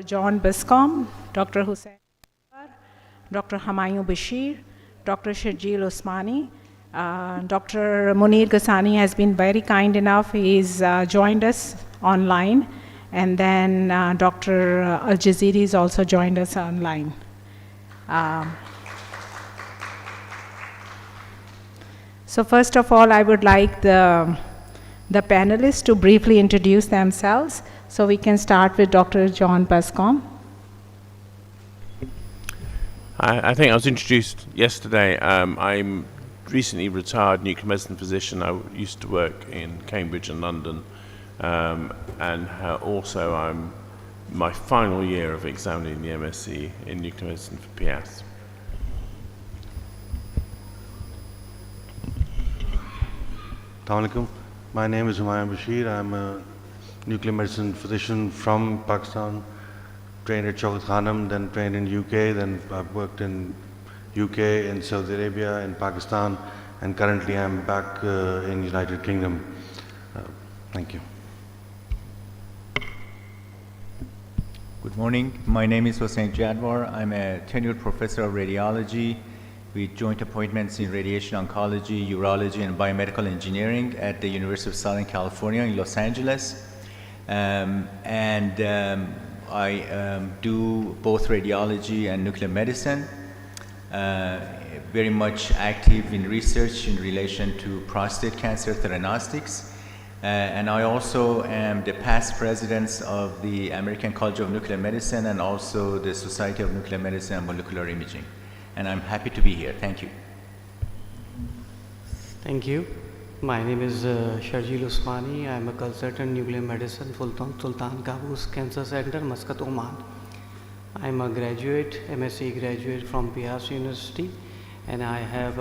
John Bascom, Dr. Hussain, Dr. Humayun Bashir, Dr. Sharjeel Osmani. Dr. Munir Ghassani has been very kind enough. He's joined us online. And then Dr. Al-Jaziri has also joined us online. So first of all, I would like the panelists to briefly introduce themselves. So we can start with Dr. John Bascom. I think I was introduced yesterday. I'm recently retired nuclear medicine physician. I used to work in Cambridge and London. And also I'm my final year of examining the MSc in nuclear medicine for PIAS. Assalamu alaikum. My name is Humayun Bashir. I'm a nuclear medicine physician from Pakistan, trained at Shaukat Khanum, then trained in UK, then I've worked in UK, in Saudi Arabia, in Pakistan, and currently I'm back in United Kingdom. Thank you. Good morning. My name is Hossein Jadwar. I'm a tenured professor of radiology with joint appointments in radiation oncology, urology, and biomedical engineering at the University of Southern California in Los Angeles. I do both radiology and nuclear medicine. Very much active in research in relation to prostate cancer theranostics. And I also am the past president of the American College of Nuclear Medicine and also the Society of Nuclear Medicine and Molecular Imaging. And I'm happy to be here. Thank you. Thank you. My name is Sharjeel Osmani. I'm a consultant nuclear medicine, Sultan Qaboos Cancer Center, Muscat, Oman. I'm a graduate, MSc graduate from PIAS University, and I have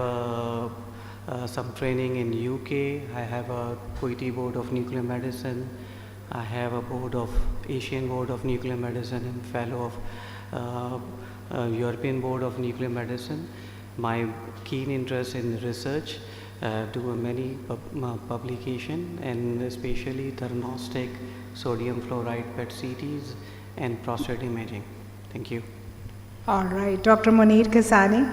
some training in UK. I have a Kuwaiti Board of Nuclear Medicine. I have a board of Asian Board of Nuclear Medicine and fellow of European Board of Nuclear Medicine. My keen interest in research, do many publication, and especially theranostic, sodium fluoride PET CTs, and prostate imaging. Thank you. All right, Dr. Munir Ghassani.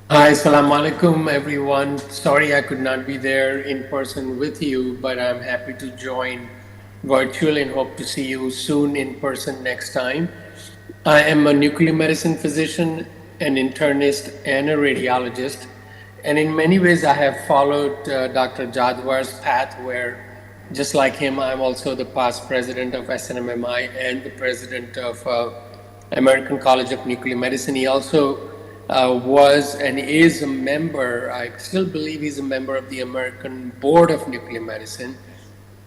Hi, assalamu alaikum everyone. Sorry I could not be there in person with you, but I'm happy to join virtual and hope to see you soon in person next time. I am a nuclear medicine physician, an internist, and a radiologist. And in many ways, I have followed Dr. Jadwar's path where, just like him, I'm also the past president of SNMMI and the president of American College of Nuclear Medicine. He also was and is a member, I still believe he's a member of the American Board of Nuclear Medicine.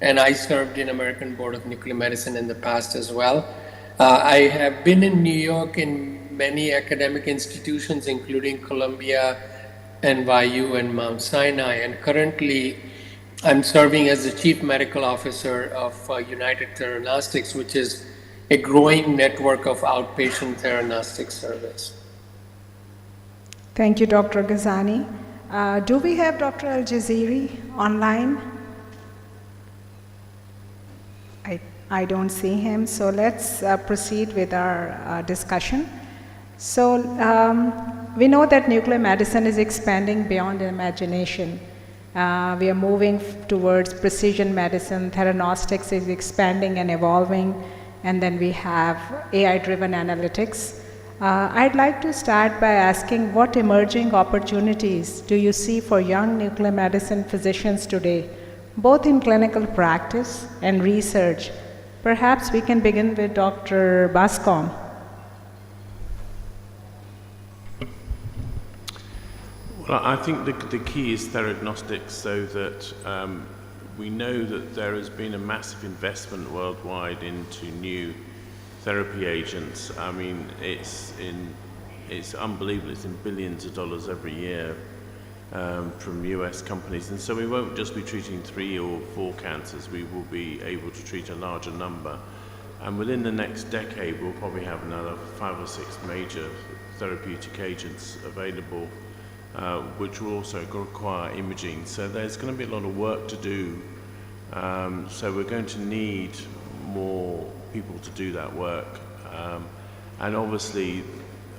And I served in American Board of Nuclear Medicine in the past as well. I have been in New York in many academic institutions, including Columbia, NYU, and Mount Sinai. And currently, I'm serving as the Chief Medical Officer of United Theranostics, which is a growing network of outpatient theranostic service. Thank you, Dr. Ghassani. Do we have Dr. Al-Jaziri online? I don't see him, so let's proceed with our discussion. So we know that nuclear medicine is expanding beyond imagination. We are moving towards precision medicine. Theranostics is expanding and evolving, and then we have AI-driven analytics. I'd like to start by asking, what emerging opportunities do you see for young nuclear medicine physicians today, both in clinical practice and research? Perhaps we can begin with Dr. Bascom. Well, I think the key is theragnostics, so that we know that there has been a massive investment worldwide into new therapy agents. I mean, it's unbelievable. It's in billions of dollars every year from US companies. And so we won't just be treating 3 or 4 cancers, we will be able to treat a larger number. And within the next decade, we'll probably have another 5 or 6 major therapeutic agents available, which will also require imaging. So there's going to be a lot of work to do. So we're going to need more people to do that work. And obviously,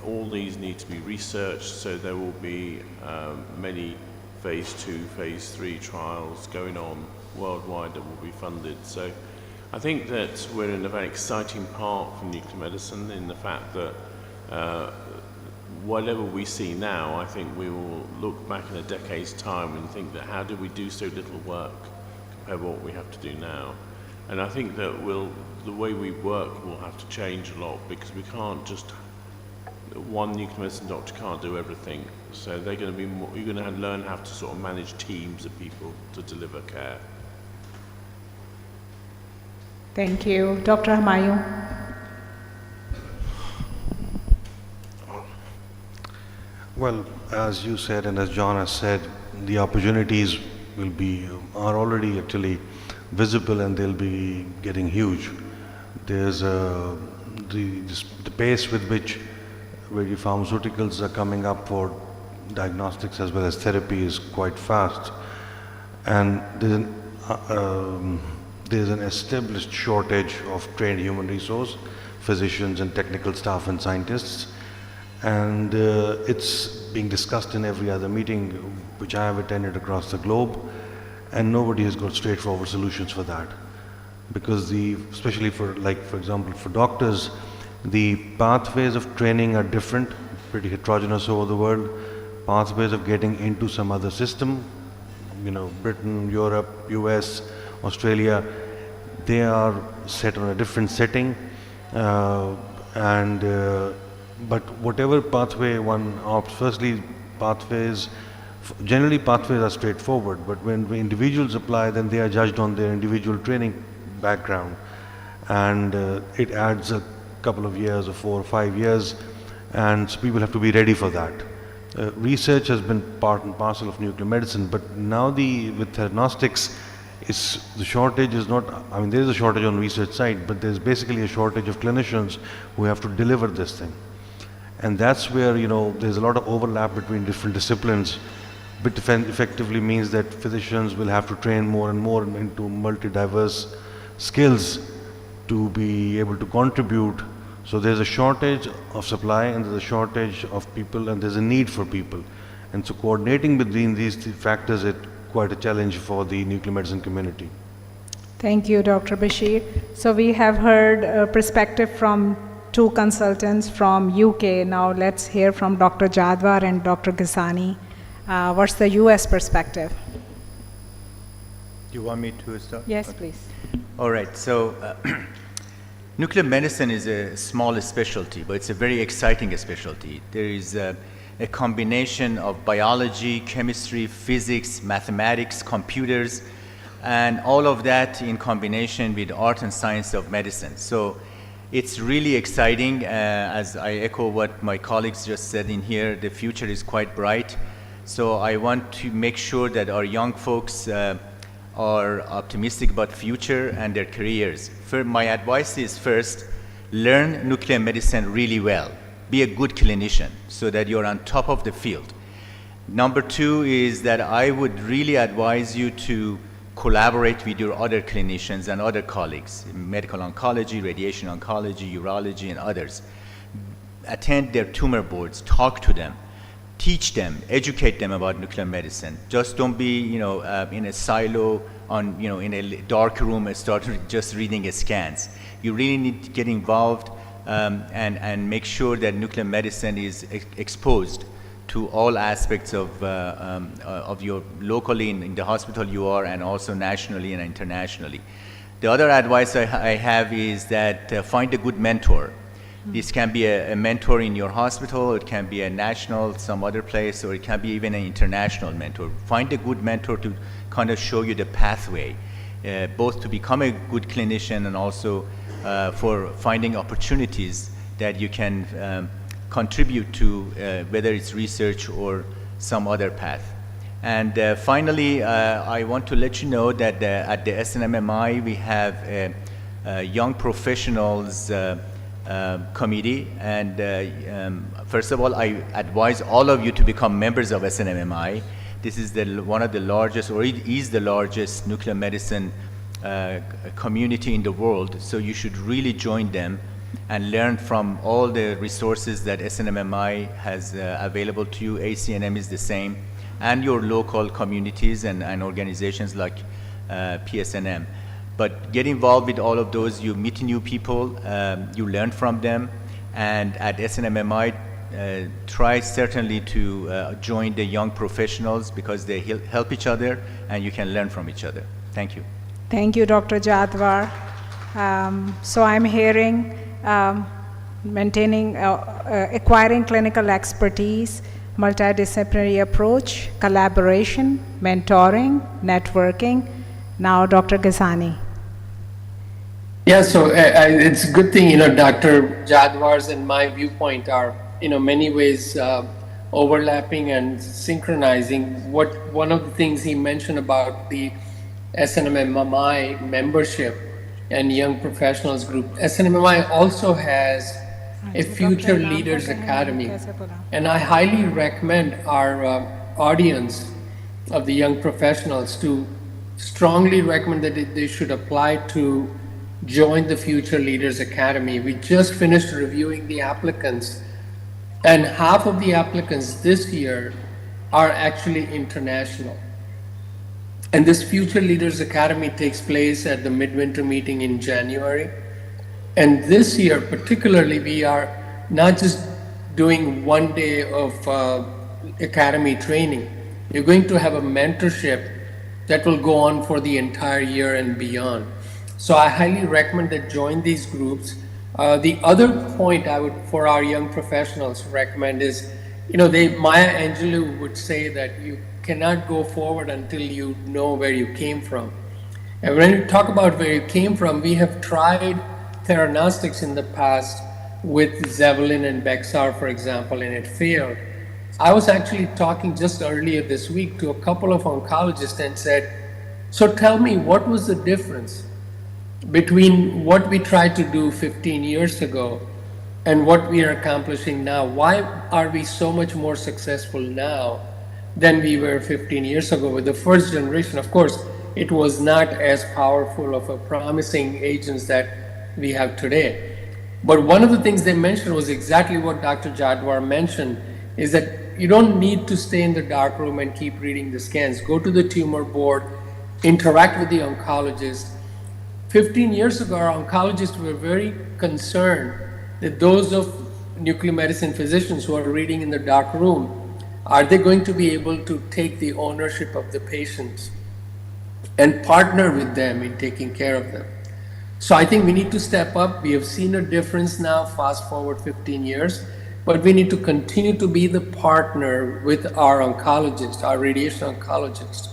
all these need to be researched, so there will be many phase 2, phase 3 trials going on worldwide that will be funded. So I think that we're in a very exciting part for nuclear medicine in the fact that whatever we see now, I think we will look back in a decade's time and think that how did we do so little work compared to what we have to do now? And I think that the way we work will have to change a lot, because we can't just, one nuclear medicine doctor can't do everything. So they're going to be more, you're going to learn how to sort of manage teams of people to deliver care. Thank you. Dr. Humayun. Well, as you said and as John has said, the opportunities are already actually visible, and they'll be getting huge. There's the pace with which radiopharmaceuticals are coming up for diagnostics as well as therapy is quite fast, and there's an established shortage of trained human resource, physicians and technical staff and scientists, and it's being discussed in every other meeting which I have attended across the globe, and nobody has got straightforward solutions for that, because especially for example for doctors, the pathways of training are different, pretty heterogeneous over the world. Pathways of getting into some other system, Britain, Europe, US, Australia, they are set on a different setting, but whatever pathway one opts, firstly generally pathways are straightforward, but when individuals apply, then they are judged on their individual training background, and it adds a couple of years or 4 or 5 years, and so people have to be ready for that. Research has been part and parcel of nuclear medicine, but now with theranostics, the shortage is not, there is a shortage on research side, but there's basically a shortage of clinicians who have to deliver this thing. And that's where, there's a lot of overlap between different disciplines, which effectively means that physicians will have to train more and more into multi-diverse skills to be able to contribute. So there's a shortage of supply, and there's a shortage of people, and there's a need for people. And so coordinating between these three factors is quite a challenge for the nuclear medicine community. Thank you, Dr. Bashir. So we have heard a perspective from 2 consultants from UK. Now let's hear from Dr. Jadwar and Dr. Ghasani. What's the US perspective? You want me to start? Yes, Okay. please. All right, so nuclear medicine is a small specialty, but it's a very exciting specialty. There is a combination of biology, chemistry, physics, mathematics, computers, and all of that in combination with art and science of medicine. So it's really exciting. As I echo what my colleagues just said in here, the future is quite bright. So I want to make sure that our young folks are optimistic about future and their careers. My advice is, first, learn nuclear medicine really well. Be a good clinician so that you're on top of the field. Number 2 is that I would really advise you to collaborate with your other clinicians and other colleagues, medical oncology, radiation oncology, urology, and others. Attend their tumor boards, talk to them, teach them, educate them about nuclear medicine. Just don't be, in a silo in a dark room and start just reading scans. You really need to get involved and make sure that nuclear medicine is exposed to all aspects of your locally in the hospital you are, and also nationally and internationally. The other advice I have is that find a good mentor. This can be a mentor in your hospital, it can be a national, some other place, or it can be even an international mentor. Find a good mentor to kind of show you the pathway, both to become a good clinician and also for finding opportunities that you can contribute to, whether it's research or some other path. And finally, I want to let you know that at the SNMMI we have a young professionals committee, and first of all, I advise all of you to become members of SNMMI. This is one of the largest, or it is the largest nuclear medicine community in the world, so you should really join them and learn from all the resources that SNMMI has available to you. ACNM is the same, and your local communities and organizations like PSNM. But get involved with all of those. You meet new people, you learn from them, and at SNMMI, try certainly to join the young professionals because they help each other and you can learn from each other. Thank you. Thank you, Dr. Jadwar. So I'm hearing acquiring clinical expertise, multidisciplinary approach, collaboration, mentoring, networking. Now, Dr. Ghazani. Yeah, so it's a good thing, Dr. Jadwar's and my viewpoint are, many ways overlapping and synchronizing. One of the things he mentioned about the SNMMI membership and young professionals group, SNMMI also has a Future Leaders Academy, and I highly recommend our audience of the young professionals to strongly recommend that they should apply to join the Future Leaders Academy. We just finished reviewing the applicants, and half of the applicants this year are actually international. And this Future Leaders Academy takes place at the Midwinter meeting in January. And this year, particularly, we are not just doing one day of academy training. You're going to have a mentorship that will go on for the entire year and beyond. So I highly recommend that join these groups. The other point I would, for our young professionals, recommend is, Maya Angelou would say that you cannot go forward until you know where you came from. And when you talk about where you came from, we have tried theranostics in the past with Zevalin and Bexar, for example, and it failed. I was actually talking just earlier this week to a couple of oncologists and said, so tell me, what was the difference between what we tried to do 15 years ago and what we are accomplishing now? Why are we so much more successful now than we were 15 years ago with the first generation? Of course, it was not as powerful of a promising agents that we have today. But one of the things they mentioned was exactly what Dr. Jadwar mentioned, is that you don't need to stay in the dark room and keep reading the scans. Go to the tumor board, interact with the oncologist. 15 years ago, our oncologists were very concerned that those of nuclear medicine physicians who are reading in the dark room, are they going to be able to take the ownership of the patients and partner with them in taking care of them? So I think we need to step up. We have seen a difference now, fast forward 15 years, but we need to continue to be the partner with our oncologist, our radiation oncologist.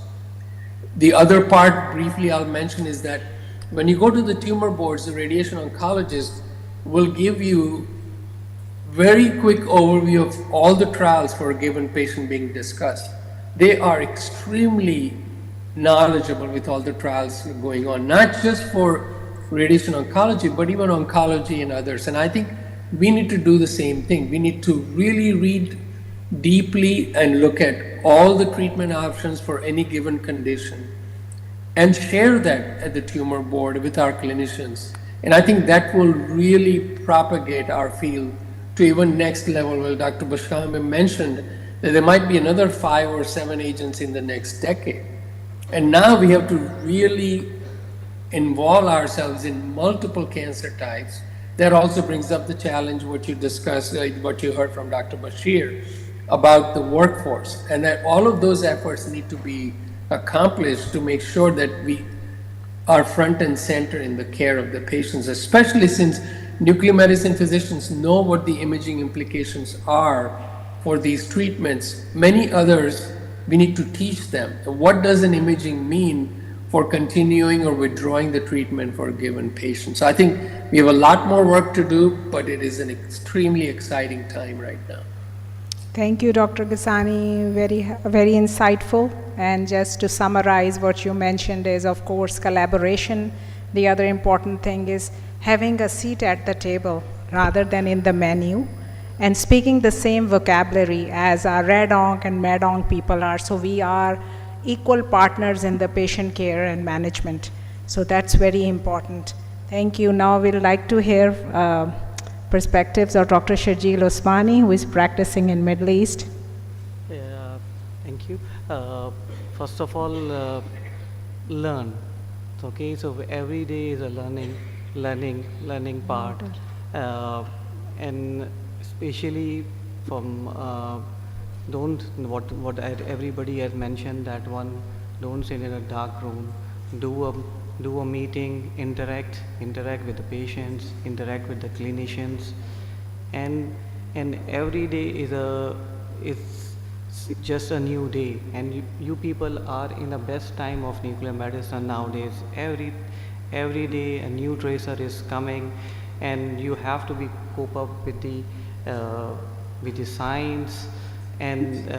The other part, briefly I'll mention, is that when you go to the tumor boards, the radiation oncologist will give you very quick overview of all the trials for a given patient being discussed. They are extremely knowledgeable with all the trials going on, not just for radiation oncology, but even oncology and others. And I think we need to do the same thing. We need to really read deeply and look at all the treatment options for any given condition and share that at the tumor board with our clinicians. And I think that will really propagate our field to even next level. Well, Dr. Bashami mentioned that there might be another 5 or 7 agents in the next decade. And now we have to really involve ourselves in multiple cancer types. That also brings up the challenge, what you discussed, what you heard from Dr. Bashir about the workforce, and that all of those efforts need to be accomplished to make sure that we are front and center in the care of the patients, especially since nuclear medicine physicians know what the imaging implications are for these treatments. Many others, we need to teach them. What does an imaging mean for continuing or withdrawing the treatment for a given patient? So I think we have a lot more work to do, but it is an extremely exciting time right now. Thank you, Dr. Ghazani. Very insightful. And just to summarize, what you mentioned is, of course, collaboration. The other important thing is having a seat at the table rather than in the menu, and speaking the same vocabulary as our Red-Onc and Med-Onc people are. So we are equal partners in the patient care and management. So that's very important. Thank you. Now we'd like to hear perspectives of Dr. Sharjeel Osmani, who is practicing in Middle East. Thank you. First of all, learn. Okay, so every day is a learning part, and especially from don't what everybody has mentioned, that one, don't sit in a dark room. Do a meeting, interact with the patients, interact with the clinicians, and every day is just a new day, and you people are in the best time of nuclear medicine nowadays. Every day a new tracer is coming, and you have to be cope up with the science and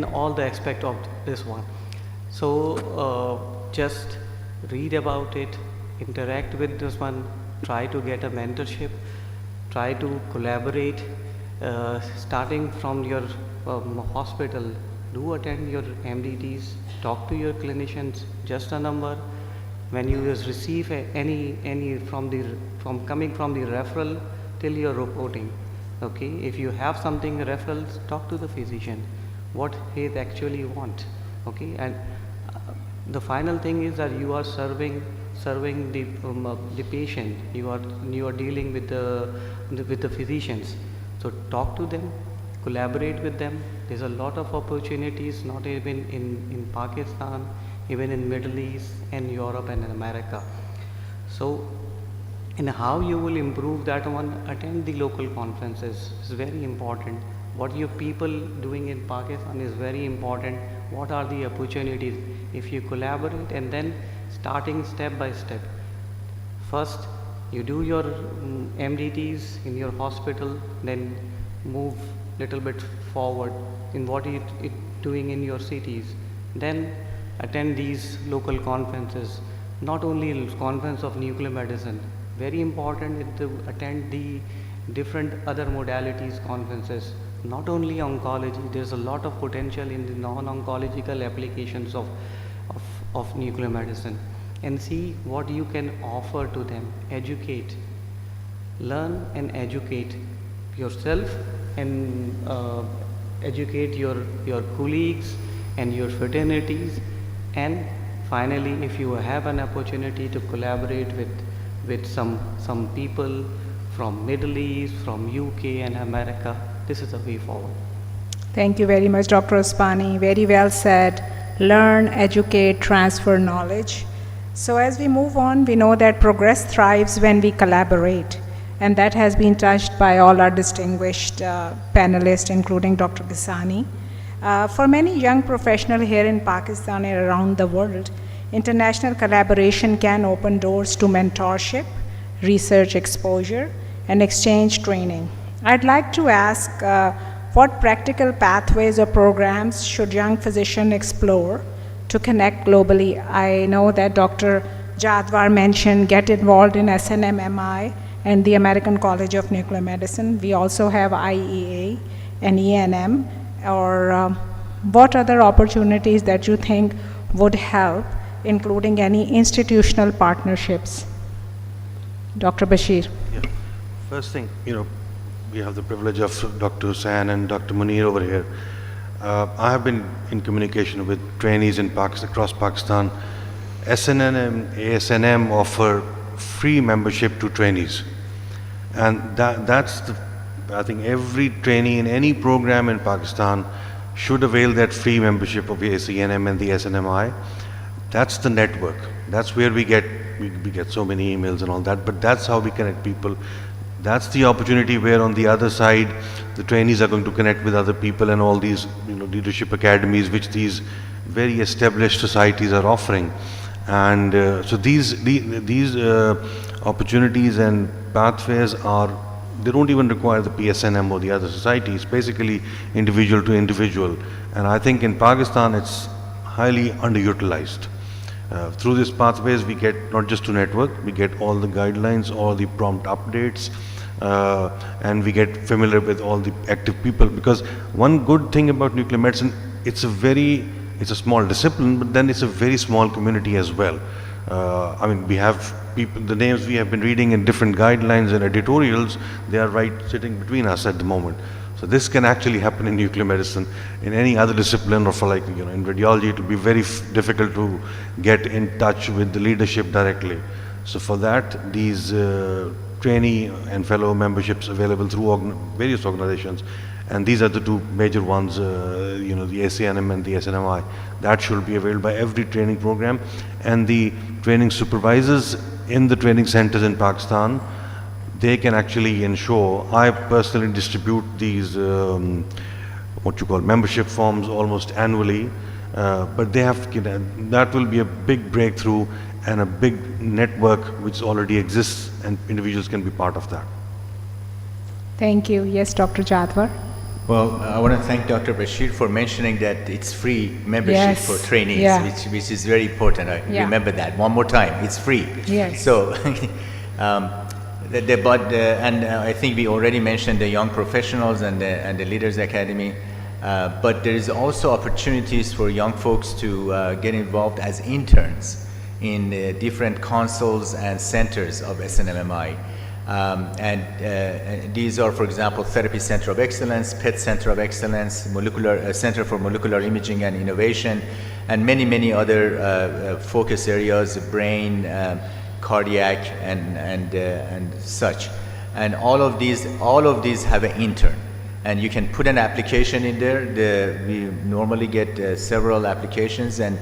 all the aspect of this one. So just read about it, interact with this one, try to get a mentorship, try to collaborate, starting from your hospital. Do attend your MDTs, talk to your clinicians, just a number. When you receive any from coming from the referral till your reporting, okay, if you have something referrals, talk to the physician what he actually want, okay. And the final thing is that you are serving the patient, you are dealing with the physicians. So talk to them, collaborate with them. There's a lot of opportunities, not even in Pakistan, even in Middle East and Europe and in America. So, and how you will improve that one, attend the local conferences is very important. What your people doing in Pakistan is very important. What are the opportunities? If you collaborate, and then starting step by step. First, you do your MDTs in your hospital, then move little bit forward in what it doing in your cities. Then attend these local conferences, not only conference of nuclear medicine. Very important is to attend the different other modalities conferences, not only oncology. There's a lot of potential in the non-oncological applications of nuclear medicine, and see what you can offer to them. Educate, learn and educate yourself, and educate your colleagues and your fraternities. And finally, if you have an opportunity to collaborate with some people from Middle East, from UK and America, this is the way forward. Thank you very much, Dr. Osmani. Very well said. Learn, educate, transfer knowledge. So as we move on, we know that progress thrives when we collaborate, and that has been touched by all our distinguished panelists, including Dr. Ghasani. For many young professionals here in Pakistan and around the world, international collaboration can open doors to mentorship, research exposure, and exchange training. I'd like to ask what practical pathways or programs should young physicians explore to connect globally? I know that Dr. Jadwar mentioned get involved in SNMMI and the American College of Nuclear Medicine. We also have IEA and ENM. Or what other opportunities that you think would help, including any institutional partnerships? Dr. Bashir. Yeah. First thing, we have the privilege of Dr. Hussain and Dr. Munir over here. I have been in communication with trainees in Pakistan, across Pakistan. SNM, ASNM offer free membership to trainees. And that's I think every trainee in any program in Pakistan should avail that free membership of the ACNM and the SNMI. That's the network. That's where we get so many emails and all that, but that's how we connect people. That's the opportunity where on the other side, the trainees are going to connect with other people and all these leadership academies which these very established societies are offering. And so these opportunities and pathways they don't even require the PSNM or the other societies, basically individual to individual. And I think in Pakistan it's highly underutilized. Through these pathways we get not just to network, we get all the guidelines, all the prompt updates, and we get familiar with all the active people. Because one good thing about nuclear medicine, it's a very it's a small discipline, but then it's a very small community as well. I mean, we have people, the names we have been reading in different guidelines and editorials, they are right sitting between us at the moment. So this can actually happen in nuclear medicine. In any other discipline, or for like, you know, in radiology, it will be very difficult to get in touch with the leadership directly. So for that, these trainee and fellow memberships available through various organizations, and these are the two major ones, you know, the ACNM and the SNMI. That should be available by every training program, and the training supervisors in the training centers in Pakistan, they can actually ensure. I personally distribute these what you call membership forms almost annually, but they have, you know, that will be a big breakthrough and a big network which already exists, and individuals can be part of that. Thank you. Yes, Dr. Jadwar. Well, I want to thank Dr. Bashir for mentioning that it's free membership Yes, for trainees, yeah. which is very important. I Yeah. remember that one more time. It's free. Yes. So, I think we already mentioned the young professionals and the Leaders Academy, but there is also opportunities for young folks to get involved as interns in different councils and centers of SNMMI. And these are, for example, Therapy Center of Excellence, PET Center of Excellence, Molecular Center for Molecular Imaging and Innovation, and many other focus areas: brain, cardiac, and such. And all of these have an intern, and you can put an application in there. We normally get several applications, and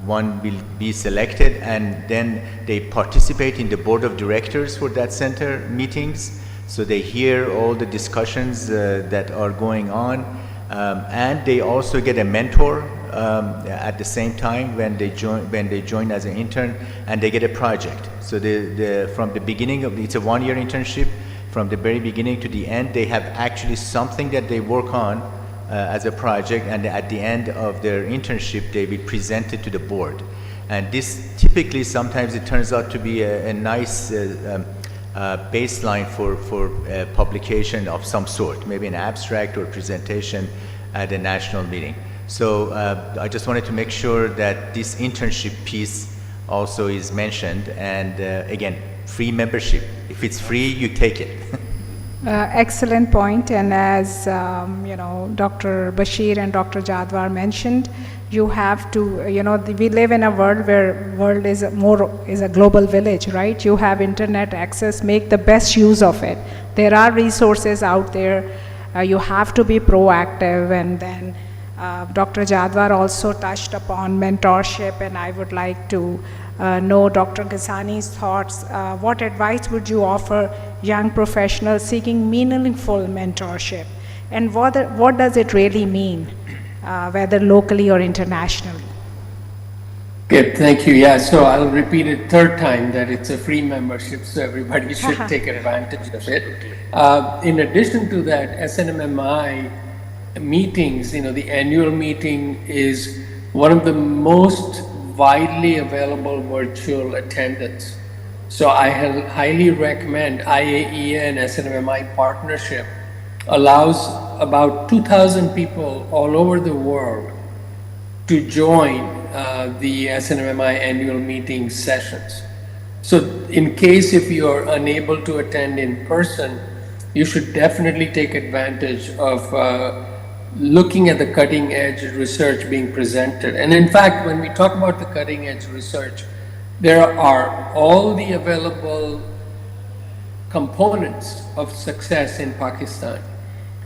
one will be selected, and then they participate in the board of directors for that center meetings. So they hear all the discussions that are going on, and they also get a mentor at the same time when they join as an intern, and they get a project. So from the beginning of it's a one-year internship. From the very beginning to the end, they have actually something that they work on as a project, and at the end of their internship, they will present it to the board. And this typically, sometimes it turns out to be a nice baseline for publication of some sort, maybe an abstract or presentation at a national meeting. So I just wanted to make sure that this internship piece also is mentioned, and again, free membership. If it's free, you take it. Excellent point. And as you know, Dr. Bashir and Dr. Jadwar mentioned, you have to, you know, we live in a world where world is a global village, right? You have internet access, make the best use of it. There are resources out there. You have to be proactive. And then Dr. Jadwar also touched upon mentorship, and I would like to know Dr. Ghazani's thoughts. What advice would you offer young professionals seeking meaningful mentorship, and what does it really mean, whether locally or internationally? Good, thank you. Yeah, so I'll repeat it third time that it's a free membership, so everybody should take advantage of it. In addition to that, SNMMI meetings, you know, the annual meeting is one of the most widely available virtual attendance. So I highly recommend IAEA and SNMMI partnership allows about 2,000 people all over the world to join the SNMMI annual meeting sessions. So in case if you're unable to attend in person, you should definitely take advantage of looking at the cutting edge research being presented. And in fact, when we talk about the cutting edge research, there are all the available components of success in Pakistan.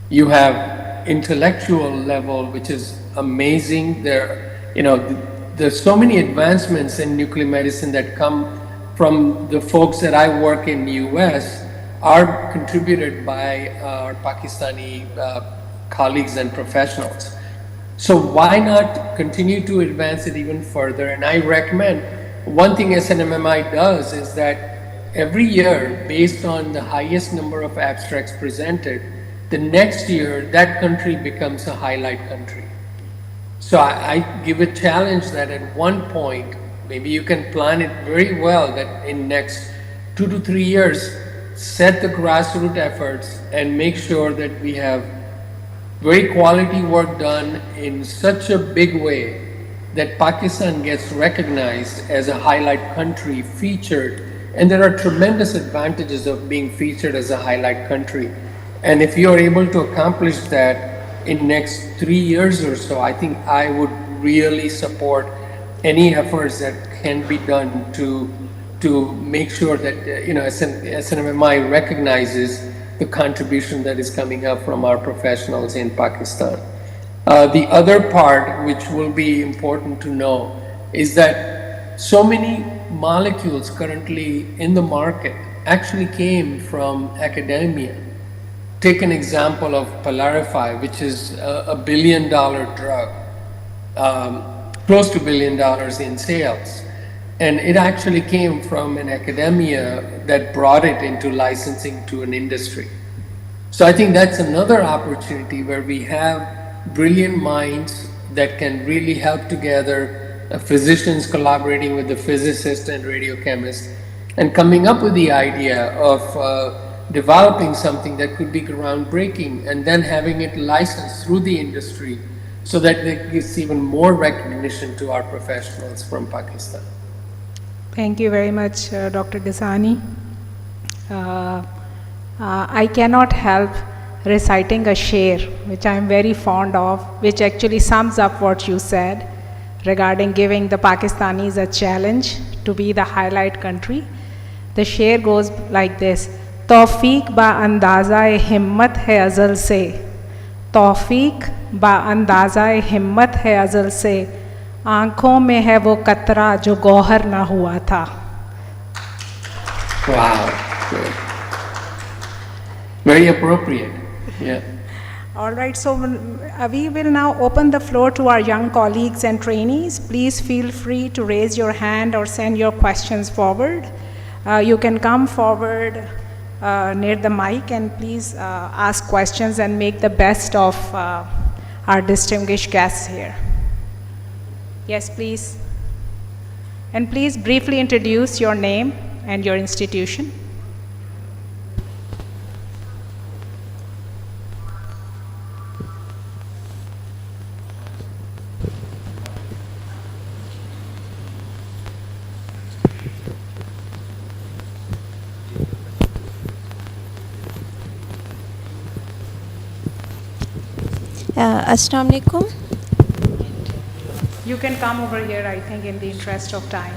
You have intellectual level, which is amazing. There's so many advancements in nuclear medicine that come from the folks that I work in the US are contributed by our Pakistani colleagues and professionals. So why not continue to advance it even further? And I recommend, one thing SNMMI does is that every year, based on the highest number of abstracts presented, the next year that country becomes a highlight country. So I give a challenge that at one point, maybe you can plan it very well, that in next 2 to 3 years, set the grassroots efforts and make sure that we have very quality work done in such a big way that Pakistan gets recognized as a highlight country, featured, and there are tremendous advantages of being featured as a highlight country. And if you are able to accomplish that in next 3 years or so, I think I would really support any efforts that can be done to make sure that SNMMI recognizes the contribution that is coming up from our professionals in Pakistan. The other part, which will be important to know, is that so many molecules currently in the market actually came from academia. Take an example of Pylarify, which is a $1 billion drug, close to $1 billion in sales. And it actually came from an academia that brought it into licensing to an industry. So I think that's another opportunity where we have brilliant minds that can really help together, physicians collaborating with the physicist and radiochemist, and coming up with the idea of developing something that could be groundbreaking and then having it licensed through the industry so that it gives even more recognition to our professionals from Pakistan. Thank you very much, Dr. Ghazani. I cannot help reciting a sher, which I am very fond of, which actually sums up what you said regarding giving the Pakistanis a challenge to be the highlight country. The sher goes like this: तौफीक बा अंदाज़ा हिम्मत है अज़ल से, तौफीक बा अंदाज़ा हिम्मत है अज़ल से, आँखों में है वो कतरा जो गौहर ना हुआ था. Wow, good. Very appropriate. Yeah. All right, so we will now open the floor to our young colleagues and trainees. Please feel free to raise your hand or send your questions forward. You can come forward near the mic and please ask questions and make the best of our distinguished guests here. Yes, please. And please briefly introduce your name and your institution. Assalamu alaikum. You can come over here, I think, in the interest of time.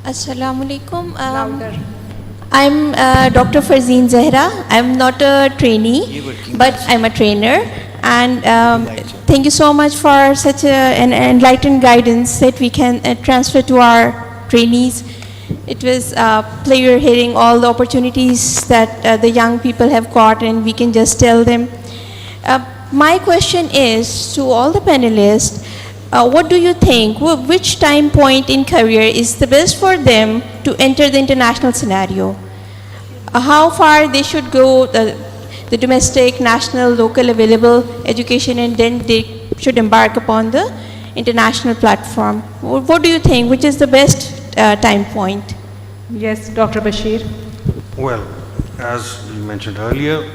Assalamu alaikum. Louder. I'm Dr. Farzeen Zahra. I'm not a trainee, but I'm a trainer. And thank you so much for such an enlightened guidance that we can transfer to our trainees. It was a pleasure hearing all the opportunities that the young people have got, and we can just tell them. My question is to all the panelists, what do you think, which time point in career is the best for them to enter the international scenario? How far they should go, the domestic, national, local available education, and then they should embark upon the international platform. What do you think, which is the best time point? Yes, Dr. Bashir. Well, as you mentioned earlier,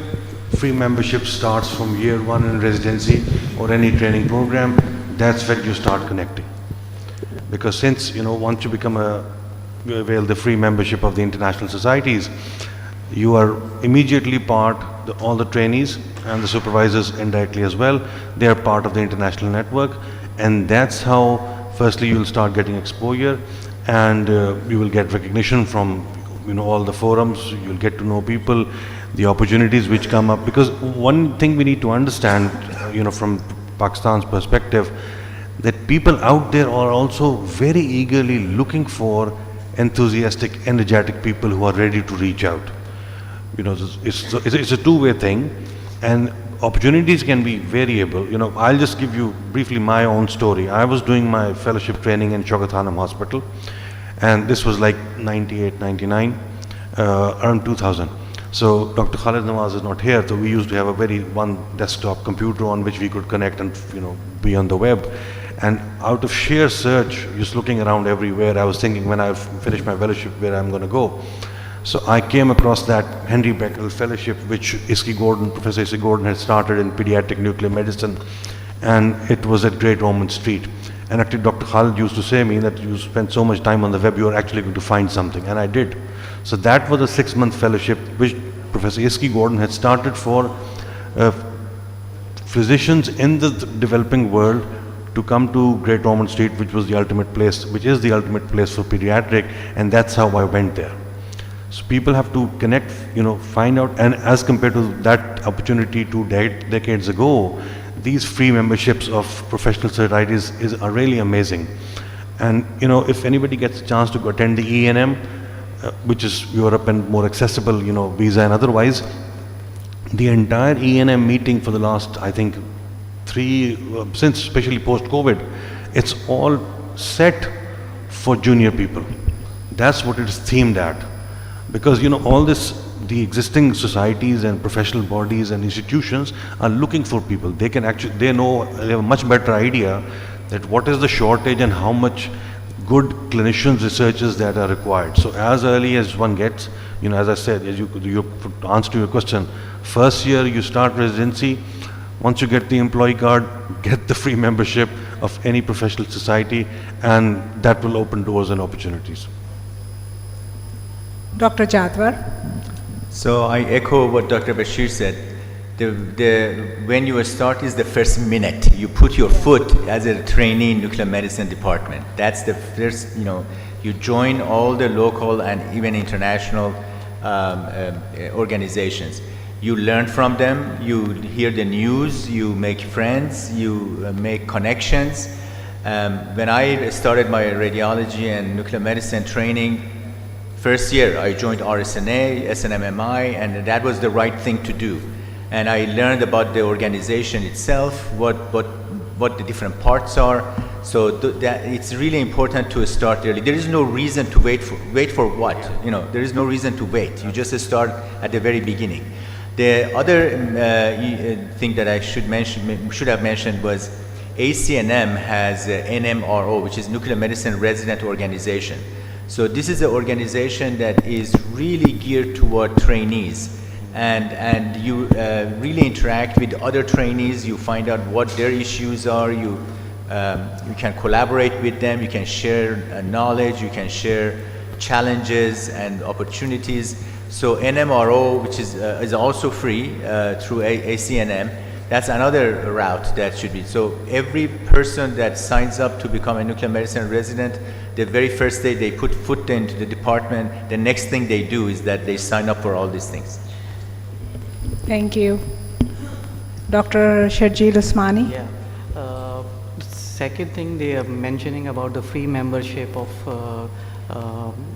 free membership starts from year one in residency or any training program. That's when you start connecting. Because since, once you you avail the free membership of the international societies, you are immediately all the trainees and the supervisors indirectly as well, they are part of the international network. And that's how, firstly, you'll start getting exposure, and you will get recognition from all the forums. You'll get to know people, the opportunities which come up. Because one thing we need to understand, from Pakistan's perspective, that people out there are also very eagerly looking for enthusiastic, energetic people who are ready to reach out. It's a two-way thing, and opportunities can be variable. I'll just give you briefly my own story. I was doing my fellowship training in Shaukat Khanum Hospital, and this was like 98, 99, around 2000. So Dr. Khalid Nawaz is not here, so we used to have one desktop computer on which we could connect and be on the web. And out of sheer search, just looking around everywhere, I was thinking when I finish my fellowship where I'm going to go. So I came across that Henry Beckel Fellowship, which Professor Isky Gordon had started in pediatric nuclear medicine, and it was at Great Ormond Street. And actually Dr. Khalid used to say to me that you spend so much time on the web, you're actually going to find something, and I did. So that was a 6-month fellowship which Professor Isky Gordon had started for physicians in the developing world to come to Great Ormond Street, which is the ultimate place for pediatric, and that's how I went there. So people have to connect, find out, and as compared to that opportunity 2 decades ago, these free memberships of professional societies are really amazing. And if anybody gets a chance to go attend the ENM, which is Europe and more accessible, visa and otherwise, the entire ENM meeting for the last, I think, since especially post-COVID, it's all set for junior people. That's what it is themed at. Because all the existing societies and professional bodies and institutions are looking for people. They have a much better idea that what is the shortage and how much good clinicians, researchers that are required. So as early as one gets, as I said, your answer to your question, first year you start residency, once you get the employee card, get the free membership of any professional society, and that will open doors and opportunities. Dr. Jadwar. So I echo what Dr. Bashir said. When you start is the first minute. You put your foot as a trainee in nuclear medicine department. That's the first, you join all the local and even international organizations. You learn from them, you hear the news, you make friends, you make connections. When I started my radiology and nuclear medicine training, first year I joined RSNA, SNMMI, and that was the right thing to do. And I learned about the organization itself, what the different parts are. So that it's really important to start early. There is no reason to wait for what? There is no reason to wait. You just start at the very beginning. The other thing that I should have mentioned was ACNM has NMRO, which is Nuclear Medicine Resident Organization. So this is an organization that is really geared toward trainees. And you really interact with other trainees, you find out what their issues are, you can collaborate with them, you can share knowledge, you can share challenges and opportunities. So NMRO, which is also free through ACNM, that's another route that should be. So every person that signs up to become a nuclear medicine resident, the very first day they put foot into the department, the next thing they do is that they sign up for all these things. Thank you. Dr. Sharjeel Usmani. Yeah. Second thing they are mentioning about the free membership of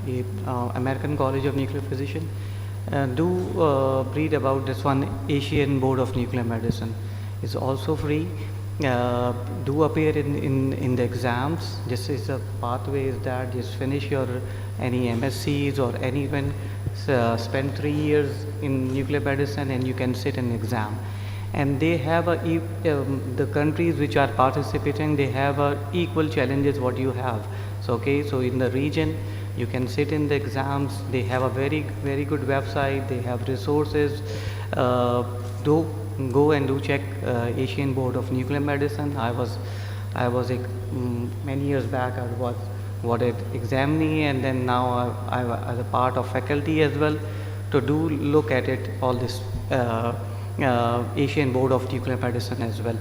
the American College of Nuclear Physicians. Do read about this one, Asian Board of Nuclear Medicine. It's also free. Do appear in the exams. This is a pathway is that just finish your any MSCs or anyone, spend 3 years in nuclear medicine and you can sit an exam. And they have the countries which are participating, they have equal challenges what you have. So so in the region you can sit in the exams. They have a very good website, they have resources. Do go and do check Asian Board of Nuclear Medicine. I was many years back I was an examinee, and then now I as a part of faculty as well to do look at it, all this Asian Board of Nuclear Medicine as well.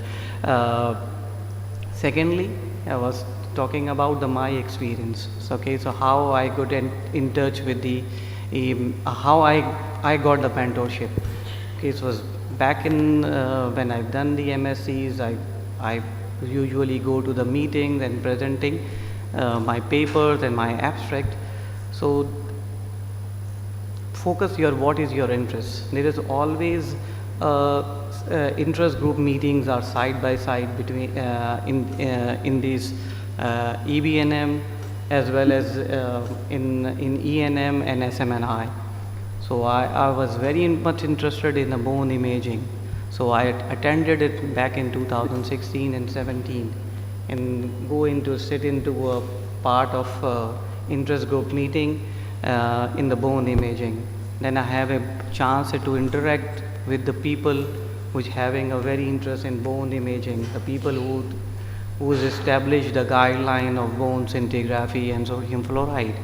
Secondly, I was talking about my experience. So how I got in touch with how I got the mentorship. It was back in when I've done the MSCs. I usually go to the meetings and presenting my papers and my abstract. So focus what is your interest. There is always interest group meetings are side by side between in these EBNM as well as in ENM and SMNI. So I was very much interested in the bone imaging. So I attended it back in 2016 and 17, and sit into a part of interest group meeting in the bone imaging. Then I have a chance to interact with the people which having a very interest in bone imaging, the people who's established the guideline of bone scintigraphy and sodium fluoride.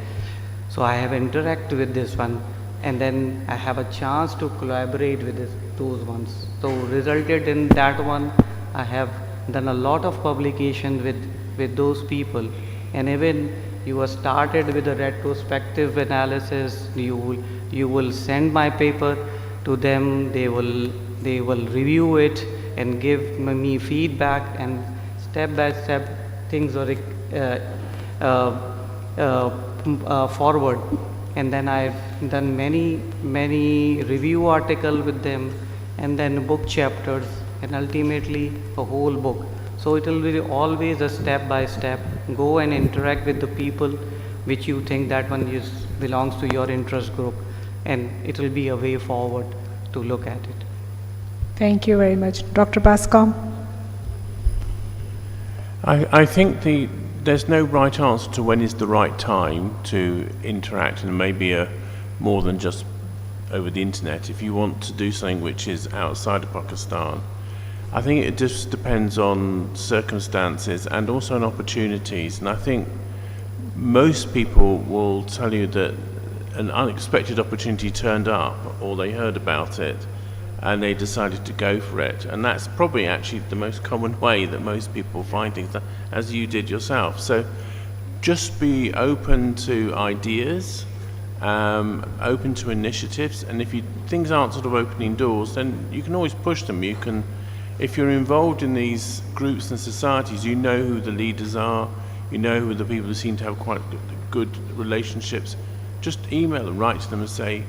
So I have interact with this one, and then I have a chance to collaborate with those ones. So resulted in that one, I have done a lot of publication with those people, and even you have started with a retrospective analysis. You will send my paper to them. They will review it and give me feedback, and step by step things are forward. And then I've done many review article with them, and then book chapters, and ultimately a whole book. So it will be always a step by step. Go and interact with the people which you think that one belongs to your interest group, and it will be a way forward to look at it. Thank you very much. Dr. Bascom? I think there's no right answer to when is the right time to interact, and maybe more than just over the internet. If you want to do something which is outside of Pakistan, I think it just depends on circumstances and also on opportunities. And I think most people will tell you that an unexpected opportunity turned up, or they heard about it and they decided to go for it. And that's probably actually the most common way that most people find things, as you did yourself. So just be open to ideas, open to initiatives, and if things aren't sort of opening doors, then you can always push them. You can, if you're involved in these groups and societies, you know who the leaders are, you know who the people who seem to have quite good relationships. Just email them, write to them and say,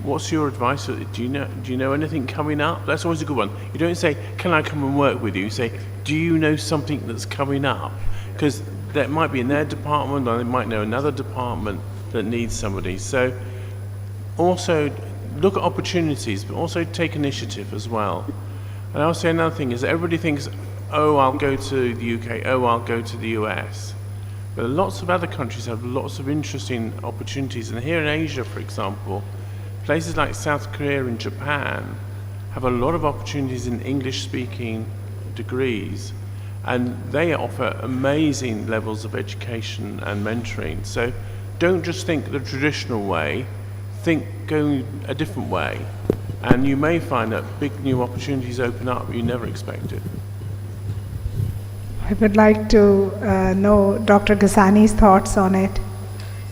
what's your advice? Do you know anything coming up? That's always a good one. You don't say, can I come and work with you? You say, do you know something that's coming up? Because that might be in their department, or they might know another department that needs somebody. So also look at opportunities, but also take initiative as well. And I'll say another thing is that everybody thinks, oh, I'll go to the UK, oh, I'll go to the US. But lots of other countries have lots of interesting opportunities. And here in Asia, for example, places like South Korea and Japan have a lot of opportunities in English-speaking degrees, and they offer amazing levels of education and mentoring. So don't just think the traditional way, think going a different way, and you may find that big new opportunities open up you never expected. I would like to know Dr. Ghasani's thoughts on it.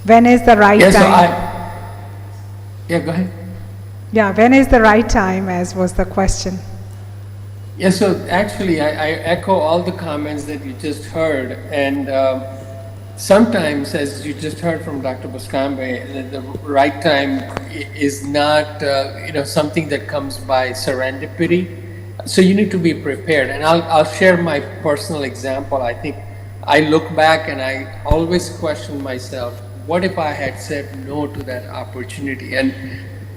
When is the right time? Yeah, go ahead. Yeah, when is the right time, as was the question. Yeah, so actually I echo all the comments that you just heard, and sometimes, as you just heard from Dr. Buscambe, the right time is not something that comes by serendipity. So you need to be prepared, and I'll share my personal example. I think I look back and I always question myself, what if I had said no to that opportunity? And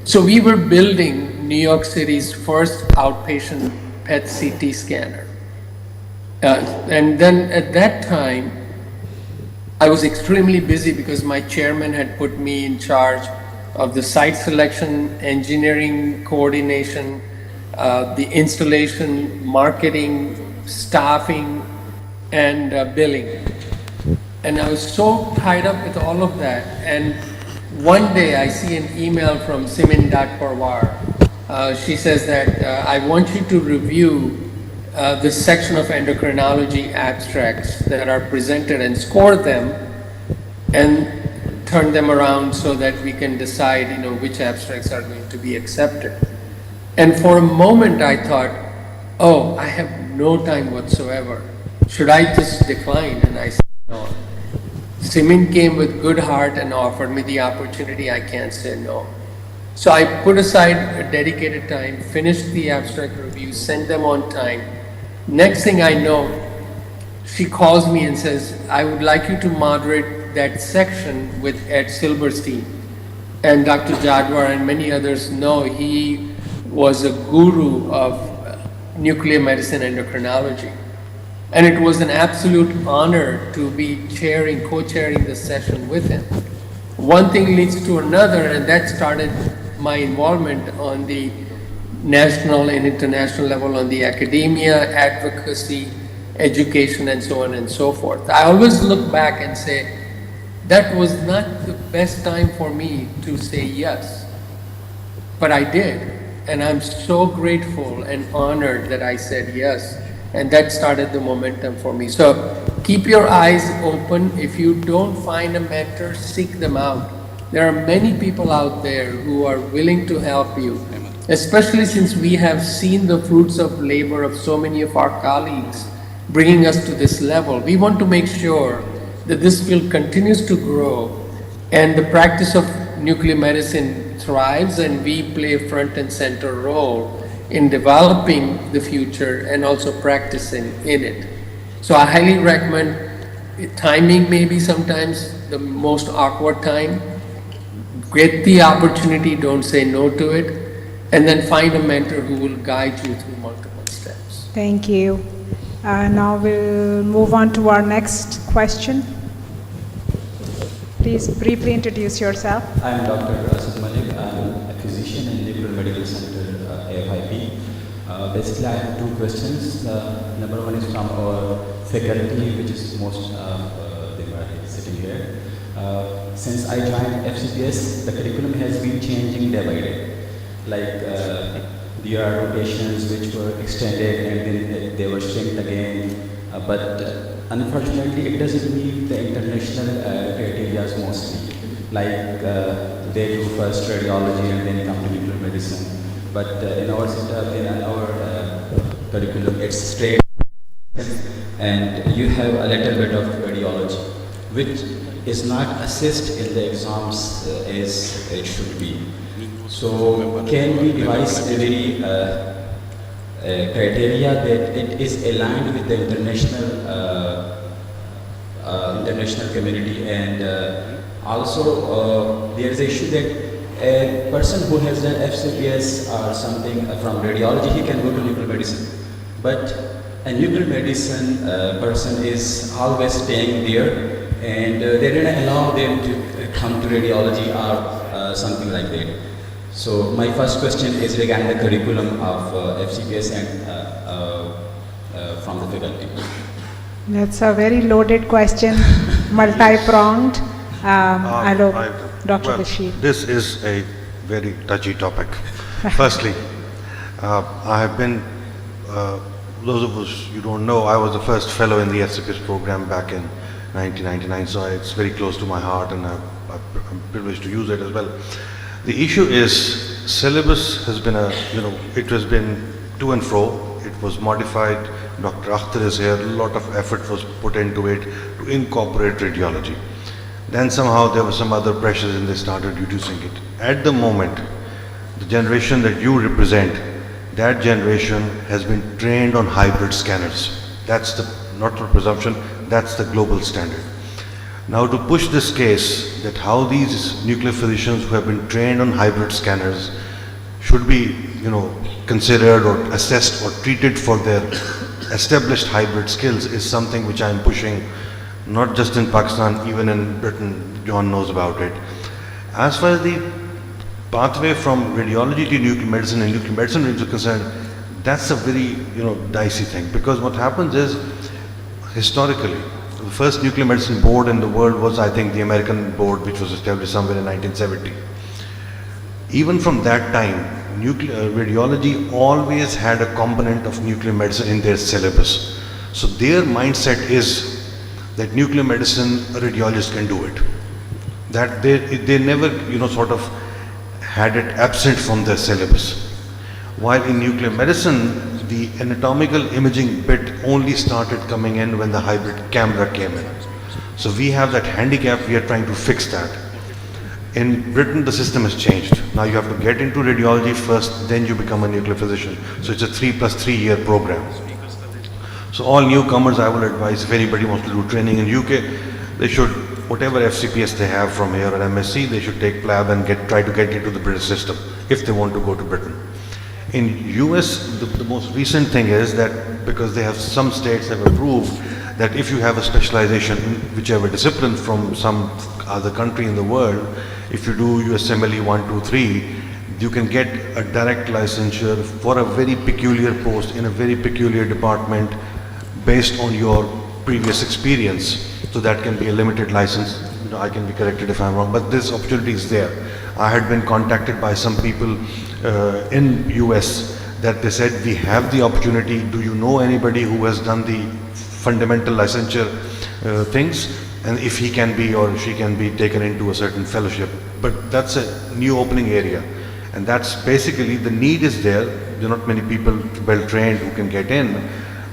so we were building New York City's first outpatient PET CT scanner. And then at that time, I was extremely busy because my chairman had put me in charge of the site selection, engineering coordination, the installation, marketing, staffing, and billing. And I was so tied up with all of that. And one day I see an email from Simin Parwar. She says that I want you to review this section of endocrinology abstracts that are presented and score them and turn them around so that we can decide, which abstracts are going to be accepted. And for a moment I thought, oh, I have no time whatsoever. Should I just decline? And I said no. Simin came with good heart and offered me the opportunity. I can't say no. So I put aside a dedicated time, finished the abstract review, sent them on time. Next thing I know, she calls me and says, I would like you to moderate that section with Ed Silberstein. And Dr. Jadwar and many others know he was a guru of nuclear medicine endocrinology. And it was an absolute honor to be co-chairing the session with him. One thing leads to another, and that started my involvement on the national and international level on the academia, advocacy, education, and so on and so forth. I always look back and say, that was not the best time for me to say yes, but I did. And I'm so grateful and honored that I said yes. And that started the momentum for me. So keep your eyes open. If you don't find a mentor, seek them out. There are many people out there who are willing to help you, especially since we have seen the fruits of labor of so many of our colleagues bringing us to this level. We want to make sure that this field continues to grow and the practice of nuclear medicine thrives, and we play a front and center role in developing the future and also practicing in it. So I highly recommend, timing may be sometimes the most awkward time. Get the opportunity, don't say no to it, and then find a mentor who will guide you through multiple steps. Thank you. Now we'll move on to our next question. Please briefly introduce yourself. I'm Dr. Asad Malik. I'm a physician in Nuclear Medical Center, AFIP. Basically, I have two questions. Number one is from our faculty, which is most they are sitting here. Since I joined FCPS, the curriculum has been changing day by day. Like there are rotations which were extended and then they were shrinked again. But unfortunately, it doesn't meet the international criteria mostly. Like they do first radiology and then come to nuclear medicine. But in our setup, in our curriculum, it's straight, and you have a little bit of radiology, which is not assessed in the exams as it should be. So, can we devise a very criteria that it is aligned with the international community, and also there is an issue that a person who has done FCPS or something from radiology, he can go to nuclear medicine. But a nuclear medicine person is always staying there, and they didn't allow them to come to radiology or something like that. So my first question is regarding the curriculum of FCPS and from the faculty. That's a very loaded question, multi-pronged. Dr. Bashir. This is a very touchy topic. Firstly, I have been, those of us you don't know, I was the first fellow in the FCPS program back in 1999, so it's very close to my heart, and I'm privileged to use it as well. The issue is, syllabus has been it has been to and fro. It was modified. Dr. Akhtar is here. A lot of effort was put into it to incorporate radiology. Then somehow there were some other pressures and they started reducing it. At the moment, the generation that you represent, that generation has been trained on hybrid scanners. That's the, not for presumption, that's the global standard. Now to push this case that how these nuclear physicians who have been trained on hybrid scanners should be, considered or assessed or treated for their established hybrid skills is something which I am pushing, not just in Pakistan, even in Britain. John knows about it. As far as the pathway from radiology to nuclear medicine and nuclear medicine is concerned, that's a very, dicey thing, because what happens is, historically, the first nuclear medicine board in the world was, I think, the American board, which was established somewhere in 1970. Even from that time, radiology always had a component of nuclear medicine in their syllabus. So their mindset is that nuclear medicine, a radiologist can do it. That they never, sort of had it absent from their syllabus. While in nuclear medicine, the anatomical imaging bit only started coming in when the hybrid camera came in. So we have that handicap, we are trying to fix that. In Britain, the system has changed. Now you have to get into radiology first, then you become a nuclear physician. So it's a 3+3 year program. So all newcomers, I will advise, if anybody wants to do training in UK, they should, whatever FCPS they have from here or MSc, they should take PLAB and try to get into the British system if they want to go to Britain. In US, the most recent thing is that because they have, some states have approved that if you have a specialization in whichever discipline from some other country in the world, if you do USMLE 1, 2, 3, you can get a direct licensure for a very peculiar post in a very peculiar department based on your previous experience. So that can be a limited license. You know, I can be corrected if I'm wrong, but this opportunity is there. I had been contacted by some people in US that they said, we have the opportunity, do you know anybody who has done the fundamental licensure things, and if he can be or she can be taken into a certain fellowship. But that's a new opening area, and that's basically, the need is there. There are not many people well trained who can get in,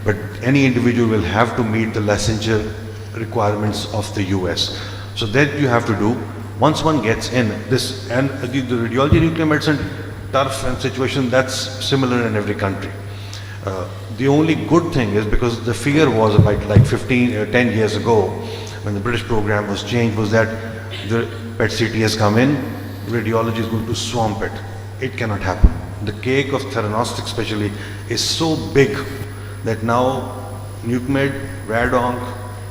but any individual will have to meet the licensure requirements of the US. So that you have to do. Once one gets in this, and the radiology nuclear medicine turf and situation, that's similar in every country. The only good thing is, because the fear was about like 10 years ago, when the British program was changed, was that the PET-CT has come in, radiology is going to swamp it. It cannot happen. The cake of theranostics especially is so big that now NucMed, RadOnc,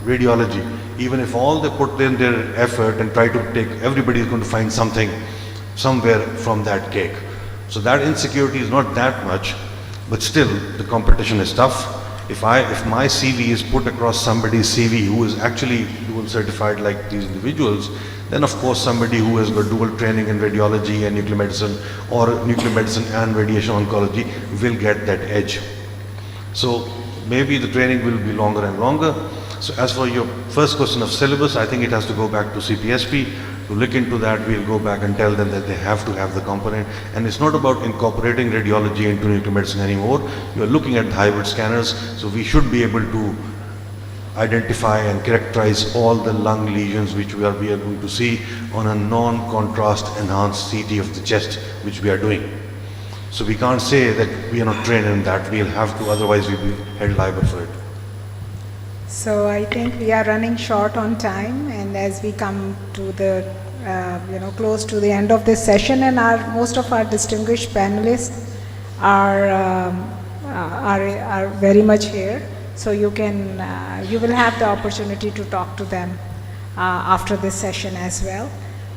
radiology, even if all they put in their effort and try to take, everybody is going to find something somewhere from that cake. So that insecurity is not that much, but still the competition is tough. If my CV is put across somebody's CV who is actually dual certified like these individuals, then of course somebody who has got dual training in radiology and nuclear medicine, or nuclear medicine and radiation oncology, will get that edge. So maybe the training will be longer and longer. So as for your first question of syllabus, I think it has to go back to CPSP. To look into that, we'll go back and tell them that they have to have the component. And it's not about incorporating radiology into nuclear medicine anymore. You are looking at the hybrid scanners, so we should be able to identify and characterize all the lung lesions which we are going to see on a non-contrast enhanced CT of the chest, which we are doing. So we can't say that we are not trained in that. We'll have to, otherwise we'll be held liable for it. So I think we are running short on time, and as we come to the close to the end of this session, and most of our distinguished panelists are very much here. So you will have the opportunity to talk to them after this session as well.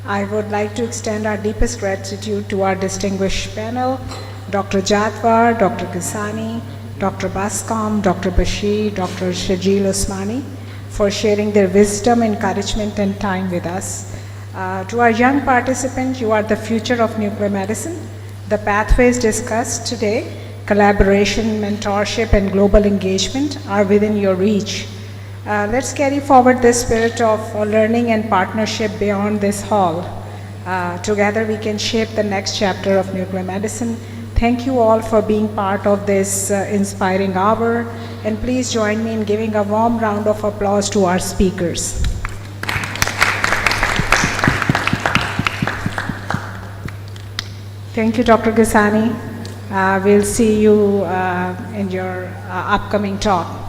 I would like to extend our deepest gratitude to our distinguished panel, Dr. Jatwar, Dr. Ghesani, Dr. Bascom, Dr. Bashir, Dr. Sharjeel Usmani, for sharing their wisdom, encouragement, and time with us. To our young participants, you are the future of nuclear medicine. The pathways discussed today, collaboration, mentorship, and global engagement, are within your reach. Let's carry forward this spirit of learning and partnership beyond this hall. Together we can shape the next chapter of nuclear medicine. Thank you all for being part of this inspiring hour, and please join me in giving a warm round of applause to our speakers. Thank you, Dr. Ghesani. We'll see you in your upcoming talk.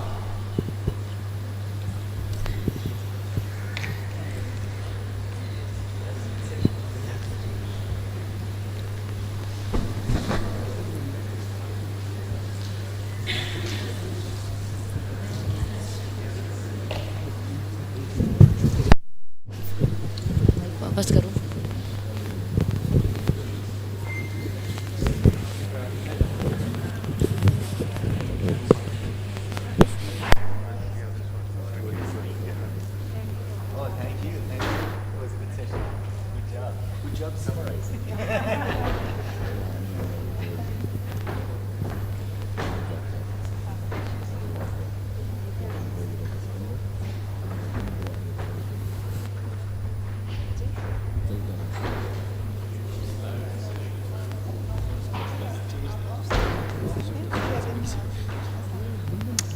बस करो।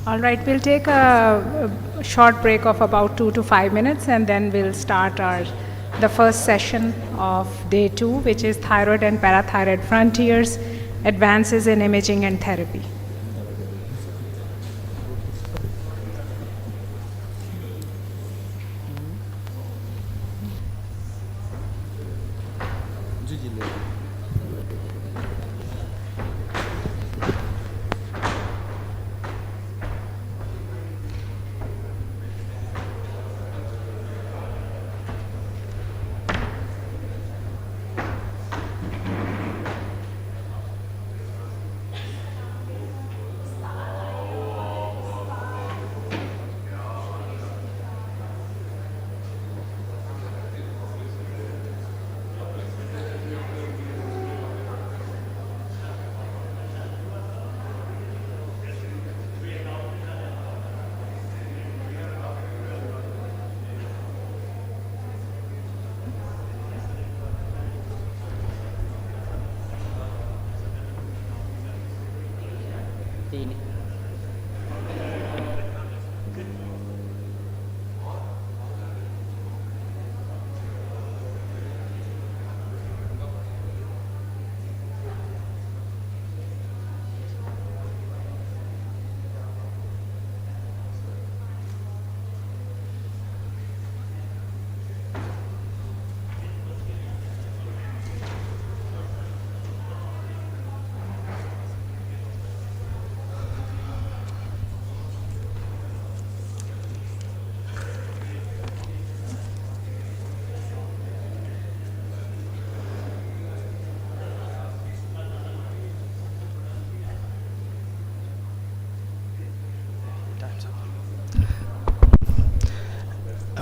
All right, we'll take a short break of about 2 to 5 minutes, and then we'll start the first session of day 2, which is Thyroid and Parathyroid Frontiers, Advances in Imaging and Therapy.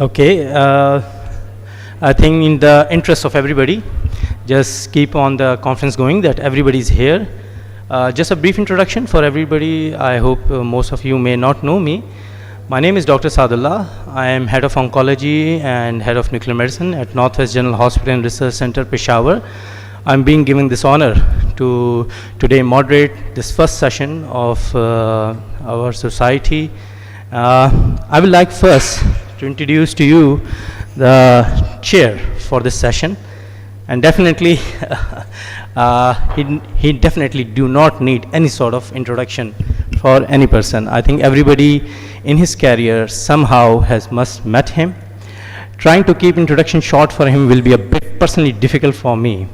Okay, I think in the interest of everybody, just keep on the conference going that everybody is here. Just a brief introduction for everybody. I hope most of you may not know me. My name is Dr. Sadullah. I am Head of Oncology and Head of Nuclear Medicine at Northwest General Hospital and Research Center, Peshawar. I'm being given this honor to today moderate this first session of our society. I would like first to introduce to you the chair for this session, and definitely he definitely do not need any sort of introduction for any person. I think everybody in his career somehow must met him. Trying to keep introduction short for him will be a bit personally difficult for me.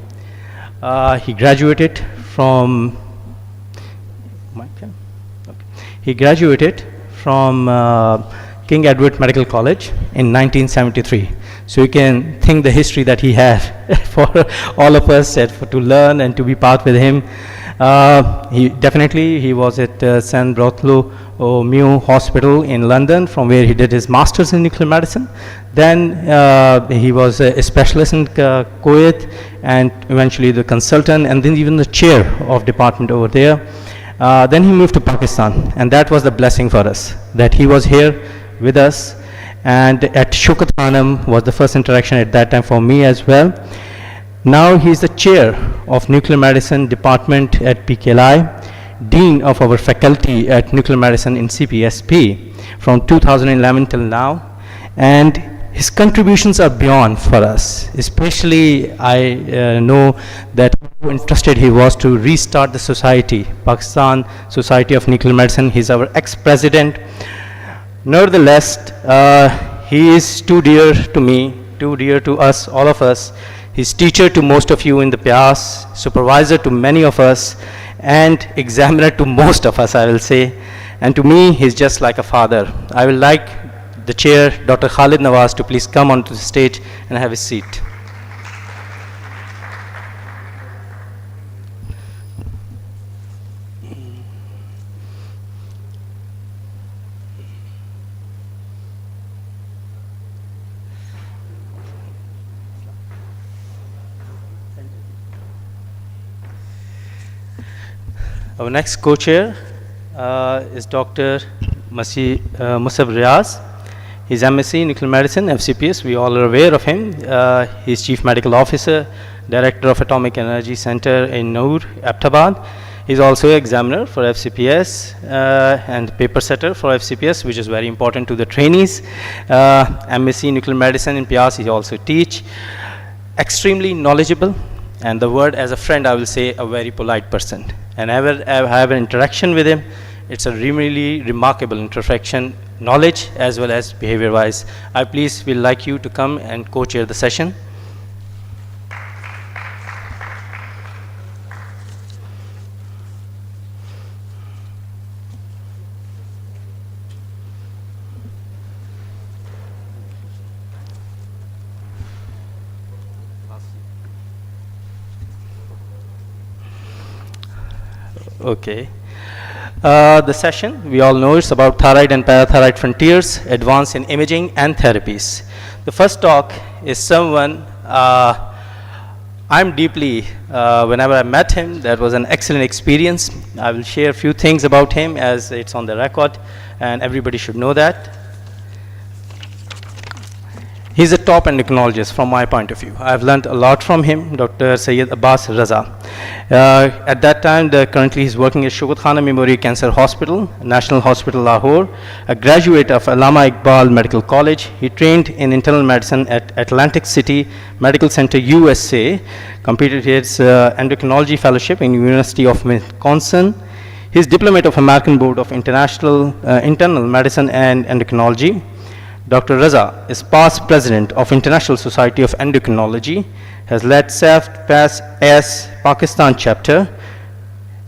He graduated from King Edward Medical College in 1973. So you can think the history that he had for all of us to learn and to be part with him. He was at St. Bartholomew Hospital in London, from where he did his master's in nuclear medicine. Then he was a specialist in Kuwait, and eventually the consultant, and then even the chair of department over there. Then he moved to Pakistan, and that was the blessing for us, that he was here with us. And at Shaukat Khanum was the first interaction at that time for me as well. Now he is the chair of nuclear medicine department at PKLI, dean of our faculty at nuclear medicine in CPSP from 2011 till now, and his contributions are beyond for us. Especially I know that how interested he was to restart the society, Pakistan Society of Nuclear Medicine. He's our ex-president. Nevertheless, he is too dear to me, too dear to us, all of us. He's teacher to most of you in the Pyas, supervisor to many of us, and examiner to most of us, I will say. And to me, he's just like a father. I will like the chair, Dr. Khalid Nawaz, to please come onto the stage and have a seat. Our next co-chair is Dr. Musab Riaz. He's MSc Nuclear Medicine, FCPS. We all are aware of him. He's Chief Medical Officer, Director of Atomic Energy Center in Noor, Abbottabad. He's also an examiner for FCPS and paper setter for FCPS, which is very important to the trainees. MSc Nuclear Medicine in Pyas, he also teach. Extremely knowledgeable, and the word as a friend, I will say a very polite person. And I have an interaction with him. It's a really remarkable interaction, knowledge as well as behavior-wise. I please will like you to come and co-chair the session. Okay. The session, we all know, it's about thyroid and parathyroid frontiers, advance in imaging and therapies. The first talk is someone I'm deeply, whenever I met him, that was an excellent experience. I will share a few things about him as it's on the record, and everybody should know that. He's a top endocrinologist from my point of view. I've learned a lot from him, Dr. Syed Abbas Raza. At that time, currently he's working at Shaukat Khana Memorial Cancer Hospital, National Hospital Lahore, a graduate of Allama Iqbal Medical College. He trained in internal medicine at Atlantic City Medical Center, USA, completed his endocrinology fellowship in University of Wisconsin. He's diplomat of American Board of International Internal Medicine and Endocrinology. Dr. Raza is past president of International Society of Endocrinology, has led SAFT-PAS Pakistan chapter,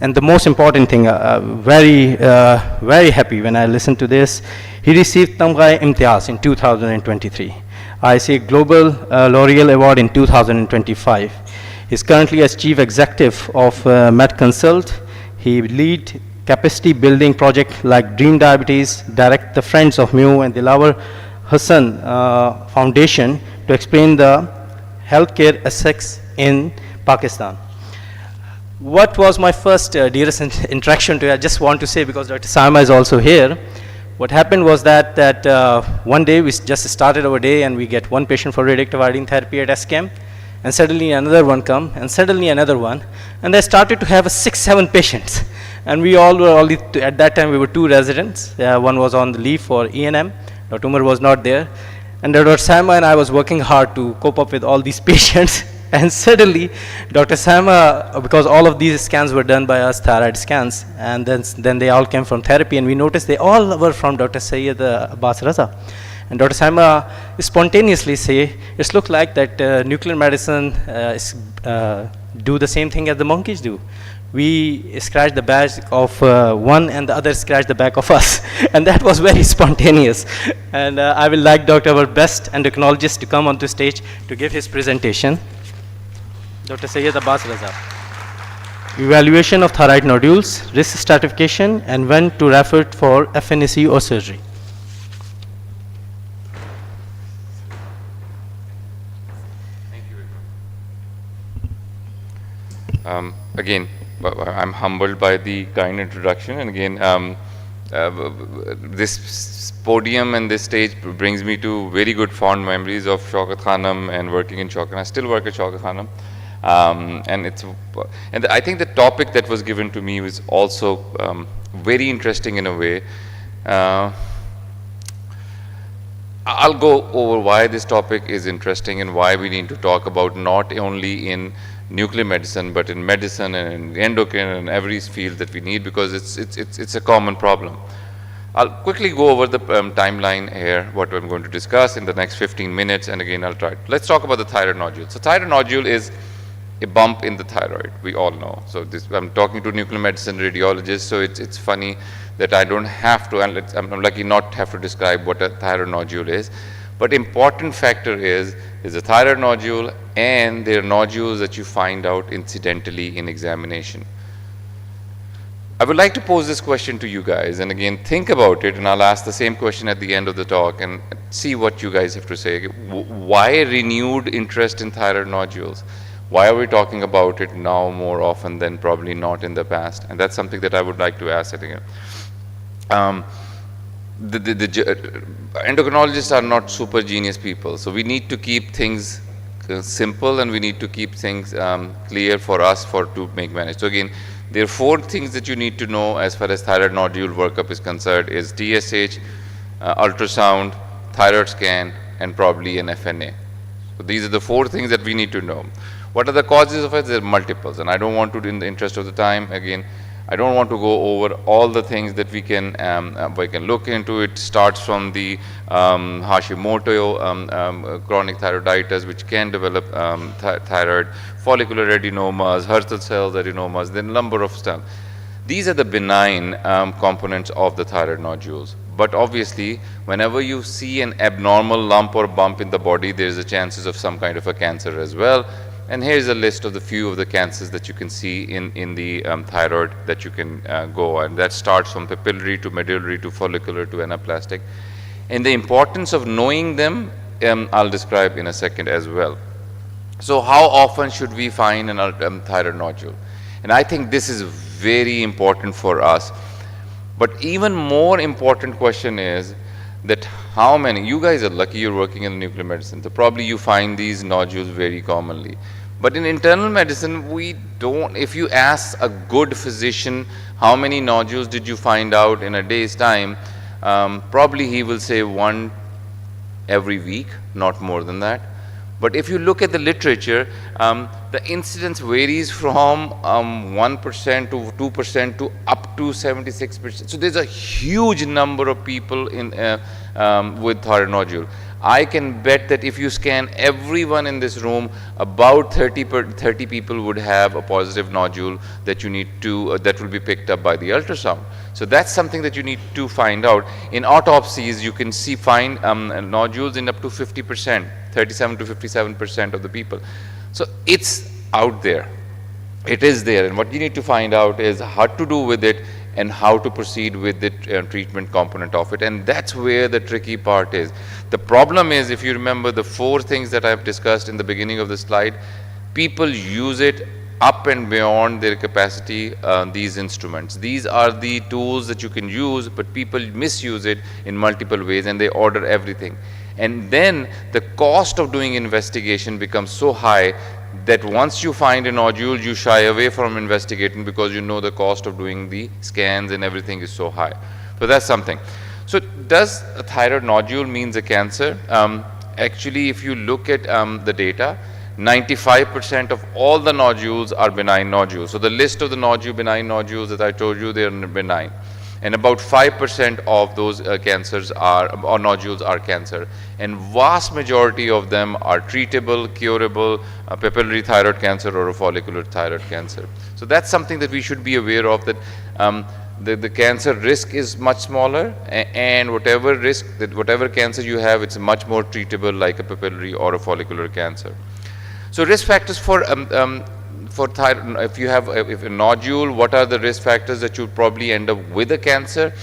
and the most important thing, very happy when I listened to this, he received Tamgha Imtiaz in 2023. ICA Global L'Oreal Award in 2025. He's currently as Chief Executive of MedConsult. He lead capacity building project like Dream Diabetes, direct the Friends of Mu and the Dilawar Hassan Foundation to explain the healthcare aspects in Pakistan. What was my first dearest interaction to? I just want to say, because Dr. Saima is also here, what happened was that one day we just started our day and we get one patient for radioactive iodine therapy at SCAM, and suddenly another one come, and suddenly another one, and I started to have 6-7 patients, and we all were only at that time we were 2 residents. One was on the leave for E&M. Dr. Umar was not there, and Dr. Sama and I was working hard to cope up with all these patients. And suddenly, Dr. Sama, because all of these scans were done by us, thyroid scans, and then they all came from therapy, and we noticed they all were from Dr. Syed Abbas Raza. And Dr. Sama spontaneously say, it's look like that nuclear medicine do the same thing as the monkeys do. We scratch the back of one and the other scratch the back of us. And that was very spontaneous. And I will like our best endocrinologist to come onto stage to give his presentation. Dr. Syed Abbas Raza. Evaluation of thyroid nodules, risk stratification, and when to refer for FNAC or surgery. Again, I'm humbled by the kind introduction, and again, this podium and this stage brings me to very good fond memories of Shaukat Khanam and working in Shaukat. I still work at Shaukat Khanam, and I think the topic that was given to me was also very interesting in a way. I'll go over why this topic is interesting and why we need to talk about not only in nuclear medicine, but in medicine and in endocrine and every field that we need, because it's a common problem. I'll quickly go over the timeline here, what I'm going to discuss in the next 15 minutes, and again I'll try. Let's talk about the thyroid nodule. So thyroid nodule is a bump in the thyroid, we all know. So this, I'm talking to nuclear medicine radiologists, so it's funny that I don't have to, and I'm lucky not to have to describe what a thyroid nodule is. But important factor is a thyroid nodule, and there are nodules that you find out incidentally in examination. I would like to pose this question to you guys, and again think about it, and I'll ask the same question at the end of the talk and see what you guys have to say. Why renewed interest in thyroid nodules? Why are we talking about it now more often than probably not in the past? And that's something that I would like to ask again. Endocrinologists are not super genius people, so we need to keep things simple, and we need to keep things clear for us to make manage. So again, there are 4 things that you need to know as far as thyroid nodule workup is concerned: is TSH, ultrasound, thyroid scan, and probably an FNA. So these are the 4 things that we need to know. What are the causes of it? There are multiples, and I don't want to, in the interest of the time, again, I don't want to go over all the things that we can look into. It starts from the Hashimoto chronic thyroiditis, which can develop thyroid, follicular adenomas, Hurther cell adenomas, then a number of stuff. These are the benign components of the thyroid nodules. But obviously, whenever you see an abnormal lump or bump in the body, there is a chances of some kind of a cancer as well. And here's a list of the few of the cancers that you can see in the thyroid that you can go, and that starts from papillary to medullary to follicular to anaplastic. And the importance of knowing them, I'll describe in a second as well. So how often should we find an thyroid nodule? And I think this is very important for us. But even more important question is that how many, you guys are lucky you're working in nuclear medicine, so probably you find these nodules very commonly. But in internal medicine, we don't, if you ask a good physician, how many nodules did you find out in a day's time, probably he will say one every week, not more than that. But if you look at the literature, the incidence varies from 1% to 2% to up to 76%. So there's a huge number of people in, with thyroid nodule. I can bet that if you scan everyone in this room, about 30 people would have a positive nodule that you need to, that will be picked up by the ultrasound. So that's something that you need to find out. In autopsies, you can see find nodules in up to 50%, 37 to 57% of the people. So it's out there. It is there. And what you need to find out is how to do with it and how to proceed with the treatment component of it. And that's where the tricky part is. The problem is, if you remember the 4 things that I've discussed in the beginning of the slide, people use it up and beyond their capacity, these instruments. These are the tools that you can use, but people misuse it in multiple ways and they order everything. And then the cost of doing investigation becomes so high that once you find a nodule, you shy away from investigating because you know the cost of doing the scans and everything is so high. So that's something. So does a thyroid nodule means a cancer? Actually, if you look at the data, 95% of all the nodules are benign nodules. So the list of the benign nodules that I told you, they are benign. And about 5% of those cancers or nodules are cancer. And vast majority of them are treatable, curable, papillary thyroid cancer or a follicular thyroid cancer. So that's something that we should be aware of, that the cancer risk is much smaller, and whatever risk, that whatever cancer you have, it's much more treatable like a papillary or a follicular cancer. So risk factors for thyroid, if you have if a nodule, what are the risk factors that you probably end up with a cancer?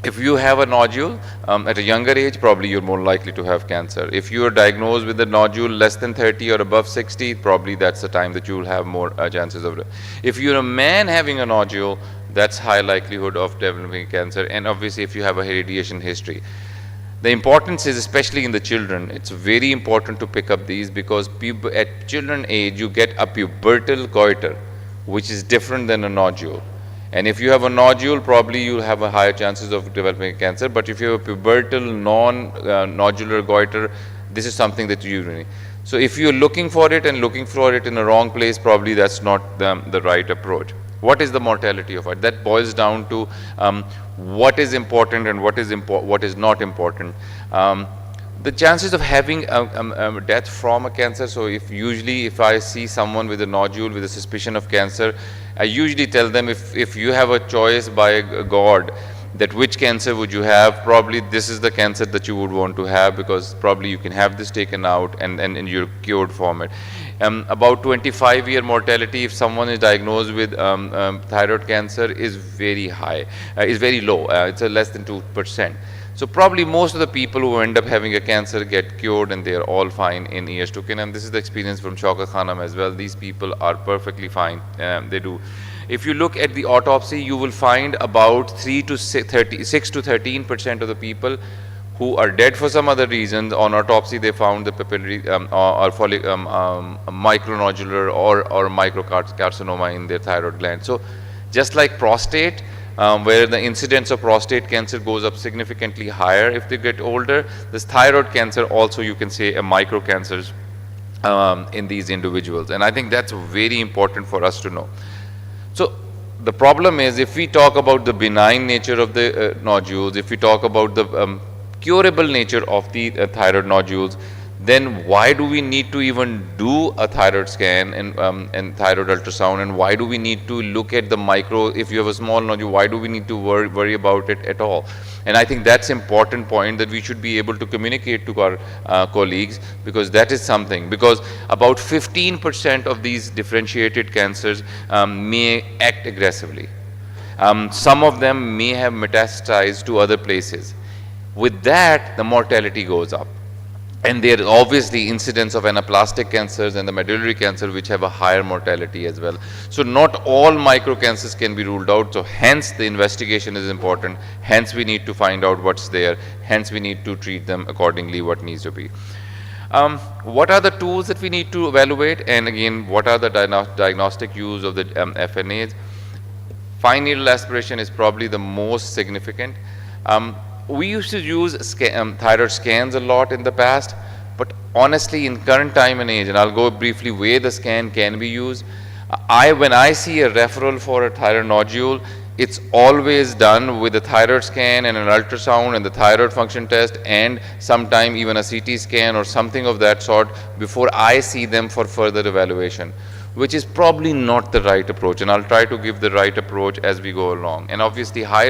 If you have a nodule at a younger age, probably you're more likely to have cancer. If you are diagnosed with a nodule less than 30 or above 60, probably that's the time that you will have more chances of it. If you're a man having a nodule, that's high likelihood of developing cancer. And obviously if you have a radiation history. The importance is, especially in the children, it's very important to pick up these, because people at children age, you get a pubertal goiter, which is different than a nodule. And if you have a nodule, probably you'll have a higher chances of developing a cancer. But if you have a pubertal non-nodular goiter, this is something that you really. So if you're looking for it and looking for it in the wrong place, probably that's not the right approach. What is the mortality of it? That boils down to what is important and what is not important. The chances of having a death from a cancer, so if I see someone with a nodule with a suspicion of cancer, I usually tell them, if you have a choice by God that which cancer would you have, probably this is the cancer that you would want to have, because probably you can have this taken out and you're cured from it. About 25-year mortality if someone is diagnosed with thyroid cancer is very high, is very low, it's less than 2%. So probably most of the people who end up having a cancer get cured and they are all fine in years to come. And this is the experience from Shaukat Khanum as well. These people are perfectly fine, they do. If you look at the autopsy, you will find about 6 to 13% of the people who are dead for some other reason. On autopsy, they found the papillary micronodular or microcarcinoma in their thyroid gland. So just like prostate, where the incidence of prostate cancer goes up significantly higher if they get older, this thyroid cancer also, you can say, a microcancers in these individuals. And I think that's very important for us to know. So the problem is, if we talk about the benign nature of the nodules, if we talk about the curable nature of the thyroid nodules, then why do we need to even do a thyroid scan and thyroid ultrasound, and why do we need to look at the micro? If you have a small nodule, why do we need to worry about it at all? And I think that's important point that we should be able to communicate to our colleagues, because that is something, because about 15% of these differentiated cancers may act aggressively. Some of them may have metastasized to other places. With that, the mortality goes up. And there are obviously incidents of anaplastic cancers and the medullary cancer which have a higher mortality as well. So not all microcancers can be ruled out, so hence the investigation is important, hence we need to find out what's there, hence we need to treat them accordingly what needs to be. What are the tools that we need to evaluate, and again what are the diagnostic use of the FNAs? Fine needle aspiration is probably the most significant. We used to use thyroid scans a lot in the past, but honestly in current time and age, and I'll go briefly where the scan can be used, when I see a referral for a thyroid nodule, it's always done with a thyroid scan and an ultrasound and the thyroid function test, and sometime even a CT scan or something of that sort before I see them for further evaluation, which is probably not the right approach, and I'll try to give the right approach as we go along. And obviously high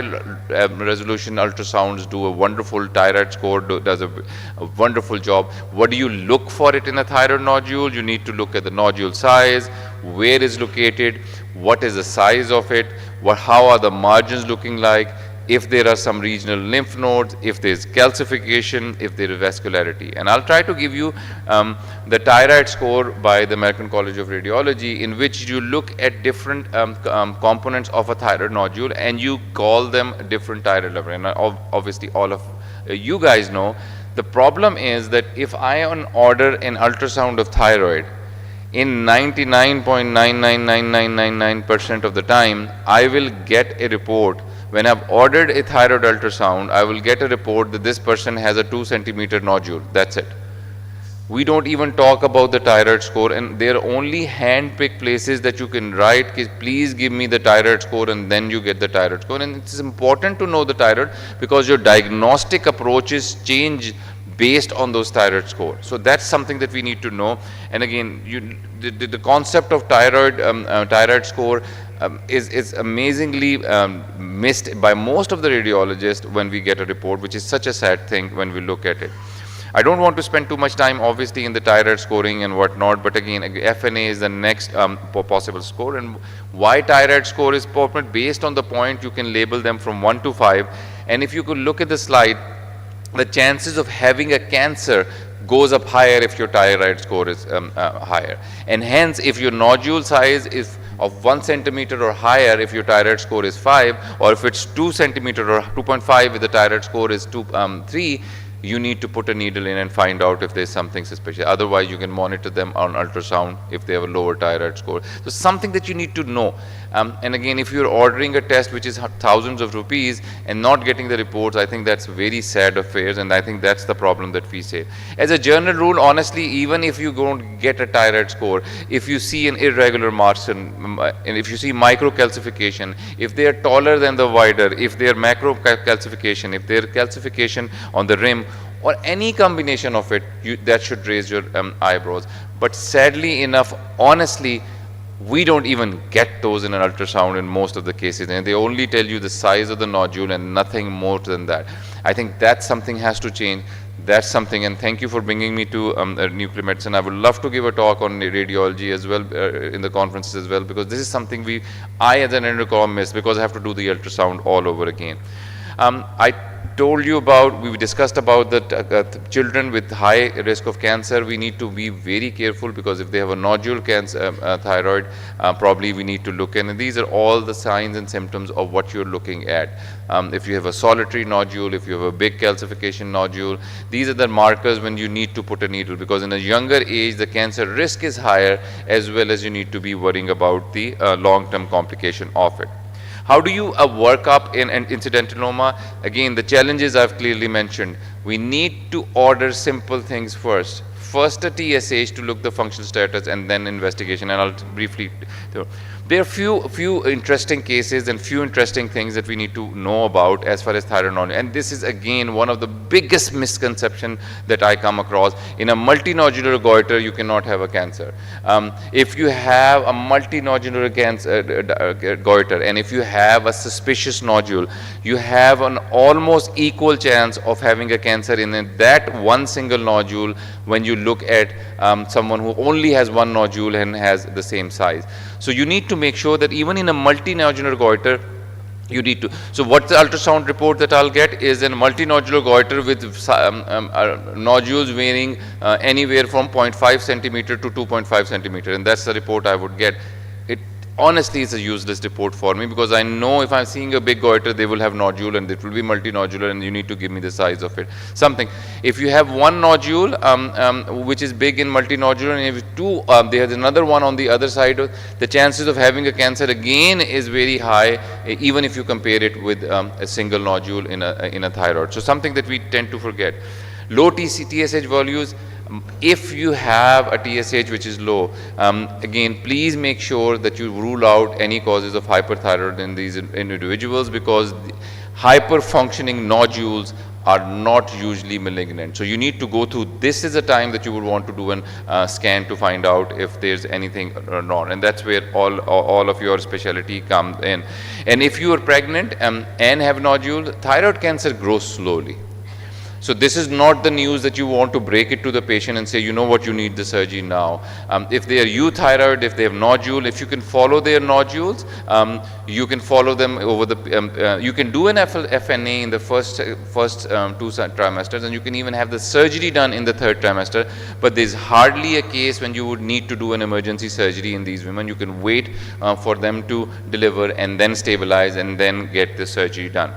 resolution ultrasounds do a wonderful, thyroid score does a wonderful job. What do you look for it in a thyroid nodule? You need to look at the nodule size, where is located, what is the size of it, how are the margins looking like, if there are some regional lymph nodes, if there is calcification, if there is vascularity. And I'll try to give you the thyroid score by the American College of Radiology, in which you look at different components of a thyroid nodule and you call them different thyroid level. And obviously all of you guys know, the problem is that if I order an ultrasound of thyroid, in 99.999999% of the time, I will get a report. When I've ordered a thyroid ultrasound, I will get a report that this person has a 2 centimeter nodule. That's it. We don't even talk about the thyroid score, and there are only hand-picked places that you can write, please give me the thyroid score, and then you get the thyroid score. And it's important to know the thyroid because your diagnostic approaches change based on those thyroid scores. So that's something that we need to know. And again, the concept of thyroid score is amazingly missed by most of the radiologists when we get a report, which is such a sad thing when we look at it. I don't want to spend too much time obviously in the thyroid scoring and whatnot, but again FNA is the next possible score. And why thyroid score is important? Based on the point you can label them from 1 to 5, and if you could look at the slide, the chances of having a cancer goes up higher if your thyroid score is higher, and hence if your nodule size is of 1 centimeter or higher, if your thyroid score is 5, or if it's 2 centimeter or 2.5 if the thyroid score is 3, you need to put a needle in and find out if there's something suspicious. Otherwise, you can monitor them on ultrasound if they have a lower thyroid score. So something that you need to know. And again, if you're ordering a test which is thousands of rupees and not getting the reports, I think that's very sad affairs, and I think that's the problem that we say. As a general rule, honestly, even if you don't get a thyroid score, if you see an irregular margin, and if you see microcalcification, if they are taller than the wider, if they are macrocalcification, if there are calcification on the rim, or any combination of it, that should raise your eyebrows. But sadly enough, honestly, we don't even get those in an ultrasound in most of the cases, and they only tell you the size of the nodule and nothing more than that. I think that something has to change. That's something, and thank you for bringing me to nuclear medicine. I would love to give a talk on radiology as well in the conferences as well, because this is something I as an endocrinologist miss, because I have to do the ultrasound all over again. I told you about, we discussed about the children with high risk of cancer. We need to be very careful, because if they have a nodule cancer, thyroid, probably we need to look in. And these are all the signs and symptoms of what you're looking at. If you have a solitary nodule, if you have a big calcification nodule, these are the markers when you need to put a needle, because in a younger age, the cancer risk is higher, as well as you need to be worrying about the long-term complication of it. How do you work up in an incidentaloma? Again, the challenges I've clearly mentioned. We need to order simple things first. First a TSH to look the functional status, and then investigation, and I'll briefly. There are few interesting cases and few interesting things that we need to know about as far as thyroid nodule. And this is again one of the biggest misconceptions that I come across. In a multinodular goiter, you cannot have a cancer. If you have a multinodular goiter, and if you have a suspicious nodule, you have an almost equal chance of having a cancer in that one single nodule when you look at someone who only has one nodule and has the same size. So you need to make sure that even in a multinodular goiter, You need to. So what the ultrasound report that I'll get is a multinodular goiter with nodules varying anywhere from 0.5 centimeter to 2.5 centimeter, and that's the report I would get. It honestly is a useless report for me, because I know if I'm seeing a big goiter, they will have nodule and it will be multinodular, and you need to give me the size of it. Something. If you have one nodule which is big in multinodular, and if two, there's another one on the other side, the chances of having a cancer again is very high, even if you compare it with a single nodule in a thyroid. So something that we tend to forget. Low TSH values. If you have a TSH which is low, again, please make sure that you rule out any causes of hyperthyroid in these individuals, because hyper-functioning nodules are not usually malignant. So you need to go through, this is a time that you would want to do a scan to find out if there's anything or not, and that's where all of your specialty comes in. And if you are pregnant and have nodule, thyroid cancer grows slowly. So this is not the news that you want to break it to the patient and say, you know what, you need the surgery now. If they are euthyroid, if they have nodule, if you can follow their nodules, you can follow them over the, you can do an FNA in the first 2 trimesters, and you can even have the surgery done in the 3rd trimester, but there's hardly a case when you would need to do an emergency surgery in these women. You can wait for them to deliver and then stabilize and then get the surgery done.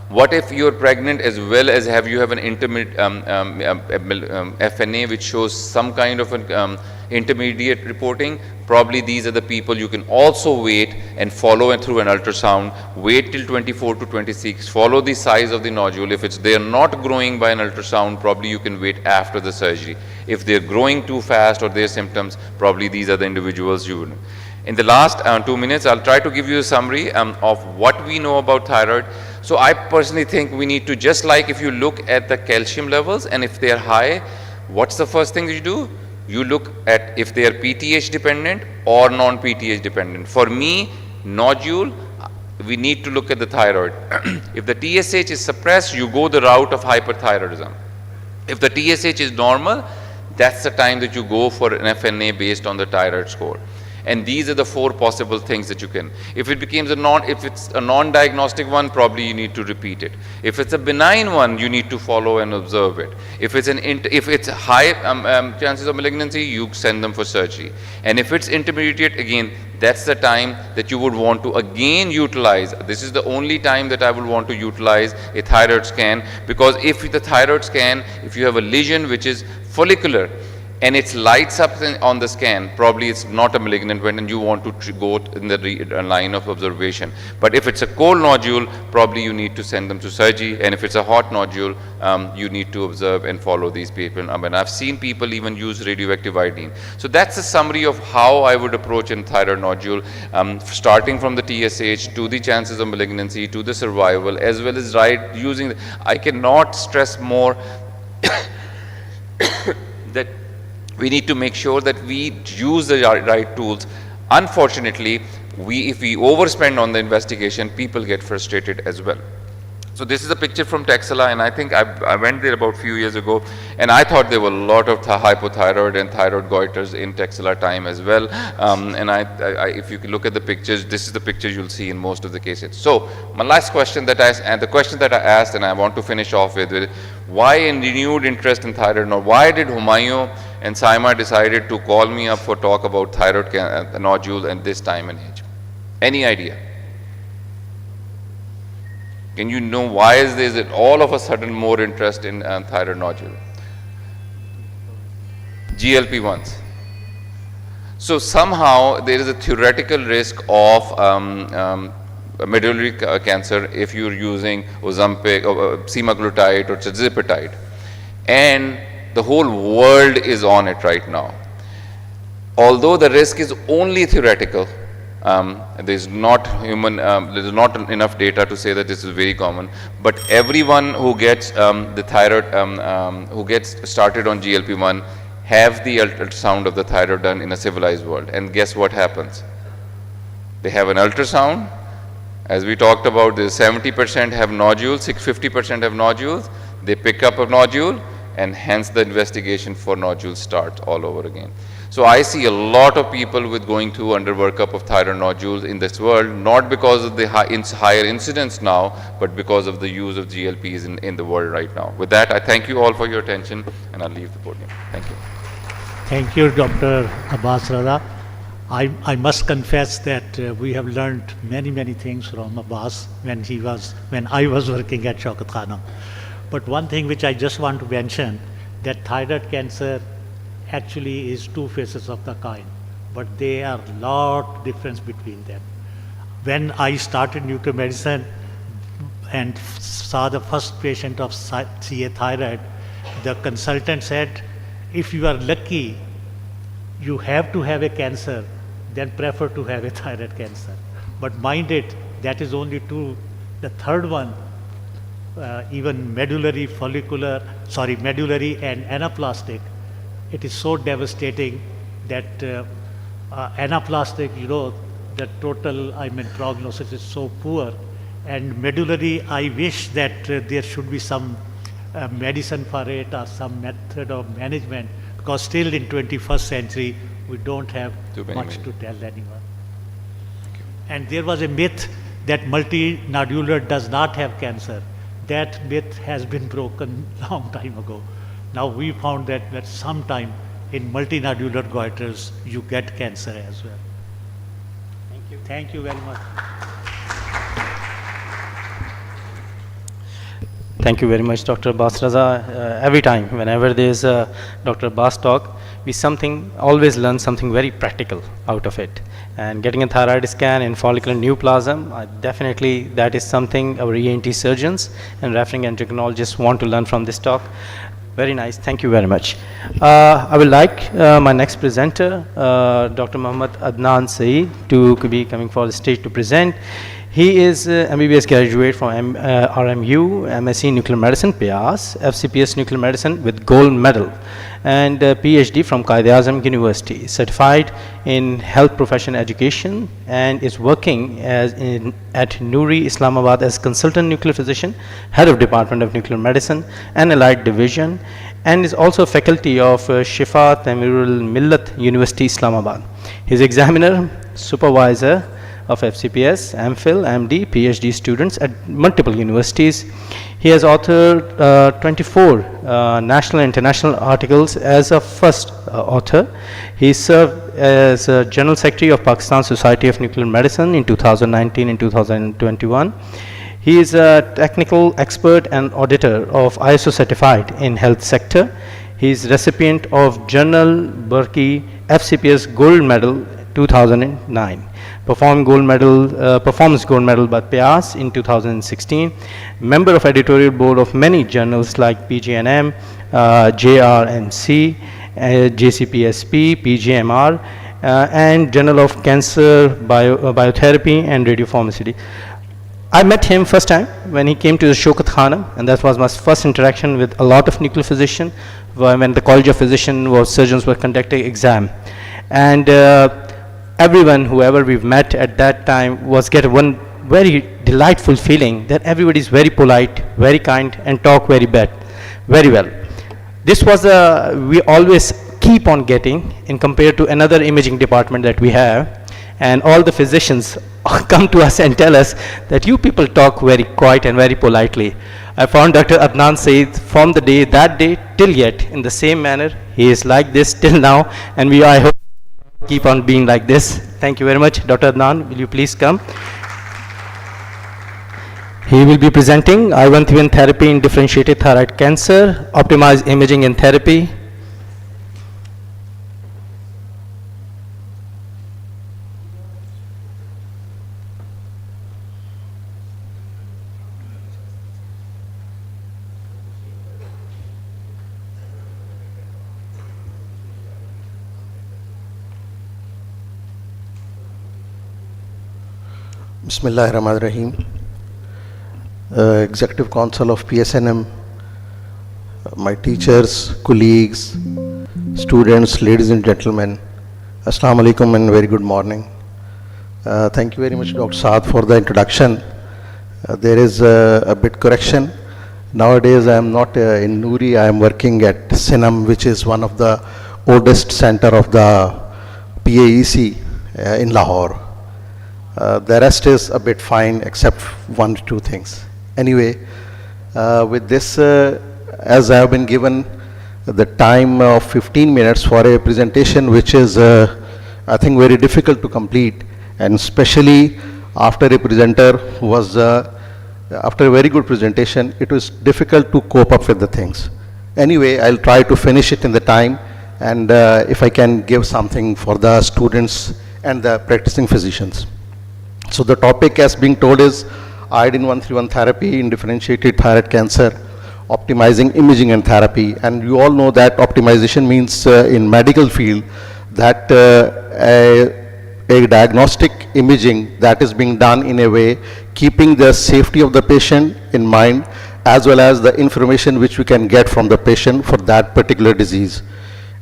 What if you're pregnant as well as you have an intermediate FNA which shows some kind of an intermediate reporting? Probably these are the people you can also wait and follow it through an ultrasound. Wait till 24 to 26, follow the size of the nodule. If they're not growing by an ultrasound, probably you can wait after the surgery. If they're growing too fast or their symptoms, probably these are the individuals you would. In the last 2 minutes, I'll try to give you a summary of what we know about thyroid. So I personally think we need to, just like if you look at the calcium levels, and if they are high, what's the first thing that you do? You look at if they are PTH dependent or non-PTH dependent. For me, nodule, we need to look at the thyroid. If the TSH is suppressed, you go the route of hyperthyroidism. If the TSH is normal, that's the time that you go for an FNA based on the thyroid score. And these are the 4 possible things that you can. If it becomes if it's a non-diagnostic one, probably you need to repeat it. If it's a benign one, you need to follow and observe it. If it's high chances of malignancy, you send them for surgery. And if it's intermediate, again, that's the time that you would want to again utilize. This is the only time that I would want to utilize a thyroid scan, because if the thyroid scan, if you have a lesion which is follicular, and it lights up on the scan, probably it's not a malignant one and you want to go in the line of observation. But if it's a cold nodule, probably you need to send them to surgery, and if it's a hot nodule, you need to observe and follow these people. I mean, I've seen people even use radioactive iodine. So that's a summary of how I would approach a thyroid nodule, starting from the TSH to the chances of malignancy to the survival, as well as using, I cannot stress more that we need to make sure that we use the right tools. Unfortunately, if we overspend on the investigation, people get frustrated as well. So this is a picture from Texela, and I think I went there about a few years ago, and I thought there were a lot of hypothyroid and thyroid goiters in Texela time as well. And if you can look at the pictures, this is the picture you'll see in most of the cases. So my last question that the question that I asked, and I want to finish off with, why a renewed interest in thyroid? Or why did Humayun and Saima decided to call me up for talk about thyroid nodule at this time and age? Any idea? Can you know why is there all of a sudden more interest in thyroid nodule? GLP-1s. So somehow there is a theoretical risk of medullary cancer if you're using Ozempic or semaglutide or tirzepatide, and the whole world is on it right now. Although the risk is only theoretical, there's not enough data to say that this is very common, but everyone who gets the thyroid, who gets started on GLP-1 have the ultrasound of the thyroid done in a civilized world, and guess what happens? They have an ultrasound. As we talked about, there's 70% have nodules, 50% have nodules. They pick up a nodule, and hence the investigation for nodules starts all over again. So I see a lot of people with going through under workup of thyroid nodules in this world, not because of the higher incidence now, but because of the use of GLPs in the world right now. With that, I thank you all for your attention, and I'll leave the podium. Thank you. Thank you, Dr. Abbas Raza. I must confess that we have learned many things from Abbas when I was working at Shaukat Khanum. But one thing which I just want to mention, that thyroid cancer actually is two faces of the coin, but there are lot difference between them. When I started nuclear medicine and saw the first patient of CA thyroid, the consultant said, if you are lucky, you have to have a cancer, then prefer to have a thyroid cancer. But mind it, that is only two. The third one, even medullary and anaplastic, it is so devastating that anaplastic, the total, prognosis is so poor. And medullary, I wish that there should be some medicine for it or some method of management, because still in 21st century, we don't have much to tell anyone. And there was a myth that multinodular does not have cancer. That myth has been broken long time ago. Now we found that sometime in multinodular goiters, you get cancer as well. Thank you. Thank you very much. Thank you very much, Dr. Abbas Raza. Every time, whenever there's a Dr. Abbas talk, we always learn something very practical out of it. And getting a thyroid scan in follicular neoplasm, definitely that is something our ENT surgeons and referring endocrinologists want to learn from this talk. Very nice. Thank you very much. I would like my next presenter, Dr. Muhammad Adnan Saeed, to be coming for the stage to present. He is MBBS graduate from RMU, MSc Nuclear Medicine, PIAS, FCPS Nuclear Medicine with gold medal, and PhD from Quaid-e-Azam University, certified in health profession education, and is working at Noori Islamabad as consultant nuclear physician, head of Department of Nuclear Medicine and Allied Division, and is also faculty of Shifa Tamirul Millat University, Islamabad. He is examiner, supervisor of FCPS, MPhil, MD, PhD students at multiple universities. He has authored 24 national and international articles as a first author. He served as General Secretary of Pakistan Society of Nuclear Medicine in 2019 and 2021. He is a technical expert and auditor of ISO certified in health sector. He is recipient of Journal Berkey FCPS Gold Medal 2009. Performance gold medal by PIAS in 2016, member of editorial board of many journals like PGNM, JRMC, JCPSP, PGMR, and Journal of Cancer Biotherapy and Radiopharmacy. I met him first time when he came to the Shaukat Khanum, and that was my first interaction with a lot of nuclear physicians when the College of Physicians surgeons were conducting exam. And everyone, whoever we've met at that time, was get one very delightful feeling that everybody is very polite, very kind, and talk very well. This was we always keep on getting in compared to another imaging department that we have, and all the physicians come to us and tell us that you people talk very quiet and very politely. I found Dr. Adnan Saeed from that day till yet in the same manner. He is like this till now, and I hope keep on being like this. Thank you very much. Dr. Adnan, will you please come? He will be presenting I-131 therapy in differentiated thyroid cancer, optimized imaging and therapy. Bismillahirrahmanirrahim. Executive Council of PSNM, my teachers, colleagues, students, ladies and gentlemen, Assalamu alaikum and very good morning. Thank you very much, Dr. Saad, for the introduction. There is a bit correction. Nowadays I am not in Noori, I am working at Sinam, which is one of the oldest center of the PAEC in Lahore. The rest is a bit fine except one or two things. Anyway, with this, as I have been given the time of 15 minutes for a presentation which is, I think, very difficult to complete, and especially after a presenter who was, after a very good presentation, it was difficult to cope up with the things. Anyway, I'll try to finish it in the time, and if I can give something for the students and the practicing physicians. So the topic, as being told, is iodine-131 therapy in differentiated thyroid cancer, optimizing imaging and therapy. And you all know that optimization means in medical field that a diagnostic imaging that is being done in a way keeping the safety of the patient in mind, as well as the information which we can get from the patient for that particular disease.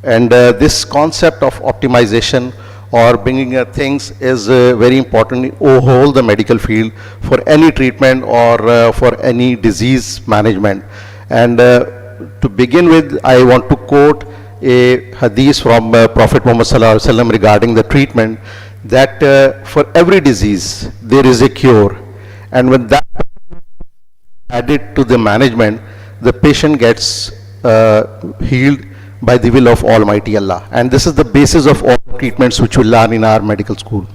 And this concept of optimization or bringing things is very important in whole the medical field for any treatment or for any disease management. And to begin with, I want to quote a hadith from Prophet Muhammad Sallallahu Alaihi Wasallam regarding the treatment, that for every disease there is a cure, and when that added to the management, the patient gets healed by the will of Almighty Allah. And this is the basis of all treatments which we learn in our medical school.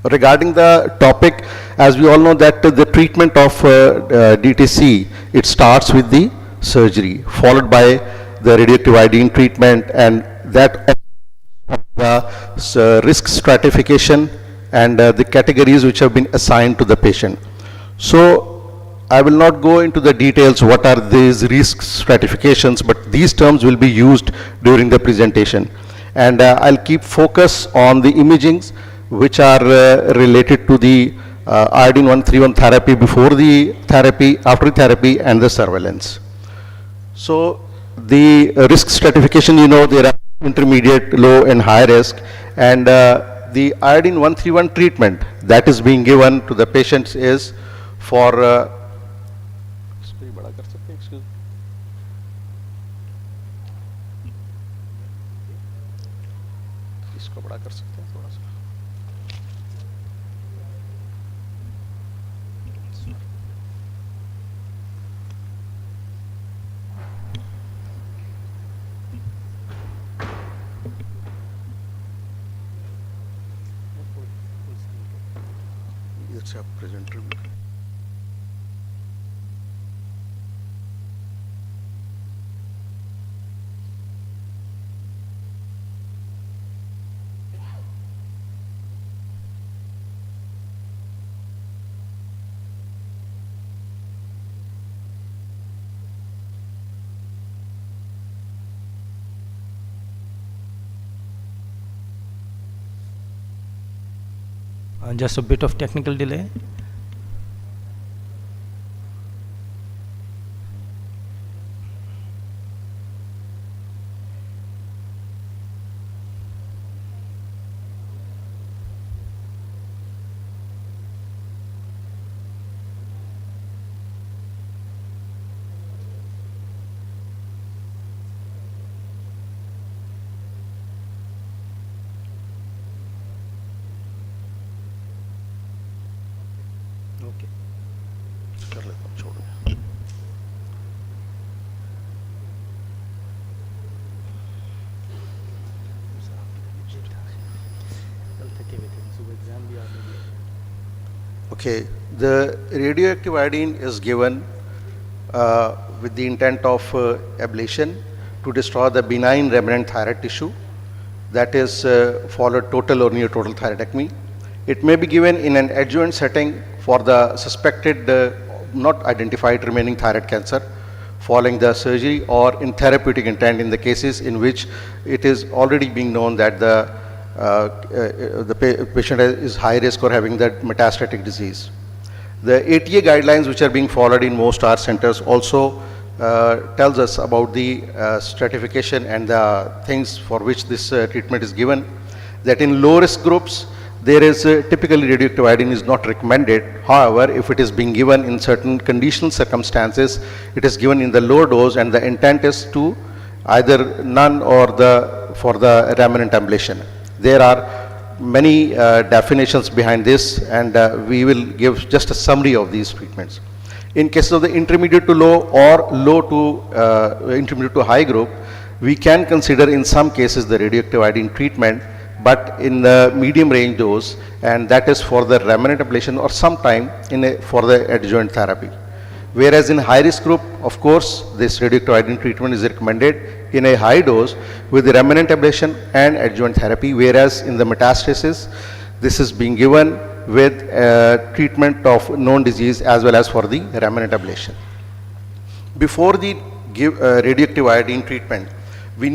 Regarding the topic, as we all know that the treatment of DTC, it starts with the surgery, followed by the radioactive iodine treatment, and that the risk stratification and the categories which have been assigned to the patient. So I will not go into the details what are these risk stratifications, but these terms will be used during the presentation. And I'll keep focus on the imagings which are related to the iodine-131 therapy before the therapy, after therapy, and the surveillance. So the risk stratification, you know, there are intermediate, low, and high risk. And the iodine-131 treatment that is being given to the patients is for presenter. Just a bit of technical delay. Okay, the radioactive iodine is given with the intent of ablation to destroy the benign remnant thyroid tissue, that is followed total or near total thyroidectomy. It may be given in an adjuvant setting for the suspected not identified remaining thyroid cancer following the surgery, or in therapeutic intent in the cases in which it is already being known that the patient is high risk or having that metastatic disease. The ATA guidelines which are being followed in most our centers also tells us about the stratification and the things for which this treatment is given. That in low risk groups, there is typically radioactive iodine is not recommended. However, if it is being given in certain conditional circumstances, it is given in the low dose, and the intent is to either none or for the remnant ablation. There are many definitions behind this, and we will give just a summary of these treatments. In cases of the intermediate to low or low to intermediate to high group, we can consider in some cases the radioactive iodine treatment, but in the medium range dose, and that is for the remnant ablation or sometime for the adjuvant therapy. Whereas in high risk group, of course, this radioactive iodine treatment is recommended in a high dose with the remnant ablation and adjuvant therapy, whereas in the metastasis, this is being given with treatment of known disease as well as for the remnant ablation. Before the radioactive iodine treatment, we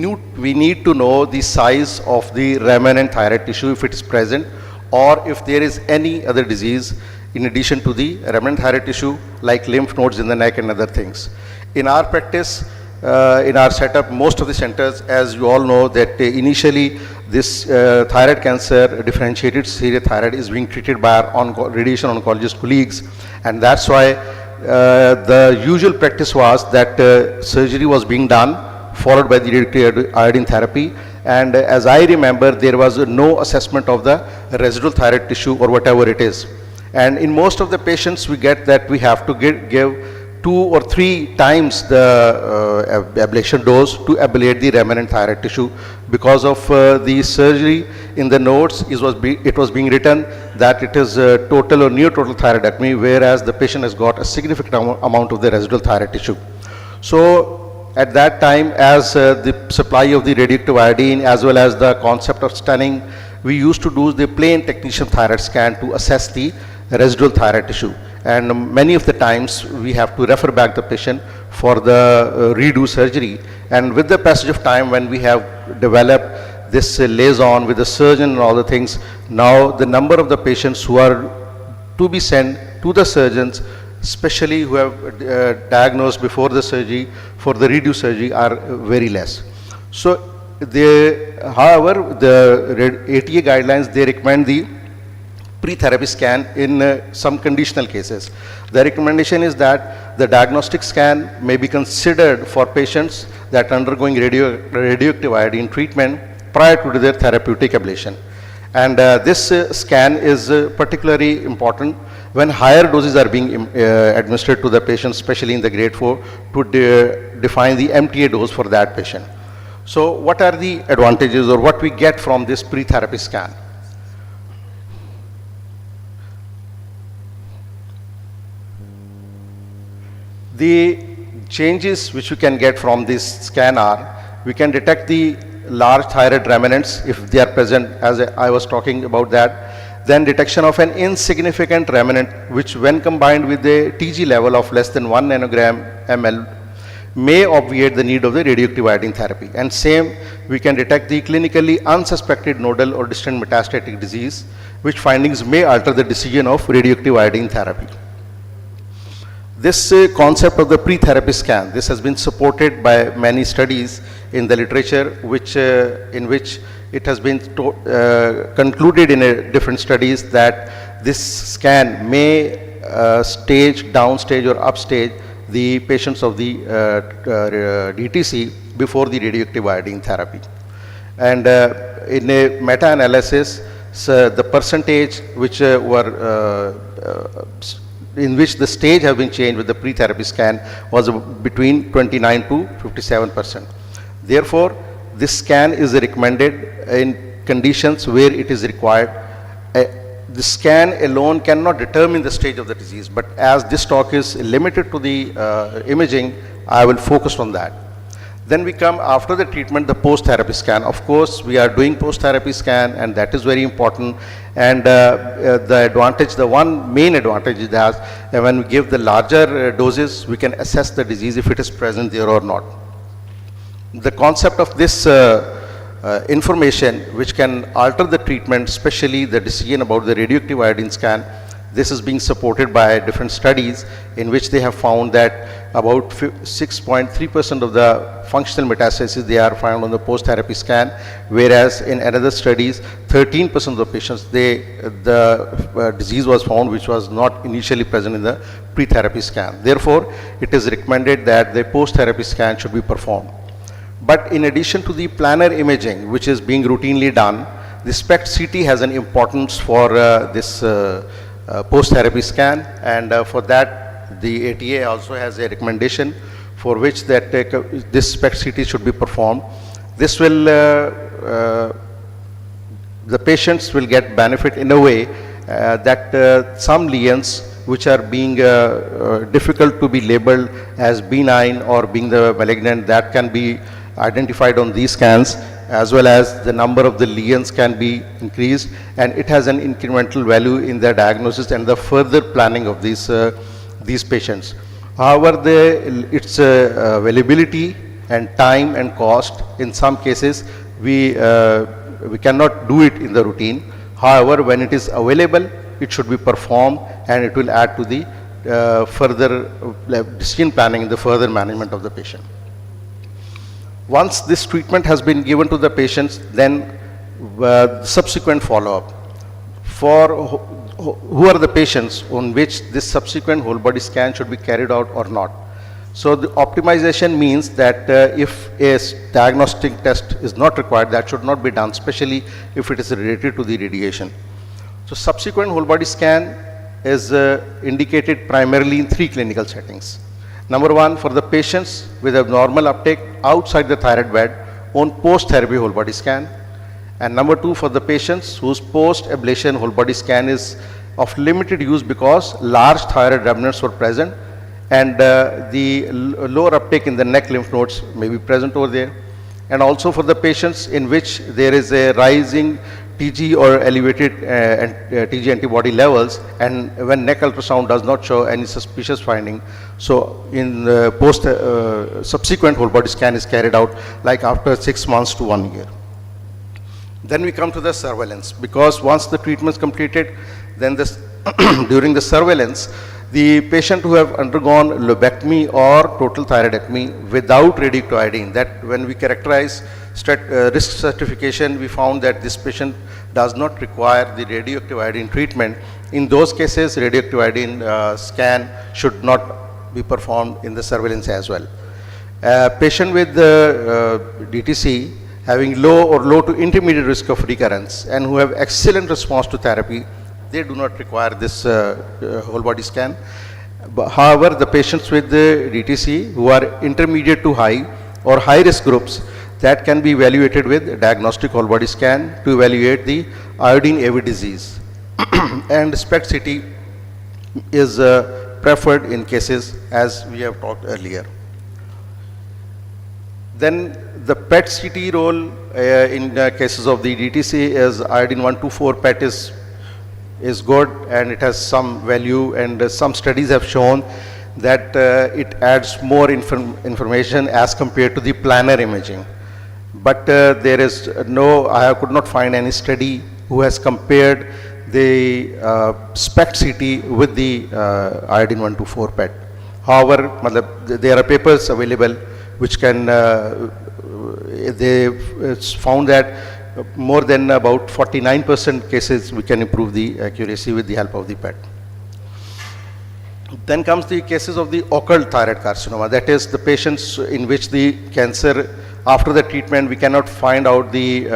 need to know the size of the remnant thyroid tissue if it is present, or if there is any other disease in addition to the remnant thyroid tissue like lymph nodes in the neck and other things. In our practice, in our setup, most of the centers, as you all know, that initially this thyroid cancer, differentiated serial thyroid, is being treated by our radiation oncologist colleagues, and that's why the usual practice was that surgery was being done followed by the radioactive iodine therapy, and as I remember, there was no assessment of the residual thyroid tissue or whatever it is. And in most of the patients, we get that we have to give 2 or 3 times the ablation dose to ablate the remnant thyroid tissue. Because of the surgery in the notes, it was being written that it is total or near total thyroidectomy, whereas the patient has got a significant amount of the residual thyroid tissue. So at that time, as the supply of the radioactive iodine as well as the concept of stunning, we used to do the plain technetium thyroid scan to assess the residual thyroid tissue. And many of the times we have to refer back the patient for the redo surgery. And with the passage of time, when we have developed this liaison with the surgeon and all the things, now the number of the patients who are to be sent to the surgeons, especially who have diagnosed before the surgery for the redo surgery, are very less. So however, the ATA guidelines, they recommend the pre-therapy scan in some conditional cases. The recommendation is that the diagnostic scan may be considered for patients that are undergoing radioactive iodine treatment prior to their therapeutic ablation. And this scan is particularly important when higher doses are being administered to the patient, especially in the grade 4, to define the MTA dose for that patient. So what are the advantages or what we get from this pre-therapy scan? The changes which we can get from this scan are, we can detect the large thyroid remnants if they are present, as I was talking about that. Then detection of an insignificant remnant, which when combined with the TG level of less than 1 nanogram ml may obviate the need of the radioactive iodine therapy. And same, we can detect the clinically unsuspected nodal or distant metastatic disease, which findings may alter the decision of radioactive iodine therapy. This concept of the pre-therapy scan, this has been supported by many studies in the literature, in which it has been concluded in different studies that this scan may downstage or upstage the patients of the DTC before the radioactive iodine therapy. And in a meta-analysis, the percentage which in which the stage have been changed with the pre-therapy scan was between 29 to 57%. Therefore, this scan is recommended in conditions where it is required. The scan alone cannot determine the stage of the disease, but as this talk is limited to the imaging, I will focus on that. Then we come after the treatment, the post-therapy scan. Of course, we are doing post-therapy scan, and that is very important. And the advantage, the one main advantage is that when we give the larger doses, we can assess the disease if it is present there or not. The concept of this information which can alter the treatment, especially the decision about the radioactive iodine scan, this is being supported by different studies in which they have found that about 6.3% of the functional metastases they are found on the post-therapy scan, whereas in another studies 13% of the patients the disease was found which was not initially present in the pre-therapy scan. Therefore, it is recommended that the post-therapy scan should be performed. But in addition to the planar imaging, which is being routinely done, the SPECT-CT has an importance for this post-therapy scan, and for that the ATA also has a recommendation for which that this SPECT-CT should be performed. This will, the patients will get benefit in a way that some lesions which are being difficult to be labeled as benign or being the malignant, that can be identified on these scans, as well as the number of the lesions can be increased, and it has an incremental value in the diagnosis and the further planning of these patients. However, its availability and time and cost, in some cases we cannot do it in the routine. However, when it is available, it should be performed, and it will add to the further decision planning, the further management of the patient. Once this treatment has been given to the patients, then subsequent follow-up. For who are the patients on which this subsequent whole body scan should be carried out or not. So the optimization means that if a diagnostic test is not required, that should not be done, especially if it is related to the radiation. So subsequent whole body scan is indicated primarily in 3 clinical settings. Number 1, for the patients with abnormal uptake outside the thyroid bed on post-therapy whole body scan. And number 2, for the patients whose post-ablation whole body scan is of limited use because large thyroid remnants were present, and the lower uptake in the neck lymph nodes may be present over there. And also for the patients in which there is a rising TG or elevated TG antibody levels, and when neck ultrasound does not show any suspicious finding, so in subsequent whole body scan is carried out like after 6 months to 1 year. Then we come to the surveillance, because once the treatment is completed, then this during the surveillance, the patient who have undergone lobectomy or total thyroidectomy without radioactive iodine, that when we characterize risk stratification, we found that this patient does not require the radioactive iodine treatment. In those cases, radioactive iodine scan should not be performed in the surveillance as well. Patient with DTC having low to intermediate risk of recurrence and who have excellent response to therapy, they do not require this whole body scan. But however, the patients with the DTC who are intermediate to high or high risk groups, that can be evaluated with diagnostic whole body scan to evaluate the iodine-AV disease. And SPECT-CT is preferred in cases as we have talked earlier. Then the PET-CT role in cases of the DTC is iodine 124 PET is good, and it has some value, and some studies have shown that it adds more information as compared to the planar imaging. But there is I could not find any study who has compared the SPECT-CT with the iodine 124 PET. However, there are papers available which can, it's found that more than about 49% cases we can improve the accuracy with the help of the PET. Then comes the cases of the occult thyroid carcinoma, that is the patients in which the cancer, after the treatment we cannot find out the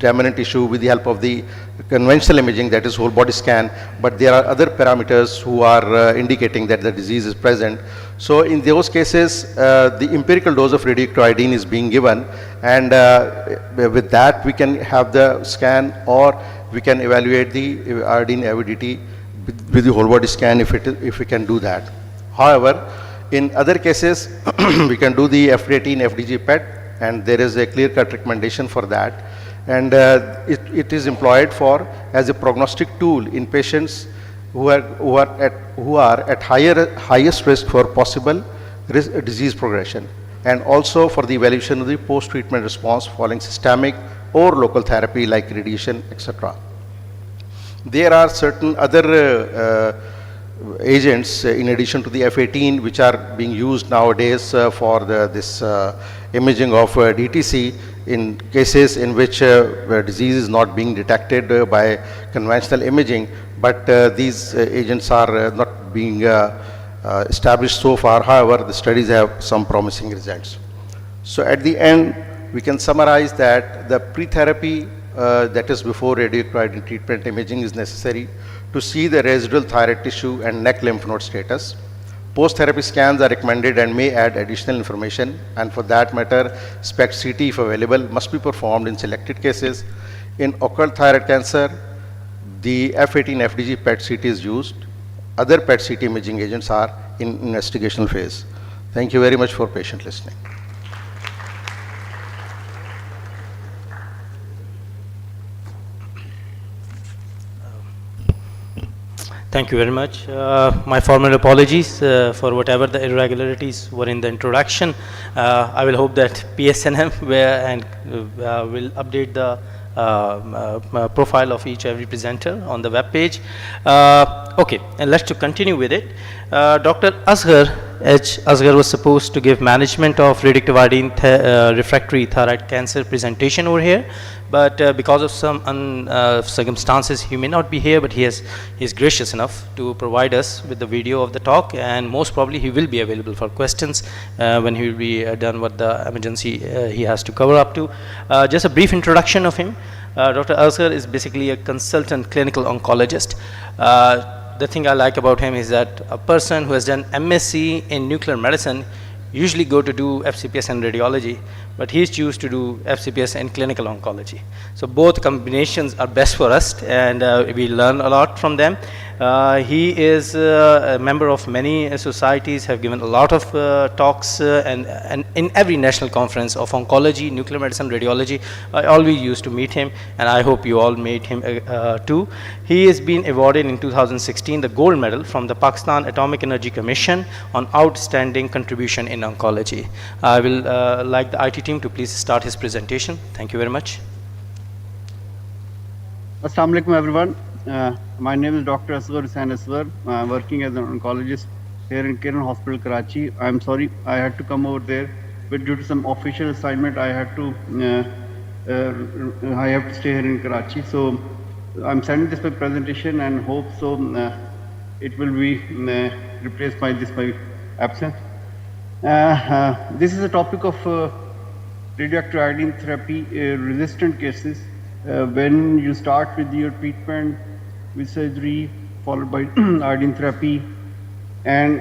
remnant tissue with the help of the conventional imaging, that is whole body scan, but there are other parameters who are indicating that the disease is present. So in those cases, the empirical dose of radioactive iodine is being given, and with that we can have the scan, or we can evaluate the iodine avidity with the whole body scan if we can do that. However, in other cases we can do the F18 FDG PET, and there is a clear-cut recommendation for that, and it is employed as a prognostic tool in patients who are at highest risk for possible disease progression, and also for the evaluation of the post-treatment response following systemic or local therapy like radiation, etc. There are certain other agents in addition to the F18 which are being used nowadays for this imaging of DTC in cases in which disease is not being detected by conventional imaging, but these agents are not being established so far. However, the studies have some promising results. So at the end, we can summarize that the pre-therapy, that is before radioactive treatment imaging, is necessary to see the residual thyroid tissue and neck lymph node status. Post-therapy scans are recommended and may add additional information, and for that matter, SPECT-CT, if available, must be performed in selected cases. In occult thyroid cancer, the F18-FDG PET-CT is used. Other PET-CT imaging agents are in investigational phase. Thank you very much for patient listening. Thank you very much. My formal apologies for whatever the irregularities were in the introduction. I will hope that PSNM will update the profile of every presenter on the web page. Okay, and let's continue with it. Dr. Asghar H. Asghar was supposed to give management of radioactive iodine refractory thyroid cancer presentation over here, but because of some circumstances he may not be here, but he is gracious enough to provide us with the video of the talk, and most probably he will be available for questions when he will be done with the emergency he has to cover up to. Just a brief introduction of him. Dr. Asghar is basically a consultant clinical oncologist. The thing I like about him is that a person who has done MSc in nuclear medicine usually go to do FCPS and radiology, but he's choose to do FCPS and clinical oncology. So both combinations are best for us, and we learn a lot from them. He is a member of many societies, have given a lot of talks, and in every national conference of oncology, nuclear medicine, radiology, I always used to meet him, and I hope you all meet him too. He has been awarded in 2016 the gold medal from the Pakistan Atomic Energy Commission on outstanding contribution in oncology. I will like the IT team to please start his presentation. Thank you very much. Assalamu alaikum everyone. My name is Dr. Asghar Hussain Asghar. I'm working as an oncologist here in Kiran Hospital, Karachi. I'm sorry I had to come over there, but due to some official assignment, I have to stay here in Karachi. So I'm sending this my presentation and hope so it will be replaced by my absence. This is a topic of radioactive iodine therapy resistant cases. When you start with your treatment with surgery followed by iodine therapy, and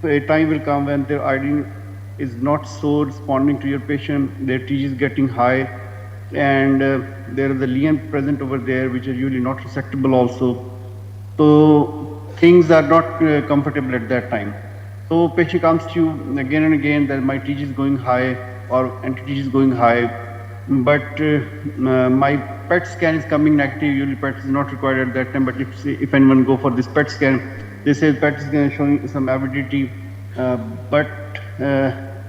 a time will come when the iodine is not so responding to your patient, their TG is getting high, and there is a lesion present over there which are usually not resectable also. So things are not comfortable at that time. So patient comes to you again and again that my TG is going high or anti-TG is going high, but my PET scan is coming negative. Usually PET is not required at that time, but if anyone go for this PET scan, they say PET is showing some avidity, but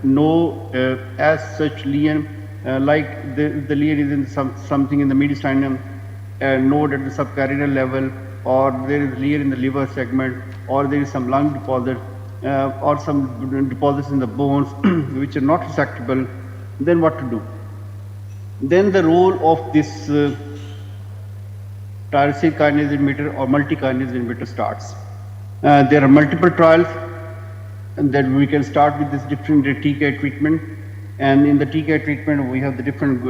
no as such lesion, like the lesion is in something in the mediastinum node at the subcarinal level, or there is lesion in the liver segment, or there is some lung deposit, or some deposits in the bones which are not resectable. Then what to do? Then the role of this tyrosine kinase inhibitor or multi-kinase inhibitor starts. There are multiple trials that we can start with this different TKI treatment, and in the TKI treatment we have the different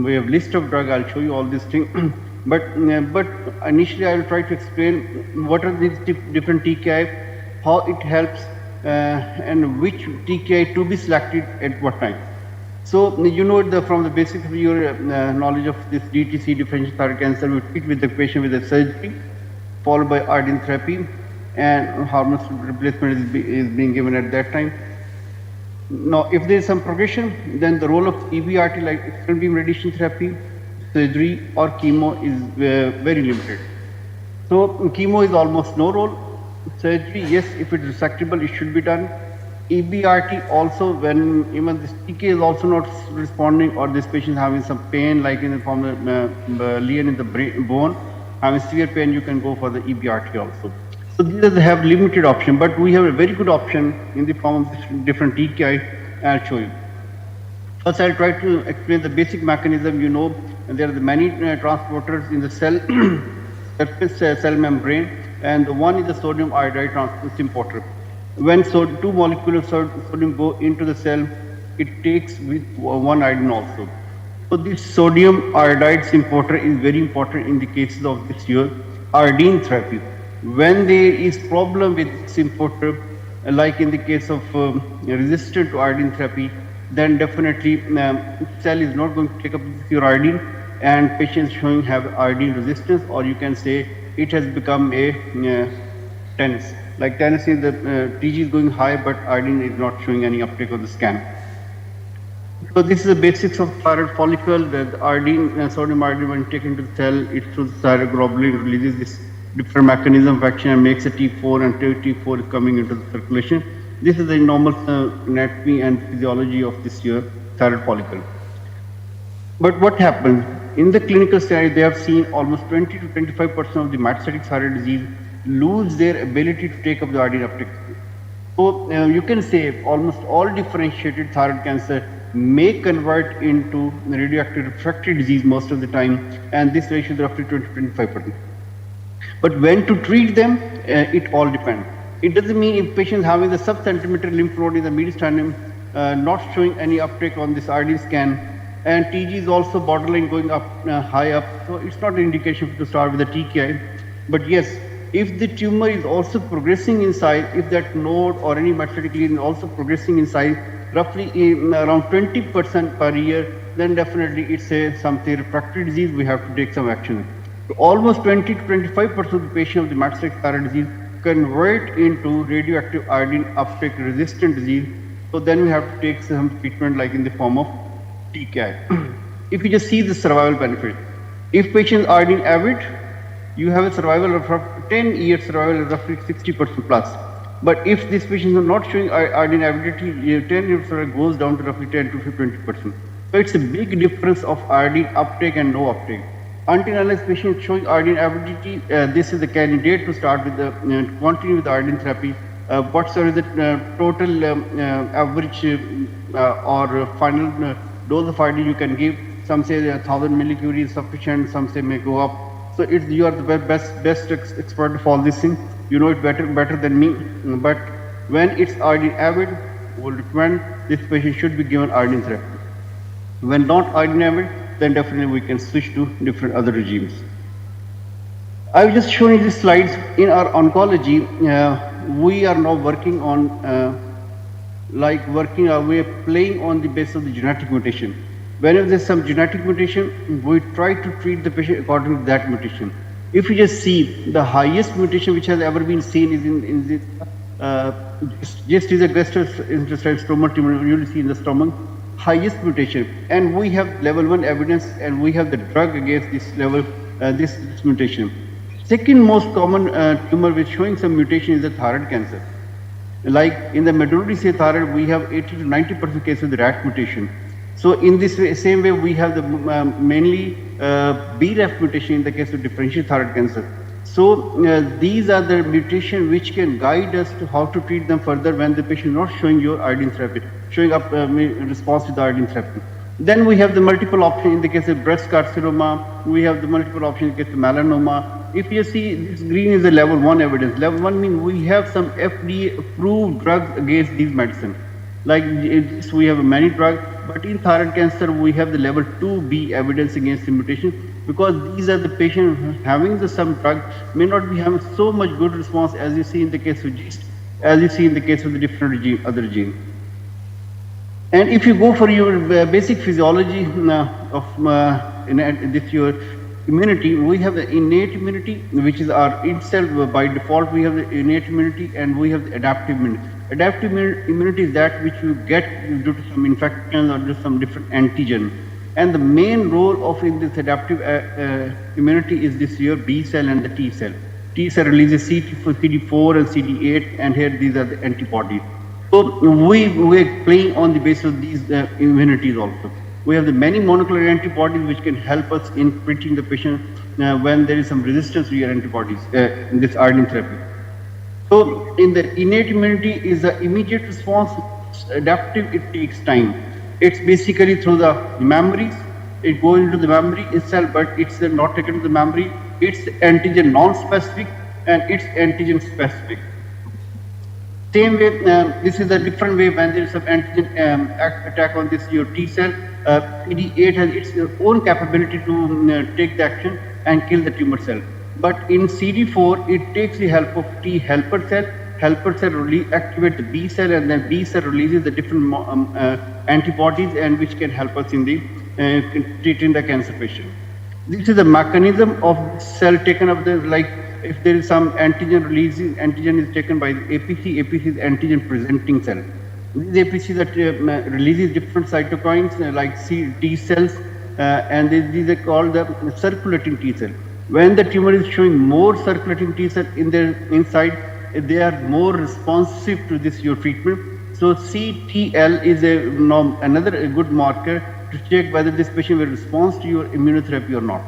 we have list of drug. I'll show you all these things, but initially I will try to explain what are these different TKI, how it helps, and which TKI to be selected at what time. So you know from the basics of your knowledge of this DTC, differential thyroid cancer, we treat with the patient with a surgery followed by iodine therapy, and hormone replacement is being given at that time. Now if there is some progression, then the role of EBRT like external beam radiation therapy, surgery or chemo is very limited. So chemo is almost no role. Surgery, yes, if it is resectable, it should be done. EBRT also, when even this TK is also not responding, or this patient having some pain like in the form of lesion in the bone, having severe pain, you can go for the EBRT also. So these have limited option, but we have a very good option in the form of different TKI. I'll show you. First, I'll try to explain the basic mechanism. You know, there are many transporters in the cell surface cell membrane, and one is the sodium iodide transporter. When two molecules of sodium go into the cell, it takes with one iodine also. So this sodium iodide importer is very important in the cases of this year iodine therapy. When there is problem with this importer, like in the case of resistant to iodine therapy, then definitely cell is not going to take up your iodine, and patients showing have iodine resistance, or you can say it has become a tennis. Like tennis is the TG is going high, but iodine is not showing any uptake on the scan. So this is the basics of thyroid follicle. The iodine, sodium iodine, when taken to the cell, it through the thyroglobulin releases this different mechanism of action and makes a T4, and T4 is coming into the circulation. This is the normal anatomy and physiology of this year thyroid follicle. But what happened? In the clinical study, they have seen almost 20 to 25% of the metastatic thyroid disease lose their ability to take up the iodine uptake. So you can say almost all differentiated thyroid cancer may convert into radioactive refractory disease most of the time, and this ratio is roughly 20-25%. But when to treat them, it all depends. It doesn't mean if patients having the sub-centimeter lymph node in the mediastinum not showing any uptake on this iodine scan, and TG is also borderline going up, high up, so it's not an indication to start with the TKI. But yes, if the tumor is also progressing in size, if that node or any metastatic lesion is also progressing in size, roughly around 20% per year, then definitely it's a something refractory disease, we have to take some action. So almost 20 to 25% of the patients of the metastatic thyroid disease convert into radioactive iodine uptake resistant disease. So then we have to take some treatment like in the form of TKI. If you just see the survival benefit, if patients are iodine avid, you have a survival of 10 years survival of roughly 60% plus. But if these patients are not showing iodine avidity, 10 years survival goes down to roughly 10 to 20%. So it's a big difference of iodine uptake and no uptake. Until unless patient showing iodine avidity, this is the candidate to start with the continue with the iodine therapy. Whatsoever the total average or final dose of iodine you can give. Some say 1000 millicurie is sufficient. Some say may go up. So it's you are the best expert of all these things. You know it better than me. But when it's iodine avid, we will recommend this patient should be given iodine therapy. When not iodine avid, then definitely we can switch to different other regimes. I've just shown you these slides. In our oncology, we are now working on, we're playing on the basis of the genetic mutation. Whenever there's some genetic mutation, we try to treat the patient according to that mutation. If you just see the highest mutation which has ever been seen is in the just is a gastrointestinal stomach tumor you will see in the stomach. Highest mutation, and we have level 1 evidence, and we have the drug against this level, this mutation. Second most common tumor which showing some mutation is the thyroid cancer. Like in the medullary thyroid, we have 80 to 90% cases of the RAT mutation. So in this same way, we have the mainly BRAF mutation in the case of differential thyroid cancer. So these are the mutations which can guide us to how to treat them further when the patient is not showing your iodine therapy, showing up response to the iodine therapy. Then we have the multiple options in the case of breast carcinoma. We have the multiple options in the case of melanoma. If you see, this green is the level 1 evidence. Level 1 means we have some FDA approved drugs against these medicines. Like this, we have many drugs, but in thyroid cancer, we have the level 2B evidence against the mutation, because these are the patients having the some drug may not be having so much good response as you see in the case of GIST, as you see in the case of the different regime, other gene. And if you go for your basic physiology of this your immunity, we have the innate immunity, which is our itself by default. We have the innate immunity, and we have the adaptive immunity. Adaptive immunity is that which you get due to some infection or due to some different antigen. And the main role of in this adaptive immunity is this your B cell and the T cell. T cell releases CD4 and CD8, and here these are the antibodies. So we are playing on the basis of these immunities also. We have the many monoclonal antibodies which can help us in treating the patient when there is some resistance to your antibodies in this iodine therapy. So in the innate immunity is the immediate response. Adaptive, it takes time. It's basically through the memories. It goes into the memory itself, but it's not taken to the memory. It's antigen non-specific and it's antigen specific. Same way, this is a different way when there is some antigen attack on this your T cell. PD8 has its own capability to take the action and kill the tumor cell. But in CD4, it takes the help of T helper cell. Helper cell activates the B cell, and then B cell releases the different antibodies, and which can help us in the treating the cancer patient. This is the mechanism of cell taken up there, like if there is some antigen releasing, antigen is taken by the APC, APC is antigen presenting cell. These APC that releases different cytokines like T cells, and these are called the circulating T cell. When the tumor is showing more circulating T cell in their inside, they are more responsive to this your treatment. So CTL is another good marker to check whether this patient will respond to your immunotherapy or not.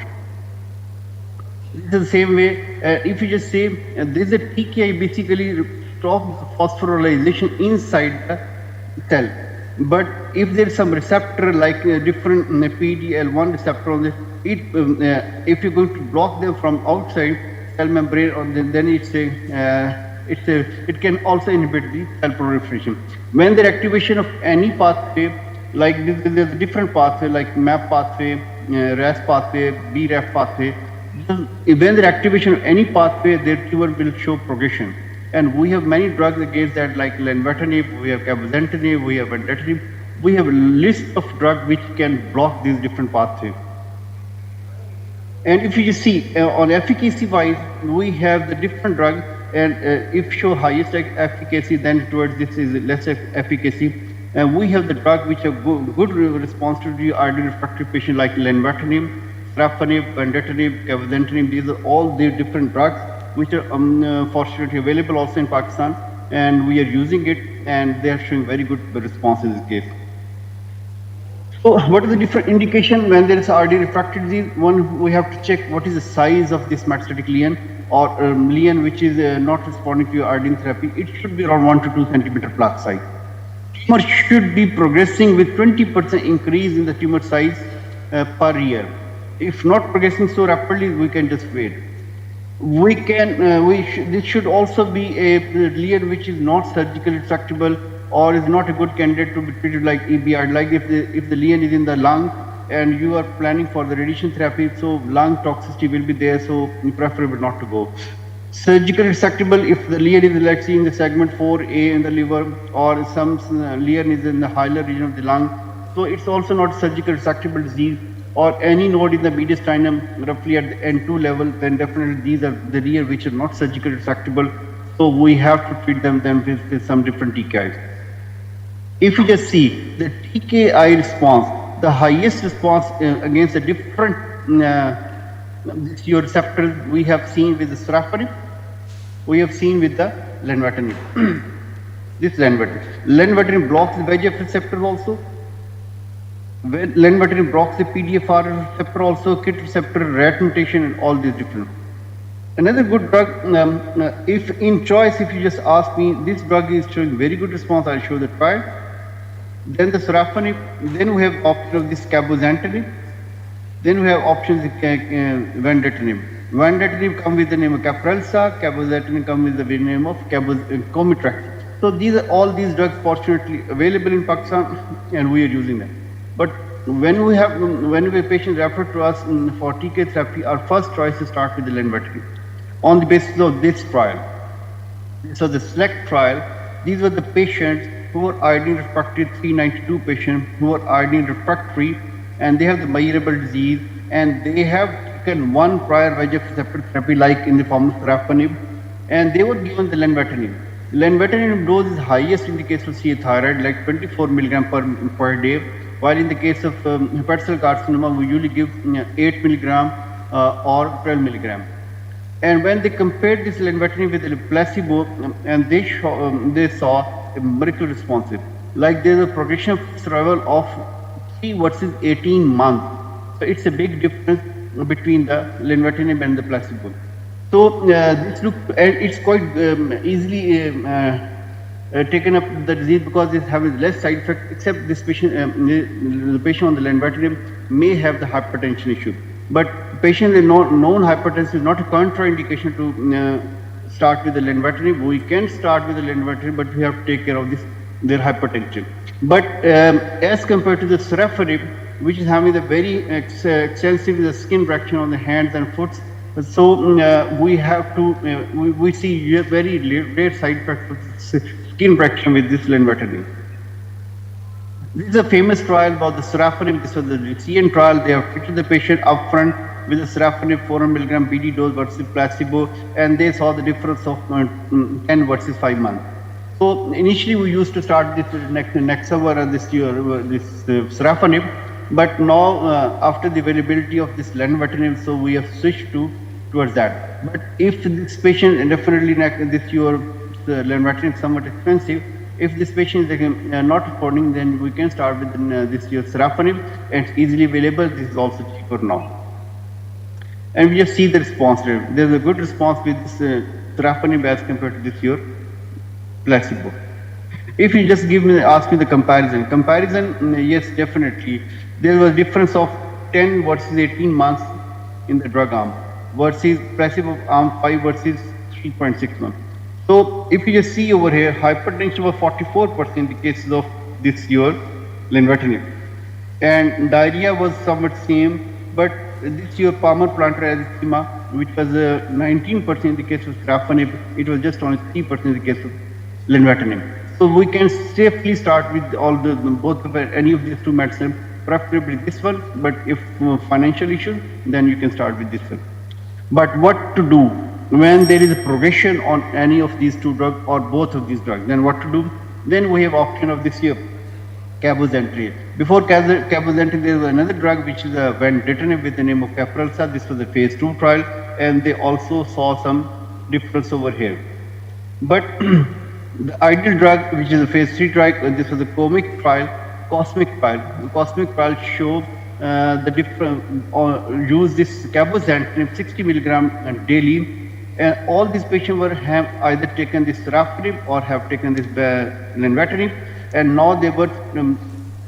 This is the same way, if you just say, this is a TKI basically stops phosphorylation inside the cell. But if there is some receptor like different PDL1 receptor on this, if you're going to block them from outside cell membrane, or then it can also inhibit the cell proliferation. When the activation of any pathway, like there's a different pathway like MAP pathway, RAS pathway, BRAF pathway, when the activation of any pathway, their tumor will show progression. And we have many drugs against that, like lenvatinib, we have cabozantinib, we have vandatinib. We have a list of drugs which can block these different pathways. And if you see on efficacy wise, we have the different drugs, and if show highest efficacy, then towards this is less efficacy. And we have the drug which have good response to the iodine refractory patient like lenvatinib, sorafenib, vandatinib, cabozantinib. These are all the different drugs which are fortunately available also in Pakistan, and we are using it, and they are showing very good response in this case. So what is the different indication when there is iodine refractory disease? One, we have to check what is the size of this metastatic lesion, or lesion which is not responding to iodine therapy. It should be around 1 to 2 centimeter plaque size. Tumor should be progressing with 20% increase in the tumor size per year. If not progressing so rapidly, we can just wait. This should also be a lesion which is not surgically resectable, or is not a good candidate to be treated like EBR. Like if the lesion is in the lung and you are planning for the radiation therapy, so lung toxicity will be there, so preferable not to go. Surgically resectable if the lesion is, let's see, in the segment 4A in the liver, or some lesion is in the hilar region of the lung, so it's also not surgically resectable disease. Or any node in the mediastinum roughly at the N2 level, then definitely these are the lesions which are not surgically resectable. So we have to treat them with some different TKIs. If you just see the TKI response, the highest response against the different your receptors we have seen with the sorafenib, we have seen with the lenvatinib. This lenvatinib blocks the VEGF receptor also. Lenvatinib blocks the PDFR receptor also, KIT receptor, RAT mutation, and all these different. Another good drug, if in choice, if you just ask me, this drug is showing very good response, I'll show the trial. Then the sorafenib, then we have option of this cabozantinib, then we have options vandatinib. Vandatinib come with the name of Caprelsa, cabozantinib come with the name of Comitrax. So these are all these drugs fortunately available in Pakistan, and we are using them. But when a patient referred to us for TK therapy, our first choice is start with the lenvatinib on the basis of this trial. So the SELECT trial, these were the patients who were iodine refractory, 392 patients who were iodine refractory, and they have the measurable disease, and they have taken one prior VEGF receptor therapy like in the form of sorafenib, and they were given the lenvatinib. Lenvatinib dose is highest in the case of CA thyroid, like 24 milligram per day. While in the case of hepatocellular carcinoma, we usually give 8 milligram or 12 milligram. And when they compared this lenvatinib with the placebo, and they saw a miracle response. Like there is a progression of survival of 3 versus 18 months. So it's a big difference between the lenvatinib and the placebo. So this look, and it's quite easily taken up the disease because it has less side effects, except this patient, the patient on the lenvatinib may have the hypertension issue. But patient with known hypertension is not a contraindication to start with the lenvatinib. We can start with the lenvatinib, but we have to take care of their hypertension. But as compared to the sorafenib, which is having the very extensive skin reaction on the hands and foot, so we have to, we see very rare side effects of skin reaction with this lenvatinib. This is a famous trial about the sorafenib. This was the CN trial. They have treated the patient upfront with the sorafenib 400 milligram BD dose versus placebo, and they saw the difference of 10 versus 5 months. So initially we used to start this Nexavar and this sorafenib, but now after the availability of this lenvatinib, so we have switched towards that. But if this patient, definitely this your lenvatinib is somewhat expensive. If this patient is not affording, then we can start with this your sorafenib, and it's easily available. This is also cheaper now. And we just see the response rate. There's a good response with this sorafenib as compared to this your placebo. If you just ask me the comparison, yes, definitely. There was a difference of 10 versus 18 months in the drug arm versus placebo arm 5 versus 3.6 months. So if you just see over here, hypertension was 44% in the cases of this your lenvatinib, and diarrhea was somewhat same, but this your palmar plantar erythema, which was 19% in the case of sorafenib, it was just only 3% in the case of lenvatinib. So we can safely start with both of any of these two medicines, preferably this one, but if financial issue, then you can start with this one. But what to do when there is a progression on any of these two drugs or both of these drugs? Then what to do? Then we have option of this here, cabozantinib. Before cabozantinib, there was another drug which is vandatanib with the name of Caprelsa. This was a phase 2 trial, and they also saw some difference over here. But the ideal drug, which is a phase 3 trial, this was a cosmic trial. The cosmic trial showed the different use this cabozantinib 60 milligram daily. And all these patients have either taken this sorafenib or have taken this lenvatinib, and now they were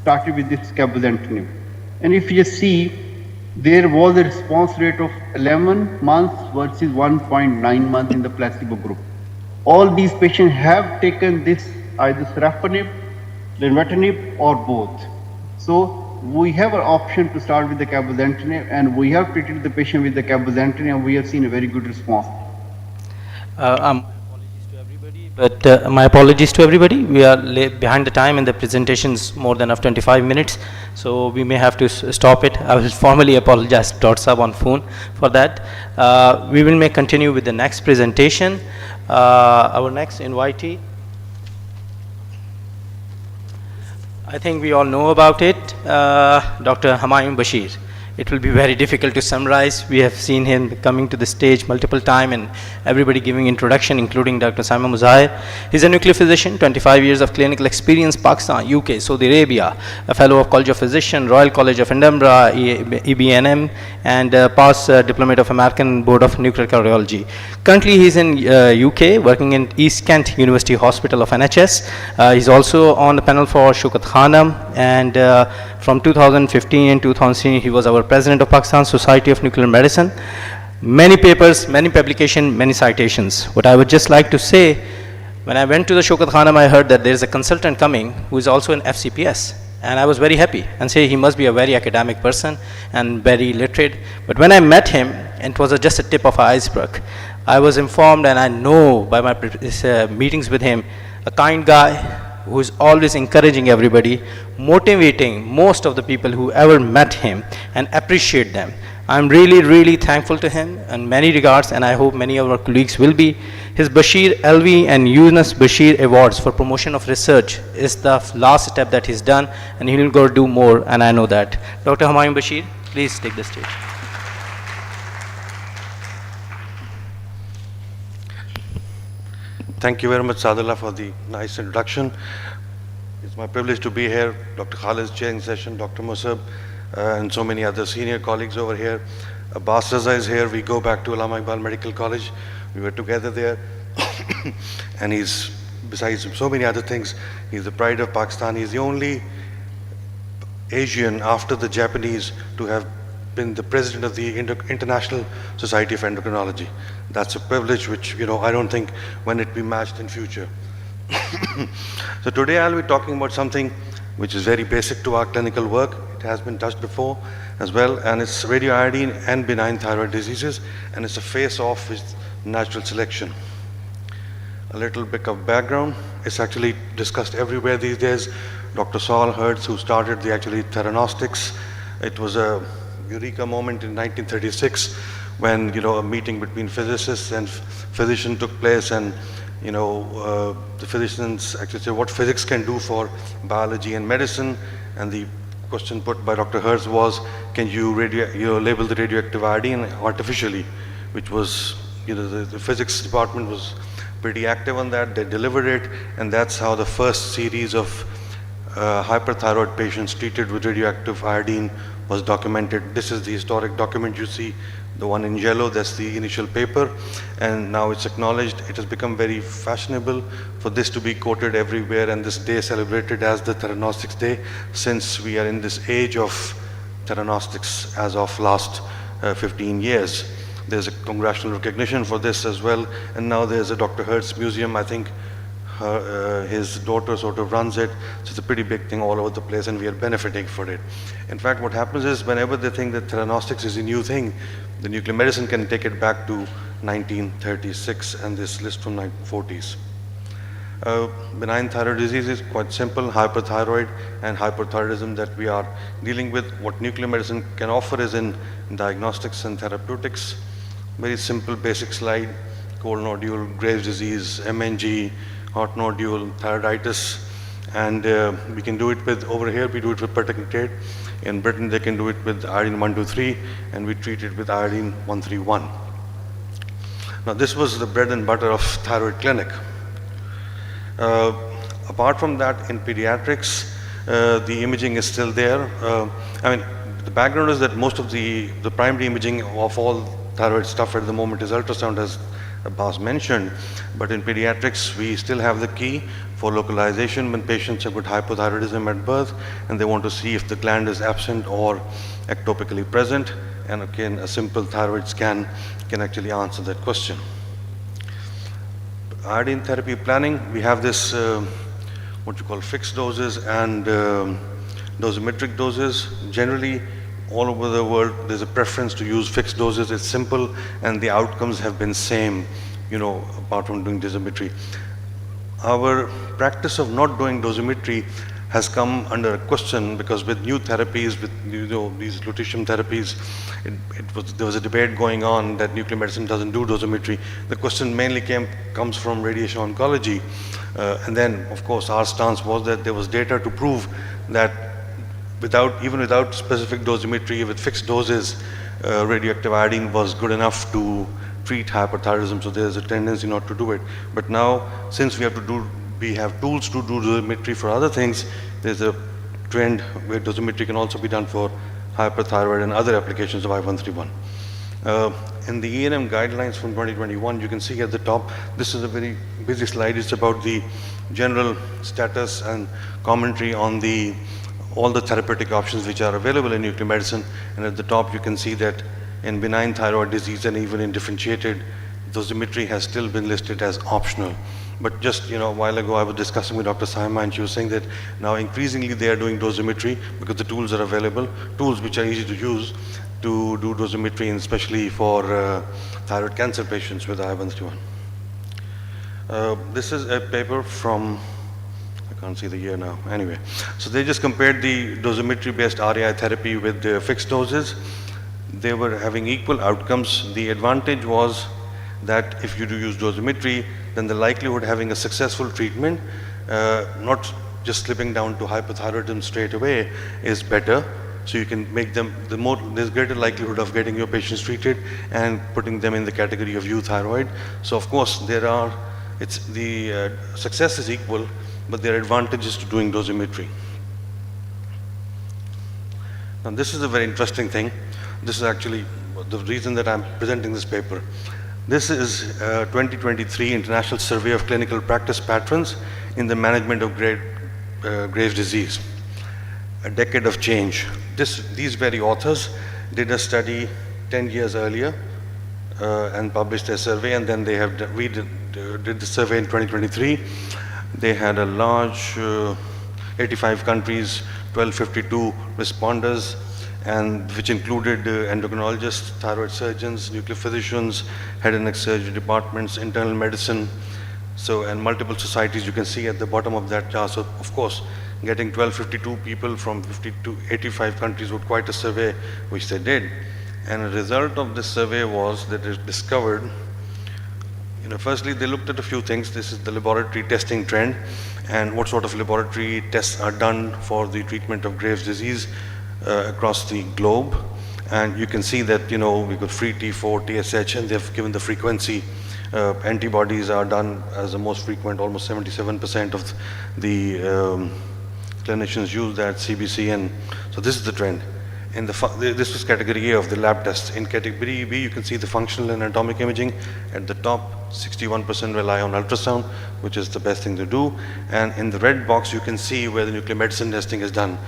started with this cabozantinib. And if you see, there was a response rate of 11 months versus 1.9 months in the placebo group. All these patients have taken this either sorafenib, lenvatinib, or both. So we have an option to start with the cabozantinib, and we have treated the patient with the cabozantinib, and we have seen a very good response. My apologies to everybody. We are behind the time, and the presentation's more than 25 minutes, so we may have to stop it. I will formally apologize to Dr. Saab on phone for that. We will continue with the next presentation. Our next invitee, I think we all know about it, Dr. Humayun Bashir. It will be very difficult to summarize. We have seen him coming to the stage multiple times and everybody giving introduction, including Dr. Saima Muzahir. He's a nuclear physician, 25 years of clinical experience, Pakistan, UK, Saudi Arabia, a fellow of College of Physicians, Royal College of Edinburgh, EBNM, and past diplomat of American Board of Nuclear Cardiology. Currently, he's in UK, working in East Kent University Hospital of NHS. He's also on the panel for Shaukat Khanum, and from 2015 and 2016, he was our president of Pakistan Society of Nuclear Medicine. Many papers, many publications, many citations. What I would just like to say, when I went to the Shaukat Khanum, I heard that there is a consultant coming who is also an FCPS. And I was very happy and say he must be a very academic person and very literate. But when I met him, and it was just a tip of an iceberg, I was informed, and I know by my meetings with him, a kind guy who is always encouraging everybody, motivating most of the people who ever met him, and appreciate them. I'm really, really thankful to him in many regards, and I hope many of our colleagues will be. His Bashir Alvi and Yunus Bashir Awards for promotion of research is the last step that he's done, and he will go do more, and I know that. Dr. Humayun Bashir, please take the stage. Thank you very much, Sadullah, for the nice introduction. It's my privilege to be here. Dr. Khalid is chairing session, Dr. Musab, and so many other senior colleagues over here. Abbas Raza is here. We go back to Allama Iqbal Medical College. We were together there. And he's, besides so many other things, he's the pride of Pakistan. He's the only Asian after the Japanese to have been the president of the International Society of Endocrinology. That's a privilege which, I don't think when it be matched in future. So today I'll be talking about something which is very basic to our clinical work. It has been touched before as well, and it's radioiodine and benign thyroid diseases, and it's a face-off with natural selection. A little bit of background. It's actually discussed everywhere these days. Dr. Saul Hertz, who started the theranostics, it was a eureka moment in 1936 when a meeting between physicists and physicians took place, and the physicians actually said what physics can do for biology and medicine, and the question put by Dr. Hertz was, can you label the radioactive iodine artificially, which was, the physics department was pretty active on that. They delivered it, and that's how the first series of hyperthyroid patients treated with radioactive iodine was documented. This is the historic document you see, the one in yellow, that's the initial paper, and now it's acknowledged. It has become very fashionable for this to be quoted everywhere, and this day celebrated as the Theranostics Day, since we are in this age of theranostics as of last 15 years. There's a congressional recognition for this as well, and now there's a Dr. Hertz Museum. I think his daughter sort of runs it, so it's a pretty big thing all over the place, and we are benefiting for it. In fact, what happens is whenever they think that theranostics is a new thing, the nuclear medicine can take it back to 1936 and this list from 1940s. Benign thyroid disease is quite simple, hyperthyroid and hyperthyroidism that we are dealing with. What nuclear medicine can offer is in diagnostics and therapeutics. Very simple basic slide: cold nodule, Graves' disease, MNG, hot nodule, thyroiditis, and we can do it with, over here we do it with pertechnetate. In Britain they can do it with iodine 123, and we treat it with iodine 131. Now this was the bread and butter of thyroid clinic. Apart from that, in pediatrics, the imaging is still there. The background is that most of the primary imaging of all thyroid stuff at the moment is ultrasound, as Abbas mentioned, but in pediatrics we still have the key for localization when patients have got hypothyroidism at birth and they want to see if the gland is absent or ectopically present, and again a simple thyroid scan can actually answer that question. Iodine therapy planning, we have this what you call fixed doses and dosimetric doses. Generally all over the world there's a preference to use fixed doses. It's simple and the outcomes have been same, apart from doing dosimetry. Our practice of not doing dosimetry has come under a question because with new therapies, with these lutetium therapies, there was a debate going on that nuclear medicine doesn't do dosimetry. The question mainly comes from radiation oncology, and then of course our stance was that there was data to prove that even without specific dosimetry, with fixed doses, radioactive iodine was good enough to treat hyperthyroidism, so there's a tendency not to do it. But now, since we have tools to do dosimetry for other things, there's a trend where dosimetry can also be done for hyperthyroid and other applications of I-131. In the E&M guidelines from 2021, you can see at the top, this is a very busy slide. It's about the general status and commentary on all the therapeutic options which are available in nuclear medicine, and at the top you can see that in benign thyroid disease and even in differentiated, dosimetry has still been listed as optional. But just a while ago I was discussing with Dr. Saima, and she was saying that now increasingly they are doing dosimetry because the tools are available, tools which are easy to use to do dosimetry, and especially for thyroid cancer patients with I-131. This is a paper from, I can't see the year now, anyway. So they just compared the dosimetry based RAI therapy with the fixed doses. They were having equal outcomes. The advantage was that if you do use dosimetry, then the likelihood of having a successful treatment, not just slipping down to hypothyroidism straight away, is better. So you can make them, there's greater likelihood of getting your patients treated and putting them in the category of euthyroid. So of course the success is equal, but there are advantages to doing dosimetry. Now this is a very interesting thing. This is actually the reason that I'm presenting this paper. This is 2023 International Survey of Clinical Practice Patterns in the Management of Graves' Disease. A decade of change. These very authors did a study 10 years earlier and published a survey, and then we did the survey in 2023. They had a large 85 countries, 1252 responders, and which included endocrinologists, thyroid surgeons, nuclear physicians, head and neck surgery departments, internal medicine, and multiple societies. You can see at the bottom of that chart. So of course, getting 1252 people from 85 countries was quite a survey, which they did. And a result of this survey was that it discovered, firstly they looked at a few things. This is the laboratory testing trend and what sort of laboratory tests are done for the treatment of Graves' disease across the globe. And you can see that, we got free T4, TSH, and they've given the frequency. Antibodies are done as the most frequent, almost 77% of the clinicians use that, CBC, and so this is the trend. This was category A of the lab tests. In category B, you can see the functional and anatomic imaging. At the top, 61% rely on ultrasound, which is the best thing to do. And in the red box, you can see where the nuclear medicine testing is done.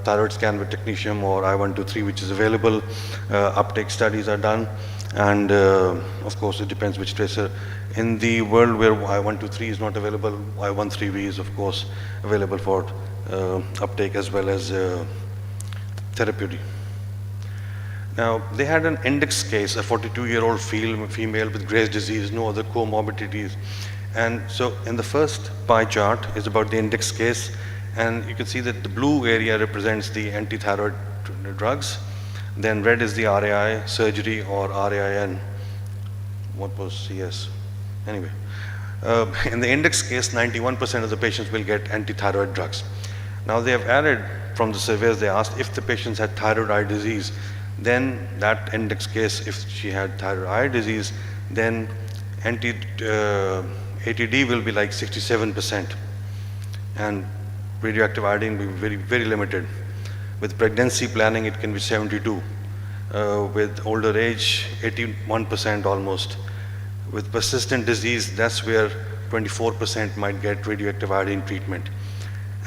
Thyroid scan with technetium or I123, which is available. Uptake studies are done. And of course, it depends which tracer. In the world where I123 is not available, I13V is of course available for uptake as well as therapeutic. Now, they had an index case, a 42-year-old female with Graves' disease, no other comorbidities. And so in the first pie chart is about the index case, and you can see that the blue area represents the anti-thyroid drugs. Then red is the RAI surgery or RAIN. What was CS? Anyway, in the index case, 91% of the patients will get anti-thyroid drugs. Now they have added, from the surveys they asked, if the patients had thyroid eye disease, then that index case, if she had thyroid eye disease, then ATD will be like 67%. And radioactive iodine will be very, very limited. With pregnancy planning, it can be 72. With older age, 81% almost. With persistent disease, that's where 24% might get radioactive iodine treatment.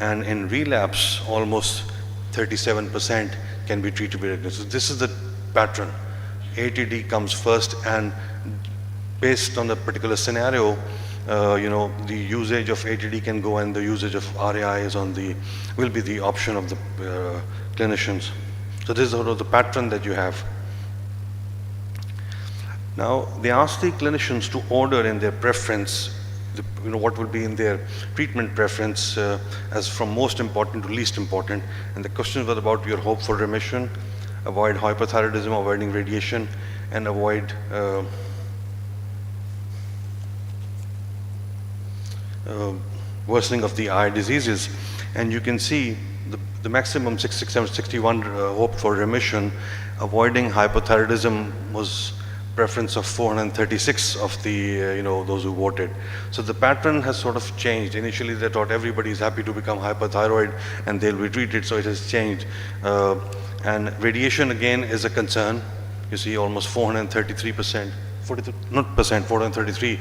And in relapse, almost 37% can be treated with radioactive. So this is the pattern. ATD comes first, and based on the particular scenario, the usage of ATD can go, and the usage of RAI will be the option of the clinicians. So this is sort of the pattern that you have. Now, they ask the clinicians to order in their preference, what will be in their treatment preference as from most important to least important. And the questions were about your hope for remission, avoid hypothyroidism, avoiding radiation, and avoid worsening of the eye diseases. And you can see the maximum 61 hope for remission. Avoiding hypothyroidism was preference of 436 of the those who voted. So the pattern has sort of changed. Initially they thought everybody is happy to become hypothyroid and they'll be treated, so it has changed. And radiation again is a concern. You see almost 433%, 433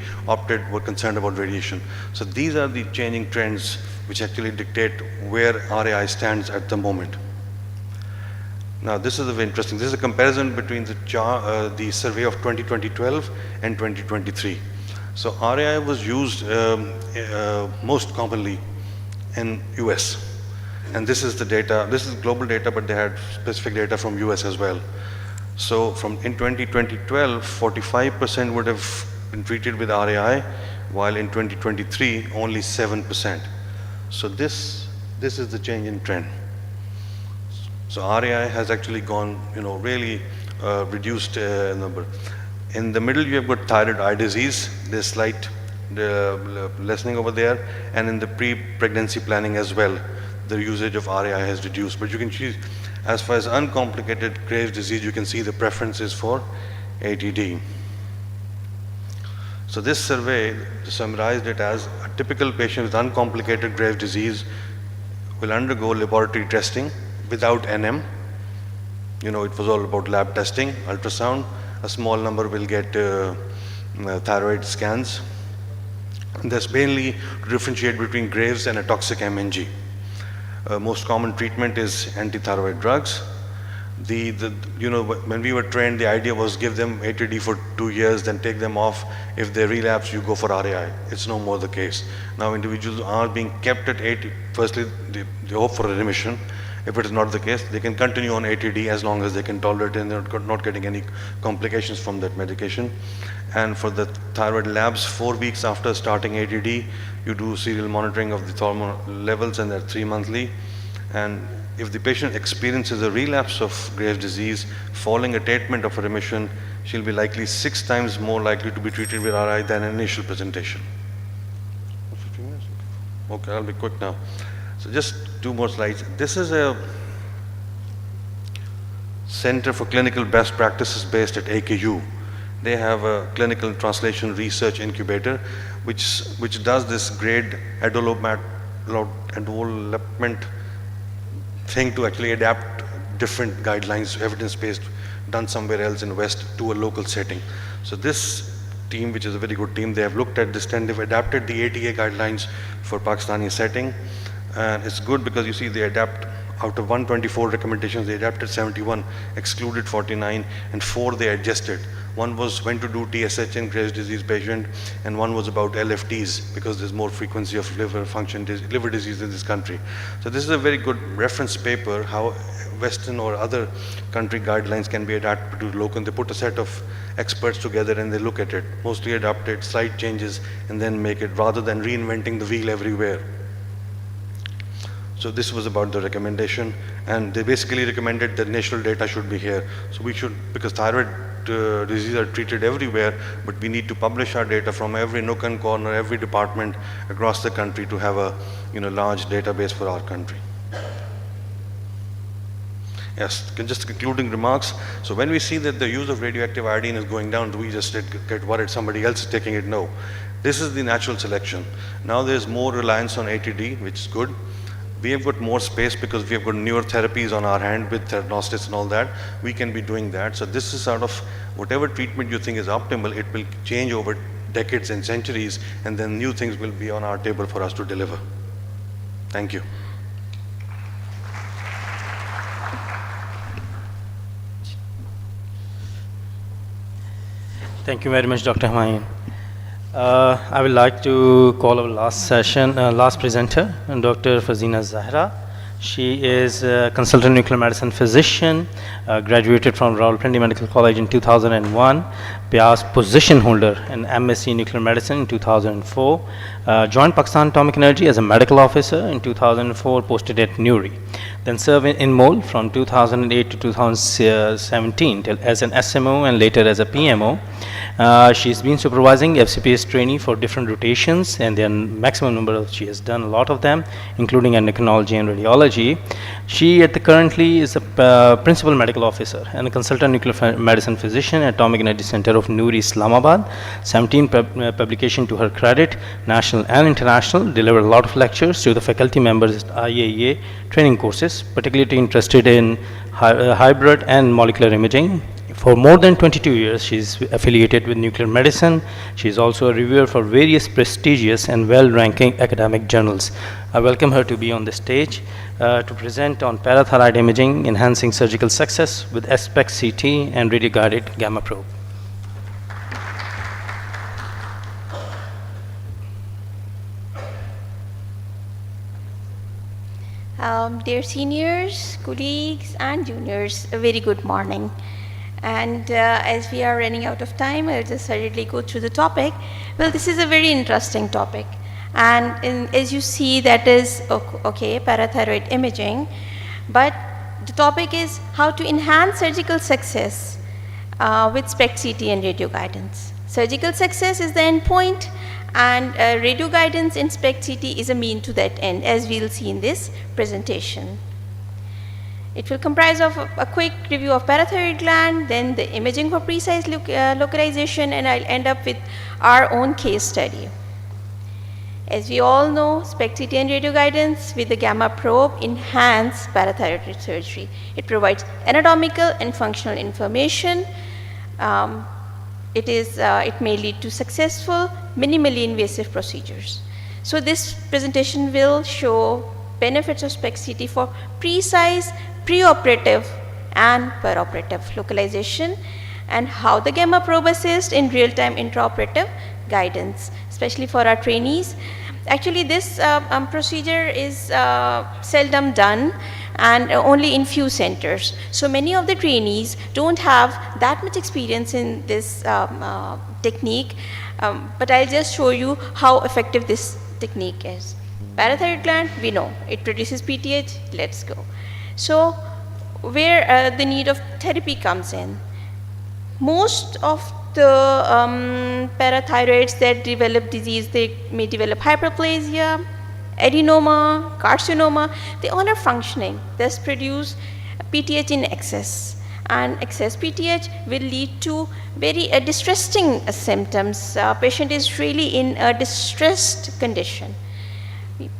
were concerned about radiation. So these are the changing trends which actually dictate where RAI stands at the moment. Now this is very interesting. This is a comparison between the survey of 2012 and 2023. So RAI was used most commonly in US. And this is the data, this is global data, but they had specific data from US as well. So in 2012, 45% would have been treated with RAI, while in 2023, only 7%. So this is the change in trend. So RAI has actually gone, really reduced number. In the middle, you have got thyroid eye disease. There's slight lessening over there, and in the pre-pregnancy planning as well, the usage of RAI has reduced. But you can see, as far as uncomplicated Graves' disease, you can see the preferences for ATD. So this survey summarized it as a typical patient with uncomplicated Graves' disease will undergo laboratory testing without NM. It was all about lab testing, ultrasound. A small number will get thyroid scans. And that's mainly to differentiate between Graves and a toxic MNG. Most common treatment is anti-thyroid drugs. You know, when we were trained, the idea was give them ATD for 2 years, then take them off. If they relapse, you go for RAI. It's no more the case. Now individuals are being kept at 80. Firstly, they hope for a remission. If it is not the case, they can continue on ATD as long as they can tolerate it and they're not getting any complications from that medication. And for the thyroid labs, 4 weeks after starting ATD, you do serial monitoring of the hormone levels, and they're 3 monthly. And if the patient experiences a relapse of Graves' disease following a treatment of a remission, she'll be likely 6 times more likely to be treated with RI than an initial presentation. 15 minutes? Okay, I'll be quick now. So just 2 more slides. This is a Center for Clinical Best Practices based at AKU. They have a clinical translation research incubator which does this great development thing to actually adapt different guidelines, evidence-based, done somewhere else in West to a local setting. So this team, which is a very good team, they have looked at this and they've adapted the ATA guidelines for Pakistani setting. And it's good because you see they adapt, out of 124 recommendations, they adapted 71, excluded 49, and 4 they adjusted. One was when to do TSH in Graves' disease patient, and one was about LFTs because there's more frequency of liver disease in this country. So this is a very good reference paper how Western or other country guidelines can be adapted to local. They put a set of experts together and they look at it, mostly adapt it, slight changes, and then make it rather than reinventing the wheel everywhere. So this was about the recommendation, and they basically recommended that national data should be here. So we should, because thyroid disease are treated everywhere, but we need to publish our data from every nook and corner, every department across the country to have a large database for our country. Yes, just concluding remarks. So when we see that the use of radioactive iodine is going down, do we just get worried somebody else is taking it? No. This is the natural selection. Now there's more reliance on ATD, which is good. We have got more space because we have got newer therapies on our hand with theranostics and all that. We can be doing that. So this is sort of whatever treatment you think is optimal, it will change over decades and centuries, and then new things will be on our table for us to deliver. Thank you. Thank you very much, Dr. Humayun. I would like to call our last presenter, Dr. Farzina Zahra. She is a consultant nuclear medicine physician, graduated from Rawalpindi Medical College in 2001, PIAS position holder in MSc Nuclear Medicine in 2004, joined Pakistan Atomic Energy as a medical officer in 2004, posted at NURI. Then served in MOL from 2008 to 2017 as an SMO and later as a PMO. She's been supervising FCPS trainee for different rotations, and then maximum number of, she has done a lot of them, including endocrinology and radiology. She currently is a principal medical officer and a consultant nuclear medicine physician at Atomic Energy Center of NURI, Islamabad. 17 publication to her credit, national and international, delivered a lot of lectures to the faculty members at IAEA training courses, particularly interested in hybrid and molecular imaging. For more than 22 years, she is affiliated with nuclear medicine. She is also a reviewer for various prestigious and well-ranking academic journals. I welcome her to be on the stage to present on parathyroid imaging, enhancing surgical success with SPECT CT and radio-guided gamma probe. Dear seniors, colleagues, and juniors, a very good morning. And as we are running out of time, I'll just hurriedly go through the topic. Well, this is a very interesting topic. And as you see, that is, okay, parathyroid imaging. But the topic is how to enhance surgical success with SPECT CT and radio guidance. Surgical success is the end point, and radio guidance in SPECT CT is a mean to that end, as we'll see in this presentation. It will comprise of a quick review of parathyroid gland, then the imaging for precise localization, and I'll end up with our own case study. As we all know, SPECT CT and radio guidance with the gamma probe enhance parathyroid surgery. It provides anatomical and functional information. It may lead to successful, minimally invasive procedures. So this presentation will show benefits of SPECT CT for precise, preoperative, and perioperative localization, and how the gamma probe assists in real-time intraoperative guidance, especially for our trainees. Actually, this procedure is seldom done and only in few centers. So many of the trainees don't have that much experience in this technique, but I'll just show you how effective this technique is. Parathyroid gland, we know, it produces PTH, let's go. So where the need of therapy comes in. Most of the parathyroids that develop disease, they may develop hyperplasia, adenoma, carcinoma, they all are functioning, thus produce PTH in excess. And excess PTH will lead to very distressing symptoms. Patient is really in a distressed condition.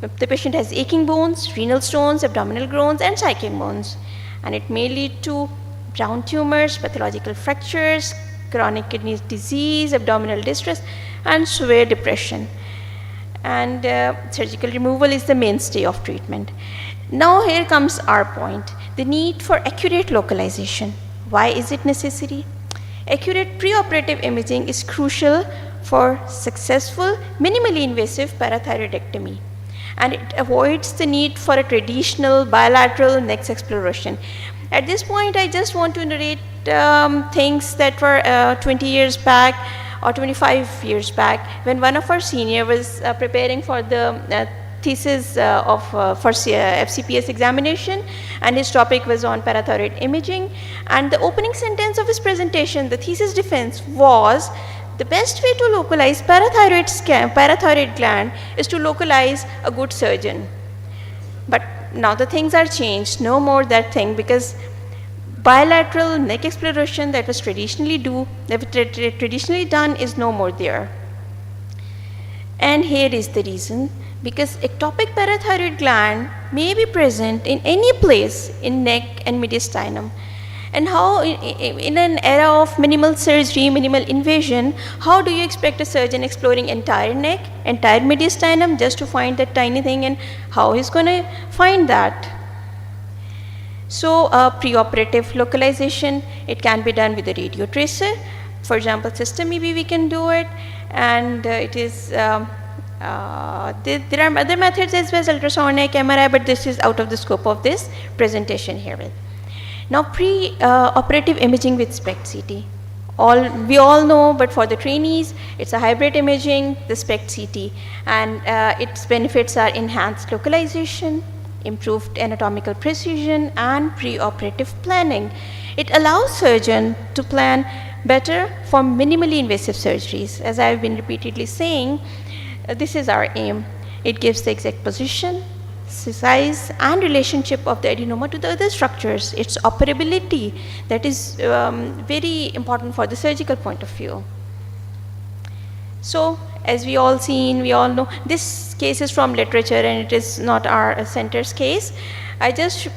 The patient has aching bones, renal stones, abdominal groans, and psychic bones. And it may lead to brown tumors, pathological fractures, chronic kidney disease, abdominal distress, and severe depression. And surgical removal is the mainstay of treatment. Now here comes our point, the need for accurate localization. Why is it necessary? Accurate preoperative imaging is crucial for successful, minimally invasive parathyroidectomy, and it avoids the need for a traditional bilateral neck exploration. At this point, I just want to narrate things that were 20 years back or 25 years back, when one of our senior was preparing for the thesis for FCPS examination, and his topic was on parathyroid imaging. And the opening sentence of his presentation, the thesis defense, was the best way to localize parathyroid gland is to localize a good surgeon. But now the things are changed, no more that thing, because bilateral neck exploration that was traditionally done is no more there. And here is the reason, because ectopic parathyroid gland may be present in any place in neck and mediastinum. And how, in an era of minimal surgery, minimal invasion, how do you expect a surgeon exploring entire neck, entire mediastinum just to find that tiny thing, and how he's going to find that? So preoperative localization, it can be done with a radio tracer. For example, system EB, we can do it, and it is, there are other methods as well as ultrasonic, MRI, but this is out of the scope of this presentation here. Now, pre-operative imaging with SPECT CT. We all know, but for the trainees, it's a hybrid imaging, the SPECT CT, and its benefits are enhanced localization, improved anatomical precision, and pre-operative planning. It allows surgeon to plan better for minimally invasive surgeries. As I've been repeatedly saying, this is our aim. It gives the exact position, size, and relationship of the adenoma to the other structures. Its operability, that is very important for the surgical point of view. So, as we all know, this case is from literature and it is not our center's case. I just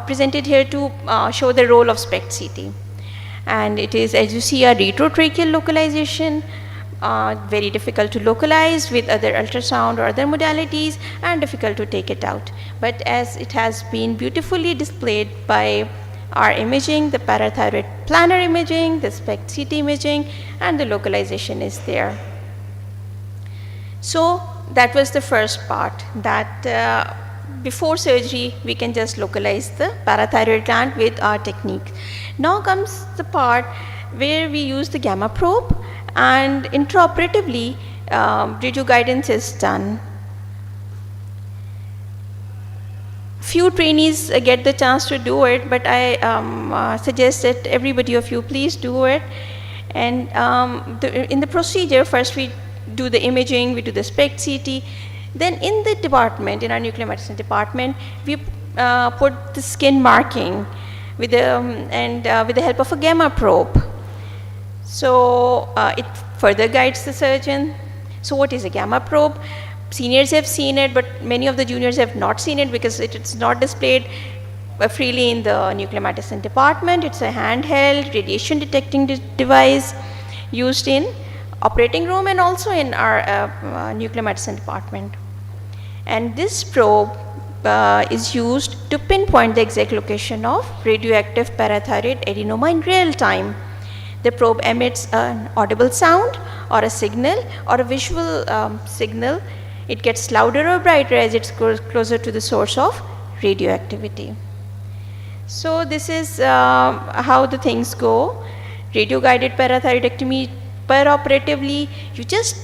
presented here to show the role of SPECT CT. And it is, as you see, a retrotracheal localization, very difficult to localize with other ultrasound or other modalities, and difficult to take it out. But as it has been beautifully displayed by our imaging, the parathyroid planar imaging, the SPECT CT imaging, and the localization is there. So that was the first part, that before surgery we can just localize the parathyroid gland with our technique. Now comes the part where we use the gamma probe, and intraoperatively radio guidance is done. Few trainees get the chance to do it, but I suggest that everybody of you please do it. And in the procedure, first we do the imaging, we do the SPECT CT. Then in the department, in our nuclear medicine department, we put the skin marking with the help of a gamma probe. So it further guides the surgeon. So what is a gamma probe? Seniors have seen it, but many of the juniors have not seen it because it's not displayed freely in the nuclear medicine department. It's a handheld radiation detecting device used in operating room and also in our nuclear medicine department. And this probe is used to pinpoint the exact location of radioactive parathyroid adenoma in real time. The probe emits an audible sound or a signal or a visual signal. It gets louder or brighter as it goes closer to the source of radioactivity. So this is how the things go. Radio-guided parathyroidectomy, perioperatively, you just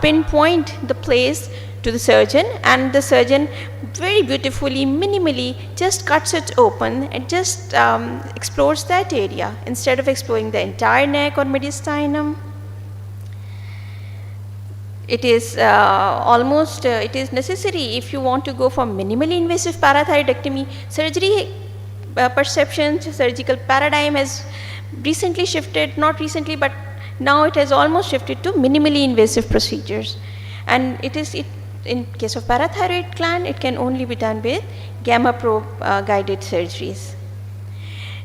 pinpoint the place to the surgeon, and the surgeon very beautifully, minimally just cuts it open and just explores that area instead of exploring the entire neck or mediastinum. It is it is necessary if you want to go for minimally invasive parathyroidectomy. Surgery perception, surgical paradigm has recently shifted, not recently, but now it has almost shifted to minimally invasive procedures. And in case of parathyroid gland, it can only be done with gamma probe guided surgeries.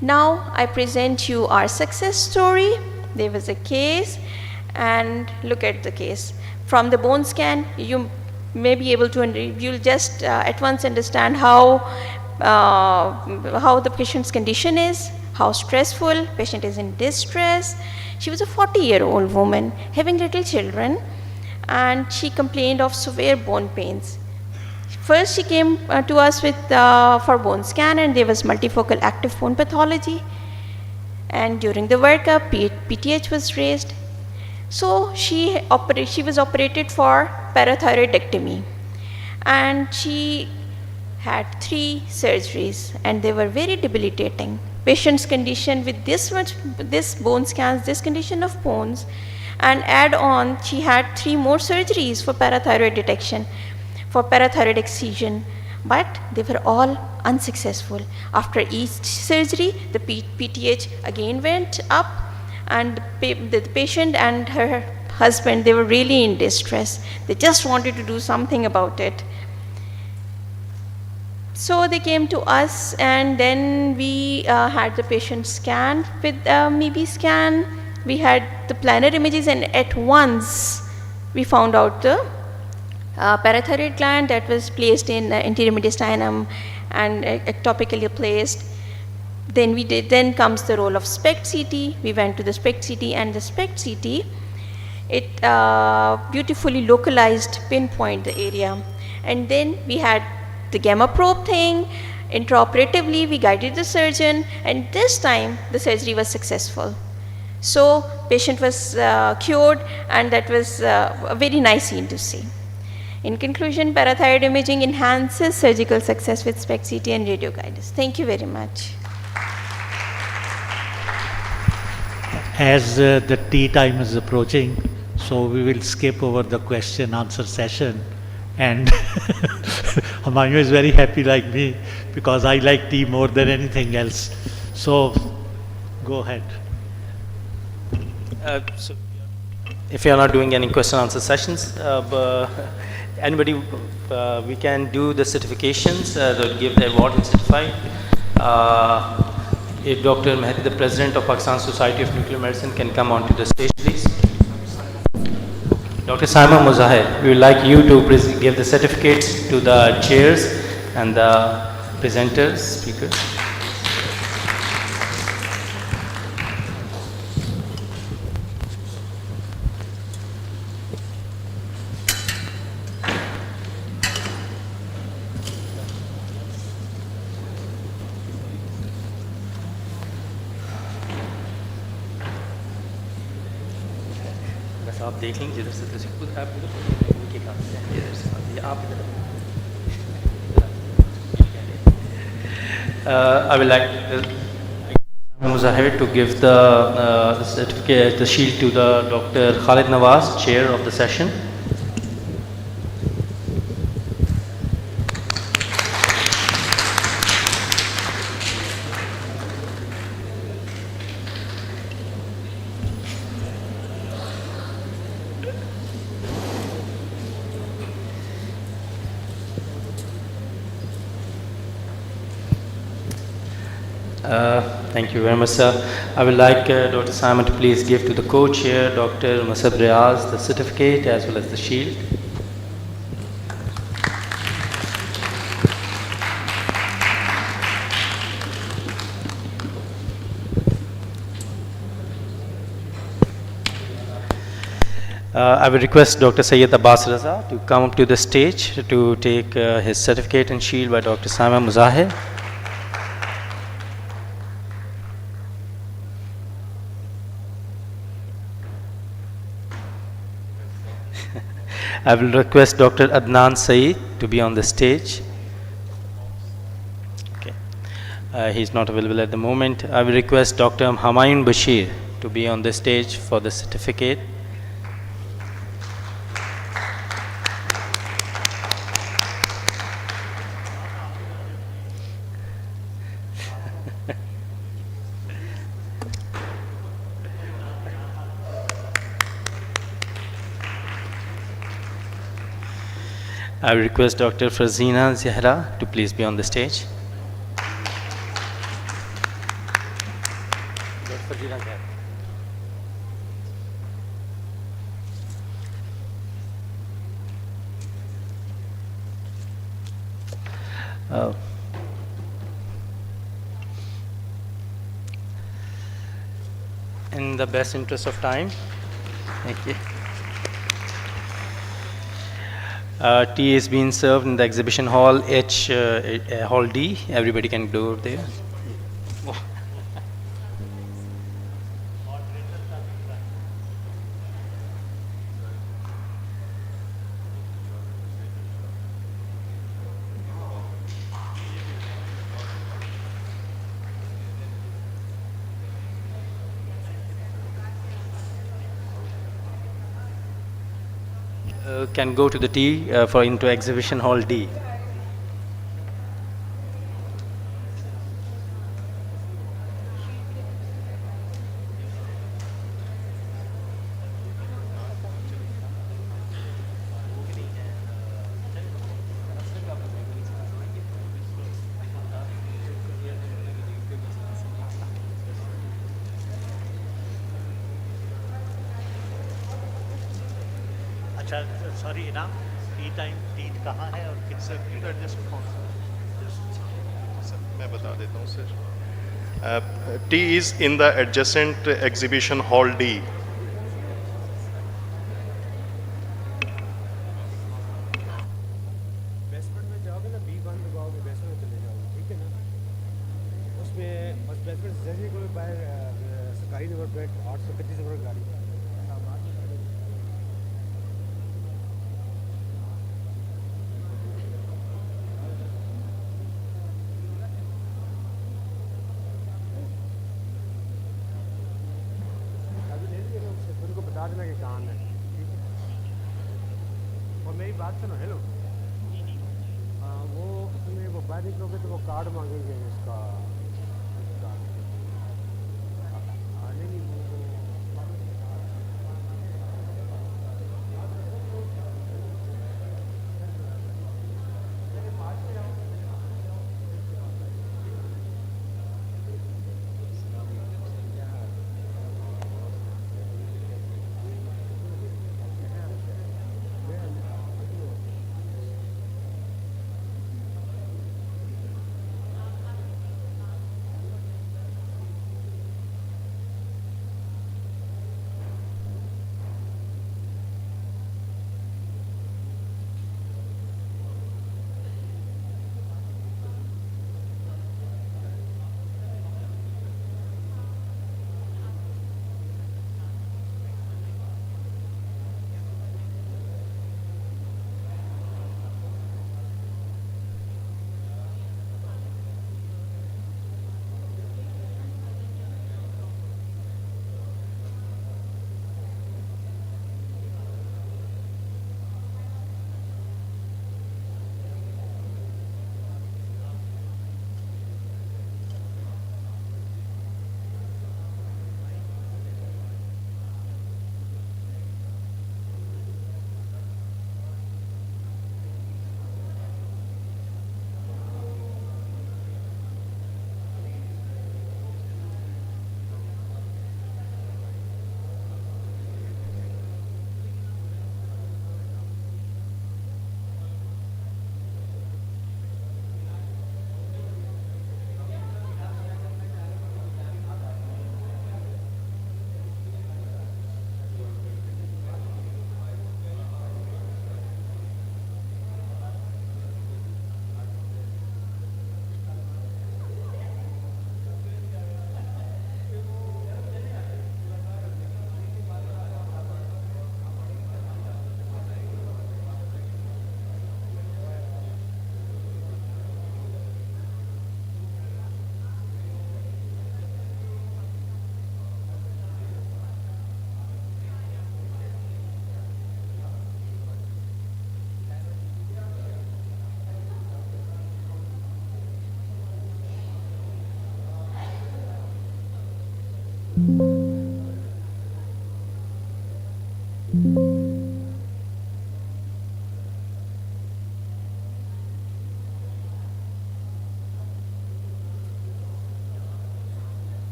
Now I present you our success story. There was a case, and look at the case. From the bone scan, you may be able to, you'll just at once understand how the patient's condition is, how stressful, patient is in distress. She was a 40-year-old woman having little children, and she complained of severe bone pains. First she came to us with for bone scan, and there was multifocal active bone pathology, and during the workup PTH was raised. So she was operated for parathyroidectomy, and she had 3 surgeries, and they were very debilitating. Patient's condition with this bone scans, this condition of bones, and add on she had 3 more surgeries for parathyroid detection, for parathyroid excision, but they were all unsuccessful. After each surgery, the PTH again went up, and the patient and her husband, they were really in distress. They just wanted to do something about it. So they came to us, and then we had the patient scanned with MEB scan. We had the planar images, and at once we found out the parathyroid gland that was placed in anterior mediastinum and ectopically placed. Then comes the role of SPECT CT. We went to the SPECT CT, and the SPECT CT, it beautifully localized, pinpoint the area. And then we had the gamma probe thing. Intraoperatively, we guided the surgeon, and this time the surgery was successful. So patient was cured, and that was a very nice scene to see. In conclusion, parathyroid imaging enhances surgical success with SPECT CT and radio guidance. Thank you very much. As the tea time is approaching, so we will skip over the question answer session, and Humayun is very happy like me because I like tea more than anything else. So go ahead. So if you are not doing any question answer sessions, anybody, we can do the certifications, give the award and certify. If Dr. Mehdi, the President of Pakistan Society of Nuclear Medicine, can come onto the stage, please. Dr. Saima Muzahir, we would like you to give the certificates to the chairs and the presenters, speakers. आप देख लेंगे जिधर से तो खुद आप उनके काम से इधर से आप इधर I would like Muzahir to give the certificate, the shield to the Dr. Khalid Nawaz, chair of the session. Thank you very much, sir. I would like Dr. Simon to please give to the co-chair, Dr. Masab Riaz, the certificate as well as the shield. I will request Dr. Sayyid Abbas Raza to come up to the stage to take his certificate and shield by Dr. Sama Muzahir. I will request Dr. Adnan Saeed to be on the stage. Okay. He is not available at the moment. I will request Dr. Humayun Bashir to be on the stage for the certificate. I will request Dr. Fazina Zahra to please be on the stage. In the best interest of time, thank you. Tea is being served in the exhibition hall hall D. Everybody can go over there. Can go to the T for into exhibition hall D. Sorry इनाम T time T कहाँ है और किससे मैं बता देता हूँ sir T is in the adjacent exhibition hall D basement में जाओगे ना B1 दबाओगे बेसमेंट में चले जाओगे ठीक है ना उसमें बस बेसमेंट जैसे कोई बाहर सरकारी नंबर प्लेट 835 नंबर गाड़ी बता देना कि कहाँ है ठीक है और मेरी बात सुनो हेलो वो उसमें वो बाहर निकलोगे तो वो कार्ड मांगेंगे इसका नहीं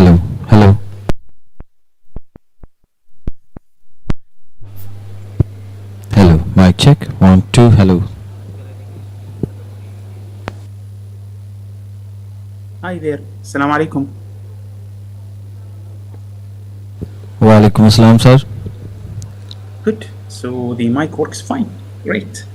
Hello, hello. Hello, mic check. 1, 2, hello. Hi there. Assalamu alaikum. Wa alaikum assalam, sir. Good. So the mic works fine. Great.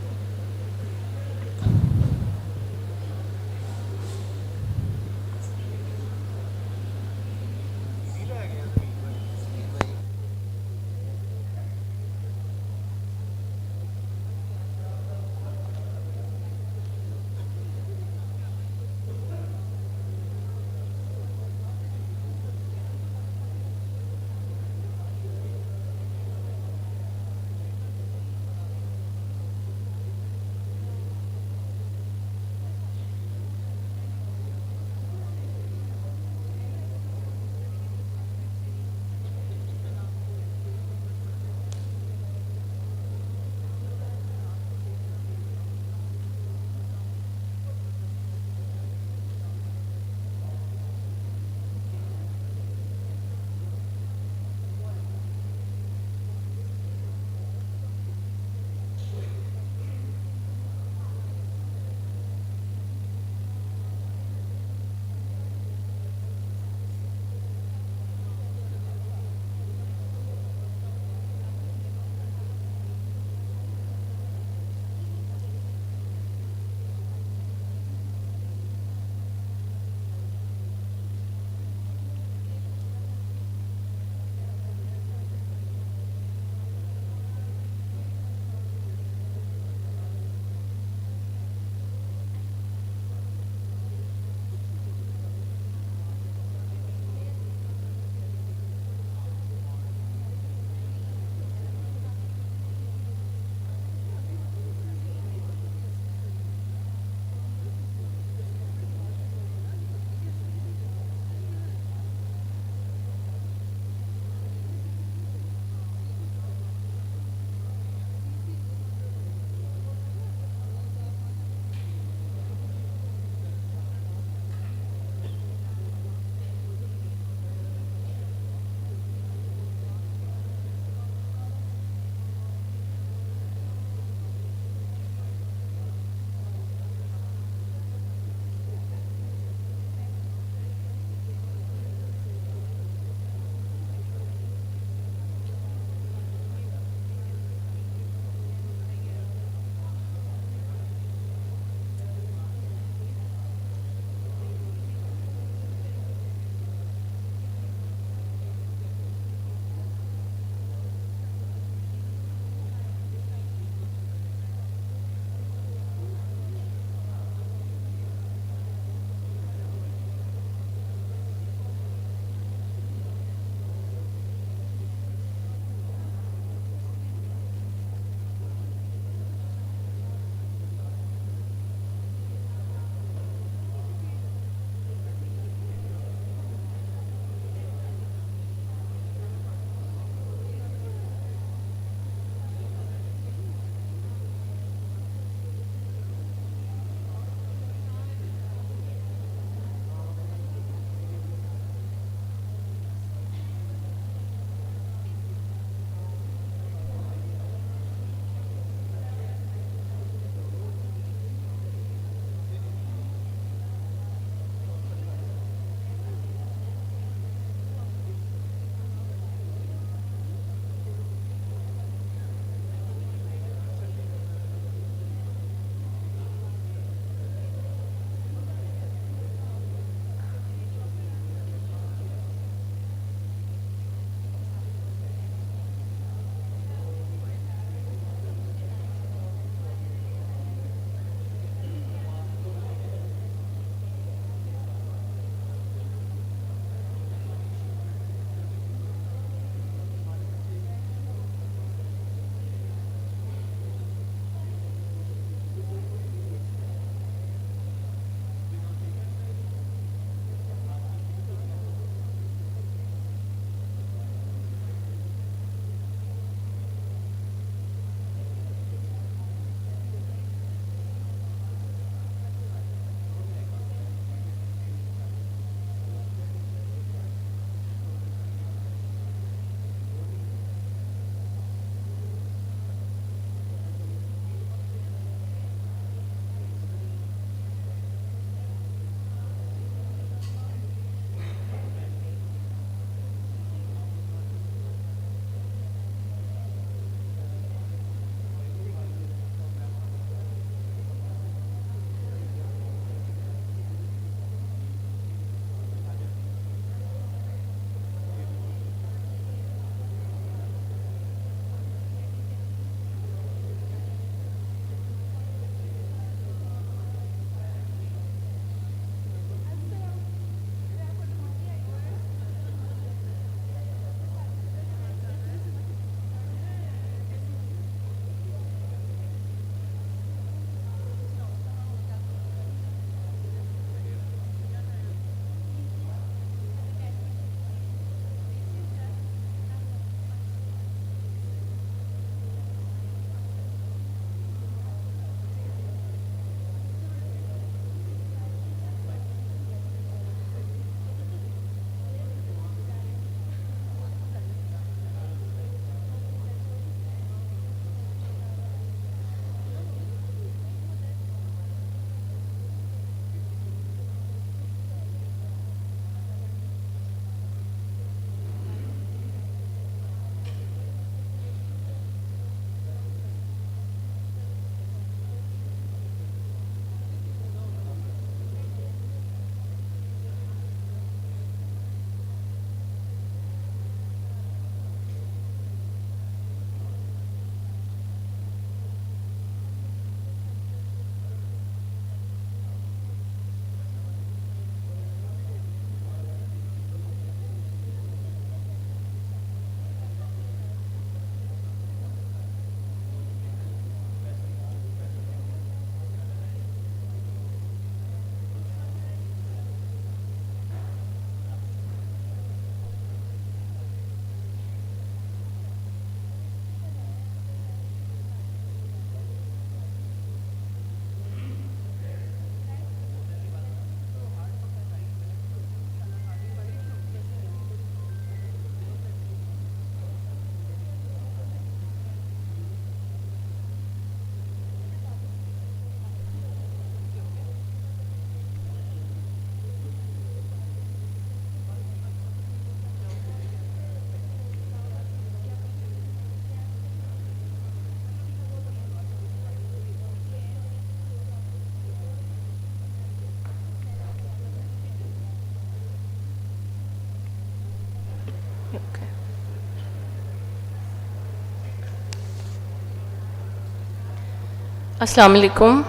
Assalamu alaikum.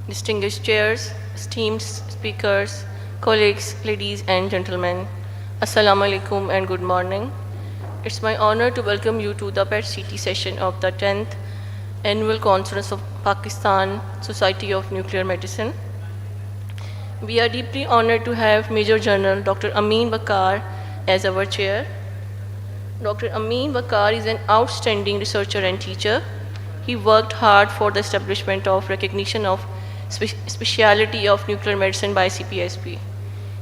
Distinguished chairs, esteemed speakers, colleagues, ladies and gentlemen. Assalamu alaikum and good morning. It's my honor to welcome you to the PET-CT session of the 10th Annual Conference of Pakistan Society of Nuclear Medicine. We are deeply honored to have Major General Dr. Ameen Waqar as our chair. Dr. Ameen Waqar is an outstanding researcher and teacher. He worked hard for the establishment of recognition of specialty of nuclear medicine by CPSP.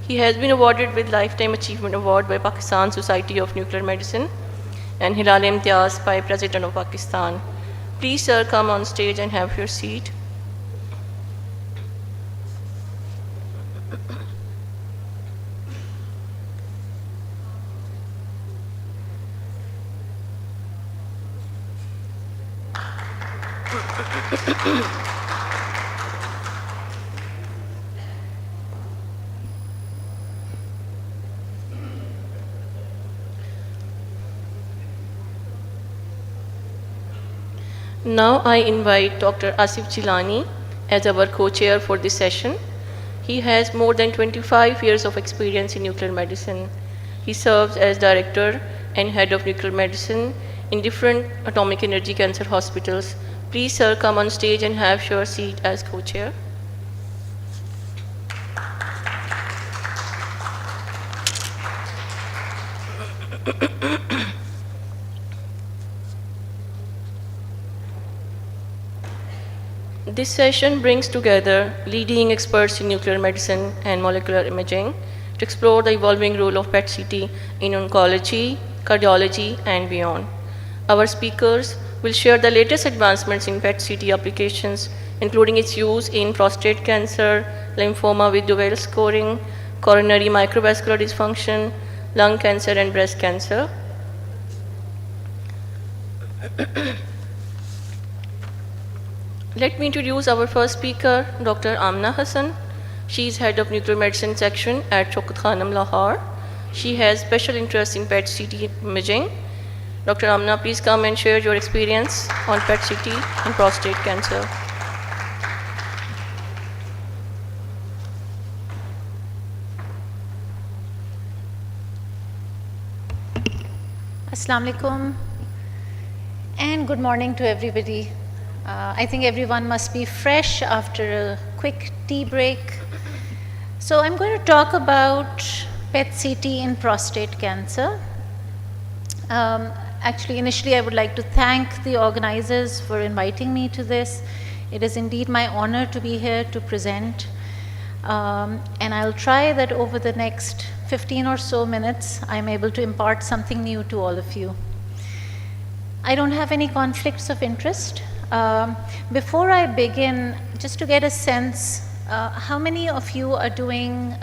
He has been awarded with Lifetime Achievement Award by Pakistan Society of Nuclear Medicine and Hilal Imtiaz by President of Pakistan. Please, sir, come on stage and have your seat. Now I invite Dr. Asif Jilani as our co-chair for this session. He has more than 25 years of experience in nuclear medicine. He serves as director and head of nuclear medicine in different atomic energy cancer hospitals. Please, sir, come on stage and have your seat as co-chair. This session brings together leading experts in nuclear medicine and molecular imaging to explore the evolving role of PET-CT in oncology, cardiology, and beyond. Our speakers will share the latest advancements in PET-CT applications, including its use in prostate cancer, lymphoma with dual scoring, coronary microvascular dysfunction, lung cancer, and breast cancer. Let me introduce our first speaker, Dr. Amna Hassan. She is head of nuclear medicine section at Shaukat Khanum, Lahore. She has special interest in PET-CT imaging. Dr. Amna, please come and share your experience on PET-CT and prostate cancer. Assalamu alaikum and good morning to everybody. I think everyone must be fresh after a quick tea break. So I'm going to talk about PET-CT in prostate cancer. Actually, initially I would like to thank the organizers for inviting me to this. It is indeed my honor to be here to present. And I'll try that over the next 15 or so minutes, I'm able to impart something new to all of you. I don't have any conflicts of interest. Before I begin, just to get a sense, how many of you are doing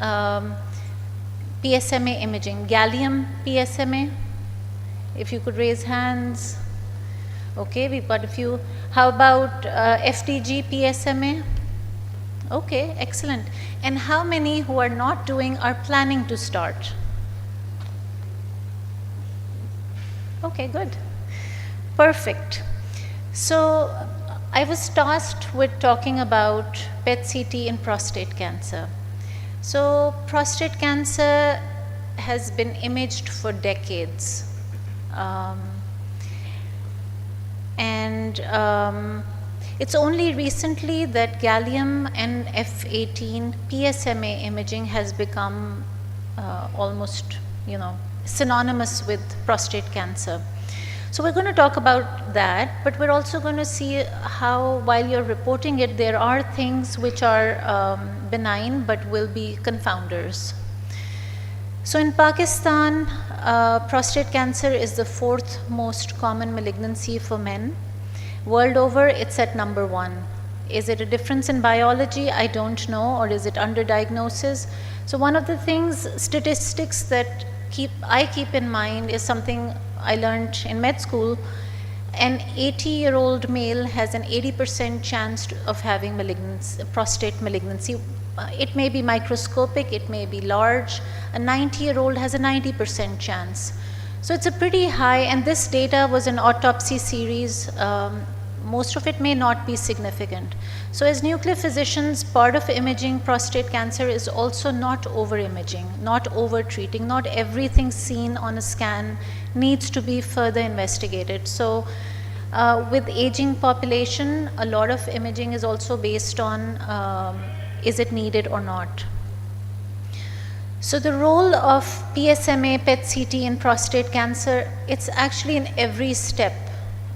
PSMA imaging, gallium PSMA? If you could raise hands. Okay, we've got a few. How about FDG PSMA? Okay, excellent. And how many who are not doing are planning to start? Okay, good. Perfect. So I was tasked with talking about PET-CT in prostate cancer. So prostate cancer has been imaged for decades. It's only recently that gallium and F18 PSMA imaging has become almost, synonymous with prostate cancer. So we're going to talk about that, but we're also going to see how, while you're reporting it, there are things which are benign but will be confounders. So in Pakistan, prostate cancer is the 4th most common malignancy for men. World over, it's at number 1. Is it a difference in biology? I don't know. Or is it underdiagnosis? So one of the things, statistics that I keep in mind is something I learned in med school. An 80-year-old male has an 80% chance of having prostate malignancy. It may be microscopic, it may be large. A 90-year-old has a 90% chance. So it's a pretty high, and this data was an autopsy series most of it may not be significant. So as nuclear physicians, part of imaging prostate cancer is also not over-imaging, not over-treating. Not everything seen on a scan needs to be further investigated. So with aging population, a lot of imaging is also based on is it needed or not. So the role of PSMA, PET-CT in prostate cancer, it's actually in every step.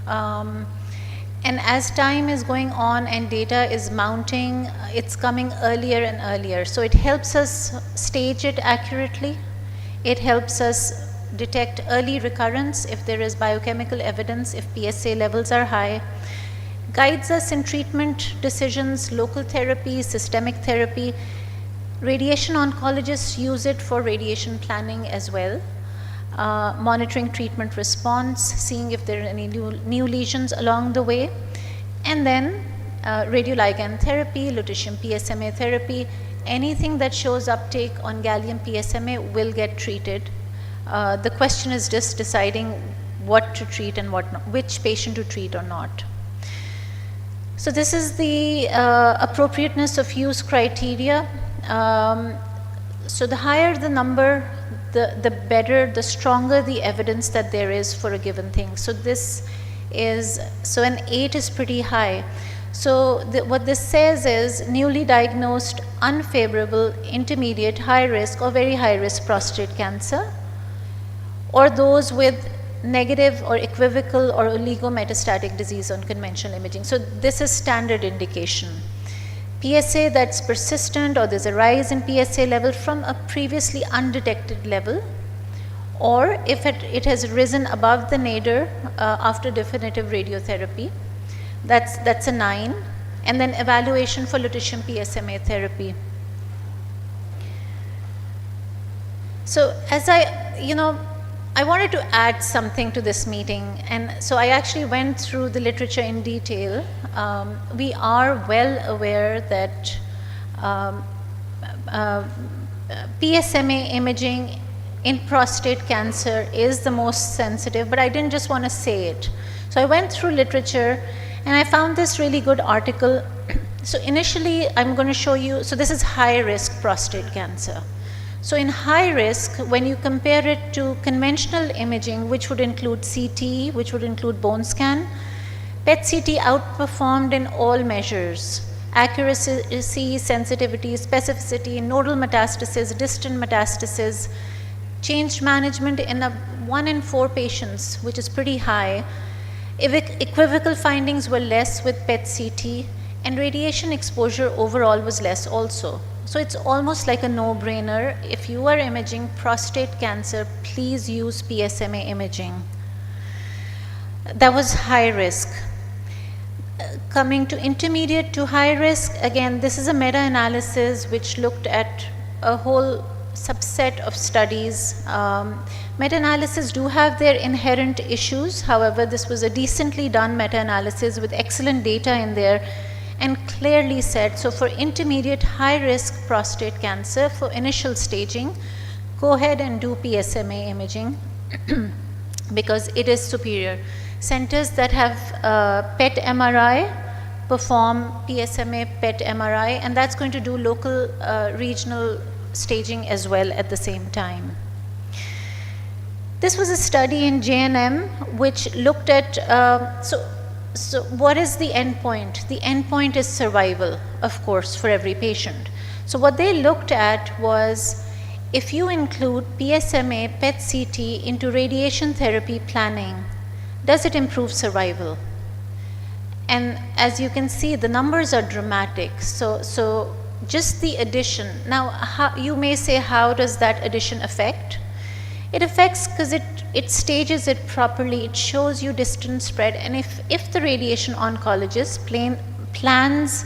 And as time is going on and data is mounting, it's coming earlier and earlier. So it helps us stage it accurately. It helps us detect early recurrence if there is biochemical evidence, if PSA levels are high. Guides us in treatment decisions, local therapy, systemic therapy. Radiation oncologists use it for radiation planning as well. Monitoring treatment response, seeing if there are any new lesions along the way, and then radioligand therapy, lutetium PSMA therapy, anything that shows uptake on gallium PSMA will get treated. The question is just deciding what to treat and what not, which patient to treat or not. So this is the appropriateness of use criteria. So the higher the number, the better, the stronger the evidence that there is for a given thing. So this is, so an 8 is pretty high. So what this says is newly diagnosed, unfavorable, intermediate, high risk or very high risk prostate cancer, or those with negative or equivocal or oligometastatic disease on conventional imaging. So this is standard indication. PSA that's persistent, or there's a rise in PSA level from a previously undetected level, or if it has risen above the nadir after definitive radiotherapy, that's a 9, and then evaluation for lutetium PSMA therapy. So as I wanted to add something to this meeting, and so I actually went through the literature in detail. We are well aware that PSMA imaging in prostate cancer is the most sensitive, but I didn't just want to say it. So I went through literature and I found this really good article. So initially I'm going to show you, so this is high risk prostate cancer. So in high risk, when you compare it to conventional imaging, which would include CT, which would include bone scan, PET-CT outperformed in all measures: accuracy, sensitivity, specificity, nodal metastasis, distant metastasis, changed management in 1 in 4 patients, which is pretty high. Equivocal findings were less with PET-CT, and radiation exposure overall was less also. So it's almost like a no-brainer. If you are imaging prostate cancer, please use PSMA imaging. That was high risk. Coming to intermediate to high risk, again, this is a meta-analysis which looked at a whole subset of studies. Meta-analysis do have their inherent issues. However, this was a decently done meta-analysis with excellent data in there, and clearly said, so for intermediate high-risk prostate cancer, for initial staging, go ahead and do PSMA imaging because it is superior. Centers that have PET MRI perform PSMA PET MRI, and that's going to do local regional staging as well at the same time. This was a study in JNM which looked at, so what is the endpoint? The endpoint is survival, of course, for every patient. So what they looked at was, if you include PSMA, PET-CT into radiation therapy planning, does it improve survival? And as you can see, the numbers are dramatic. So just the addition. Now, you may say, how does that addition affect? It affects because it stages it properly, it shows you distance spread, and if the radiation oncologist plans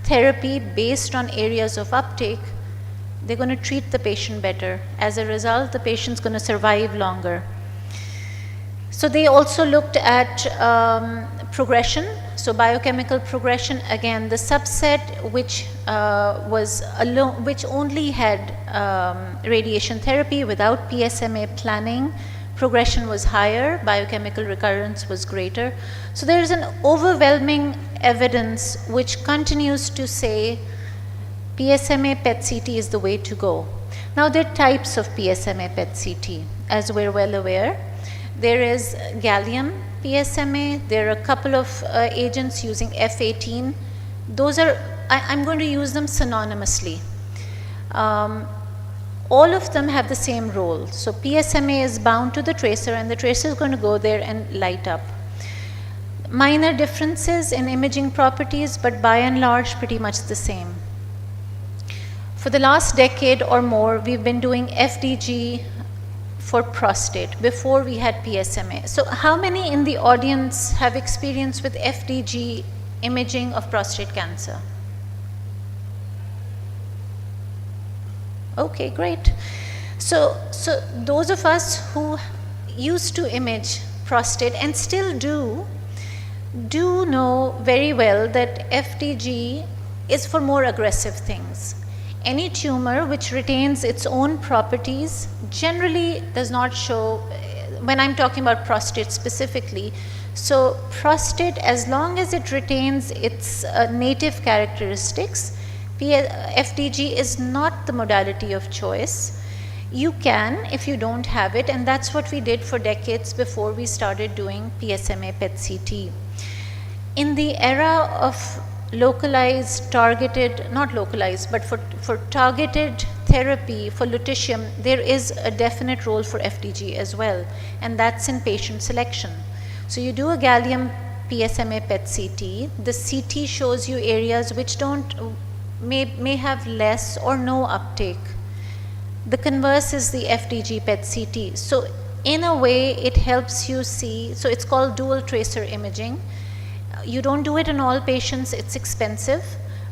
therapy based on areas of uptake, they're going to treat the patient better. As a result, the patient's going to survive longer. So they also looked at progression, so biochemical progression. Again, the subset which which only had radiation therapy without PSMA planning, progression was higher, biochemical recurrence was greater. So there is an overwhelming evidence which continues to say PSMA PET-CT is the way to go. Now there are types of PSMA PET-CT, as we're well aware. There is gallium PSMA, there are a couple of agents using F18. Those are, I'm going to use them synonymously. All of them have the same role. So PSMA is bound to the tracer and the tracer is going to go there and light up. Minor differences in imaging properties, but by and large pretty much the same. For the last decade or more, we've been doing FDG for prostate. Before we had PSMA. So how many in the audience have experience with FDG imaging of prostate cancer? Okay, great. So those of us who used to image prostate and still do know very well that FDG is for more aggressive things. Any tumor which retains its own properties generally does not show, when I'm talking about prostate specifically, so prostate, as long as it retains its native characteristics, FDG is not the modality of choice. You can if you don't have it, and that's what we did for decades before we started doing PSMA PET-CT. In the era of localized, targeted, not localized, but for targeted therapy for lutetium, there is a definite role for FDG as well, and that's in patient selection. So you do a gallium PSMA PET-CT, the CT shows you areas which may have less or no uptake. The converse is the FDG PET-CT. So in a way it helps you see, so it's called dual tracer imaging. You don't do it in all patients, it's expensive,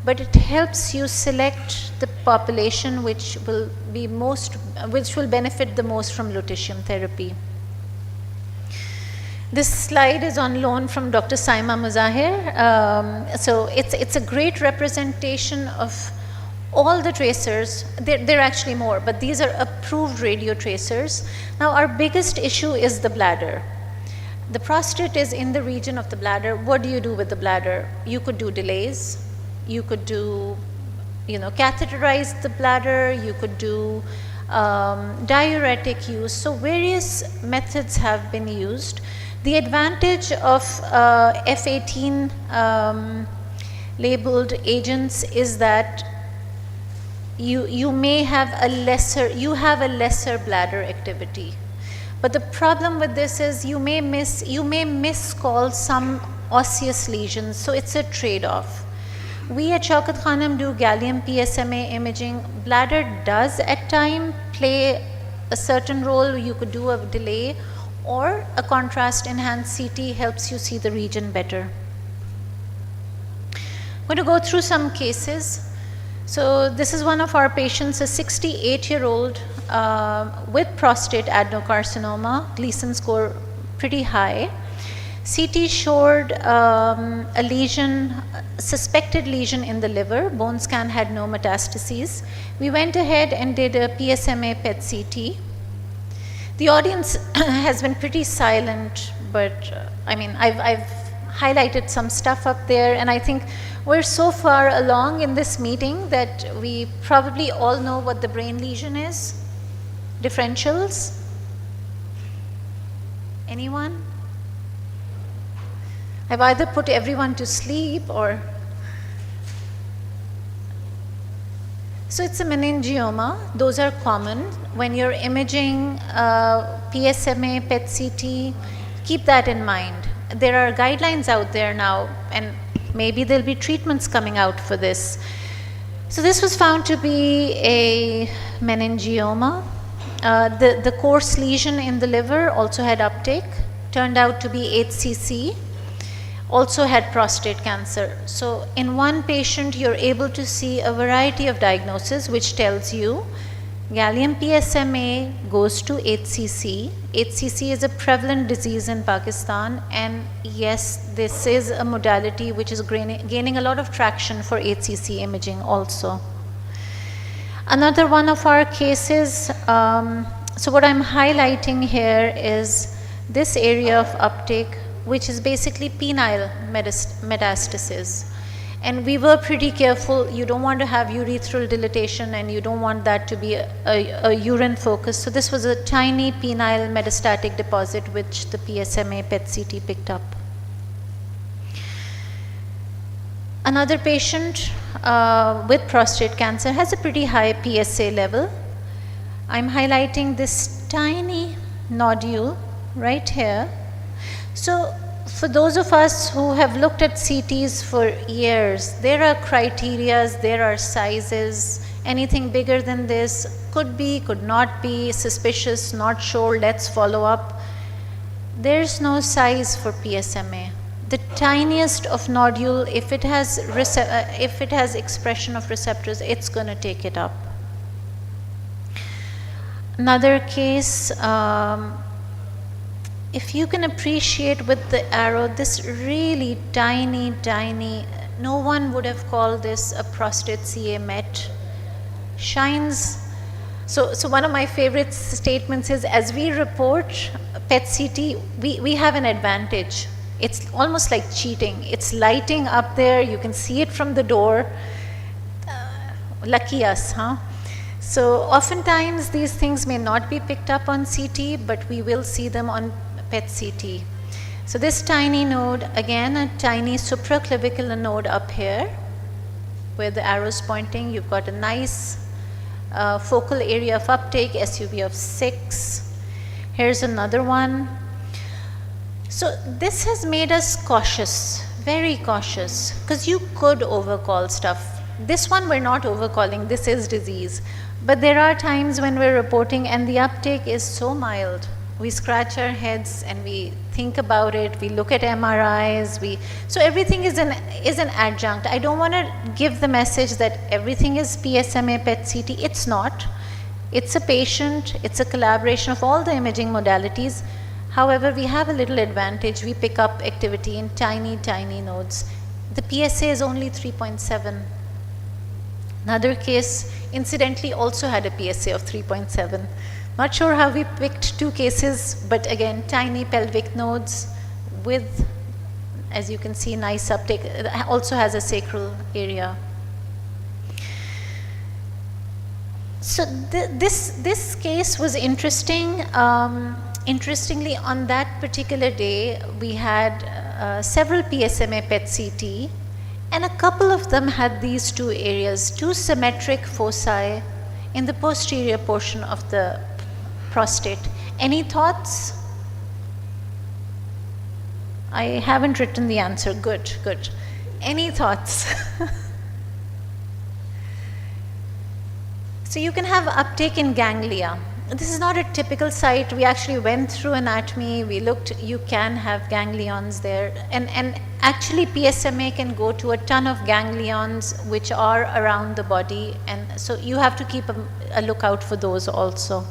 but it helps you select the population which will benefit the most from lutetium therapy. This slide is on loan from Dr. Saima Muzahir. So it's a great representation of all the tracers. There are actually more, but these are approved radio tracers. Now our biggest issue is the bladder. The prostate is in the region of the bladder. What do you do with the bladder? You could do delays. You could do, catheterize the bladder. You could do diuretic use. So various methods have been used. The advantage of F18 labeled agents is that you may have a lesser bladder activity. But the problem with this is you may miscall some osseous lesions, so it's a trade-off. We at Shaukat Khanum do gallium PSMA imaging. Bladder does at times play a certain role. You could do a delay, or a contrast enhanced CT helps you see the region better. I'm going to go through some cases. So this is one of our patients, a 68-year-old with prostate adenocarcinoma, Gleason score pretty high. CT showed a lesion, suspected lesion in the liver. Bone scan had no metastases. We went ahead and did a PSMA PET-CT. The audience has been pretty silent, but I've highlighted some stuff up there, and I think we're so far along in this meeting that we probably all know what the brain lesion is. Differentials? Anyone? I've either put everyone to sleep or... So it's a meningioma. Those are common. When you're imaging PSMA, PET-CT, keep that in mind. There are guidelines out there now, and maybe there'll be treatments coming out for this. So this was found to be a meningioma. The coarse lesion in the liver also had uptake, turned out to be HCC, also had prostate cancer. So in one patient, you're able to see a variety of diagnoses, which tells you gallium PSMA goes to HCC. HCC is a prevalent disease in Pakistan, and yes, this is a modality which is gaining a lot of traction for HCC imaging also. Another one of our cases, So what I'm highlighting here is this area of uptake, which is basically penile metastasis. And we were pretty careful. You don't want to have urethral dilatation, and you don't want that to be a urine focus. So this was a tiny penile metastatic deposit which the PSMA PET-CT picked up. Another patient with prostate cancer has a pretty high PSA level. I'm highlighting this tiny nodule right here. So for those of us who have looked at CTs for years, there are criterias, there are sizes. Anything bigger than this could be, could not be, suspicious, not sure, let's follow up. There's no size for PSMA. The tiniest of nodule, if it has expression of receptors, it's going to take it up. Another case, if you can appreciate with the arrow, this really tiny, no one would have called this a prostate CA MET, shines. So one of my favorite statements is, as we report PET-CT, we have an advantage. It's almost like cheating. It's lighting up there, you can see it from the door. Lucky us, huh? So oftentimes these things may not be picked up on CT, but we will see them on PET-CT. So this tiny node, again a tiny supraclavicular node up here, where the arrow is pointing. You've got a nice focal area of uptake, SUV of 6. Here's another one. So this has made us cautious, very cautious, because you could overcall stuff. This one we're not overcalling, this is disease. But there are times when we're reporting and the uptake is so mild. We scratch our heads and we think about it, we look at MRIs, so everything is an adjunct. I don't want to give the message that everything is PSMA PET-CT. It's not. It's a patient, it's a collaboration of all the imaging modalities. However, we have a little advantage. We pick up activity in tiny nodes. The PSA is only 3.7. Another case, incidentally, also had a PSA of 3.7. Not sure how we picked 2 cases, but again, tiny pelvic nodes with, as you can see, nice uptake. It also has a sacral area. So this case was interesting. Interestingly, on that particular day, we had several PSMA PET-CT, and a couple of them had these 2 areas, 2 symmetric foci in the posterior portion of the prostate. Any thoughts? I haven't written the answer. Good. Any thoughts? So you can have uptake in ganglia. This is not a typical site. We actually went through anatomy. We looked, you can have ganglions there. And actually PSMA can go to a ton of ganglions which are around the body. And so you have to keep a lookout for those also.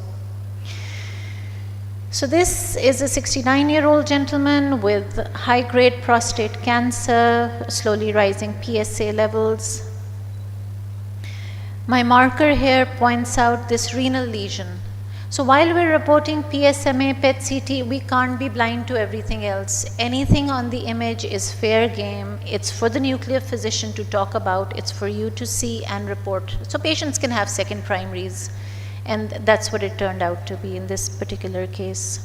So this is a 69-year-old gentleman with high-grade prostate cancer, slowly rising PSA levels. My marker here points out this renal lesion. So while we're reporting PSMA PET-CT, we can't be blind to everything else. Anything on the image is fair game. It's for the nuclear physician to talk about. It's for you to see and report. So patients can have second primaries. And that's what it turned out to be in this particular case.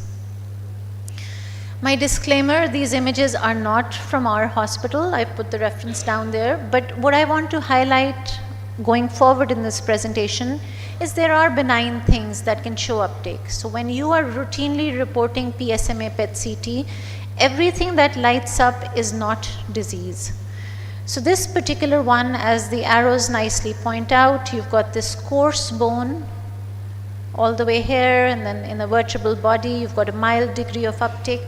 My disclaimer, these images are not from our hospital. I put the reference down there. But what I want to highlight going forward in this presentation is there are benign things that can show uptake. So when you are routinely reporting PSMA PET-CT, everything that lights up is not disease. So this particular one, as the arrows nicely point out, you've got this coarse bone all the way here, and then in the vertebral body, you've got a mild degree of uptake.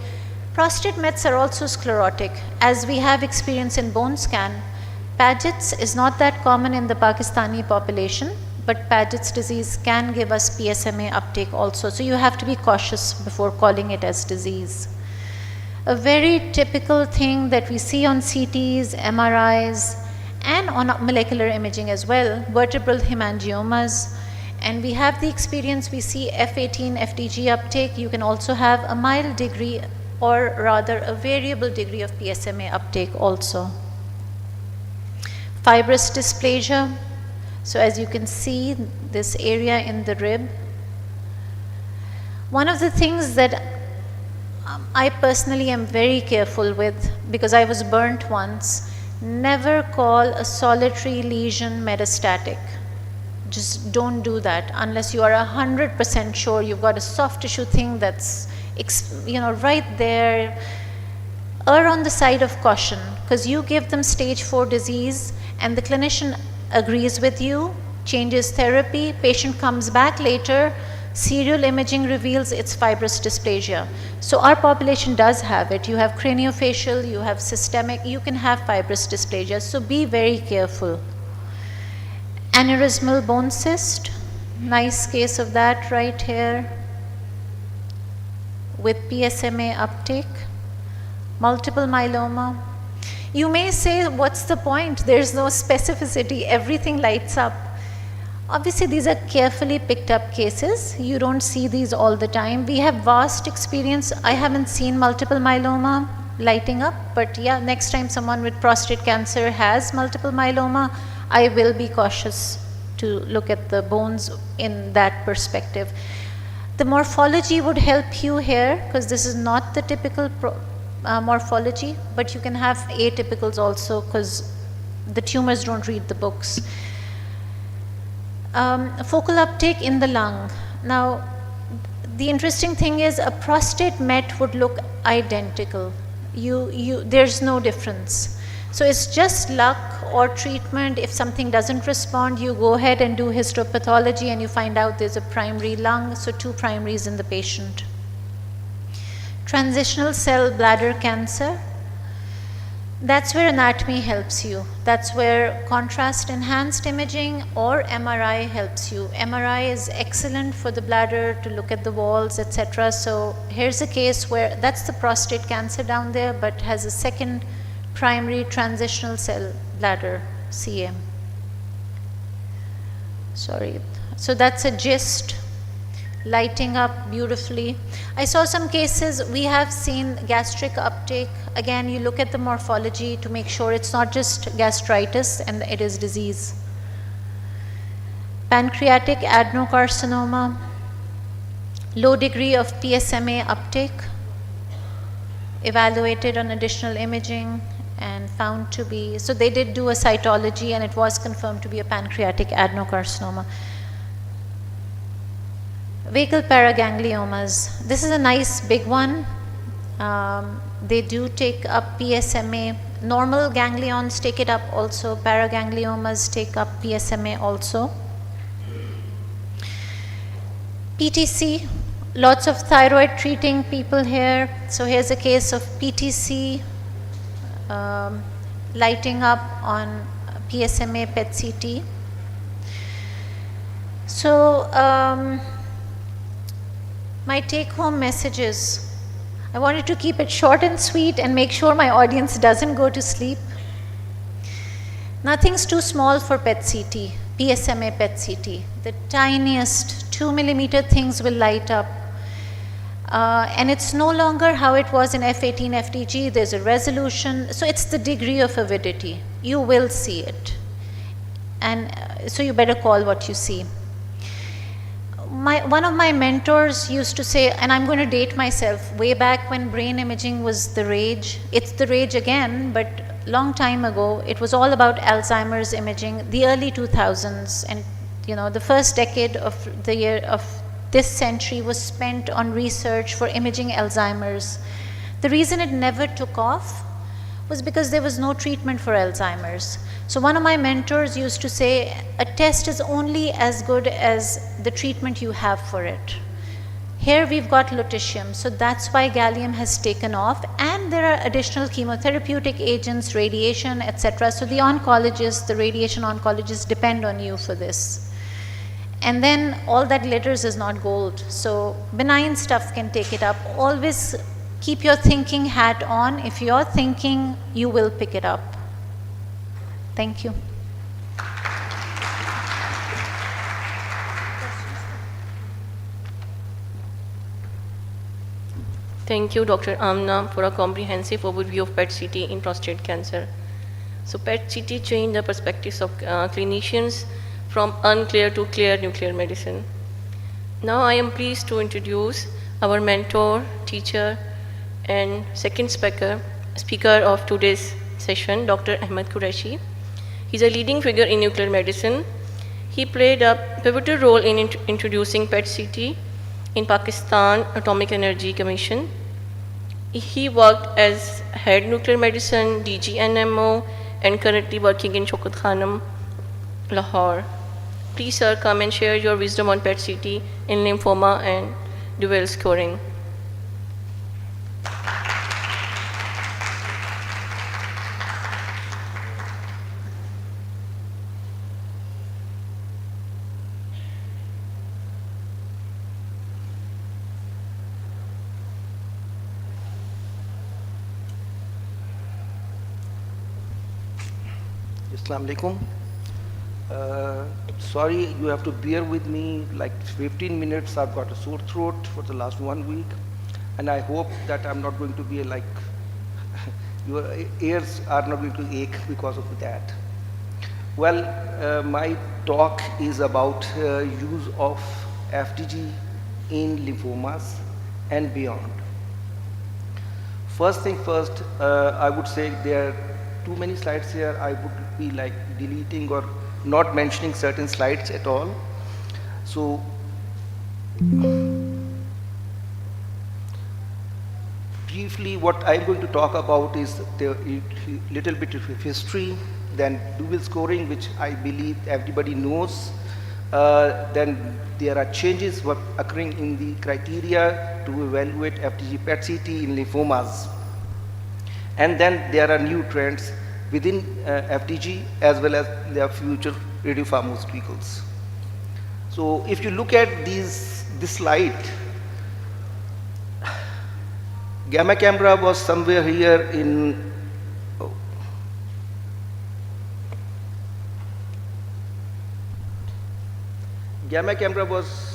Prostate mets are also sclerotic. As we have experience in bone scan, Paget's is not that common in the Pakistani population, but Paget's disease can give us PSMA uptake also. So you have to be cautious before calling it as disease. A very typical thing that we see on CTs, MRIs, and on molecular imaging as well, vertebral hemangiomas. and we have the experience, we see F18, FDG uptake. You can also have a mild degree, or rather a variable degree of PSMA uptake also. Fibrous dysplasia. So as you can see, this area in the rib. One of the things that I personally am very careful with, because I was burnt once, never call a solitary lesion metastatic. Just don't do that unless you are 100% sure you've got a soft tissue thing that's, right there. Err on the side of caution, because you give them stage 4 disease and the clinician agrees with you, changes therapy, patient comes back later, serial imaging reveals it's fibrous dysplasia. So our population does have it. You have craniofacial, you have systemic, you can have fibrous dysplasia, so be very careful. Aneurysmal bone cyst, nice case of that right here with PSMA uptake. Multiple myeloma. You may say, what's the point? There's no specificity, everything lights up. Obviously, these are carefully picked up cases. You don't see these all the time. We have vast experience. I haven't seen multiple myeloma lighting up, but yeah, next time someone with prostate cancer has multiple myeloma, I will be cautious to look at the bones in that perspective. The morphology would help you here, because this is not the typical morphology, but you can have atypicals also, because the tumors don't read the books. Focal uptake in the lung. Now, the interesting thing is a prostate met would look identical. There's no difference. So it's just luck or treatment. If something doesn't respond, you go ahead and do histopathology and you find out there's a primary lung, so 2 primaries in the patient. Transitional cell bladder cancer. That's where anatomy helps you. That's where contrast enhanced imaging or MRI helps you. MRI is excellent for the bladder to look at the walls, etc. So here's a case where that's the prostate cancer down there, but has a second primary transitional cell bladder, CM. Sorry. So that's a GIST, lighting up beautifully. I saw some cases, we have seen gastric uptake. Again, you look at the morphology to make sure it's not just gastritis and it is disease. Pancreatic adenocarcinoma, low degree of PSMA uptake, evaluated on additional imaging and found to be, so they did do a cytology and it was confirmed to be a pancreatic adenocarcinoma. Vagal paragangliomas. This is a nice big one. They do take up PSMA. Normal ganglions take it up also. Paragangliomas take up PSMA also. PTC. Lots of thyroid treating people here. So here's a case of PTC lighting up on PSMA PET-CT. So my take-home messages. I wanted to keep it short and sweet and make sure my audience doesn't go to sleep. Nothing's too small for PET-CT, PSMA PET-CT. The tiniest 2 millimeter things will light up. And it's no longer how it was in F18 FDG. There's a resolution. So it's the degree of avidity. You will see it. And so you better call what you see. One of my mentors used to say, and I'm going to date myself, way back when brain imaging was the rage. It's the rage again, but long time ago, it was all about Alzheimer's imaging, the early 2000s. And the first decade of the year of this century was spent on research for imaging Alzheimer's. The reason it never took off was because there was no treatment for Alzheimer's. So one of my mentors used to say, a test is only as good as the treatment you have for it. Here we've got lutetium, so that's why gallium has taken off, and there are additional chemotherapeutic agents, radiation, etc. So the oncologists, the radiation oncologists depend on you for this. And then all that glitters is not gold. So benign stuff can take it up. Always keep your thinking hat on. If you're thinking, you will pick it up. Thank you. Thank you, Dr. Amna, for a comprehensive overview of PET-CT in prostate cancer. So PET-CT changed the perspectives of clinicians from unclear to clear nuclear medicine. Now I am pleased to introduce our mentor, teacher, and second speaker of today's session, Dr. Ahmed Qureshi. He's a leading figure in nuclear medicine. He played a pivotal role in introducing PET-CT in Pakistan Atomic Energy Commission. He worked as head nuclear medicine, DG/NMO, and currently working in Shaukat Khanum, Lahore. Please, sir, come and share your wisdom on PET-CT in lymphoma and dual scoring. Assalamu alaikum. Sorry, you have to bear with me like 15 minutes. I've got a sore throat for the last 1 week, and I hope that I'm not going to be like, your ears are not going to ache because of that. Well, my talk is about use of FDG in lymphomas and beyond. First thing first, I would say there are too many slides here. I would be like deleting or not mentioning certain slides at all. So briefly what I'm going to talk about is the little bit of history, then dual scoring, which I believe everybody knows. Then there are changes occurring in the criteria to evaluate FDG PET-CT in lymphomas. And then there are new trends within FDG as well as their future radiopharmaceuticals. So if you look at this slide, gamma camera was somewhere here in, gamma camera was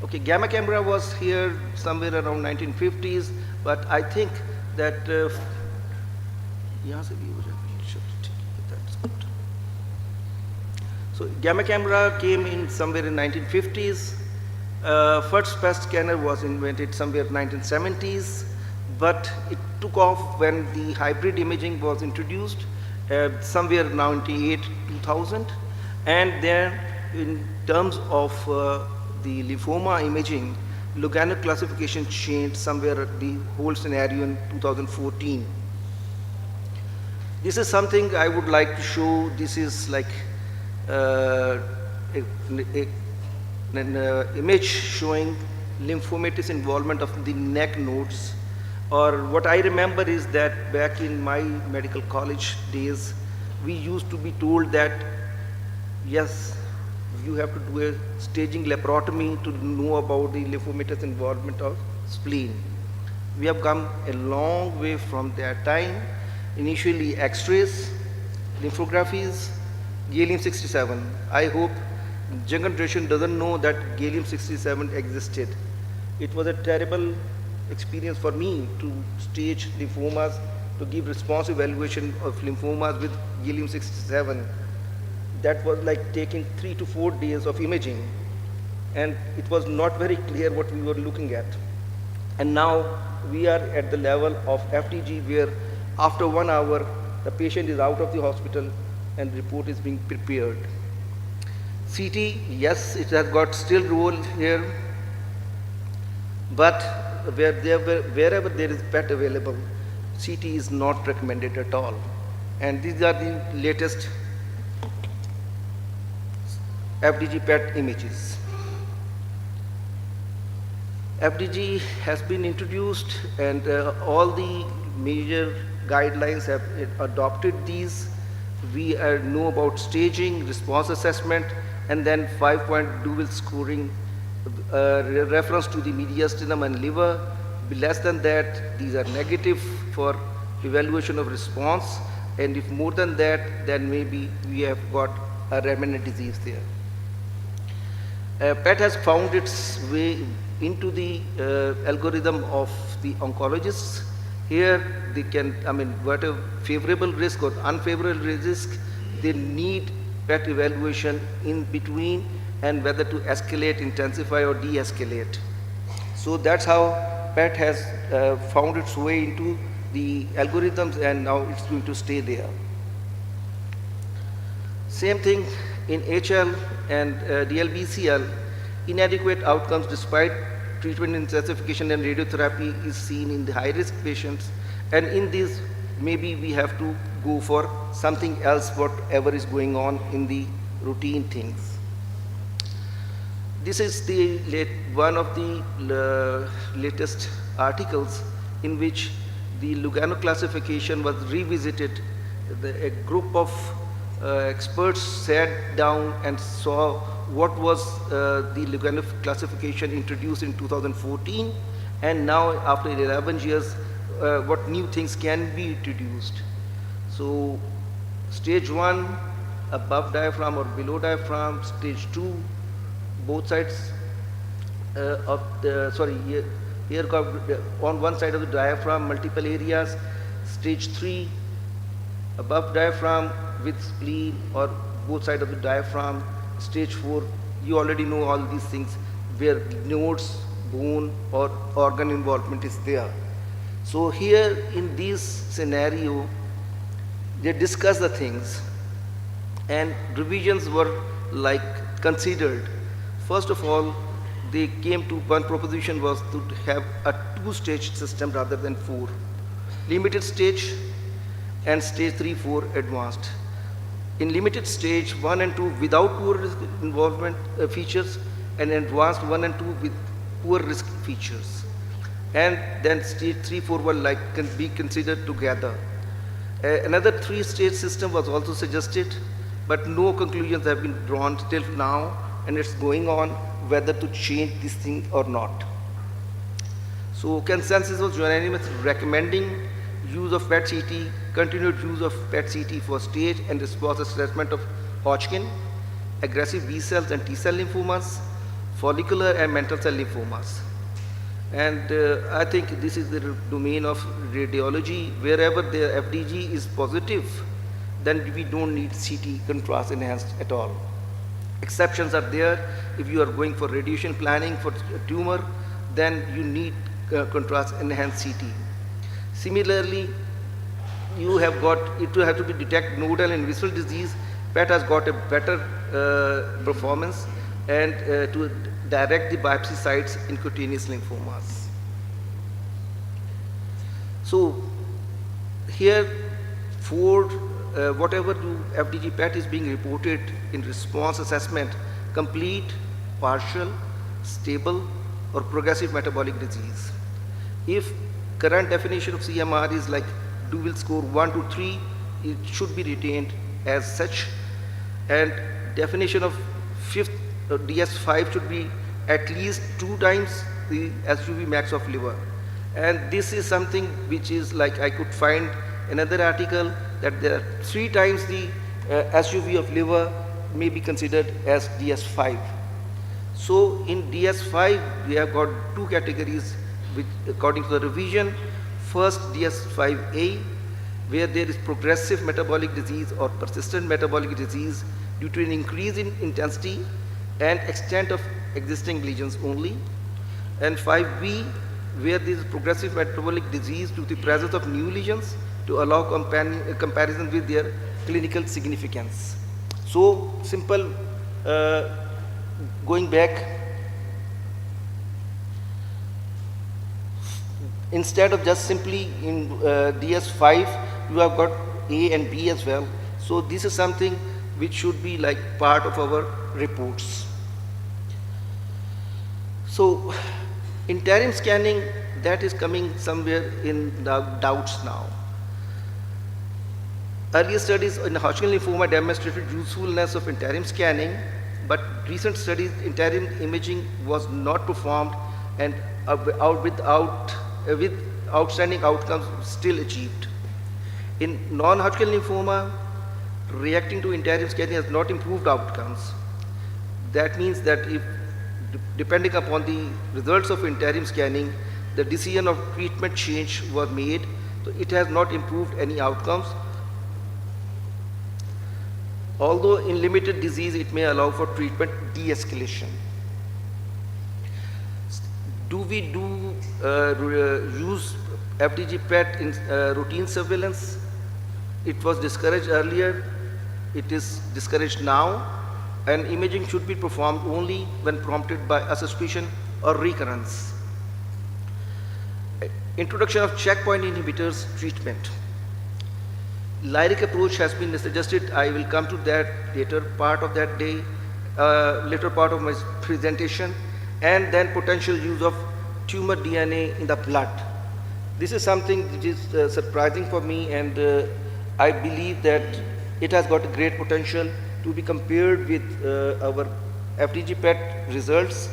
okay, gamma camera was here somewhere around 1950s, but I think that so gamma camera came in somewhere in 1950s. First PET scanner was invented somewhere in 1970s, but it took off when the hybrid imaging was introduced somewhere 98, 2000, and then in terms of the lymphoma imaging, Lugano classification changed somewhere the whole scenario in 2014. This is something I would like to show. This is like an image showing lymphomatous involvement of the neck nodes. Or what I remember is that back in my medical college days, we used to be told that, yes, you have to do a staging laparotomy to know about the lymphomatous involvement of spleen. We have come a long way from that time. Initially X-rays, lymphographies, gallium-67. I hope young generation doesn't know that gallium-67 existed. It was a terrible experience for me to stage lymphomas, to give response evaluation of lymphomas with gallium-67. That was like taking 3 to 4 days of imaging, and it was not very clear what we were looking at. And now we are at the level of FDG where after 1 hour the patient is out of the hospital and report is being prepared. CT, yes, it has got still role here, but wherever there is PET available, CT is not recommended at all. And these are the latest FDG PET images. FDG has been introduced, and all the major guidelines have adopted these. We know about staging, response assessment, and then 5-point dual scoring, reference to the mediastinum and liver. be less than that, these are negative for evaluation of response, and if more than that, then maybe we have got a remnant disease there. PET has found its way into the algorithm of the oncologists. Here they can, whatever favorable risk or unfavorable risk, they need PET evaluation in between and whether to escalate, intensify or de-escalate. So that's how PET has found its way into the algorithms, and now it's going to stay there. Same thing in HL and DLBCL, inadequate outcomes despite treatment intensification and radiotherapy is seen in the high-risk patients, and in these maybe we have to go for something else, whatever is going on in the routine things. This is the one of the latest articles in which the Lugano classification was revisited. A group of experts sat down and saw what was the Lugano classification introduced in 2014, and now after 11 years, what new things can be introduced. So stage 1, above diaphragm or below diaphragm, stage 2, both sides of the, here on one side of the diaphragm, multiple areas, stage 3, above diaphragm with spleen or both sides of the diaphragm, stage 4, you already know all these things where nodes, bone or organ involvement is there. So here in this scenario, they discuss the things and revisions were like considered. First of all, they came to one proposition was to have a 2-stage system rather than 4. Limited stage and stage 3, 4 advanced. In limited stage 1 and 2 without poor risk involvement features, and advanced 1 and 2 with poor risk features. And then stage 3, 4 were can be considered together. Another 3-stage system was also suggested, but no conclusions have been drawn till now, and it's going on whether to change this thing or not. So consensus was unanimous recommending use of PET-CT, continued use of PET-CT for stage and response assessment of Hodgkin, aggressive B cells and T cell lymphomas, follicular and mantle cell lymphomas. And I think this is the domain of radiology. Wherever the FDG is positive, then we don't need CT contrast enhanced at all. Exceptions are there. If you are going for radiation planning for a tumor, then you need contrast enhanced CT. Similarly, you have got, it will have to be detect nodal and visceral disease. PET has got a better performance and to direct the biopsy sites in cutaneous lymphomas. So here for whatever FDG PET is being reported in response assessment, complete, partial, stable or progressive metabolic disease. If current definition of CMR is like Duvel score 1 to 3, it should be retained as such, and definition of fifth DS5 should be at least 2 times the SUV max of liver. And this is something which is like I could find another article that there are 3 times the SUV of liver may be considered as DS5. So in DS5 we have got 2 categories which according to the revision. First DS5A, where there is progressive metabolic disease or persistent metabolic disease due to an increase in intensity and extent of existing lesions only. And 5B, where there is progressive metabolic disease due to the presence of new lesions to allow comparison with their clinical significance. So simple, going back, instead of just simply in DS5, you have got A and B as well. So this is something which should be like part of our reports. So interim scanning, that is coming somewhere in the doubts now. Earlier studies in Hodgkin lymphoma demonstrated usefulness of interim scanning, but recent studies interim imaging was not performed and without with outstanding outcomes still achieved. In non-Hodgkin lymphoma, reacting to interim scanning has not improved outcomes. That means that if, depending upon the results of interim scanning, the decision of treatment change was made, so it has not improved any outcomes. Although in limited disease, it may allow for treatment de-escalation. Do we use FDG PET in routine surveillance? It was discouraged earlier. It is discouraged now, and imaging should be performed only when prompted by a suspicion or recurrence. Introduction of checkpoint inhibitors treatment. Lyric approach has been suggested. I will come to that later part of that day, later part of my presentation, and then potential use of tumor DNA in the blood. This is something which is surprising for me, and I believe that it has got a great potential to be compared with our FDG PET results.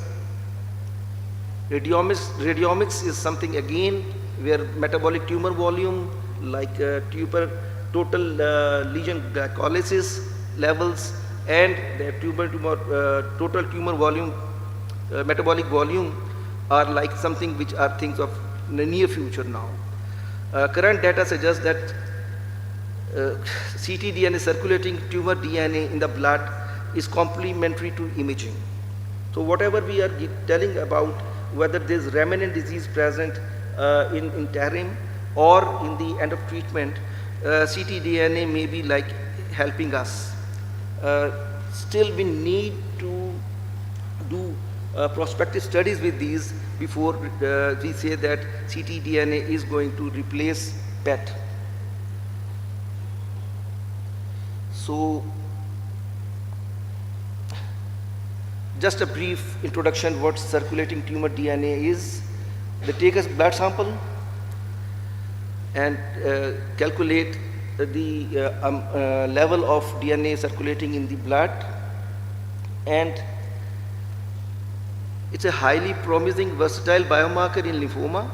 Radiomics is something again where metabolic tumor volume, like total lesion glycolysis levels, and the total tumor volume, metabolic volume, are like something which are things of the near future now. Current data suggests that ctDNA, circulating tumor DNA in the blood, is complementary to imaging. So whatever we are telling about whether there is remnant disease present in interim or in the end of treatment, ctDNA may be like helping us. Still we need to do prospective studies with these before we say that ctDNA is going to replace PET. So just a brief introduction what circulating tumor DNA is. They take a blood sample and calculate the level of DNA circulating in the blood, and it's a highly promising versatile biomarker in lymphoma,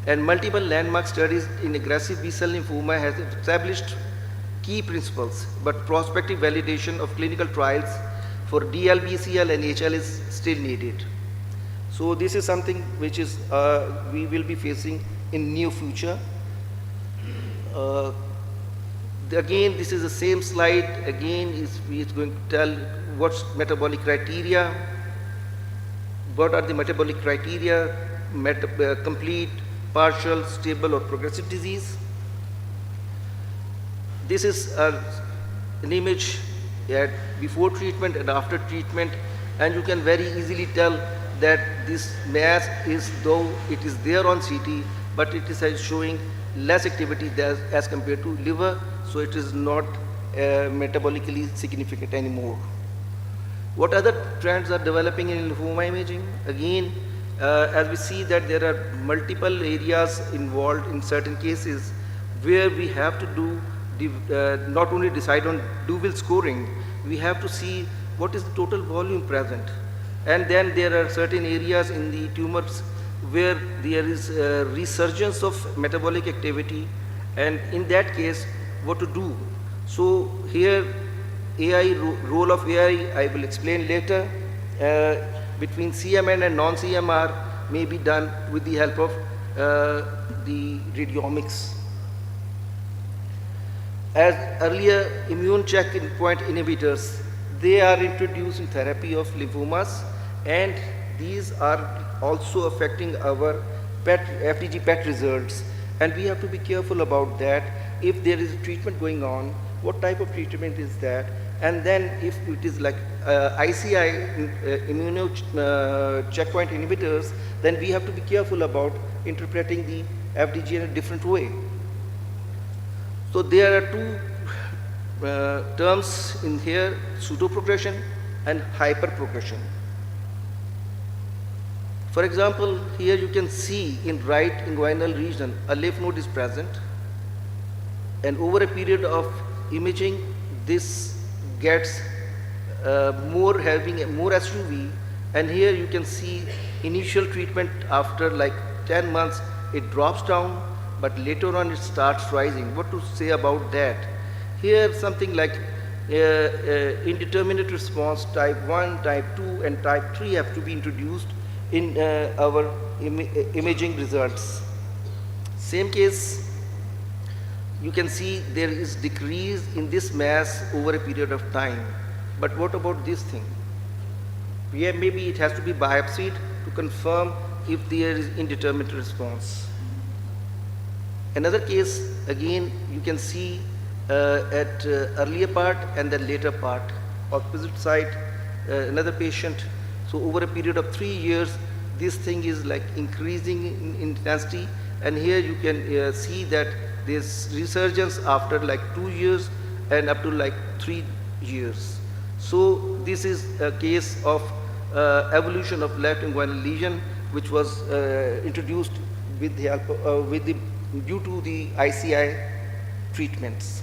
and multiple landmark studies in aggressive B-cell lymphoma has established key principles, but prospective validation of clinical trials for DLBCL and HL is still needed. So this is something which is we will be facing in near future. Again, this is the same slide. Again, it's going to tell what's metabolic criteria. What are the metabolic criteria? Complete, partial, stable, or progressive disease. This is an image at before treatment and after treatment, and you can very easily tell that this mass is, though it is there on CT, but it is showing less activity there as compared to liver, so it is not metabolically significant anymore. What other trends are developing in lymphoma imaging? Again, as we see that there are multiple areas involved in certain cases where we have to do not only decide on Deauville scoring, we have to see what is the total volume present. And then there are certain areas in the tumors where there is a resurgence of metabolic activity, and in that case, what to do. So here, role of AI, I will explain later. Between CMN and non-CMR may be done with the help of the radiomics. As earlier, immune checkpoint inhibitors, they are introduced in therapy of lymphomas, and these are also affecting our FDG PET results, and we have to be careful about that. If there is a treatment going on, what type of treatment is that? And then if it is like ICI, checkpoint inhibitors, then we have to be careful about interpreting the FDG in a different way. So there are two terms in here, pseudoprogression and hyperprogression. For example, here you can see in right inguinal region, a lymph node is present, and over a period of imaging, this gets having more SUV, and here you can see initial treatment after like 10 months, it drops down, but later on it starts rising. What to say about that? Here something like indeterminate response type 1, type 2 and type 3 have to be introduced in our imaging results. Same case, you can see there is decrease in this mass over a period of time. But what about this thing? Maybe it has to be biopsied to confirm if there is indeterminate response. Another case, again, you can see at earlier part and the later part. Opposite side, another patient. So over a period of 3 years, this thing is like increasing in intensity, and here you can see that there's resurgence after like 2 years and up to like 3 years. So this is a case of evolution of left inguinal lesion, which was introduced with the help due to the ICI treatments.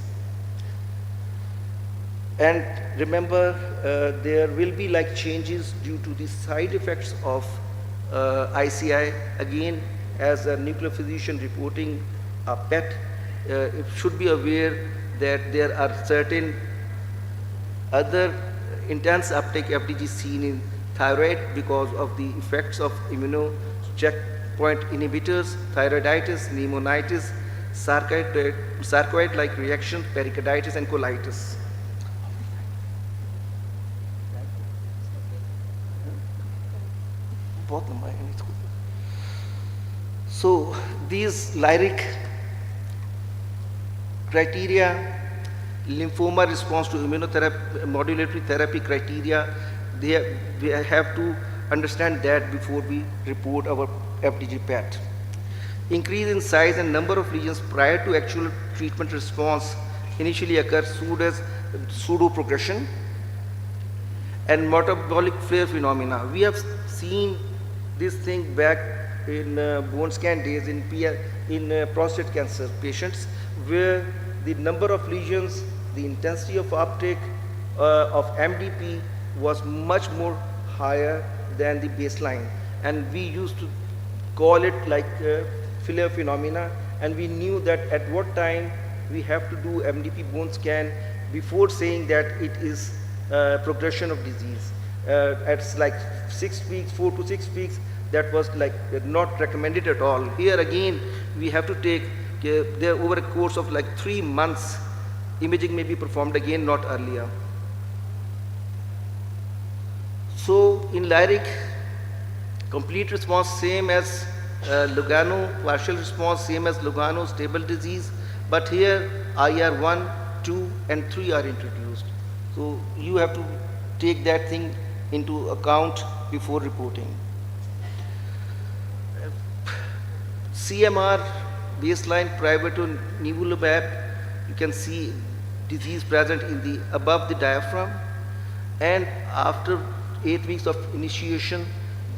And remember, there will be like changes due to the side effects of ICI. Again, as a nuclear physician reporting a PET, it should be aware that there are certain other intense uptake FDG seen in thyroid because of the effects of immuno checkpoint inhibitors, thyroiditis, pneumonitis, sarcoid-like reactions, pericarditis and colitis. So these lyric criteria, lymphoma response to immunotherapy, modulatory therapy criteria, we have to understand that before we report our FDG PET. Increase in size and number of lesions prior to actual treatment response initially occurs pseudo progression, and metabolic flare phenomena. We have seen this thing back in bone scan days in prostate cancer patients, where the number of lesions, the intensity of uptake of MDP was much more higher than the baseline, and we used to call it like flare phenomena, and we knew that at what time we have to do MDP bone scan before saying that it is progression of disease. At like 6 weeks, 4 to 6 weeks, that was like not recommended at all. Here again, we have to take there over a course of like 3 months, imaging may be performed again, not earlier. So in lyric, complete response same as Lugano, partial response same as Lugano, stable disease, but here IR1, 2 and 3 are introduced. So you have to take that thing into account before reporting. CMR baseline prior to nivolumab, you can see disease present in the above the diaphragm, and after 8 weeks of initiation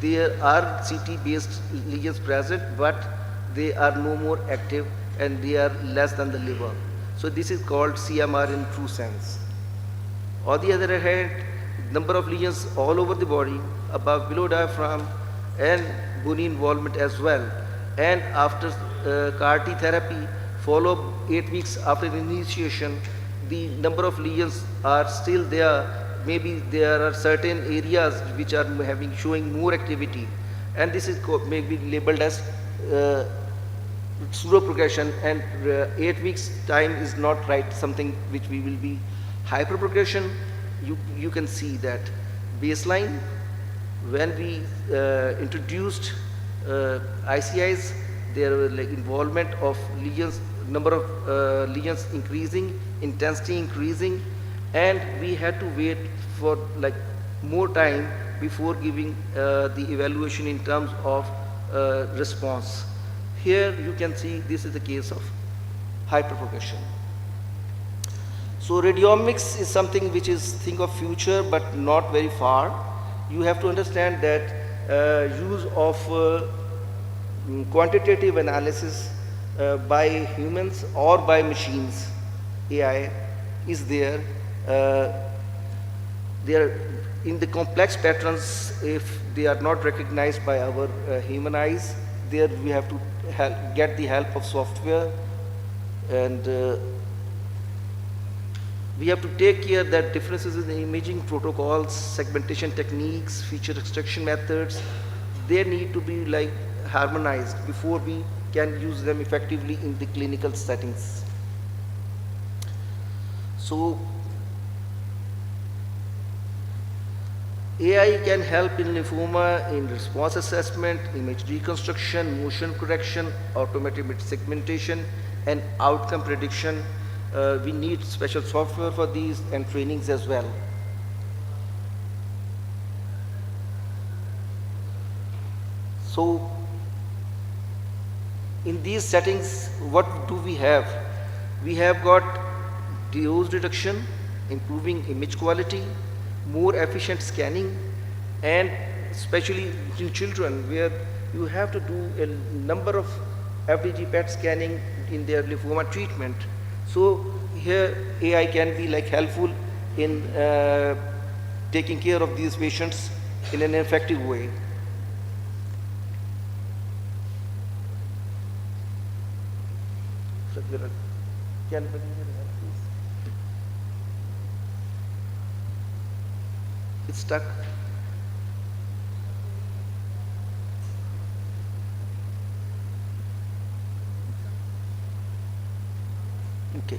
there are CT based lesions present, but they are no more active and they are less than the liver. So this is called CMR in true sense. On the other hand, number of lesions all over the body, above, below diaphragm, and bony involvement as well. And after CAR T therapy, follow 8 weeks after initiation, the number of lesions are still there. Maybe there are certain areas which are showing more activity, and this is maybe labeled as pseudo progression, and 8 weeks time is not right, something which we will be hyper progression. You can see that baseline when we introduced ICIs, there was like involvement of lesions, number of lesions increasing, intensity increasing, and we had to wait for like more time before giving the evaluation in terms of response. Here you can see this is the case of hyperprogression. So radiomics is something which is think of future but not very far. You have to understand that use of quantitative analysis by humans or by machines, AI, is there. They are in the complex patterns, if they are not recognized by our human eyes, there we have to get the help of software, and we have to take care that differences in the imaging protocols, segmentation techniques, feature extraction methods, they need to be like harmonized before we can use them effectively in the clinical settings. So AI can help in lymphoma in response assessment, image reconstruction, motion correction, automated segmentation, and outcome prediction. We need special software for these and trainings as well. So in these settings, what do we have? We have got dose reduction, improving image quality, more efficient scanning, and especially in children where you have to do a number of FDG PET scanning in their lymphoma treatment. So here AI can be like helpful in taking care of these patients in an effective way. It's stuck. Okay.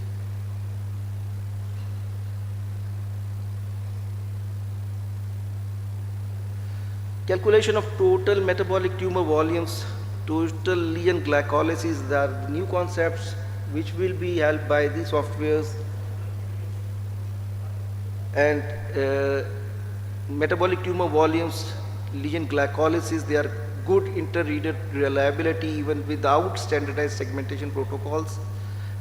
Calculation of total metabolic tumor volumes, total lesion glycolysis, there are new concepts which will be helped by the softwares, and metabolic tumor volumes, lesion glycolysis, they are good inter-reader reliability even without standardized segmentation protocols,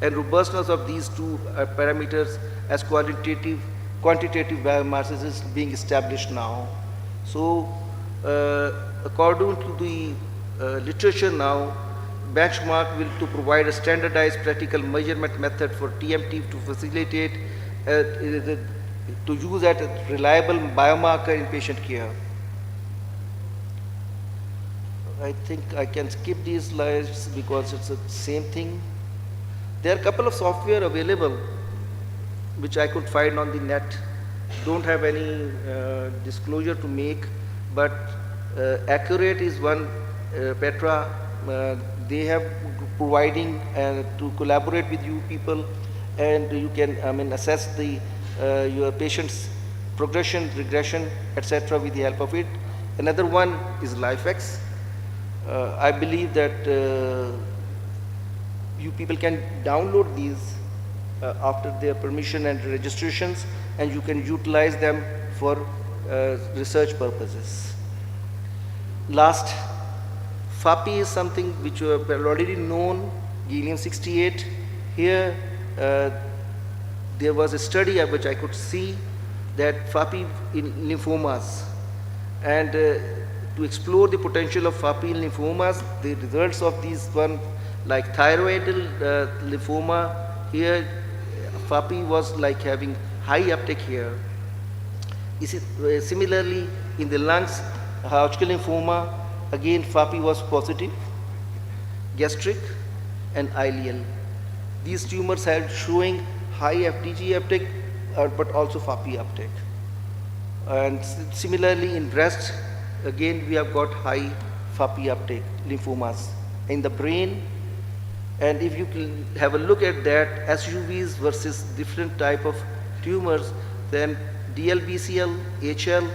and robustness of these two parameters as quantitative biomarkers is being established now. So according to the literature now, benchmark will to provide a standardized practical measurement method for TMT to facilitate to use as a reliable biomarker in patient care. I think I can skip these slides because it's the same thing. There are a couple of software available which I could find on the net. Don't have any disclosure to make, but Accurate is one, Petra, they have providing to collaborate with you people, and you can assess the your patient's progression, regression, etc. with the help of it. Another one is LifeX. I believe that you people can download these after their permission and registrations, and you can utilize them for research purposes. Last, FAPI is something which you have already known, Gallium-68. Here, there was a study which I could see that FAPI in lymphomas, and to explore the potential of FAPI in lymphomas, the results of these one, like thyroidal lymphoma, here FAPI was like having high uptake here. Similarly, in the lungs, Hodgkin lymphoma, again FAPI was positive, gastric and ileal. These tumors had showing high FDG uptake, but also FAPI uptake. And similarly in breast, again we have got high FAPI uptake lymphomas in the brain. And if you can have a look at that, SUVs versus different type of tumors, then DLBCL, HL,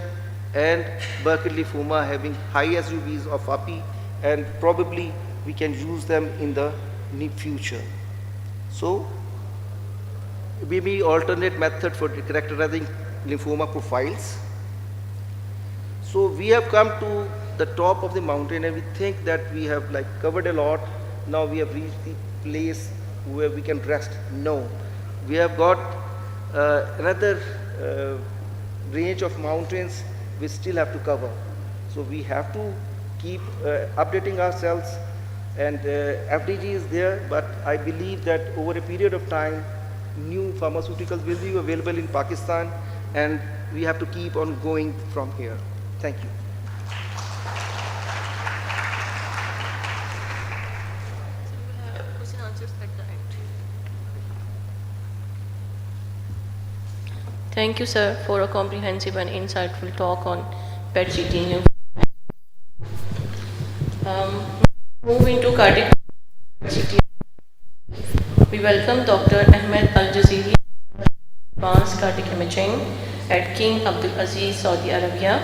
and Burkitt lymphoma having high SUVs of FAPI, and probably we can use them in the near future. So, maybe alternate method for characterizing lymphoma profiles. So we have come to the top of the mountain, and we think that we have like covered a lot. Now we have reached the place where we can rest. No, we have got another range of mountains we still have to cover. So we have to keep updating ourselves, and FDG is there, but I believe that over a period of time, new pharmaceuticals will be available in Pakistan, and we have to keep on going from here. Thank you. Thank you, sir, for a comprehensive and insightful talk on PET-CT in move into cardiac PET-CT. We welcome Dr. Ahmed Al-Jaziri, Advanced Cardiac Imaging at King Abdul Aziz, Saudi Arabia.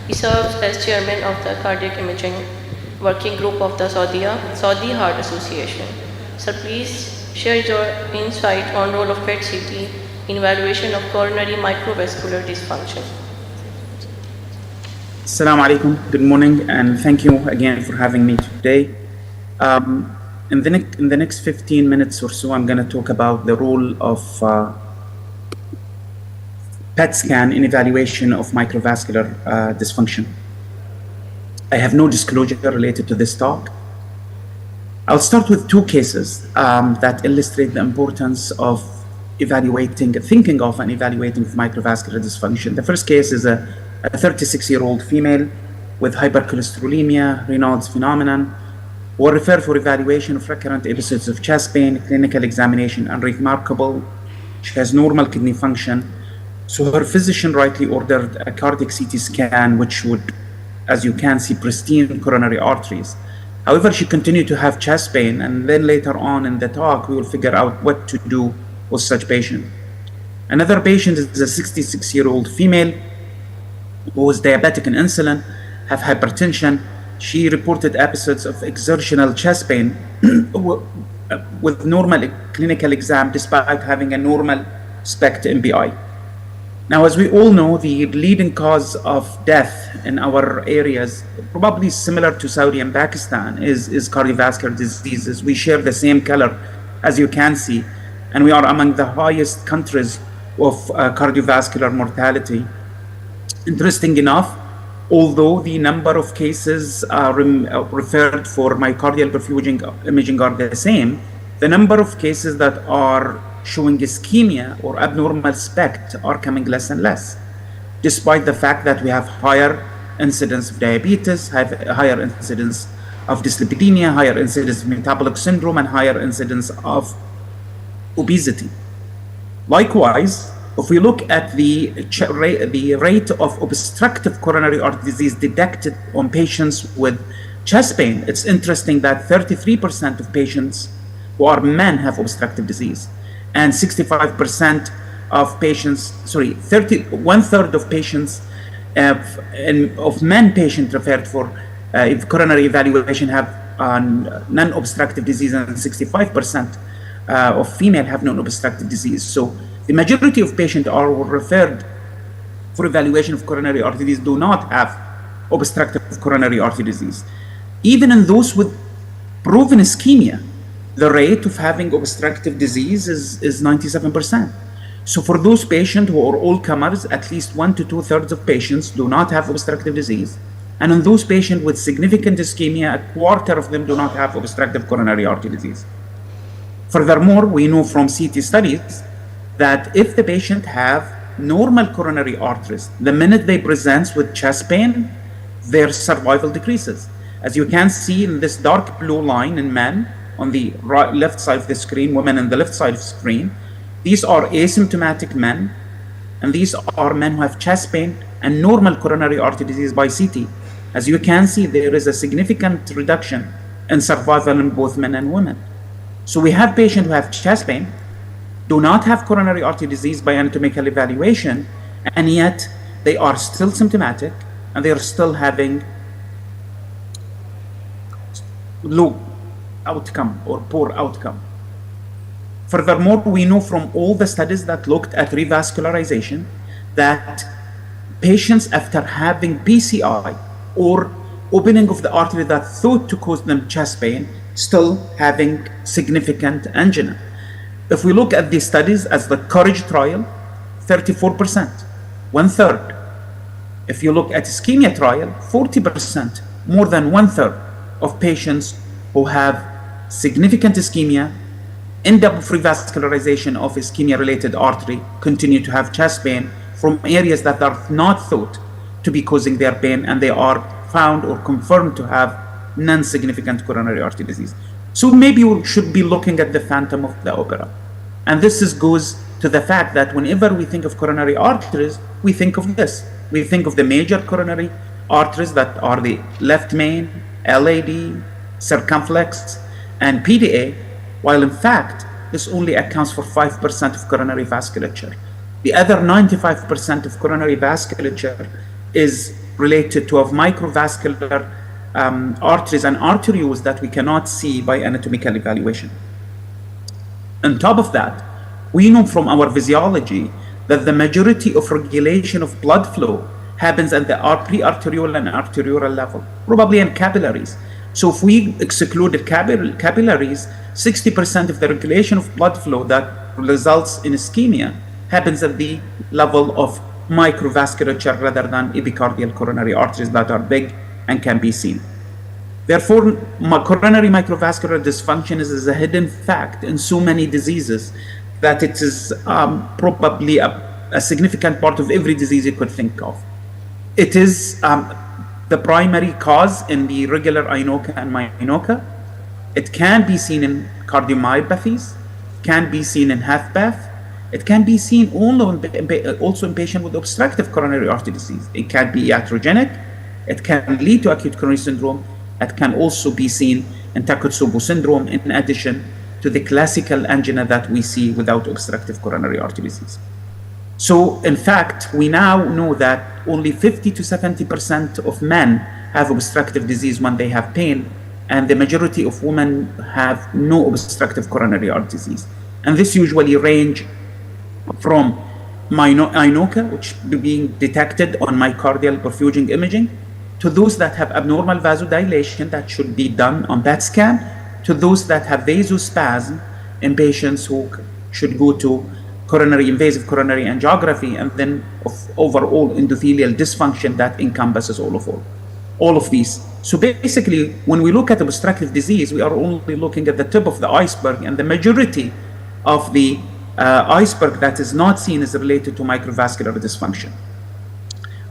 He serves as chairman of the Cardiac Imaging Working Group of the Saudi Heart Association. Sir, please share your insight on role of PET-CT in evaluation of coronary microvascular dysfunction. Assalamu alaikum, good morning, and thank you again for having me today. In the next 15 minutes or so, I'm going to talk about the role of PET scan in evaluation of microvascular dysfunction. I have no disclosure related to this talk. I'll start with two cases that illustrate the importance of thinking of and evaluating microvascular dysfunction. The first case is a 36-year-old female with hypercholesterolemia, Raynaud's phenomenon, who were referred for evaluation of recurrent episodes of chest pain, clinical examination unremarkable. She has normal kidney function. So her physician rightly ordered a cardiac CT scan, which would, as you can see, pristine coronary arteries. However, she continued to have chest pain, and then later on in the talk, we will figure out what to do with such patient. Another patient is a 66-year-old female who is diabetic and insulin, have hypertension. She reported episodes of exertional chest pain with normal clinical exam despite having a normal SPECT MPI. Now, as we all know, the leading cause of death in our areas, probably similar to Saudi and Pakistan, is cardiovascular diseases. We share the same color, as you can see, and we are among the highest countries of cardiovascular mortality. Interesting enough, although the number of cases referred for myocardial perfusion imaging are the same, the number of cases that are showing ischemia or abnormal SPECT are coming less and less, despite the fact that we have higher incidence of diabetes, higher incidence of dyslipidemia, higher incidence of metabolic syndrome, and higher incidence of obesity. Likewise, if we look at the rate of obstructive coronary artery disease detected on patients with chest pain, it's interesting that 33% of patients who are men have obstructive disease, and 65% of patients, one-third of patients of men patients referred for coronary evaluation have non-obstructive disease, and 65% of female have non-obstructive disease. So the majority of patients are referred for evaluation of coronary artery disease do not have obstructive coronary artery disease. Even in those with proven ischemia, the rate of having obstructive disease is 97%. So for those patients who are all comers, at least 1 to 2/3 of patients do not have obstructive disease. And in those patients with significant ischemia, 1/4 of them do not have obstructive coronary artery disease. Furthermore, we know from CT studies that if the patient have normal coronary arteries, the minute they present with chest pain, their survival decreases. As you can see in this dark blue line in men on the left side of the screen, women on the left side of the screen, these are asymptomatic men, and these are men who have chest pain and normal coronary artery disease by CT. As you can see, there is a significant reduction in survival in both men and women. So we have patients who have chest pain, do not have coronary artery disease by anatomical evaluation, and yet they are still symptomatic and they are still having low outcome or poor outcome. Furthermore, we know from all the studies that looked at revascularization that patients after having PCI or opening of the artery that thought to cause them chest pain still having significant angina. If we look at these studies as the COURAGE trial, 34%, 1/3. If you look at ischemia trial, 40%, more than 1/3 of patients who have significant ischemia, end up with revascularization of ischemia-related artery, continue to have chest pain from areas that are not thought to be causing their pain, and they are found or confirmed to have non-significant coronary artery disease. So maybe we should be looking at the Phantom of the Opera. And this goes to the fact that whenever we think of coronary arteries, we think of this. We think of the major coronary arteries that are the left main, LAD, circumflex, and PDA, while in fact, this only accounts for 5% of coronary vasculature. The other 95% of coronary vasculature is related to microvascular arteries and arterioles that we cannot see by anatomical evaluation. On top of that, we know from our physiology that the majority of regulation of blood flow happens at the pre-arterial and arteriolar level, probably in capillaries. So if we excluded capillaries, 60% of the regulation of blood flow that results in ischemia happens at the level of microvasculature rather than epicardial coronary arteries that are big and can be seen. Therefore, coronary microvascular dysfunction is a hidden fact in so many diseases that it is probably a significant part of every disease you could think of. It is the primary cause in the regular INOCA and MINOCA. It can be seen in cardiomyopathies, can be seen in HFpEF. It can be seen also in patients with obstructive coronary artery disease. It can be iatrogenic. It can lead to acute coronary syndrome. It can also be seen in Takotsubo syndrome in addition to the classical angina that we see without obstructive coronary artery disease. So in fact, we now know that only 50 to 70% of men have obstructive disease when they have pain, and the majority of women have no obstructive coronary artery disease. And this usually range from INOCA, which being detected on myocardial perfusion imaging, to those that have abnormal vasodilation that should be done on PET scan, to those that have vasospasm in patients who should go to invasive coronary angiography, and then of overall endothelial dysfunction that encompasses all of these. So basically, when we look at obstructive disease, we are only looking at the tip of the iceberg, and the majority of the iceberg that is not seen is related to microvascular dysfunction.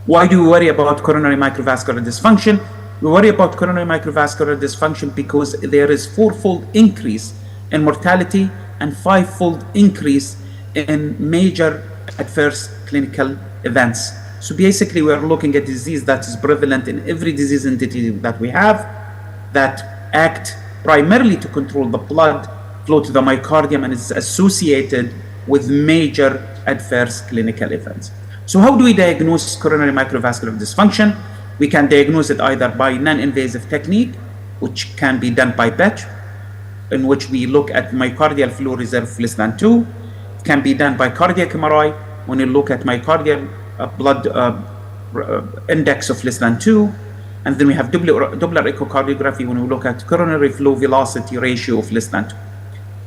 Why do we worry about coronary microvascular dysfunction? We worry about coronary microvascular dysfunction because there is 4-fold increase in mortality and 5-fold increase in major adverse clinical events. So basically, we are looking at disease that is prevalent in every disease entity that we have, that act primarily to control the blood flow to the myocardium and is associated with major adverse clinical events. So how do we diagnose coronary microvascular dysfunction? We can diagnose it either by non-invasive technique, which can be done by PET, in which we look at myocardial flow reserve less than 2. It can be done by cardiac MRI, when you look at myocardial blood index of less than 2. And then we have Doppler echocardiography, when we look at coronary flow velocity ratio of less than 2.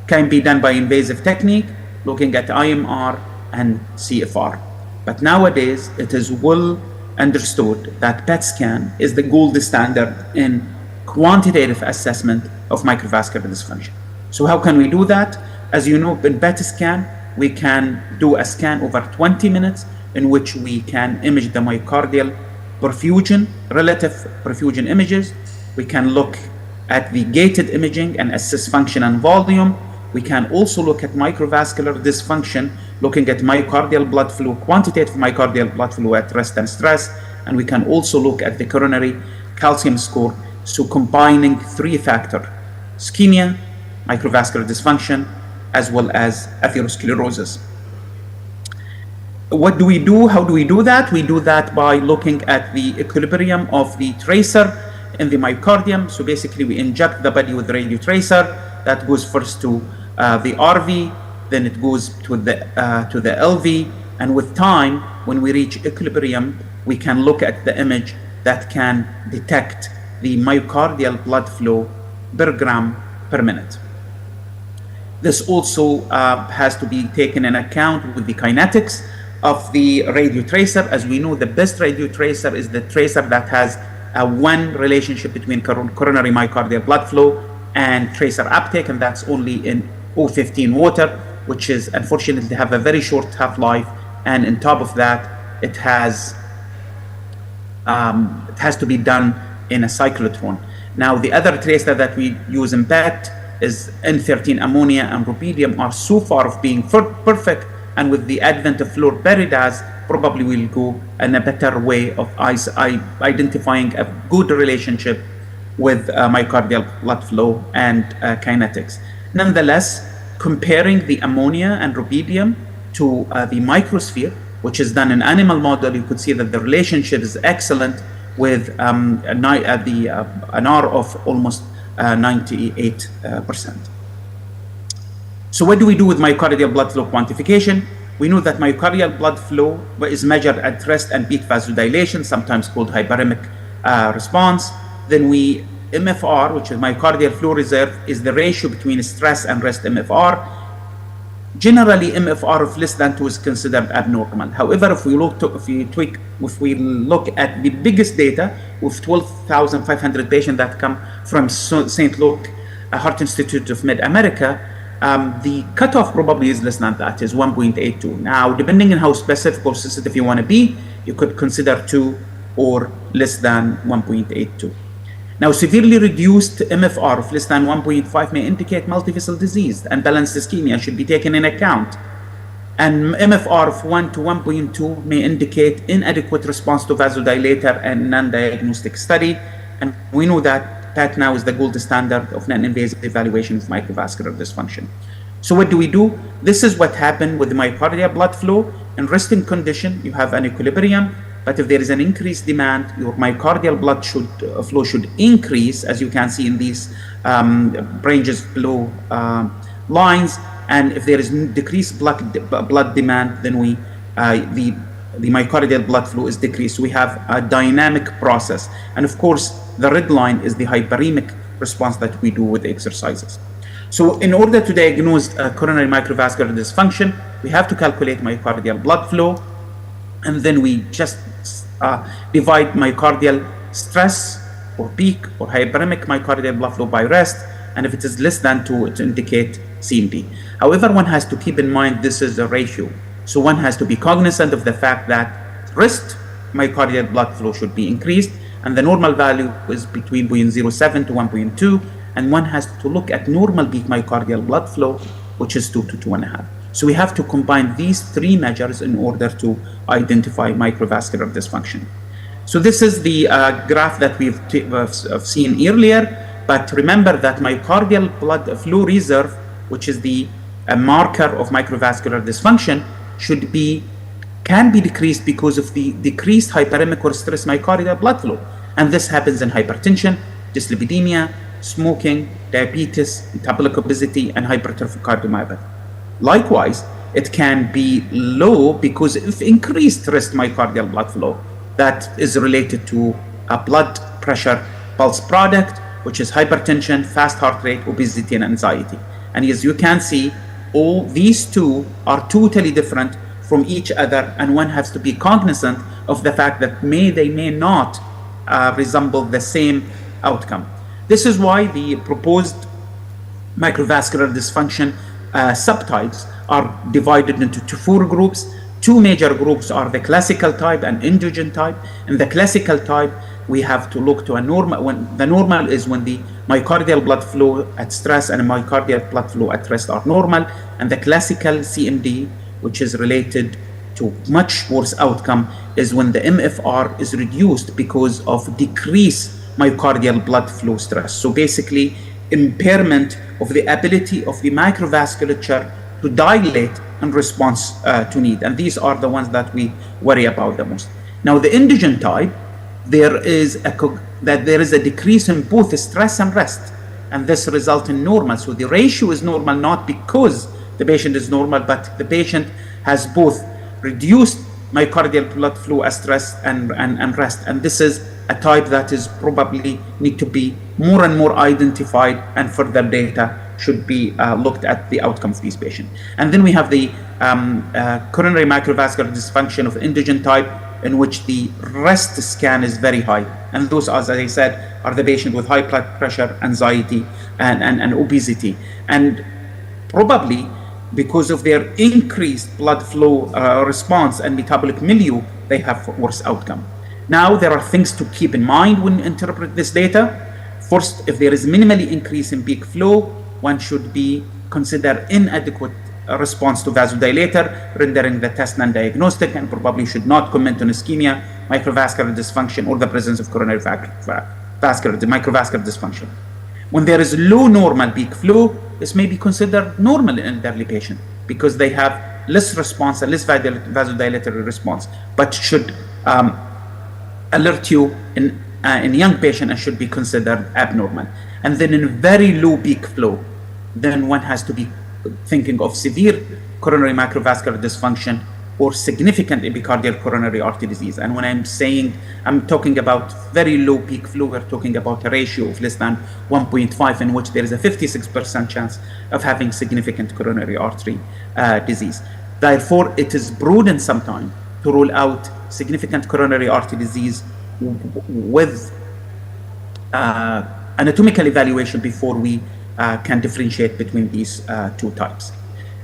Can be done by invasive technique, looking at IMR and CFR. But nowadays, it is well understood that PET scan is the gold standard in quantitative assessment of microvascular dysfunction. So how can we do that? As you know, in PET scan, we can do a scan over 20 minutes in which we can image the myocardial perfusion, relative perfusion images. We can look at the gated imaging and assess function and volume. We can also look at microvascular dysfunction, looking at myocardial blood flow, quantitative myocardial blood flow at rest and stress, and we can also look at the coronary calcium score. So combining 3 factors: ischemia, microvascular dysfunction, as well as atherosclerosis. What do we do? How do we do that? We do that by looking at the equilibrium of the tracer in the myocardium. So basically, we inject the body with the radio tracer. That goes first to the RV, then it goes to the LV, and with time, when we reach equilibrium, we can look at the image that can detect the myocardial blood flow per gram per minute. This also has to be taken in account with the kinetics of the radio tracer. As we know, the best radio tracer is the tracer that has a 1 relationship between coronary myocardial blood flow and tracer uptake, and that's only in O15 water, which is unfortunately have a very short half-life, and on top of that, it has to be done in a cyclotron. Now, the other tracer that we use in PET is N13 ammonia and rubidium are so far of being perfect and with the advent of fluoroperidase, probably we'll go in a better way of identifying a good relationship with myocardial blood flow and kinetics. Nonetheless, comparing the ammonia and rubidium to the microsphere, which is done in animal model, you could see that the relationship is excellent with an R of almost 98%. So what do we do with myocardial blood flow quantification? We know that myocardial blood flow is measured at rest and peak vasodilation, sometimes called hyperemic response. Then MFR, which is myocardial flow reserve, is the ratio between stress and rest MFR. Generally, MFR of less than 2 is considered abnormal. However, if we look at the biggest data with 12,500 patients that come from St. Luke Heart Institute of Mid-America, the cutoff probably is less than that, is 1.82. Now, depending on how specific or sensitive you want to be, you could consider 2 or less than 1.82. Now, severely reduced MFR of less than 1.5 may indicate multivessel disease, and balanced ischemia should be taken in account. And MFR of 1 to 1.2 may indicate inadequate response to vasodilator and non-diagnostic study. And we know that PAT now is the gold standard of non-invasive evaluation of microvascular dysfunction. So what do we do? This is what happened with the myocardial blood flow. In resting condition, you have an equilibrium. But if there is an increased demand, your myocardial blood flow should increase, as you can see in these ranges below lines. And if there is decreased blood demand, then the myocardial blood flow is decreased. So we have a dynamic process. And of course, the red line is the hyperemic response that we do with exercises. So in order to diagnose coronary microvascular dysfunction, we have to calculate myocardial blood flow. And then we just divide myocardial stress or peak or hyperemic myocardial blood flow by rest. And if it is less than 2, it indicates CMD. However, one has to keep in mind this is a ratio. So one has to be cognizant of the fact that rest myocardial blood flow should be increased, and the normal value is between 0.07 to 1.2. And one has to look at normal peak myocardial blood flow, which is 2 to 2.5. So we have to combine these 3 measures in order to identify microvascular dysfunction. So this is the graph that we've seen earlier, but remember that myocardial blood flow reserve, which is the marker of microvascular dysfunction, can be decreased because of the decreased hyperemic or stress myocardial blood flow. And this happens in hypertension, dyslipidemia, smoking, diabetes, metabolic obesity, and hypertrophic cardiomyopathy. Likewise, it can be low because of increased rest myocardial blood flow that is related to a blood pressure pulse product, which is hypertension, fast heart rate, obesity, and anxiety. And as you can see, all these 2 are totally different from each other, and one has to be cognizant of the fact that they may not resemble the same outcome. This is why the proposed microvascular dysfunction subtypes are divided into 4 groups. 2 major groups are the classical type and indigent type. In the classical type, we have to look to a normal. When the normal is when the myocardial blood flow at stress and myocardial blood flow at rest are normal, and the classical CMD, which is related to much worse outcome, is when the MFR is reduced because of decreased myocardial blood flow stress. So basically, impairment of the ability of the microvasculature to dilate in response to need. And these are the ones that we worry about the most. Now, the indigent type, there is a decrease in both stress and rest, and this results in normal. So the ratio is normal not because the patient is normal, but the patient has both reduced myocardial blood flow as stress and rest. And this is a type that is probably need to be more and more identified, and further data should be looked at the outcome of these patients. And then we have the coronary microvascular dysfunction of indigent type, in which the rest scan is very high. And those, as I said, are the patient with high blood pressure, anxiety, and obesity. And probably because of their increased blood flow response and metabolic milieu, they have worse outcome. Now, there are things to keep in mind when you interpret this data. First, if there is minimally increase in peak flow, one should be consider inadequate response to vasodilator, rendering the test non-diagnostic, and probably should not comment on ischemia, microvascular dysfunction, or the presence of coronary microvascular dysfunction. When there is low normal peak flow, this may be considered normal in an elderly patient because they have less response and less vasodilatory response, but should alert you in young patient and should be considered abnormal. And then in very low peak flow, then one has to be thinking of severe coronary microvascular dysfunction or significant epicardial coronary artery disease. And when I'm talking about very low peak flow, we're talking about a ratio of less than 1.5 in which there is a 56% chance of having significant coronary artery disease. Therefore, it is prudent sometimes to rule out significant coronary artery disease with anatomical evaluation before we can differentiate between these two types.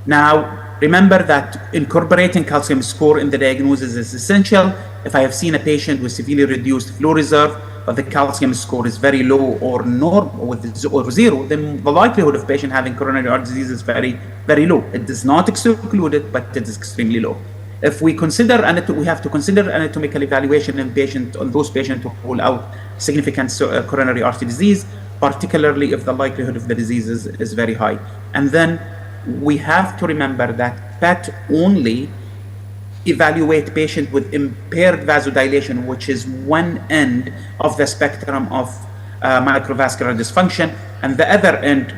Now, remember that incorporating calcium score in the diagnosis is essential. If I have seen a patient with severely reduced flow reserve, but the calcium score is very low or or zero, then the likelihood of patient having coronary artery disease is very, very low. It does not exclude it, but it is extremely low. If we consider, we have to consider anatomical evaluation on those patients to rule out significant coronary artery disease, particularly if the likelihood of the disease is very high. And then we have to remember that PET only evaluate patient with impaired vasodilation, which is one end of the spectrum of microvascular dysfunction, and the other end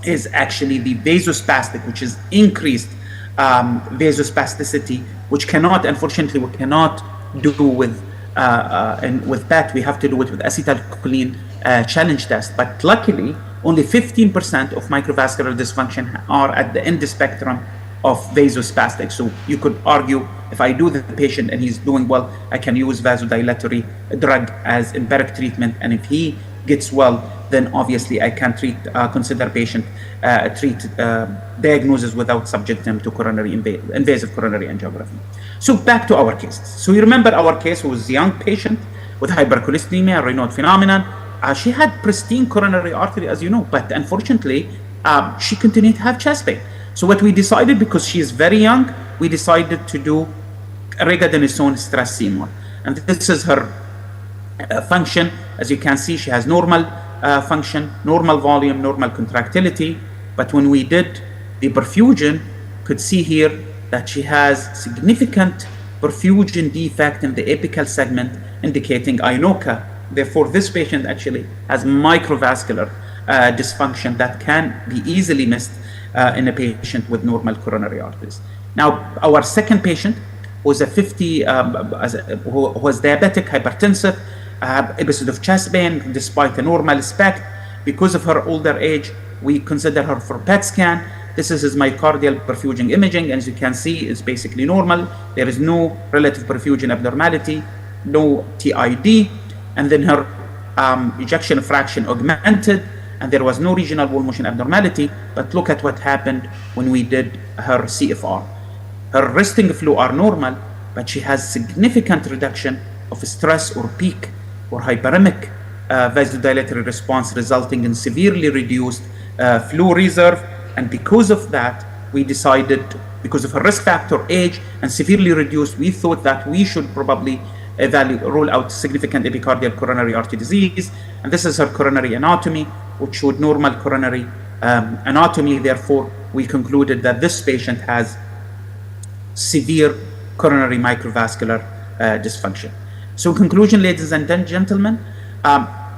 is actually the vasospastic, which is increased vasospasticity, which unfortunately we cannot do with PET. We have to do it with acetylcholine challenge test. But luckily, only 15% of microvascular dysfunction are at the end spectrum of vasospastic. So you could argue, if I do the patient and he's doing well, I can use vasodilatory drug as empiric treatment, and if he gets well, then obviously I can consider patient diagnosis without subject them to invasive coronary angiography. So back to our cases. So you remember our case was a young patient with hypercholesteremia, Raynaud phenomenon. She had pristine coronary artery, as you know, but unfortunately, she continued to have chest pain. So what we decided, because she is very young, we decided to do regadenoson stress CMR. And this is her function. As you can see, she has normal function, normal volume, normal contractility. But when we did the perfusion, could see here that she has significant perfusion defect in the apical segment, indicating inoca. Therefore, this patient actually has microvascular dysfunction that can be easily missed in a patient with normal coronary arteries. Now, our second patient was a 50, who was diabetic, hypertensive, episode of chest pain despite a normal SPECT. Because of her older age, we consider her for PET scan. This is his myocardial perfusion imaging, and as you can see, it's basically normal. There is no relative perfusion abnormality, no TID, and then her ejection fraction augmented, and there was no regional wall motion abnormality. But look at what happened when we did her CFR. Her resting flow are normal, but she has significant reduction of stress or peak or hyperemic vasodilatory response, resulting in severely reduced flow reserve. And because of that, we decided, because of her risk factor, age, and severely reduced, we thought that we should probably rule out significant epicardial coronary artery disease. And this is her coronary anatomy, which showed normal coronary anatomy. Therefore, we concluded that this patient has severe coronary microvascular dysfunction. So in conclusion, ladies and gentlemen,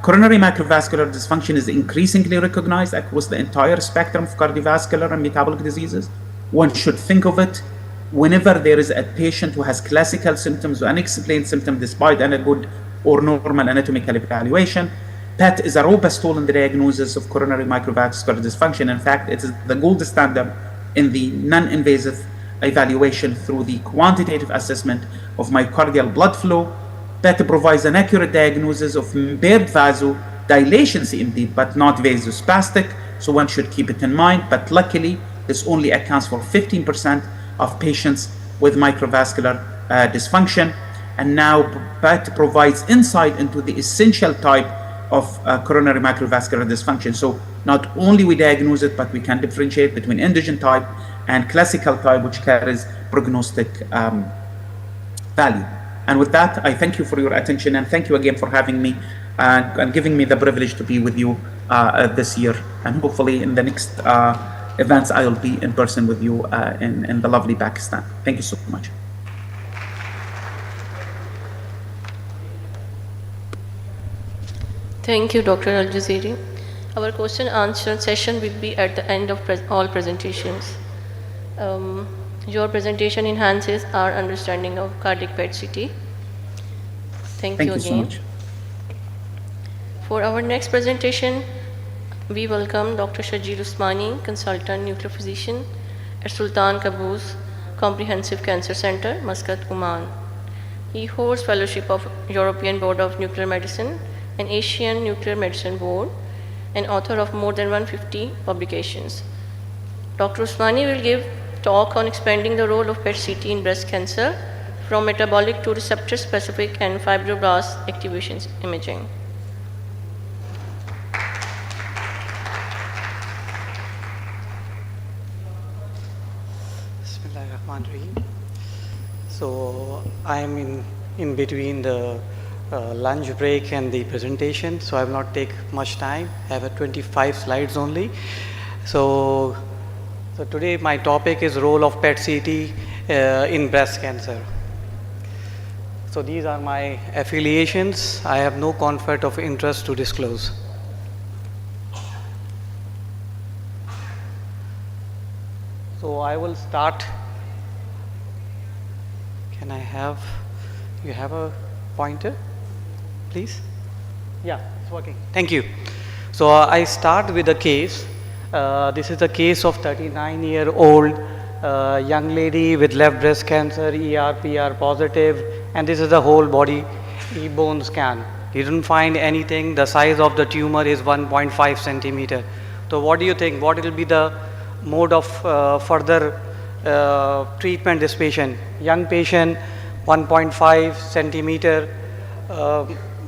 coronary microvascular dysfunction is increasingly recognized across the entire spectrum of cardiovascular and metabolic diseases. One should think of it whenever there is a patient who has classical symptoms or unexplained symptoms despite a good or normal anatomical evaluation. PET is a robust tool in the diagnosis of coronary microvascular dysfunction. In fact, it is the gold standard in the non-invasive evaluation through the quantitative assessment of myocardial blood flow. PET provides an accurate diagnosis of impaired vasodilations indeed, but not vasospastic, so one should keep it in mind. But luckily, this only accounts for 15% of patients with microvascular dysfunction. And now PET provides insight into the essential type of coronary macrovascular dysfunction. So not only we diagnose it, but we can differentiate between indigent type and classical type, which carries prognostic value. And with that, I thank you for your attention, and thank you again for having me and giving me the privilege to be with you this year. And hopefully in the next events, I will be in person with you in the lovely Pakistan. Thank you so much. Thank you, Dr. Al-Jazeeri. Our question and answer session will be at the end of all presentations. Your presentation enhances our understanding of cardiac PET-CT. Thank you again. So much. For our next presentation, we welcome Dr. Sharjeel Usmani, Consultant Nuclear Physician at Sultan Qaboos Comprehensive Cancer Center, Muscat, Oman. He holds Fellowship of European Board of Nuclear Medicine and Asian Nuclear Medicine Board, and author of more than 150 publications. Dr. Usmani will give talk on expanding the role of PET-CT in breast cancer from metabolic to receptor-specific and fibroblast activation imaging. Bismillahirrahmanirrahim. So I am in between the lunch break and the presentation, so I will not take much time. I have 25 slides only. So today my topic is role of PET-CT in breast cancer. So these are my affiliations. I have no conflict of interest to disclose. So I will start. Can I have, you have a pointer, please? Yeah, it's working. Thank you. So I start with a case. This is a case of 39-year-old young lady with left breast cancer, ER/PR positive, and this is a whole body bone scan. You didn't find anything. The size of the tumor is 1.5 centimeter. So what do you think? What will be the mode of further treatment this patient? Young patient, 1.5 centimeter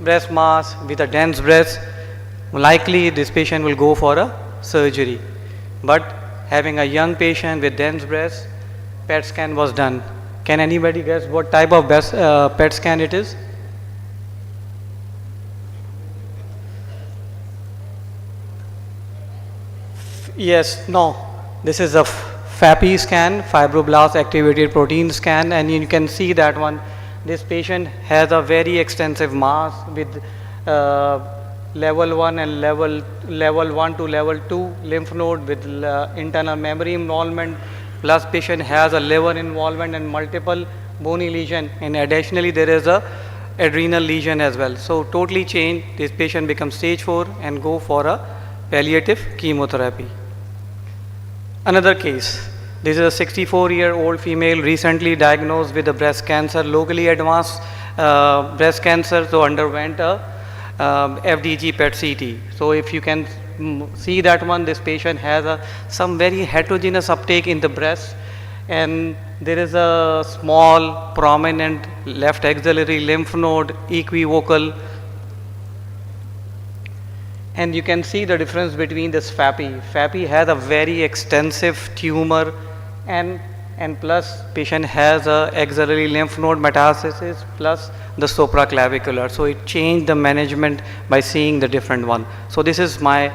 breast mass with a dense breast. Likely this patient will go for a surgery. But having a young patient with dense breast, PET scan was done. Can anybody guess what type of PET scan it is? Yes, no. This is a FAPI scan, fibroblast activated protein scan, and you can see that one. This patient has a very extensive mass with level 1 and level 1 to level 2 lymph node with internal memory involvement, plus patient has a liver involvement and multiple bony lesion, and additionally there is a adrenal lesion as well. So totally changed. This patient becomes stage 4 and go for a palliative chemotherapy. Another case. This is a 64-year-old female recently diagnosed with a breast cancer, locally advanced breast cancer, so underwent a FDG PET-CT. So if you can see that one, this patient has some very heterogeneous uptake in the breast, and there is a small prominent left axillary lymph node, equivocal, and you can see the difference between this FAPI. FAPI has a very extensive tumor, and plus patient has a axillary lymph node metastasis plus the supraclavicular. So it changed the management by seeing the different one. So this is my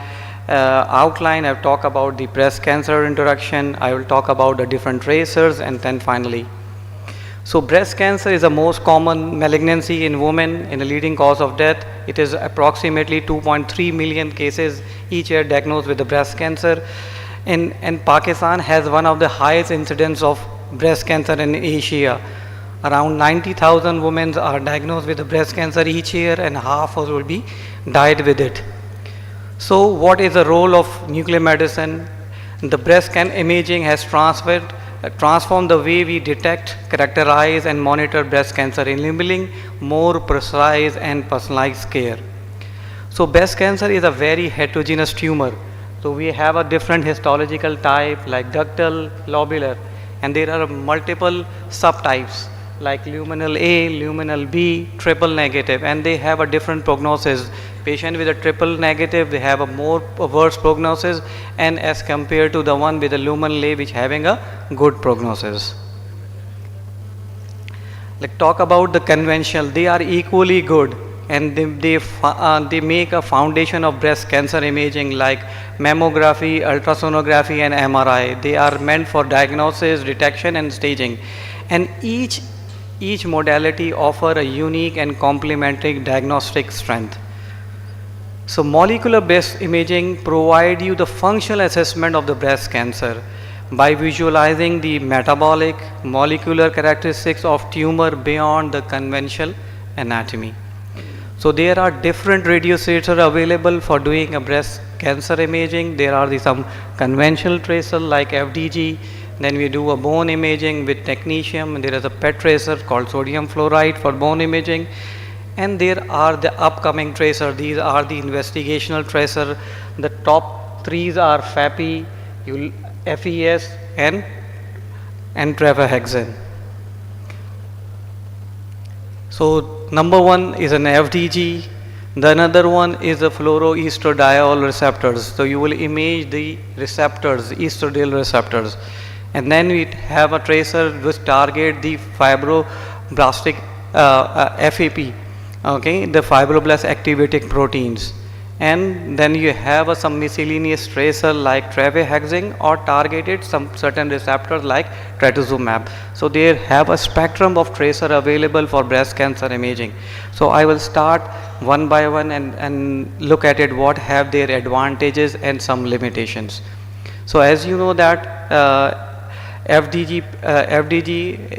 outline. I've talked about the breast cancer introduction. I will talk about the different tracers, and then finally. So breast cancer is the most common malignancy in women and a leading cause of death. It is approximately 2.3 million cases each year diagnosed with the breast cancer. And Pakistan has one of the highest incidence of breast cancer in Asia. Around 90,000 women are diagnosed with the breast cancer each year, and half will be died with it. So what is the role of nuclear medicine? The breast scan imaging has transformed the way we detect, characterize and monitor breast cancer, enabling more precise and personalized care. So breast cancer is a very heterogeneous tumor. So we have a different histological type like ductal, lobular, and there are multiple subtypes like luminal A, luminal B, triple negative, and they have a different prognosis. Patient with a triple negative, they have a more worse prognosis, and as compared to the one with a lumen lay, which having a good prognosis. Like talk about the conventional, they are equally good, and they make a foundation of breast cancer imaging like mammography, ultrasonography and MRI. They are meant for diagnosis, detection and staging, and each modality offer a unique and complementary diagnostic strength. So molecular based imaging provide you the functional assessment of the breast cancer by visualizing the metabolic, molecular characteristics of tumor beyond the conventional anatomy. So there are different radiosensors available for doing a breast cancer imaging. There are some conventional tracer like FDG. Then we do a bone imaging with technetium, and there is a PET tracer called sodium fluoride for bone imaging. And there are the upcoming tracer. These are the investigational tracer. The top three are FAPI, FES and trevehexane. So number one is an FDG, the another one is the fluoroestradiol receptors. So you will image the receptors, estradiol receptors, and then we have a tracer which target the fibroblastic FAP, okay, the fibroblast activating proteins. And then you have some miscellaneous tracer like trevehexane or targeted some certain receptors like trastuzumab. So they have a spectrum of tracer available for breast cancer imaging. So I will start one by one and look at it, what have their advantages and some limitations. So as you know that FDG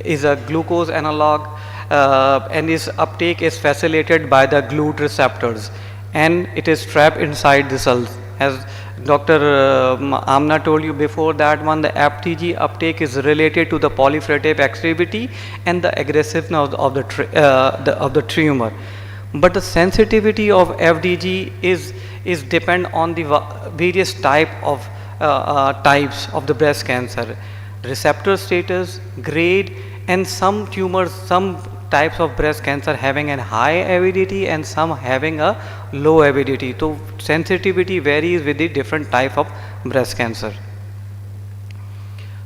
is a glucose analog, and its uptake is facilitated by the GLUT receptors, and it is trapped inside the cells. As Dr. Amna told you before that one, the FDG uptake is related to the proliferative activity and the aggressiveness of the tumor. But the sensitivity of FDG is depend on the various types of the breast cancer, receptor status, grade, and some tumors, some types of breast cancer having a high avidity and some having a low avidity. So sensitivity varies with the different type of breast cancer.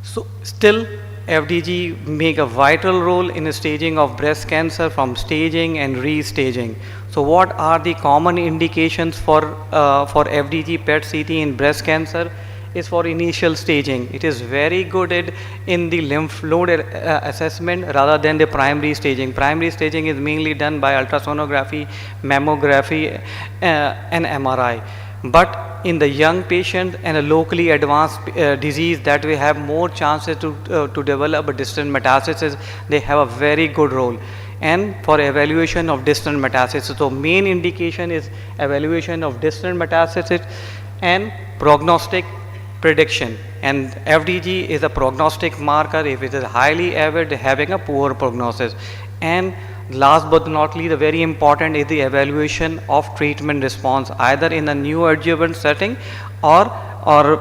So still FDG make a vital role in the staging of breast cancer, from staging and restaging. So what are the common indications for FDG PET-CT in breast cancer? Is for initial staging. It is very good in the lymph node assessment rather than the primary staging. Primary staging is mainly done by ultrasonography, mammography and MRI. But in the young patient and a locally advanced disease that we have more chances to develop a distant metastasis, they have a very good role. And for evaluation of distant metastasis, so main indication is evaluation of distant metastasis and prognostic prediction, and FDG is a prognostic marker. If it is highly avid, having a poor prognosis. And last but not least, the very important is the evaluation of treatment response, either in a new adjuvant setting or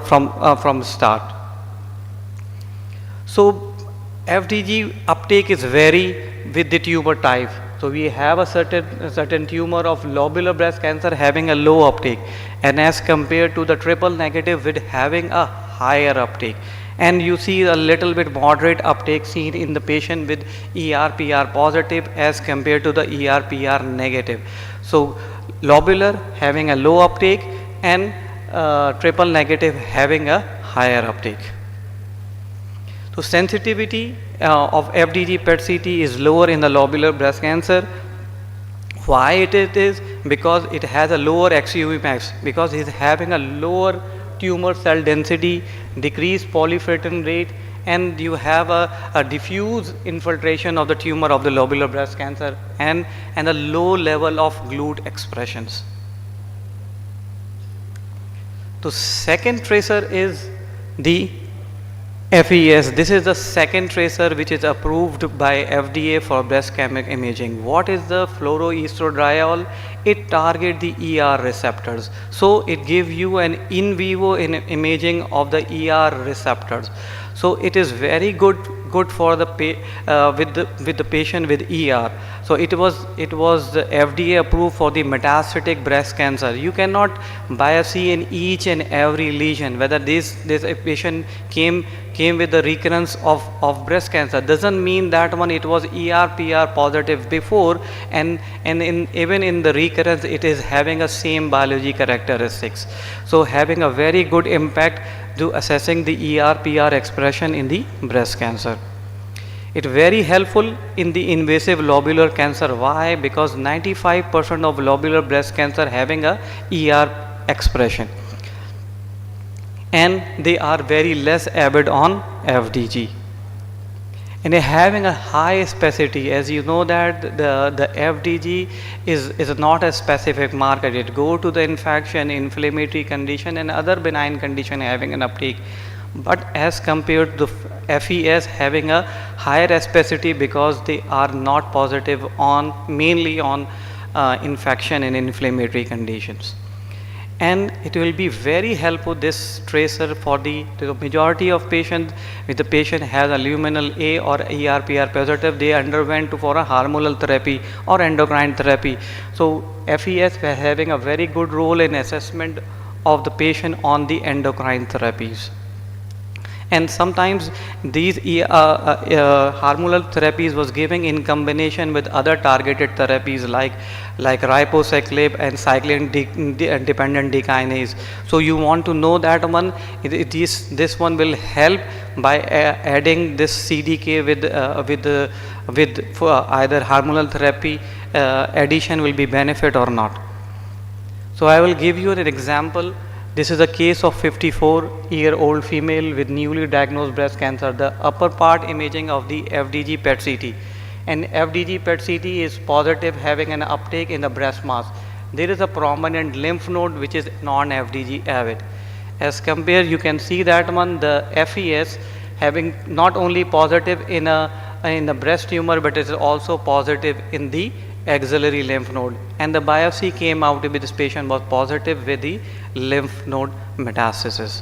from start. So FDG uptake is vary with the tumor type. So we have a certain tumor of lobular breast cancer having a low uptake, and as compared to the triple negative with having a higher uptake. And you see a little bit moderate uptake seen in the patient with ER/PR positive as compared to the ER/PR negative. So lobular having a low uptake and triple negative having a higher uptake. So sensitivity of FDG PET-CT is lower in the lobular breast cancer. Why it is? Because it has a lower XUV max, because it is having a lower tumor cell density, decreased proliferation rate, and you have a diffuse infiltration of the tumor of the lobular breast cancer and a low level of GLUT expressions. The second tracer is the FES. This is the second tracer which is approved by FDA for breast cancer imaging. What is the fluoroestradiol? It targets the ER receptors. So it gives you an in vivo imaging of the ER receptors. So it is very good good for the with the patient with ER. So it was the FDA approved for the metastatic breast cancer. You cannot biopsy in each and every lesion whether this a patient came with the recurrence of breast cancer. Doesn't mean that one it was ER PR positive before, and even in the recurrence it is having a same biology characteristics. So having a very good impact to assessing the ER PR expression in the breast cancer. It's very helpful in the invasive lobular cancer. Why? Because 95% of lobular breast cancer having a ER expression, and they are very less avid on FDG. And having a high specificity, as you know that the FDG is not a specific marker. It go to the infection, inflammatory condition and other benign condition having an uptake. But as compared to FES having a higher specificity because they are not positive on mainly on infection and inflammatory conditions. And it will be very helpful, this tracer, for the majority of patients. If the patient has a luminal A or ERPR positive, they underwent for a hormonal therapy or endocrine therapy. So FES having a very good role in assessment of the patient on the endocrine therapies. And sometimes these hormonal therapies was given in combination with other targeted therapies like ribociclib and cyclin dependent dekinase. So you want to know that one, this one will help by adding this CDK with either hormonal therapy addition will be benefit or not. So I will give you an example. This is a case of 54-year-old female with newly diagnosed breast cancer. The upper part imaging of the FDG PET-CT. And FDG PET-CT is positive, having an uptake in the breast mass. There is a prominent lymph node which is non-FDG avid. As compared, you can see that one, the FES having not only positive in the breast tumor, but it is also positive in the axillary lymph node, and the biopsy came out with this patient was positive with the lymph node metastasis.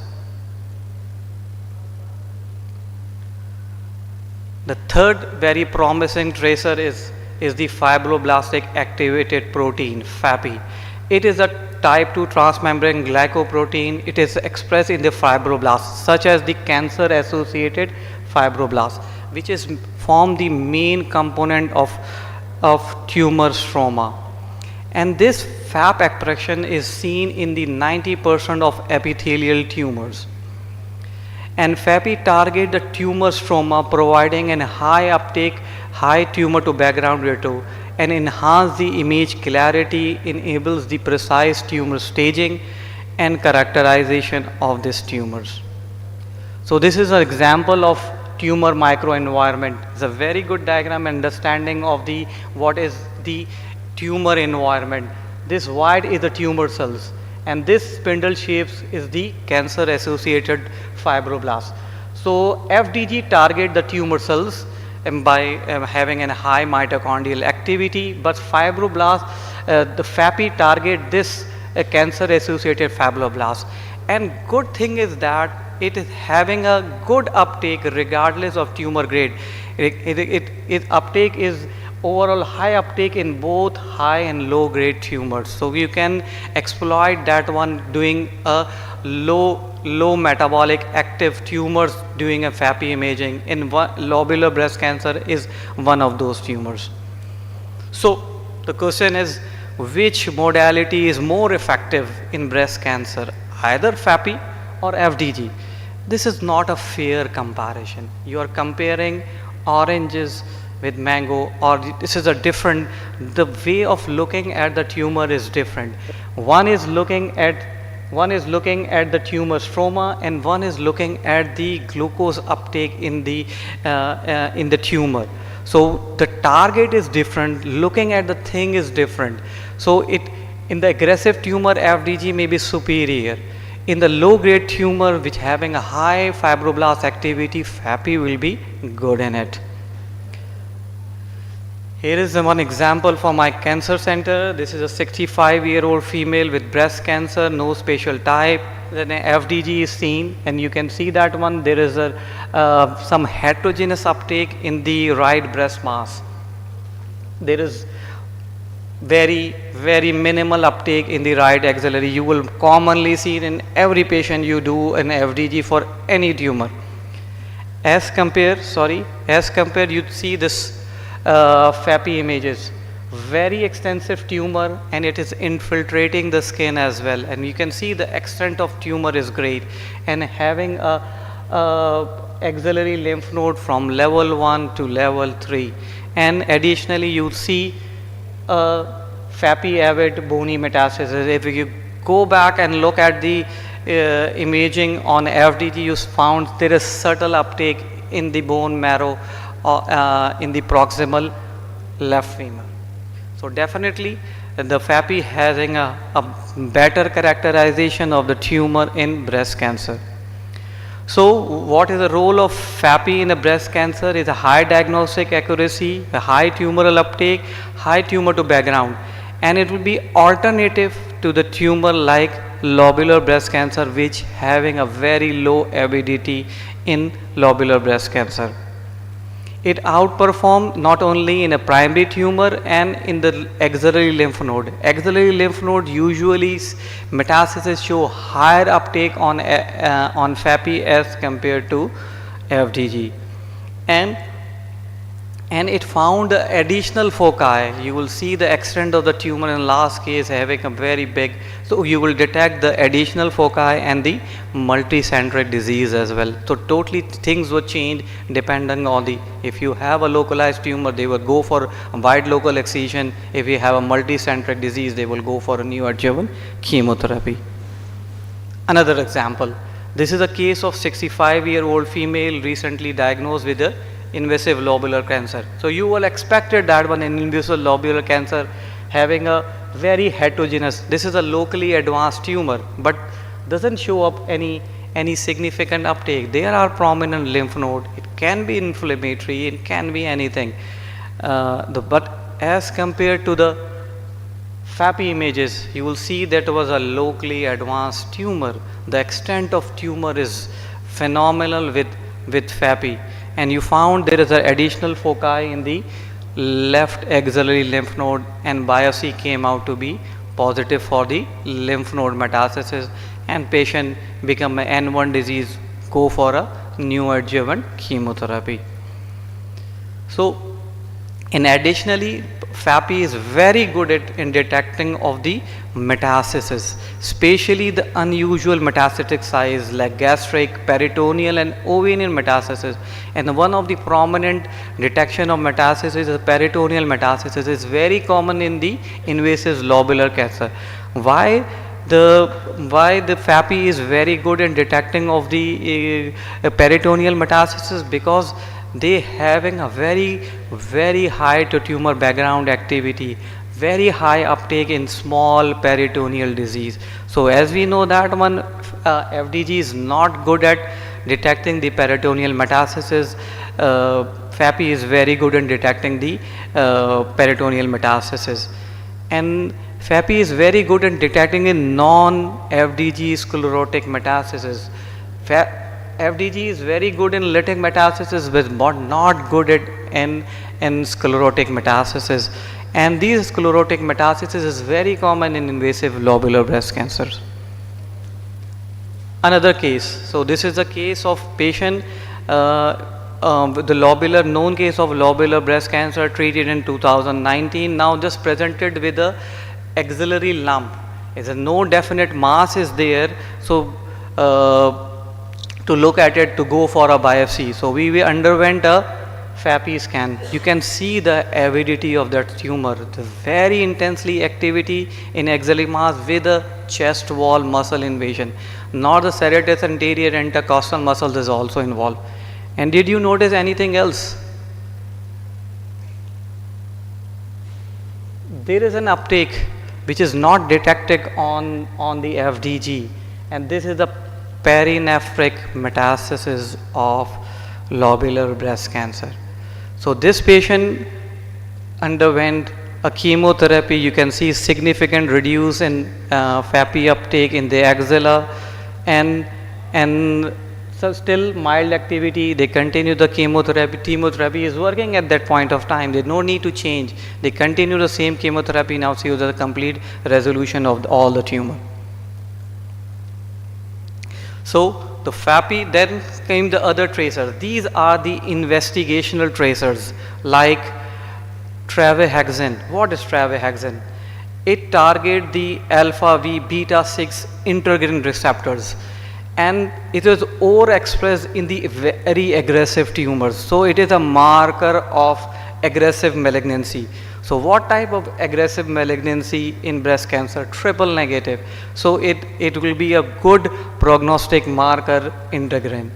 The third very promising tracer is the fibroblastic activated protein, FAPI. It is a type 2 transmembrane glycoprotein. It is expressed in the fibroblasts such as the cancer associated fibroblasts, which is form the main component of tumor stroma. And this FAP expression is seen in the 90% of epithelial tumors. And FAPI target the tumor stroma, providing a high uptake, high tumor to background ratio, and enhance the image clarity, enables the precise tumor staging and characterization of these tumors. So this is an example of tumor microenvironment. It's a very good diagram understanding of what is the tumor environment. This white is the tumor cells, and this spindle shapes is the cancer associated fibroblast. So FDG target the tumor cells by having a high mitochondrial activity, but fibroblast, the FAPI target this cancer associated fibroblast. And good thing is that it is having a good uptake regardless of tumor grade. Its uptake is overall high uptake in both high and low grade tumors. So you can exploit that one doing a low metabolic active tumors doing a FAPI imaging. In lobular breast cancer is one of those tumors. So the question is, which modality is more effective in breast cancer, either FAPI or FDG? This is not a fair comparison. You are comparing oranges with mango, or this is a different, the way of looking at the tumor is different. One is looking at the tumor stroma, and one is looking at the glucose uptake in the tumor. So the target is different, looking at the thing is different. So in the aggressive tumor, FDG may be superior. In the low grade tumor which having a high fibroblast activity, FAPI will be good in it. Here is one example for my cancer center. This is a 65-year-old female with breast cancer, no spatial type. Then a FDG is seen, and you can see that one. There is some heterogeneous uptake in the right breast mass. There is very minimal uptake in the right axillary. You will commonly see it in every patient you do an FDG for any tumor. As compared, you see this FAPI images, very extensive tumor, and it is infiltrating the skin as well, and you can see the extent of tumor is great, and having a axillary lymph node from level 1 to level 3, and additionally you see FAPI avid bony metastasis. If you go back and look at the imaging on FDG, you found there is subtle uptake in the bone marrow in the proximal left femur. So definitely the FAPI having a better characterization of the tumor in breast cancer. So what is the role of FAPI in a breast cancer? Is a high diagnostic accuracy, a high tumoral uptake, high tumor to background, and it will be alternative to the tumor like lobular breast cancer, which having a very low avidity in lobular breast cancer. It outperforms not only in a primary tumor and in the axillary lymph node. Axillary lymph node usually metastasis show higher uptake on FAPI as compared to FDG. And it found additional foci. You will see the extent of the tumor in last case having a very big, so you will detect the additional foci and the multicentric disease as well. So totally things will change depending on the, if you have a localized tumor, they will go for a wide local excision. If you have a multicentric disease, they will go for a neoadjuvant chemotherapy. Another example, this is a case of 65-year-old female recently diagnosed with a invasive lobular cancer. So you will expected that one in invasive lobular cancer having a very heterogeneous, this is a locally advanced tumor, but doesn't show up any significant uptake. There are prominent lymph node, it can be inflammatory, it can be anything. But as compared to the FAPI images, you will see that was a locally advanced tumor. The extent of tumor is phenomenal with FAPI. And you found there is an additional foci in the left axillary lymph node, and biopsy came out to be positive for the lymph node metastasis, and patient become an N1 disease, go for a neoadjuvant chemotherapy. So, in additionally, FAPI is very good in detecting of the metastasis, especially the unusual metastatic size like gastric, peritoneal and ovarian metastasis. And one of the prominent detection of metastasis is peritoneal metastasis. Is very common in the invasive lobular cancer. Why the FAPI is very good in detecting of the peritoneal metastasis? Because they having a very high to tumor background activity, very high uptake in small peritoneal disease. So as we know that one FDG is not good at detecting the peritoneal metastasis. FAPI is very good in detecting the peritoneal metastasis, and FAPI is very good in detecting in non-FDG sclerotic metastasis. FDG is very good in lytic metastasis, but not good at in sclerotic metastasis. And these sclerotic metastasis is very common in invasive lobular breast cancers. Another case. So this is a case of patient with the known case of lobular breast cancer treated in 2019. Now just presented with a axillary lump. Is a no definite mass is there. So to look at it, to go for a biopsy. So we underwent a FAPI scan. You can see the avidity of that tumor, the very intensely activity in axillary mass with a chest wall muscle invasion. Not the serratus anterior intercostal muscles is also involved. And did you notice anything else? There is an uptake which is not detected on the FDG, and this is the perinephric metastasis of lobular breast cancer. So this patient underwent a chemotherapy, you can see significant reduce in FAPI uptake in the axilla, and so still mild activity. They continue the chemotherapy. Chemotherapy is working at that point of time. There's no need to change. They continue the same chemotherapy. Now see the complete resolution of all the tumor. So the FAPI, then came the other tracers. These are the investigational tracers like travahexin. What is travahexin? It targets the alpha V beta 6 integrin receptors, and it is overexpressed in the very aggressive tumors. So it is a marker of aggressive malignancy. So what type of aggressive malignancy in breast cancer? Triple negative. So it will be a good prognostic marker, integrin.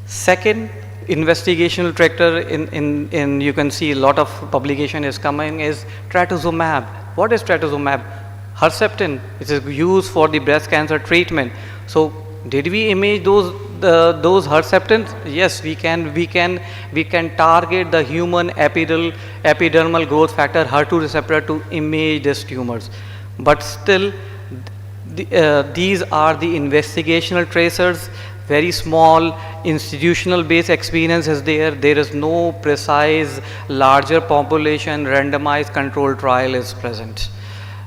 Second investigational tractor in you can see a lot of publication is coming is trastuzumab. What is trastuzumab? Herceptin. It is used for the breast cancer treatment. So did we image those Herceptins? Yes, we can target the human epidermal growth factor HER2 receptor to image these tumors. But still, these are the investigational tracers. Very small institutional based experience is there. There is no precise larger population randomized controlled trial is present.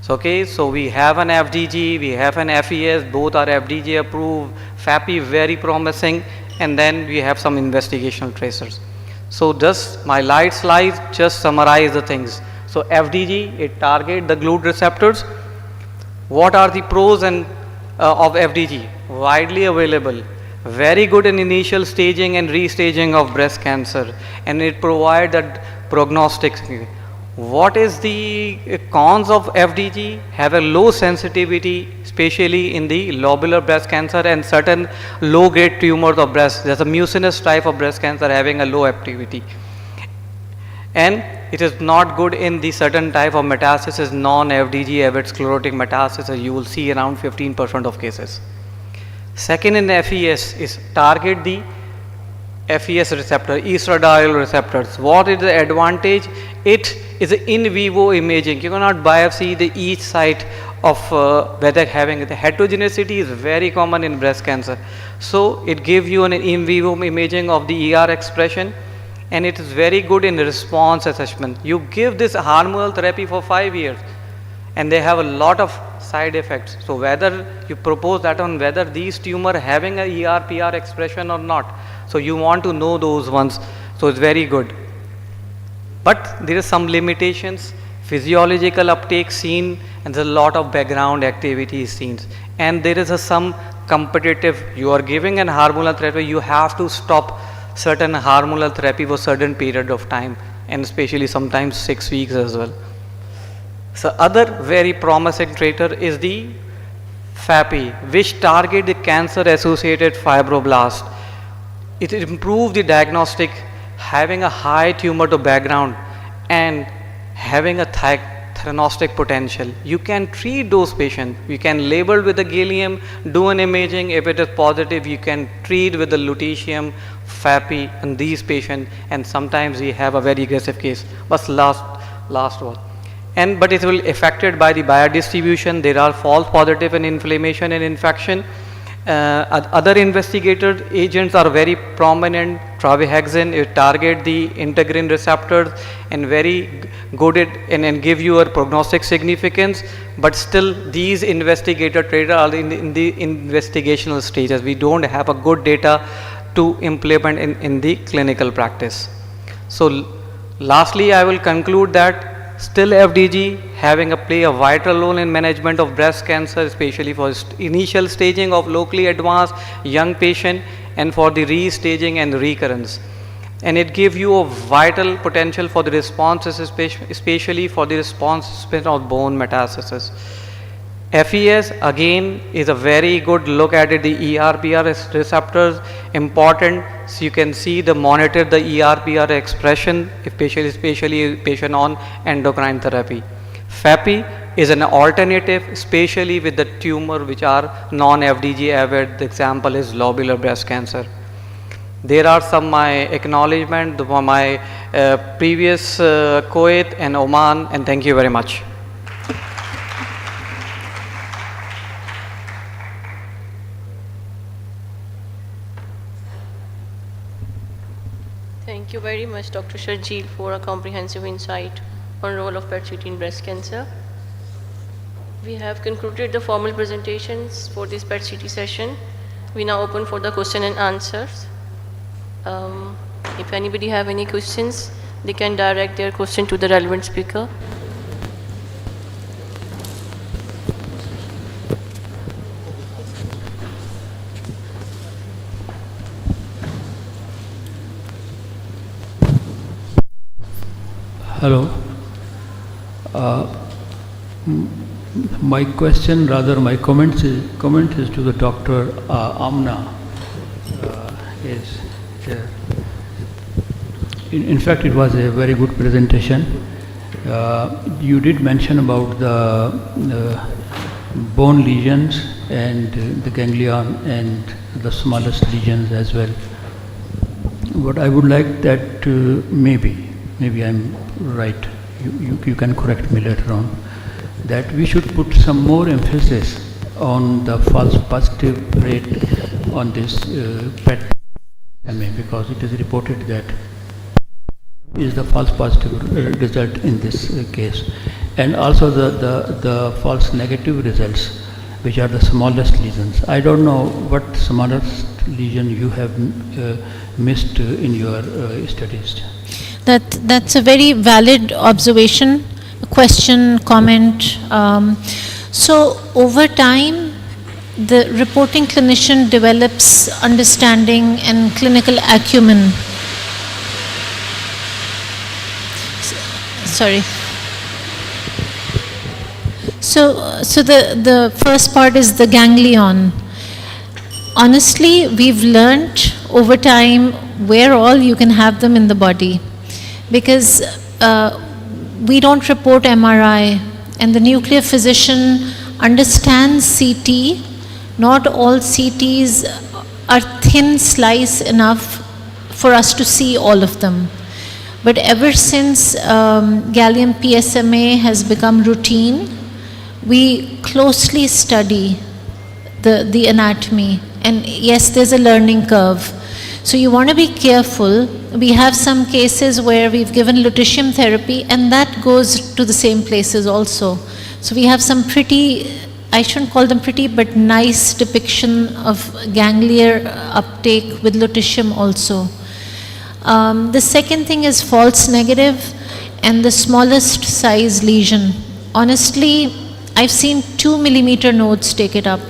Okay, so we have an FDG, we have an FES, both are FDG approved, FAPI very promising, and then we have some investigational tracers. So just my light slides just summarize the things. So FDG, it targets the GLUT receptors. What are the pros and of FDG? Widely available, very good in initial staging and restaging of breast cancer, and it provides that prognostic. What is the cons of FDG? Have a low sensitivity, especially in the lobular breast cancer and certain low-grade tumors of breast. There's a mucinous type of breast cancer having a low activity. And it is not good in the certain type of metastasis, non-FDG avid sclerotic metastasis. You will see around 15% of cases. Second in FES is target the FES receptor, estradiol receptors. What is the advantage? It is in vivo imaging. You cannot biopsy the each site of whether having the heterogeneity is very common in breast cancer. So it gives you an in vivo imaging of the ER expression, and it is very good in response assessment. You give this hormonal therapy for 5 years, and they have a lot of side effects. So whether you propose that on whether these tumor having a ER/PR expression or not. So you want to know those ones. So it's very good. But there is some limitations, physiological uptake seen, and there's a lot of background activity seen. And there is some competitive, you are giving an hormonal therapy, you have to stop certain hormonal therapy for certain period of time, and especially sometimes 6 weeks as well. So other very promising traitor is the FAPI, which target the cancer associated fibroblast. It improves the diagnostic, having a high tumor to background and having a theranostic potential. You can treat those patients. You can label with the gallium, do an imaging. If it is positive, you can treat with the lutetium, FAPI, and these patients. And sometimes we have a very aggressive case. But last one. But it will affected by the biodistribution. There are false positive and inflammation and infection. Other investigated agents are very prominent. Travahexin, it target the integrin receptors and very good and give you a prognostic significance. But still, these investigator traitors are in the investigational stages. We don't have a good data to implement in the clinical practice. So lastly, I will conclude that still FDG having play a vital role in management of breast cancer, especially for initial staging of locally advanced young patient and for the restaging and recurrence. And it gives you a vital potential for the responses, especially for the response of bone metastasis. FES again is a very good look at it, the ER/PR receptors important, so you can see the monitor the ER/PR expression, especially patient on endocrine therapy. FAPI is an alternative, especially with the tumor which are non-FDG avid. The example is lobular breast cancer. There are some my acknowledgement, my previous Kuwait and Oman, and thank you very much. Thank you very much, Dr. Sharjeel, for a comprehensive insight on role of PET-CT in breast cancer. We have concluded the formal presentations for this PET-CT session. We now open for the question and answers. If anybody have any questions, they can direct their question to the relevant speaker. Hello. My question, rather my comment is to the Dr. Amna. In fact, it was a very good presentation. You did mention about the bone lesions and the ganglion and the smallest lesions as well. What I would like that maybe I'm right, you can correct me later on, that we should put some more emphasis on the false positive rate on this PET-MA, because it is reported that is the false positive result in this case, and also the false negative results, which are the smallest lesions. I don't know what smallest lesion you have missed in your studies. That's a very valid observation, question, comment. So over time, the reporting clinician develops understanding and clinical acumen. Sorry. So the first part is the ganglion. Honestly, we've learned over time where all you can have them in the body, because we don't report MRI, and the nuclear physician understands CT. Not all CTs are thin slice enough for us to see all of them. But ever since gallium PSMA has become routine, we closely study the anatomy, and yes, there's a learning curve. So you want to be careful. We have some cases where we've given lutetium therapy, and that goes to the same places also. So we have some pretty, I shouldn't call them pretty, but nice depiction of ganglion uptake with lutetium also. The second thing is false negative and the smallest size lesion. Honestly, I've seen 2 millimeter nodes take it up.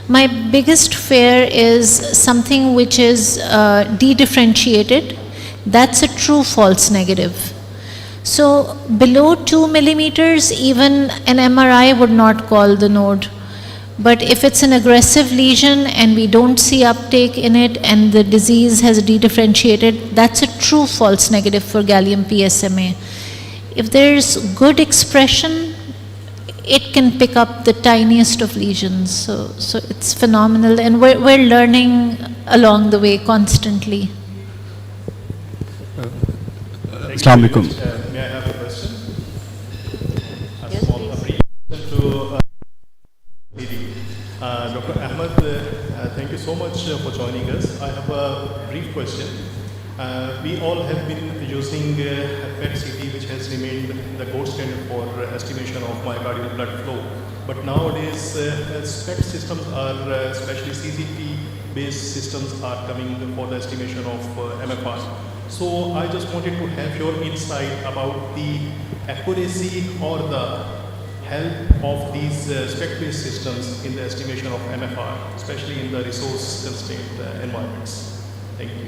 My biggest fear is something which is dedifferentiated. That's a true false negative. So below 2 millimeters, even an MRI would not call the node. But if it's an aggressive lesion and we don't see uptake in it and the disease has dedifferentiated, that's a true false negative for gallium PSMA. If there's good expression, it can pick up the tiniest of lesions. So it's phenomenal, and we're learning along the way constantly. Assalamu alaikum. May I have a question? Yes, please. Dr. Ahmed, thank you so much for joining us. I have a brief question. We all have been using PET-CT, which has remained the gold standard for estimation of myocardial blood flow. But nowadays, SPECT systems are, especially CCT-based systems, are coming for the estimation of MFR. So I just wanted to have your insight about the accuracy or the help of these SPECT-based systems in the estimation of MFR, especially in the resource-constrained environments. Thank you.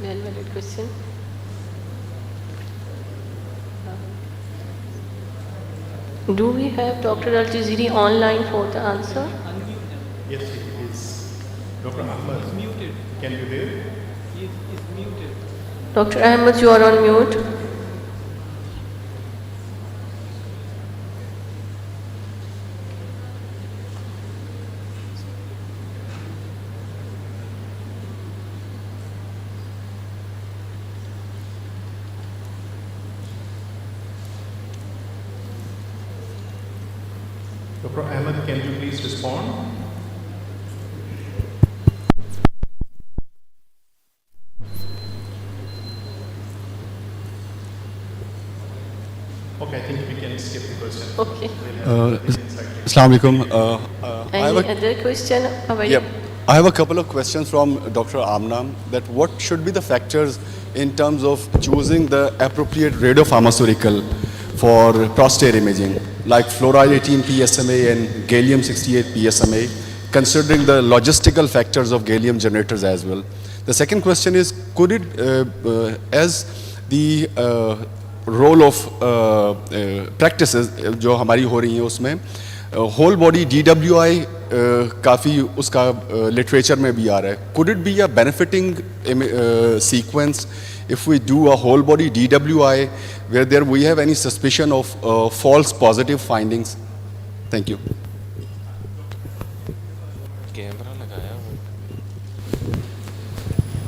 Well-valid question. Do we have Dr. Al-Jaziri online for the answer? Yes, it is. Dr. Ahmed, can you hear? Dr. Ahmed, you are on mute. Dr. Ahmed, can you please respond? Okay, I think we can skip the question. Okay. Assalamu alaikum. I have Any other question? Yep. I have a couple of questions from Dr. Amna, that what should be the factors in terms of choosing the appropriate radiopharmaceutical for prostate imaging, like fluoride 18 PSMA and gallium 68 PSMA, considering the logistical factors of gallium generators as well. The second question is, could it, as the role of practices जो हमारी हो रही हैं उसमें whole body DWI काफ़ी उसका literature में भी आ रहा है. Could it be a benefiting sequence if we do a whole body DWI where there we have any suspicion of false positive findings? Thank you.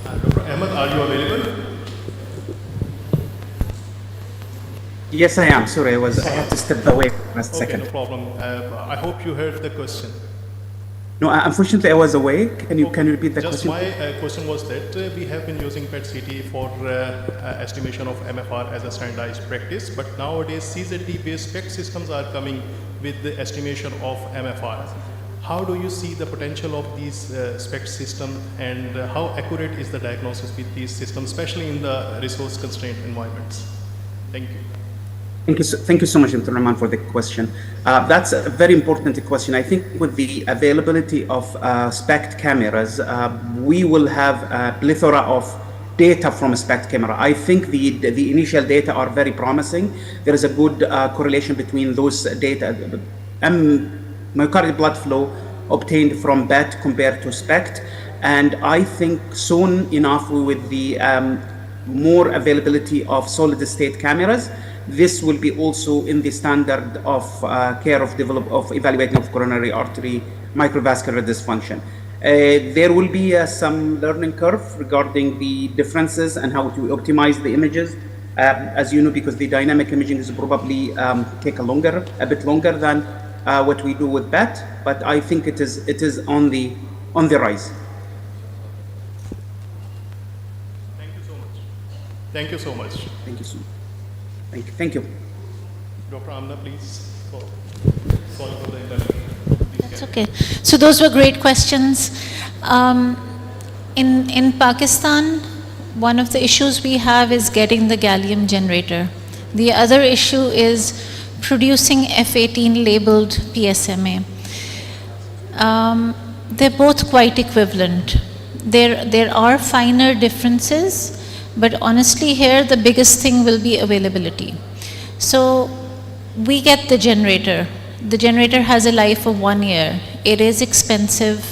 Dr. Ahmed, are you available? Yes, I am. Sorry, I had to step away for a second. Okay, no problem. I hope you heard the question. No, unfortunately, I was away. Can you repeat the Just question? my question was that we have been using PET-CT for estimation of MFR as a standardized practice, but nowadays CZT-based SPECT systems are coming with the estimation of MFR. How do you see the potential of these SPECT systems, and how accurate is the diagnosis with these systems, especially in the resource-constrained environments? Thank you. Thank you so much, Dr. Rahman, for the question. That's a very important question. I think with the availability of SPECT cameras, we will have a plethora of data from a SPECT camera. I think the initial data are very promising. There is a good correlation between those data. Myocardial blood flow obtained from BET compared to SPECT, and I think soon enough with the more availability of solid state cameras, this will be also in the standard of care of evaluating of coronary artery microvascular dysfunction. There will be some learning curve regarding the differences and how to optimize the images. As you know, because the dynamic imaging is probably take a bit longer than what we do with BET, but I think it is on the rise. Thank you so much. Thank you so much. Thank you so much. Thank you. Dr. Amna, please. Sorry for the interruption. That's okay. So those were great questions. In Pakistan, one of the issues we have is getting the gallium generator. The other issue is producing F18 labeled PSMA. They're both quite equivalent. There are finer differences, but honestly here the biggest thing will be availability. So we get the generator. The generator has a life of 1 year. It is expensive.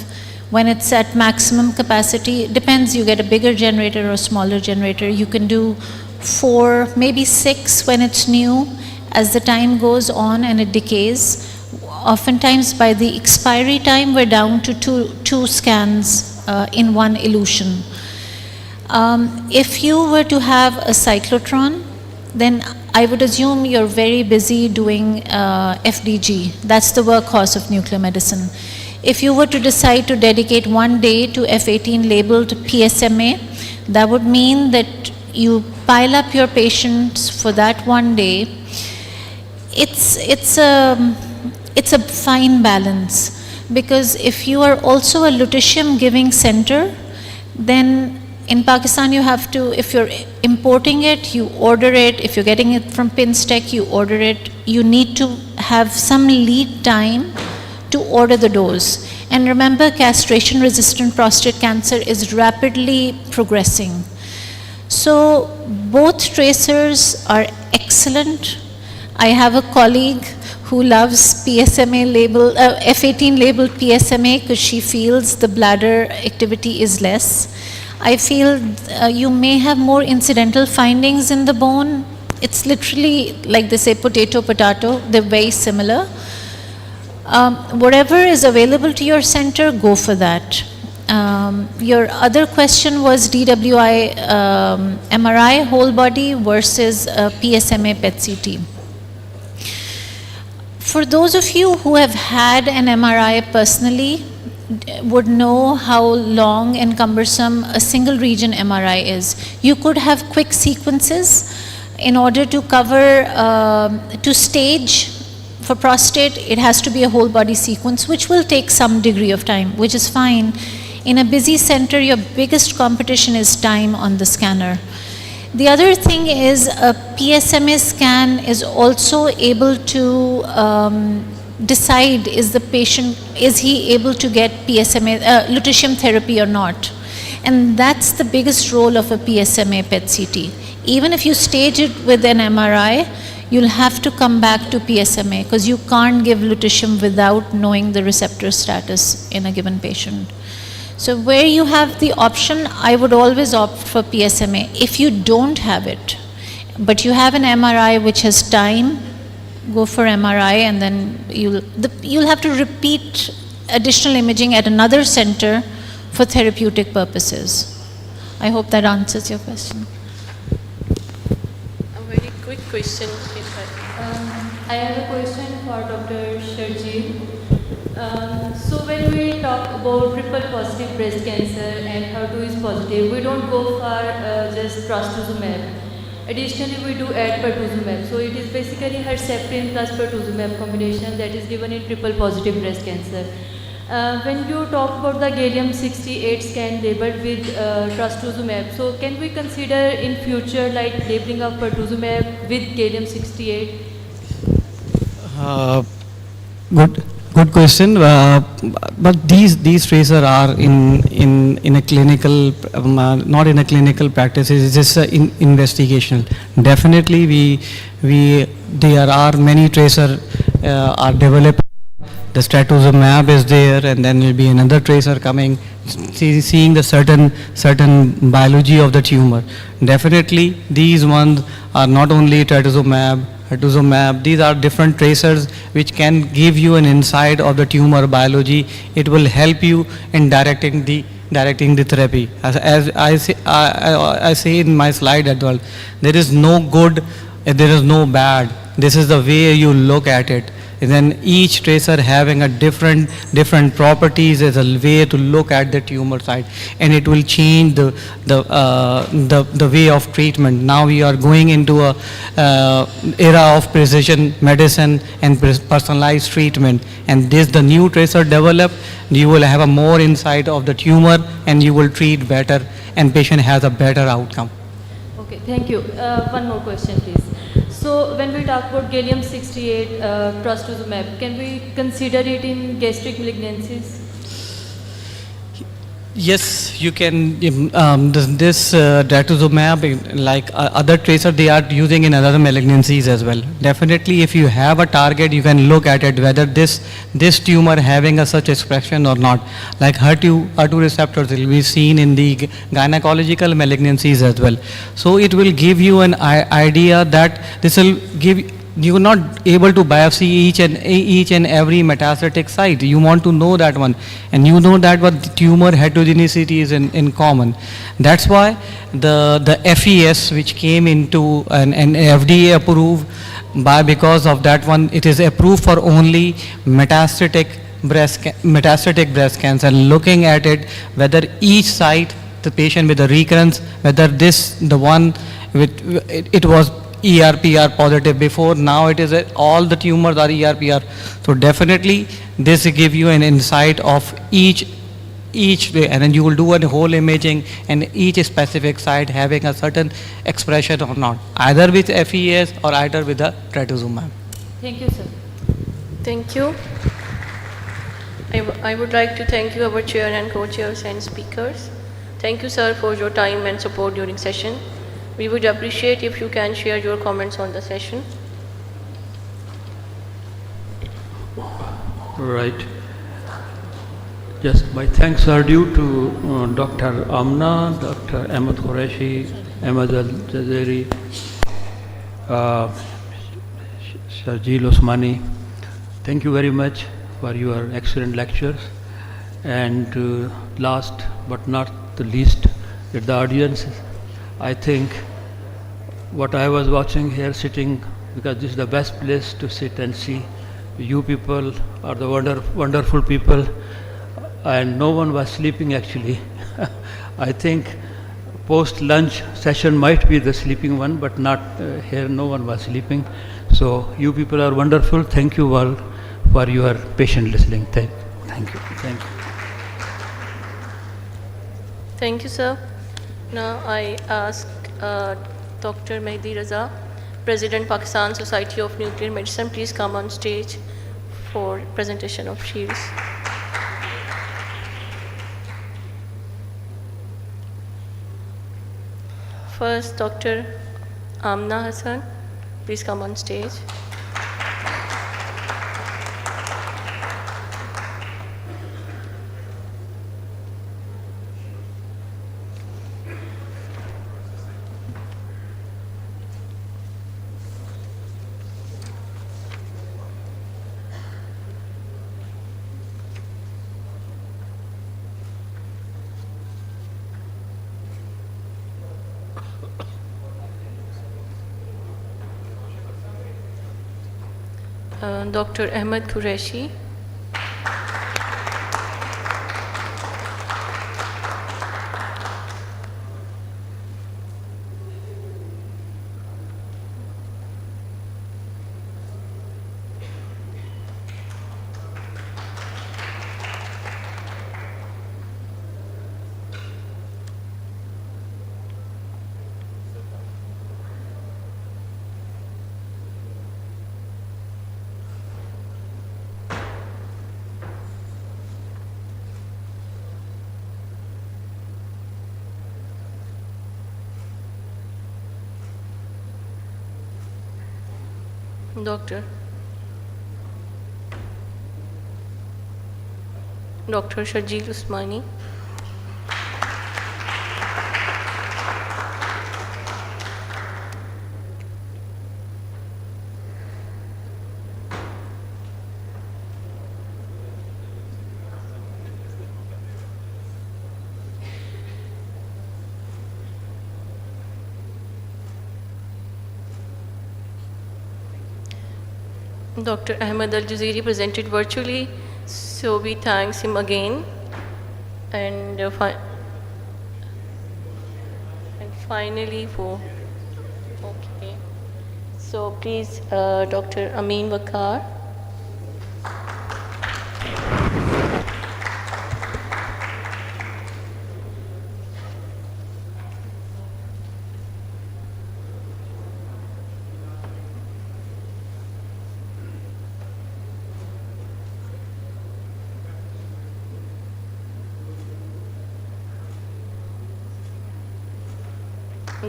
When it's at maximum capacity, it depends, you get a bigger generator or a smaller generator. You can do 4, maybe 6 when it's new. As the time goes on and it decays, oftentimes by the expiry time we're down to two scans in one elution. If you were to have a cyclotron, then I would assume you're very busy doing FDG. That's the workhorse of nuclear medicine. If you were to decide to dedicate 1 day to F18 labeled PSMA, that would mean that you pile up your patients for that 1 day. It's a fine balance, because if you are also a lutetium giving center, then in Pakistan you have to, if you're importing it, you order it. If you're getting it from Pinstech, you order it. You need to have some lead time to order the dose. And remember, castration-resistant prostate cancer is rapidly progressing. So both tracers are excellent. I have a colleague who loves PSMA label, F18 labeled PSMA, because she feels the bladder activity is less. I feel you may have more incidental findings in the bone. It's literally like they say potato, potato. They're very similar. Whatever is available to your center, go for that. Your other question was DWI MRI whole body versus PSMA PET-CT. For those of you who have had an MRI personally, would know how long and cumbersome a single region MRI is. You could have quick sequences in order to cover, to stage for prostate, it has to be a whole body sequence, which will take some degree of time, which is fine. In a busy center, your biggest competition is time on the scanner. The other thing is a PSMA scan is also able to decide is the patient, is he able to get PSMA, lutetium therapy or not. And that's the biggest role of a PSMA PET CT. Even if you stage it with an MRI, you'll have to come back to PSMA because you can't give lutetium without knowing the receptor status in a given patient. So where you have the option, I would always opt for PSMA. If you don't have it, but you have an MRI which has time, go for MRI, and then you'll have to repeat additional imaging at another center for therapeutic purposes. I hope that answers your question. A very quick question. I have a question for Dr. Sharjeel. So when we talk about triple positive breast cancer and HER2 is positive, we don't go for just trastuzumab. Additionally, we do add pertuzumab. So it is basically Herceptin plus pertuzumab combination that is given in triple positive breast cancer. When you talk about the gallium-68 scan labeled with trastuzumab, so can we consider in future like labeling of pertuzumab with gallium-68? Good question. But these tracers are in a clinical, not in a clinical practice. It's just investigational. Definitely, there are many tracers are developed. The stratuzumab is there, and then will be another tracer coming, seeing the certain biology of the tumor. Definitely, these ones are not only trastuzumab, pertuzumab. These are different tracers which can give you an insight of the tumor biology. It will help you in directing the therapy. As I say in my slide as well, there is no good, there is no bad. This is the way you look at it. And then each tracer having a different properties as a way to look at the tumor site, and it will change the way of treatment. Now we are going into a era of precision medicine and personalized treatment, and this the new tracer developed. You will have a more insight of the tumor, and you will treat better, and patient has a better outcome. Okay, thank you. One more question, please. So when we talk about gallium-68 trastuzumab, can we consider it in gastric malignancies? Yes, you can. This dratuzumab, like other tracer, they are using in other malignancies as well. Definitely, if you have a target, you can look at it whether this tumor having a such expression or not. Like HER2 receptors will be seen in the gynecological malignancies as well. So it will give you an idea that this will give. You are not able to biopsy each and every metastatic site. You want to know that one, and you know that what the tumor heterogeneity is in common. That's why the FES, which came into an FDA approved, because of that one, it is approved for only metastatic breast cancer. Looking at it, whether each site, the patient with the recurrence, whether the one with it was ERPR positive before, now it is all the tumors are ERPR. So definitely this will give you an insight of each way, and then you will do a whole imaging and each specific site having a certain expression or not, either with FES or either with the trastuzumab. Thank you, sir. Thank you. I would like to thank you, our chair and co-chairs and speakers. Thank you, sir, for your time and support during session. We would appreciate if you can share your comments on the session. Right. Yes, my thanks are due to Dr. Amna, Dr. Ahmed Qureshi, Ahmed Al-Jazari, Sharjeel Osmani. Thank you very much for your excellent lectures. And last but not the least, with the audience, I think what I was watching here sitting, because this is the best place to sit and see You people are the wonderful people, and no one was sleeping actually. I think post-lunch session might be the sleeping one, but not here. No one was sleeping. So you people are wonderful. Thank you all for your patient listening. Thank you. Thank you. Thank you, sir. Now I ask Dr. Mehdi Raza, President Pakistan Society of Nuclear Medicine, please come on stage for presentation of shields. First, Dr. Amna Hassan, please come on stage. Dr. Ahmed Qureshi. Dr. Sharjeel Usmani. Dr. Ahmed Al Jazeeri presented virtually, so we thanks him again. And finally, okay. So please, Dr. Amin Wakar.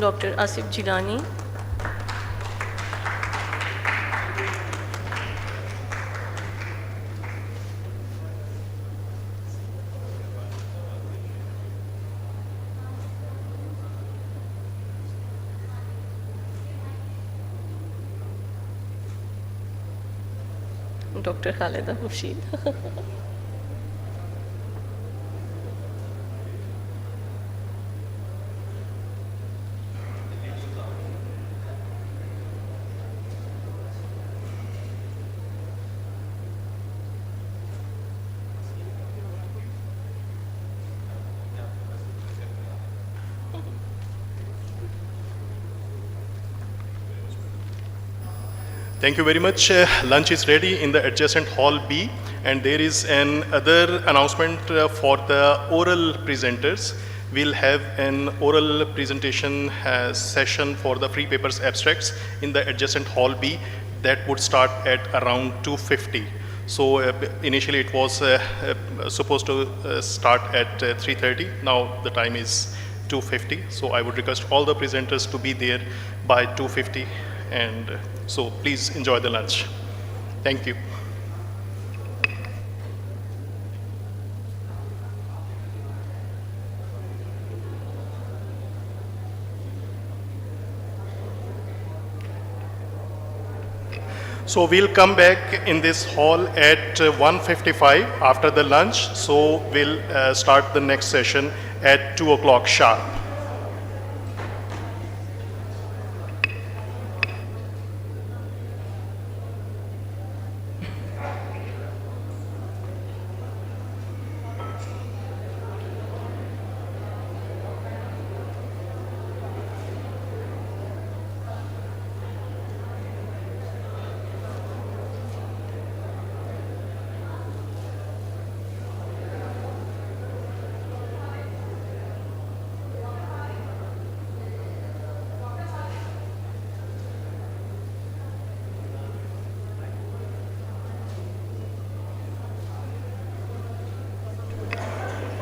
Dr. Asif Jilani. Dr. Khaleda Khurshid. Thank you very much. Lunch is ready in the adjacent hall B, and there is an other announcement for the oral presenters. We'll have an oral presentation session for the free papers abstracts in the adjacent hall B that would start at around 2:50. So initially it was supposed to start at 3:30. Now the time is 2:50. So I would request all the presenters to be there by 2:50. And so please enjoy the lunch. Thank you. So we'll come back in this hall at 1:55 after the lunch. So we'll start the next session at 2 o'clock sharp.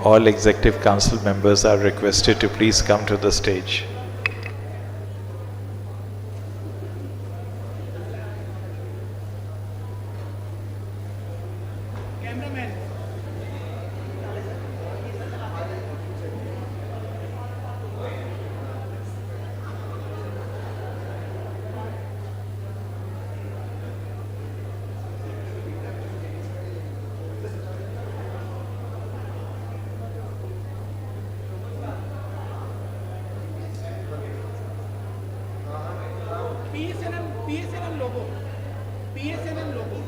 all Executive Council members are requested to please come to the stage. PSNM logo. PSNM logo.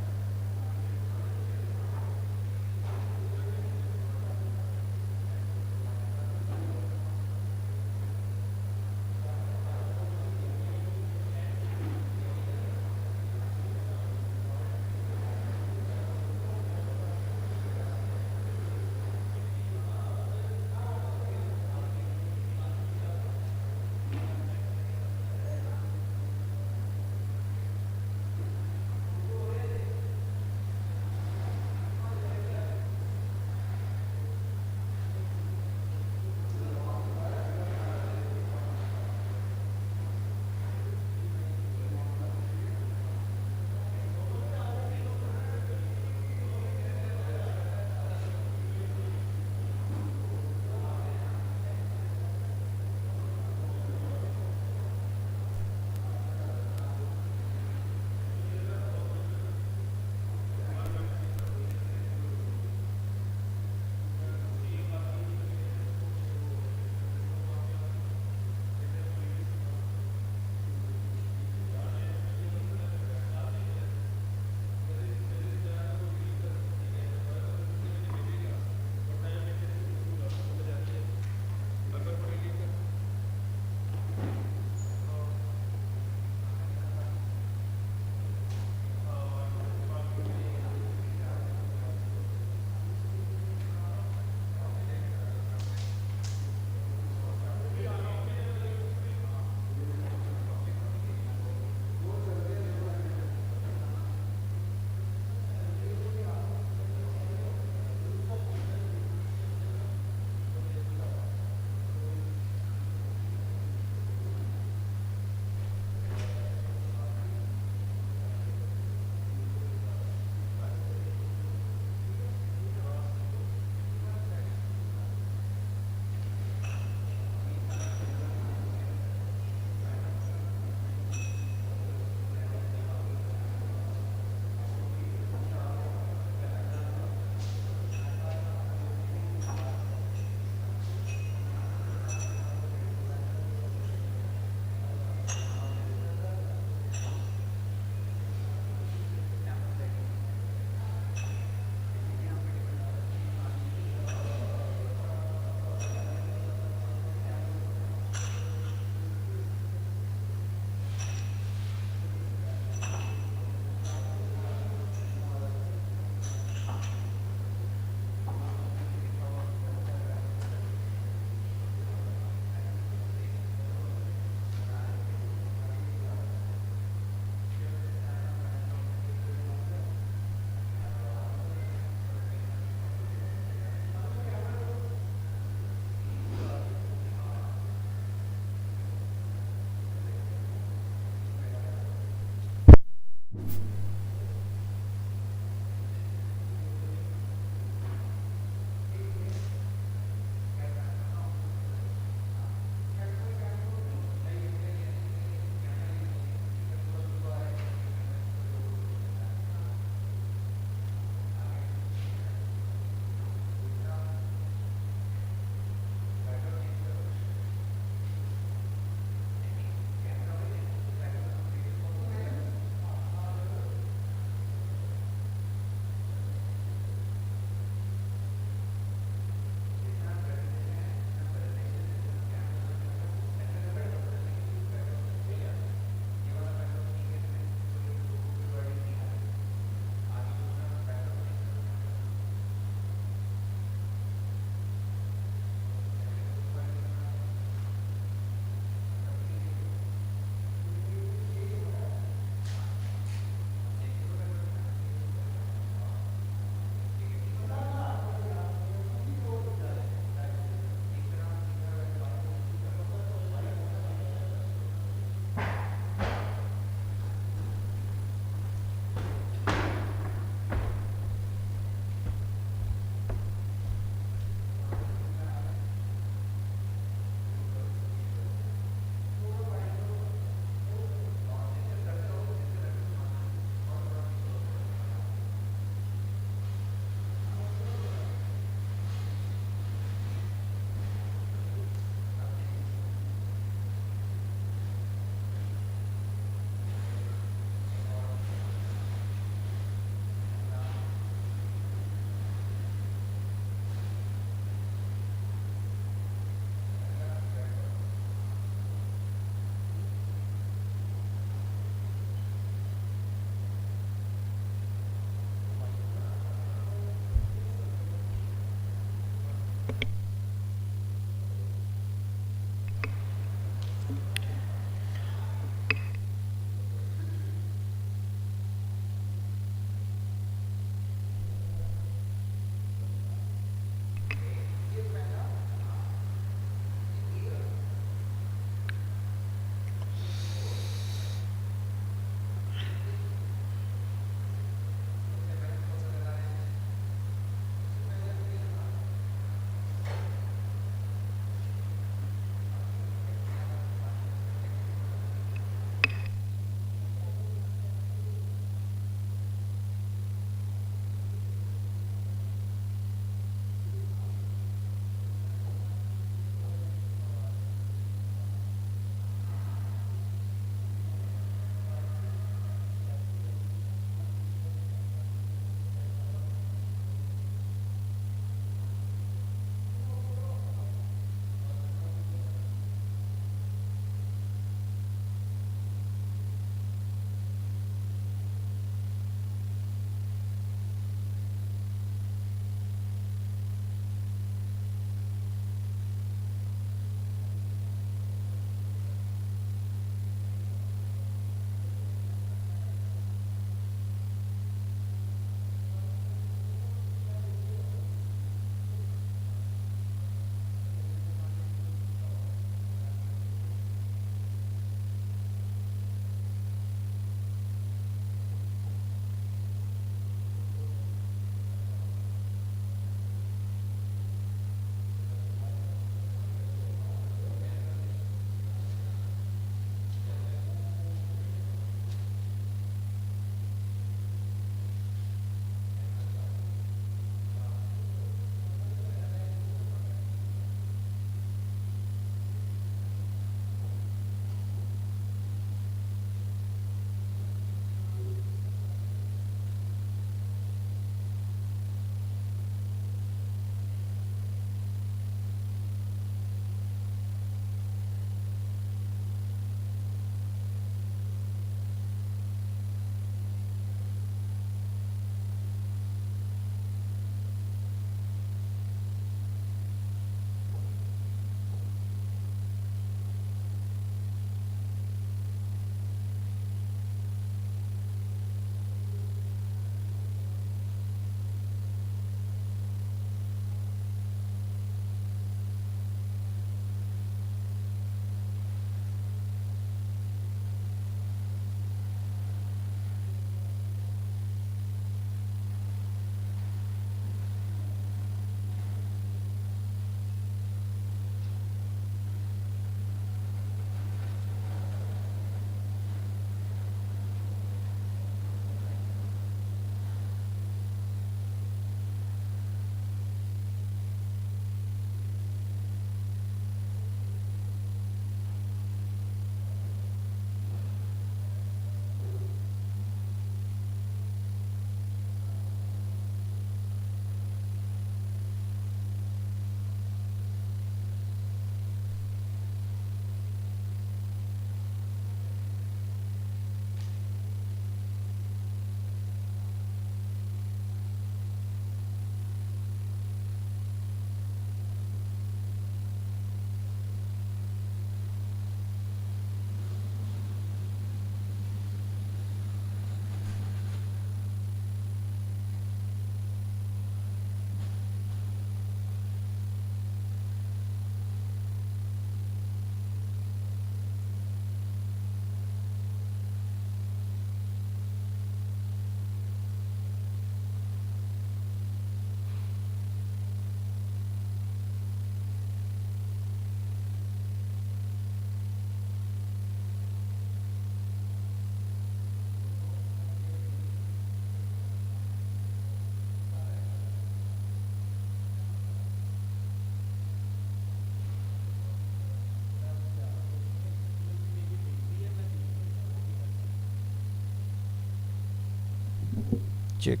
Check.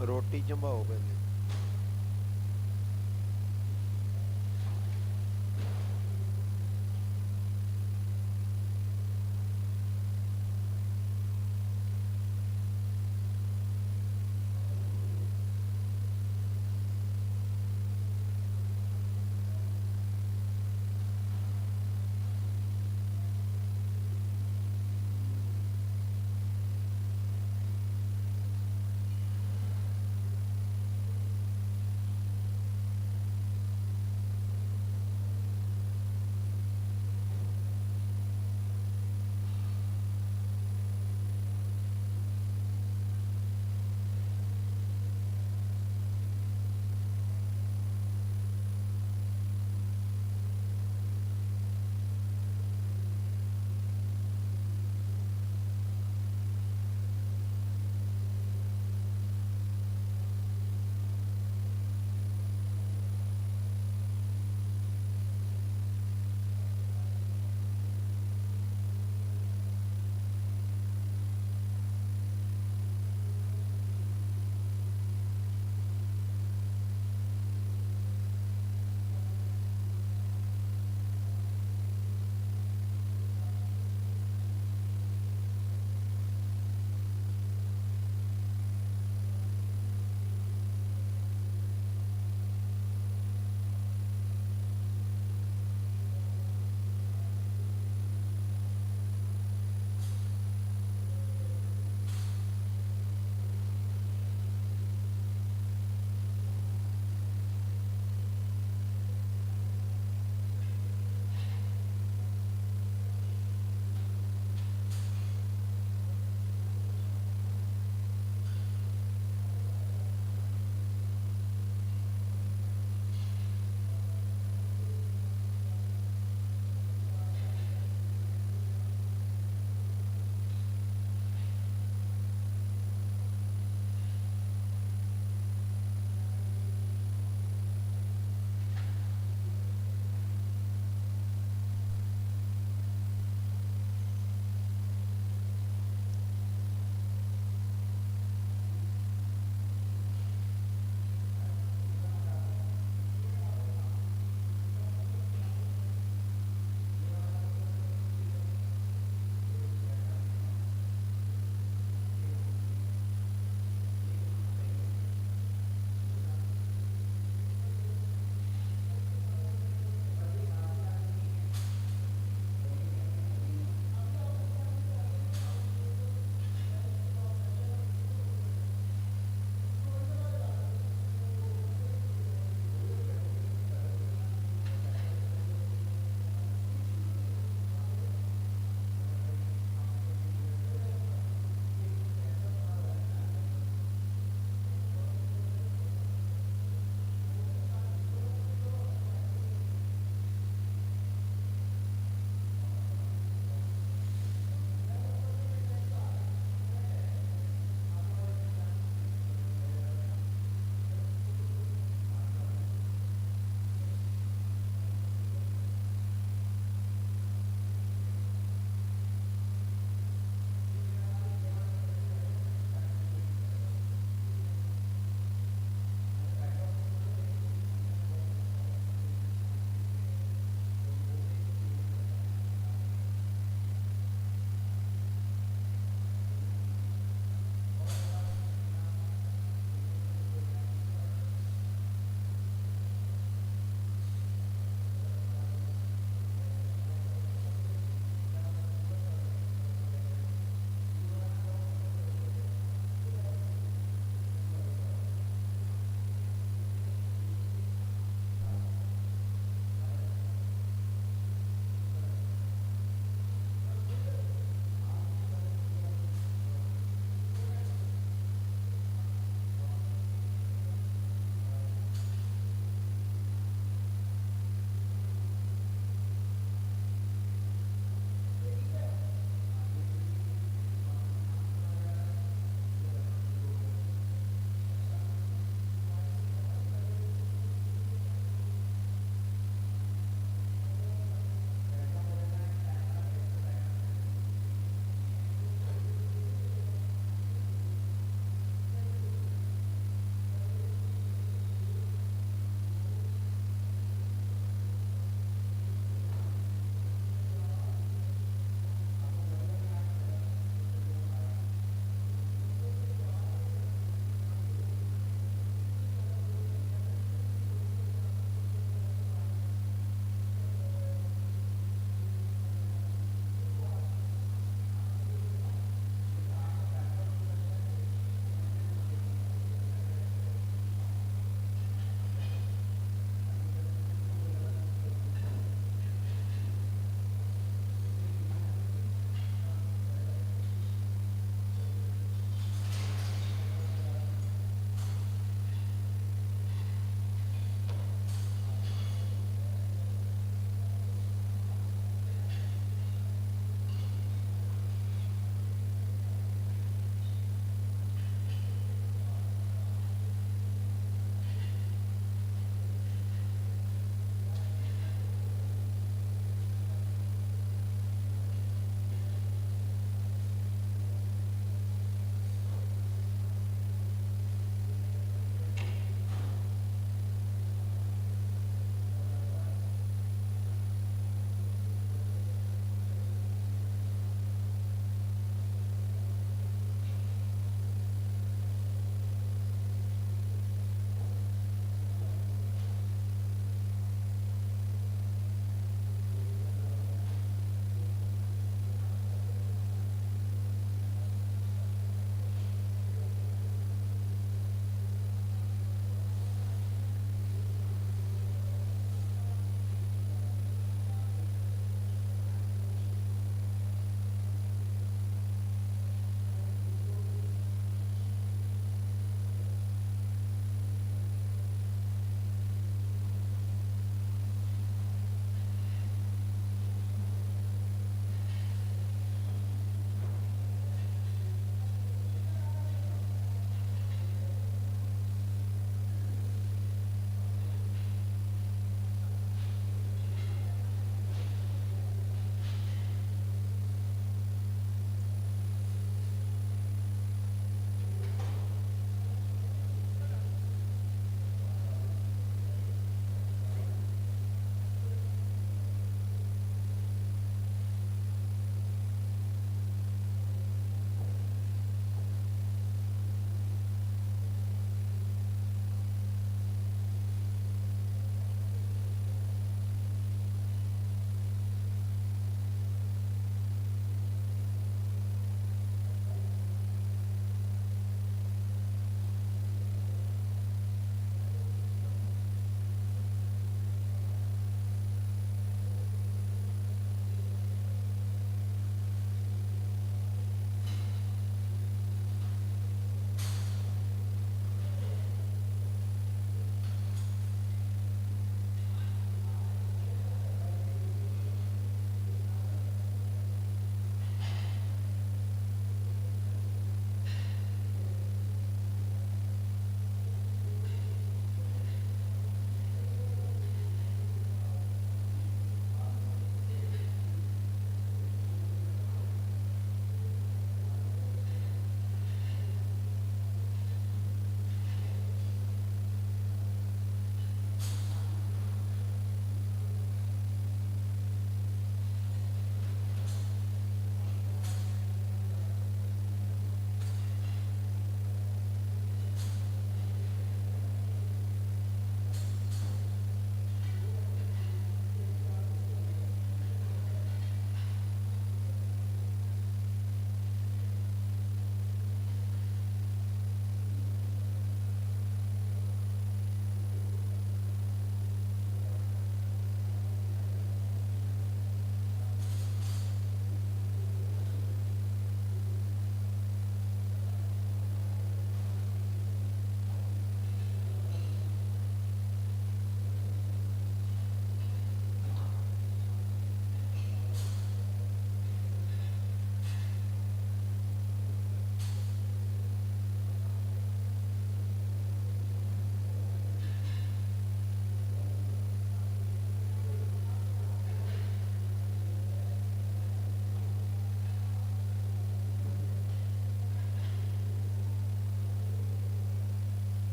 ਰੋਟੀ ਚੰਬਾਓ ਪਹਿਲੇ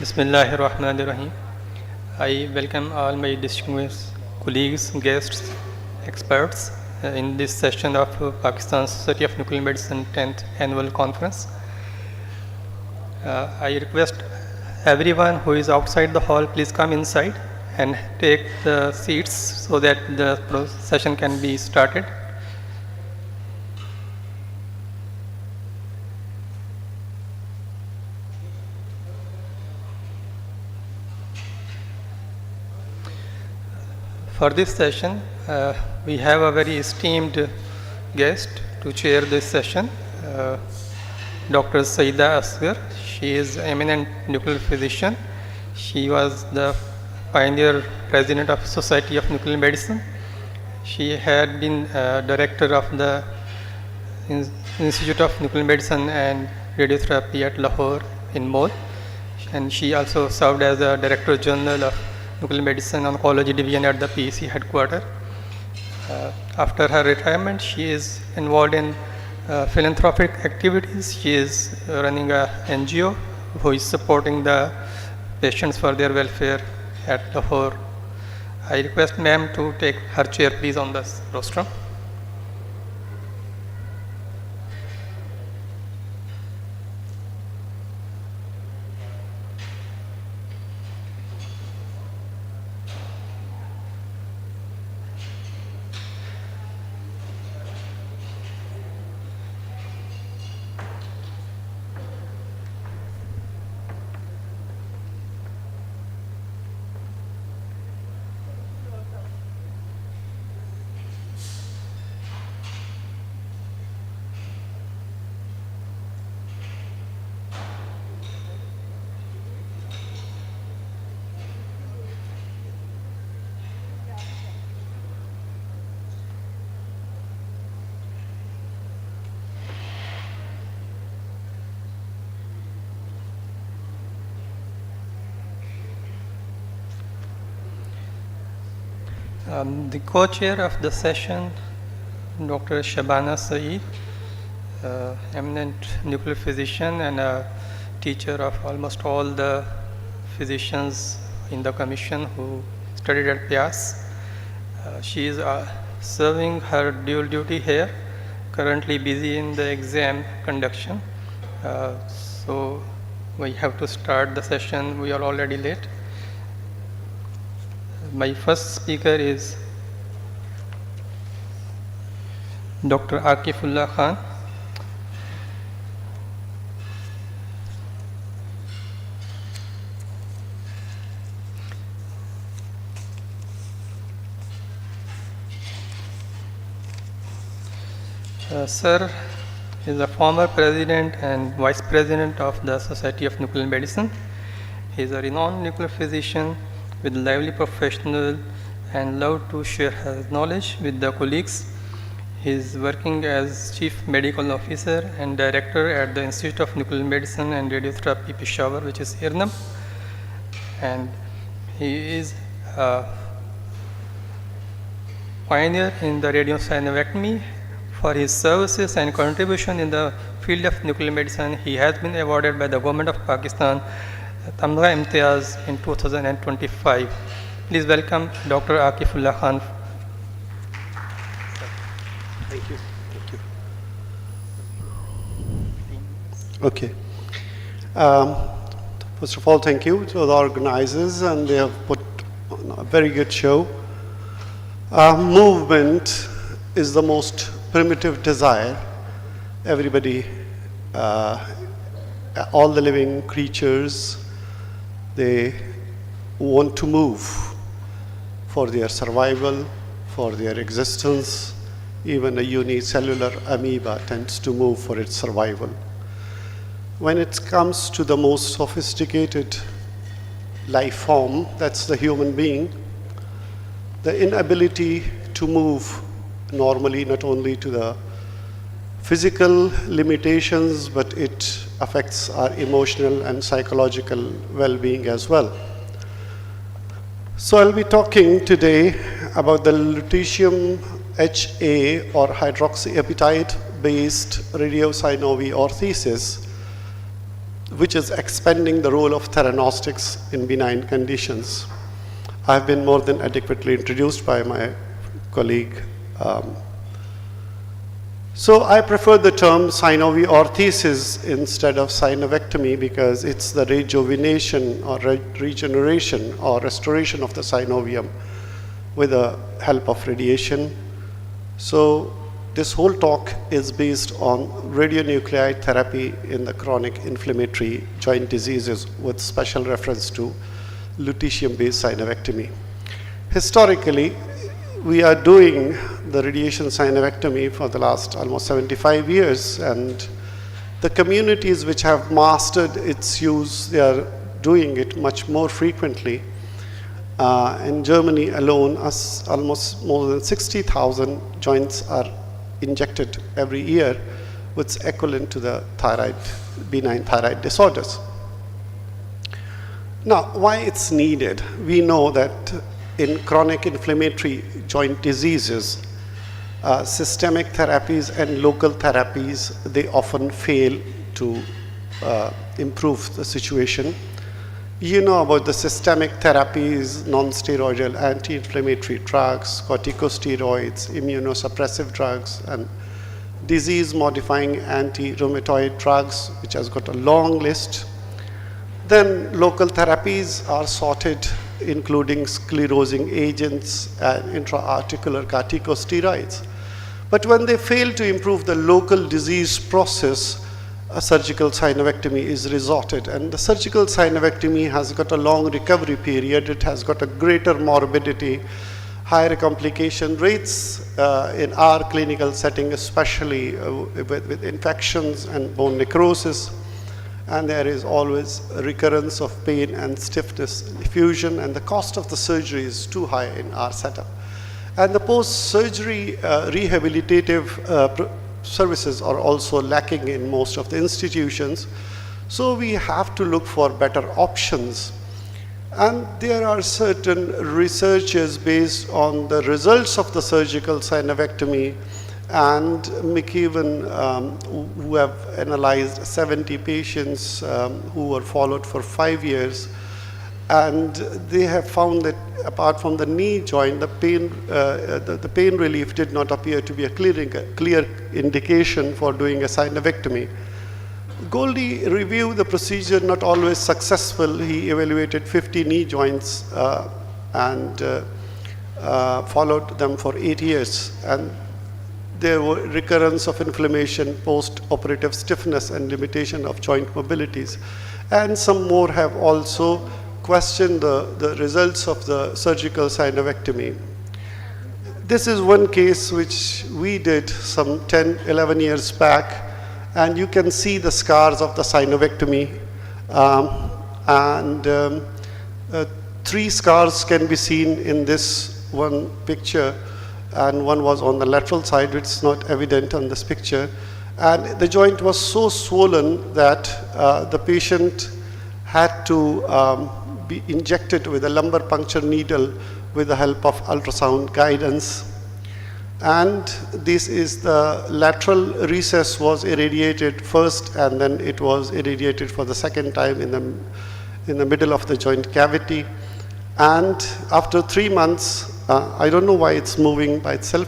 Bismillahirrahmanirrahim. I welcome all my distinguished colleagues, guests, experts in this session of Pakistan Society of Nuclear Medicine 10th Annual Conference. I request everyone who is outside the hall, please come inside and take the seats so that the session can be started. For this session, we have a very esteemed guest to chair this session, Dr. Saida Asghar. She is eminent nuclear physician. She was the pioneer president of Society of Nuclear Medicine. She had been director of the Institute of Nuclear Medicine and Radiotherapy at Lahore in Mode, and she also served as a director general of Nuclear Medicine Oncology Division at the PEC headquarters. After her retirement, she is involved in philanthropic activities. She is running a NGO who is supporting the patients for their welfare at Lahore. I request ma'am to take her chair please on the rostrum. The co-chair of the session, Dr. Shabana Saeed, eminent nuclear physician and a teacher of almost all the physicians in the commission who studied at Pias. She is serving her dual duty here, currently busy in the exam conduction. So we have to start the session, we are already late. My first speaker is Dr. Akifullah Khan. Sir is a former president and vice president of the Society of Nuclear Medicine. He is a renowned nuclear physician with lively professional and love to share his knowledge with the colleagues. He is working as Chief Medical Officer and Director at the Institute of Nuclear Medicine and Radiotherapy, Peshawar, which is IRNAM. And he is a pioneer in the radiocyanidectomy. For his services and contribution in the field of nuclear medicine, he has been awarded by the Government of Pakistan Tamga Imtiaz in 2025. Please welcome Dr. Akifullah Khan. Thank you. Thank you. Okay. First of all, thank you to the organizers, and they have put on a very good show. Movement is the most primitive desire. Everybody, all the living creatures, they want to move for their survival, for their existence. Even a unicellular amoeba tends to move for its survival. When it comes to the most sophisticated life form, that's the human being, the inability to move normally, not only to the physical limitations, but it affects our emotional and psychological well-being as well. So I'll be talking today about the lutetium HA or hydroxyapatite based radiocyanopathy orthesis, which is expanding the role of theranostics in benign conditions. I have been more than adequately introduced by my colleague. So I prefer the term synoviorthesis instead of synovectomy because it's the rejuvenation or regeneration or restoration of the synovium with the help of radiation. So this whole talk is based on radionuclide therapy in the chronic inflammatory joint diseases with special reference to lutetium-based synovectomy. Historically, we are doing the radiation synovectomy for the last almost 75 years, and the communities which have mastered its use, they are doing it much more frequently. In Germany alone, almost more than 60,000 joints are injected every year, which is equivalent to the benign thyroid disorders. Now, why it's needed? We know that in chronic inflammatory joint diseases, systemic therapies and local therapies, they often fail to improve the situation. You know about the systemic therapies, non-steroidal anti-inflammatory drugs, corticosteroids, immunosuppressive drugs, and disease-modifying anti-rheumatoid drugs, which has got a long list. Then local therapies are sorted, including sclerosing agents and intra-articular corticosteroids. But when they fail to improve the local disease process, a surgical synovectomy is resorted, and the surgical synovectomy has got a long recovery period. It has got a greater morbidity, higher complication rates in our clinical setting, especially with infections and bone necrosis. And there is always a recurrence of pain and stiffness, effusion, and the cost of the surgery is too high in our setup. And the post-surgery rehabilitative services are also lacking in most of the institutions. So we have to look for better options. And there are certain researches based on the results of the surgical synovectomy and McEwen, who have analyzed 70 patients who were followed for 5 years. And they have found that apart from the knee joint, the pain relief did not appear to be a clear indication for doing a synovectomy. Goldie reviewed the procedure, not always successful. He evaluated 50 knee joints and followed them for 8 years. And there were recurrence of inflammation, post-operative stiffness, and limitation of joint mobilities. And some more have also questioned the results of the surgical synovectomy. This is one case which we did some 10, 11 years back, and you can see the scars of the synovectomy. 3 scars can be seen in this one picture, and one was on the lateral side, which is not evident on this picture. And the joint was so swollen that the patient had to be injected with a lumbar puncture needle with the help of ultrasound guidance. And this is the lateral recess was irradiated first, and then it was irradiated for the second time in the middle of the joint cavity. And after 3 months, I don't know why it's moving by itself.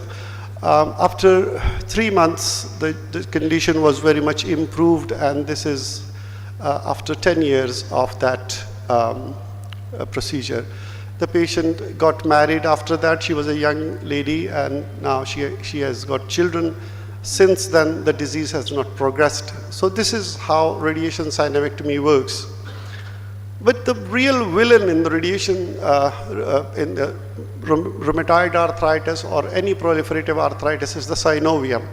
After 3 months, the condition was very much improved, and this is after 10 years of that procedure. The patient got married after that. She was a young lady, and now she has got children. Since then, the disease has not progressed. So this is how radiation synovectomy works. But the real villain in the radiation, in the rheumatoid arthritis or any proliferative arthritis, is the synovium.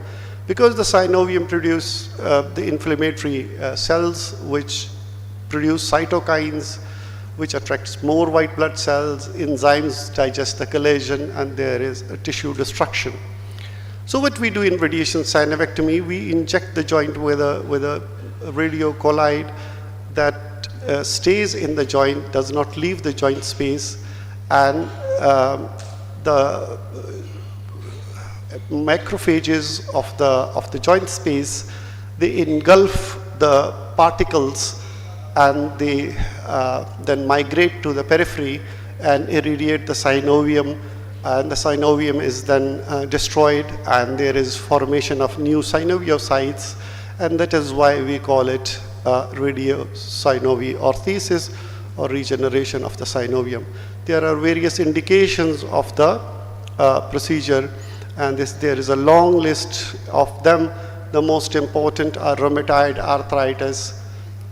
Because the synovium produces the inflammatory cells which produce cytokines, which attracts more white blood cells, enzymes digest the collagen, and there is a tissue destruction. So what we do in radiation synovectomy, we inject the joint with a radiocolloid that stays in the joint, does not leave the joint space, and the macrophages of the joint space, they engulf the particles and they then migrate to the periphery and irradiate the synovium, and the synovium is then destroyed, and there is formation of new synoviocytes, and that is why we call it radiosynoviothesis or regeneration of the synovium. There are various indications of the procedure, and there is a long list of them. The most important are rheumatoid arthritis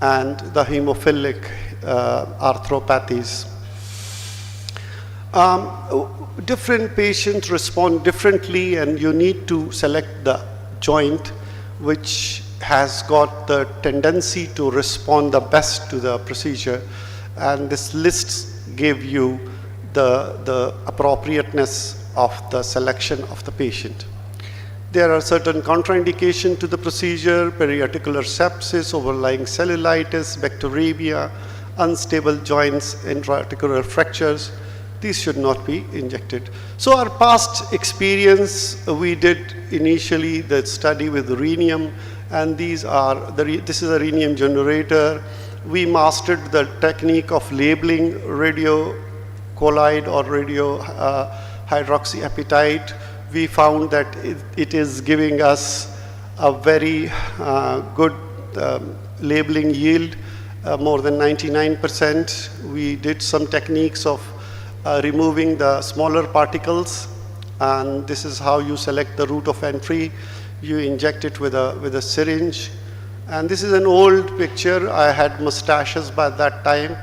and the hemophilic arthropathies. Different patients respond differently, and you need to select the joint which has got the tendency to respond the best to the procedure, and this lists give you the appropriateness of the selection of the patient. There are certain contraindications to the procedure: periarticular sepsis, overlying cellulitis, bacteremia, unstable joints, intra-articular fractures. These should not be injected. So our past experience, we did initially the study with rhenium, and this is a rhenium generator. We mastered the technique of labeling radiocolloid or radio hydroxyapatite. We found that it is giving us a very good labeling yield, more than 99%. We did some techniques of removing the smaller particles, and this is how you select the route of entry. You inject it with a syringe, and this is an old picture. I had mustaches by that time.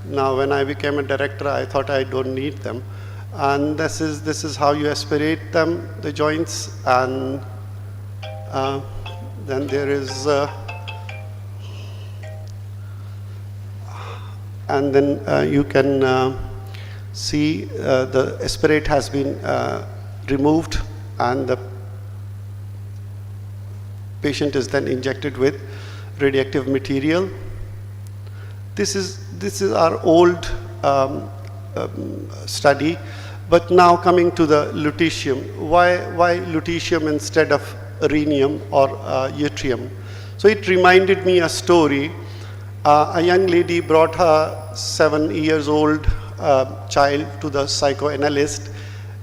Now when I became a director, I thought I don't need them. And this is how you aspirate them, the joints, and then there is and then you can see the aspirate has been removed, and the patient is then injected with radioactive material. This is our old study, but now coming to the lutetium. Why lutetium instead of rhenium or yttrium? So it reminded me a story. A young lady brought her 7-year-old child to the psychoanalyst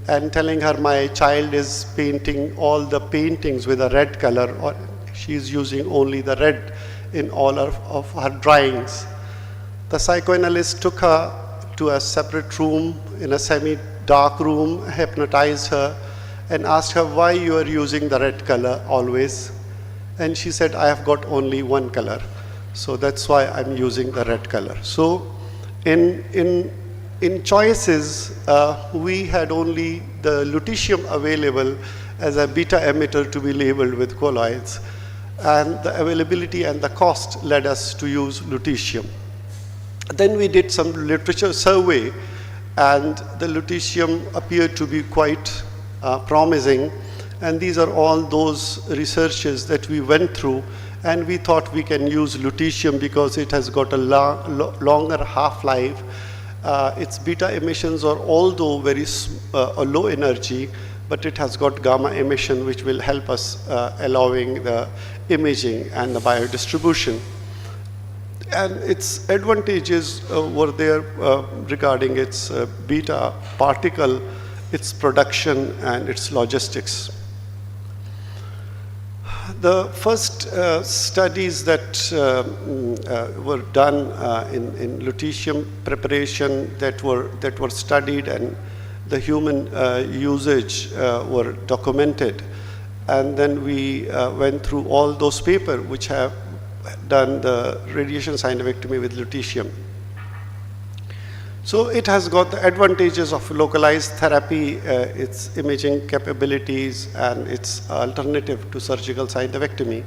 and telling her, my child is painting all the paintings with a red color, or she is using only the red in all of her drawings. The psychoanalyst took her to a separate room, in a semi-dark room, hypnotized her and asked her why you are using the red color always. And she said, I have got only one color, so that's why I'm using the red color. So in choices, we had only the lutetium available as a beta emitter to be labeled with colloids, and the availability and the cost led us to use lutetium. Then we did some literature survey, and the lutetium appeared to be quite promising, and these are all those researches that we went through, and we thought we can use lutetium because it has got a longer half-life. Its beta emissions are although very low energy, but it has got gamma emission, which will help us allowing the imaging and the biodistribution. And its advantages were there regarding its beta particle, its production, and its logistics. The first studies that were done in lutetium preparation that were studied and the human usage were documented, and then we went through all those papers which have done the radiation synovectomy with lutetium. So it has got the advantages of localized therapy, its imaging capabilities, and its alternative to surgical synovectomy.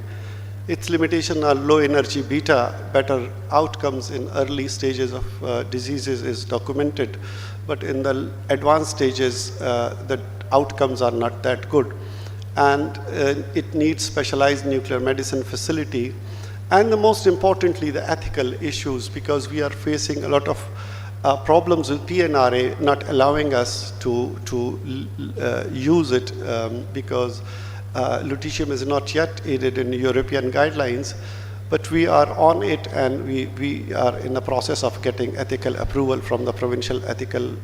Its limitation are low energy beta, better outcomes in early stages of diseases is documented, but in the advanced stages, the outcomes are not that good. And it needs specialized nuclear medicine facility. And the most importantly, the ethical issues, because we are facing a lot of problems with PNRA not allowing us to use it because lutetium is not yet aided in European guidelines. but we are on it, and we are in the process of getting ethical approval from the Provincial Ethical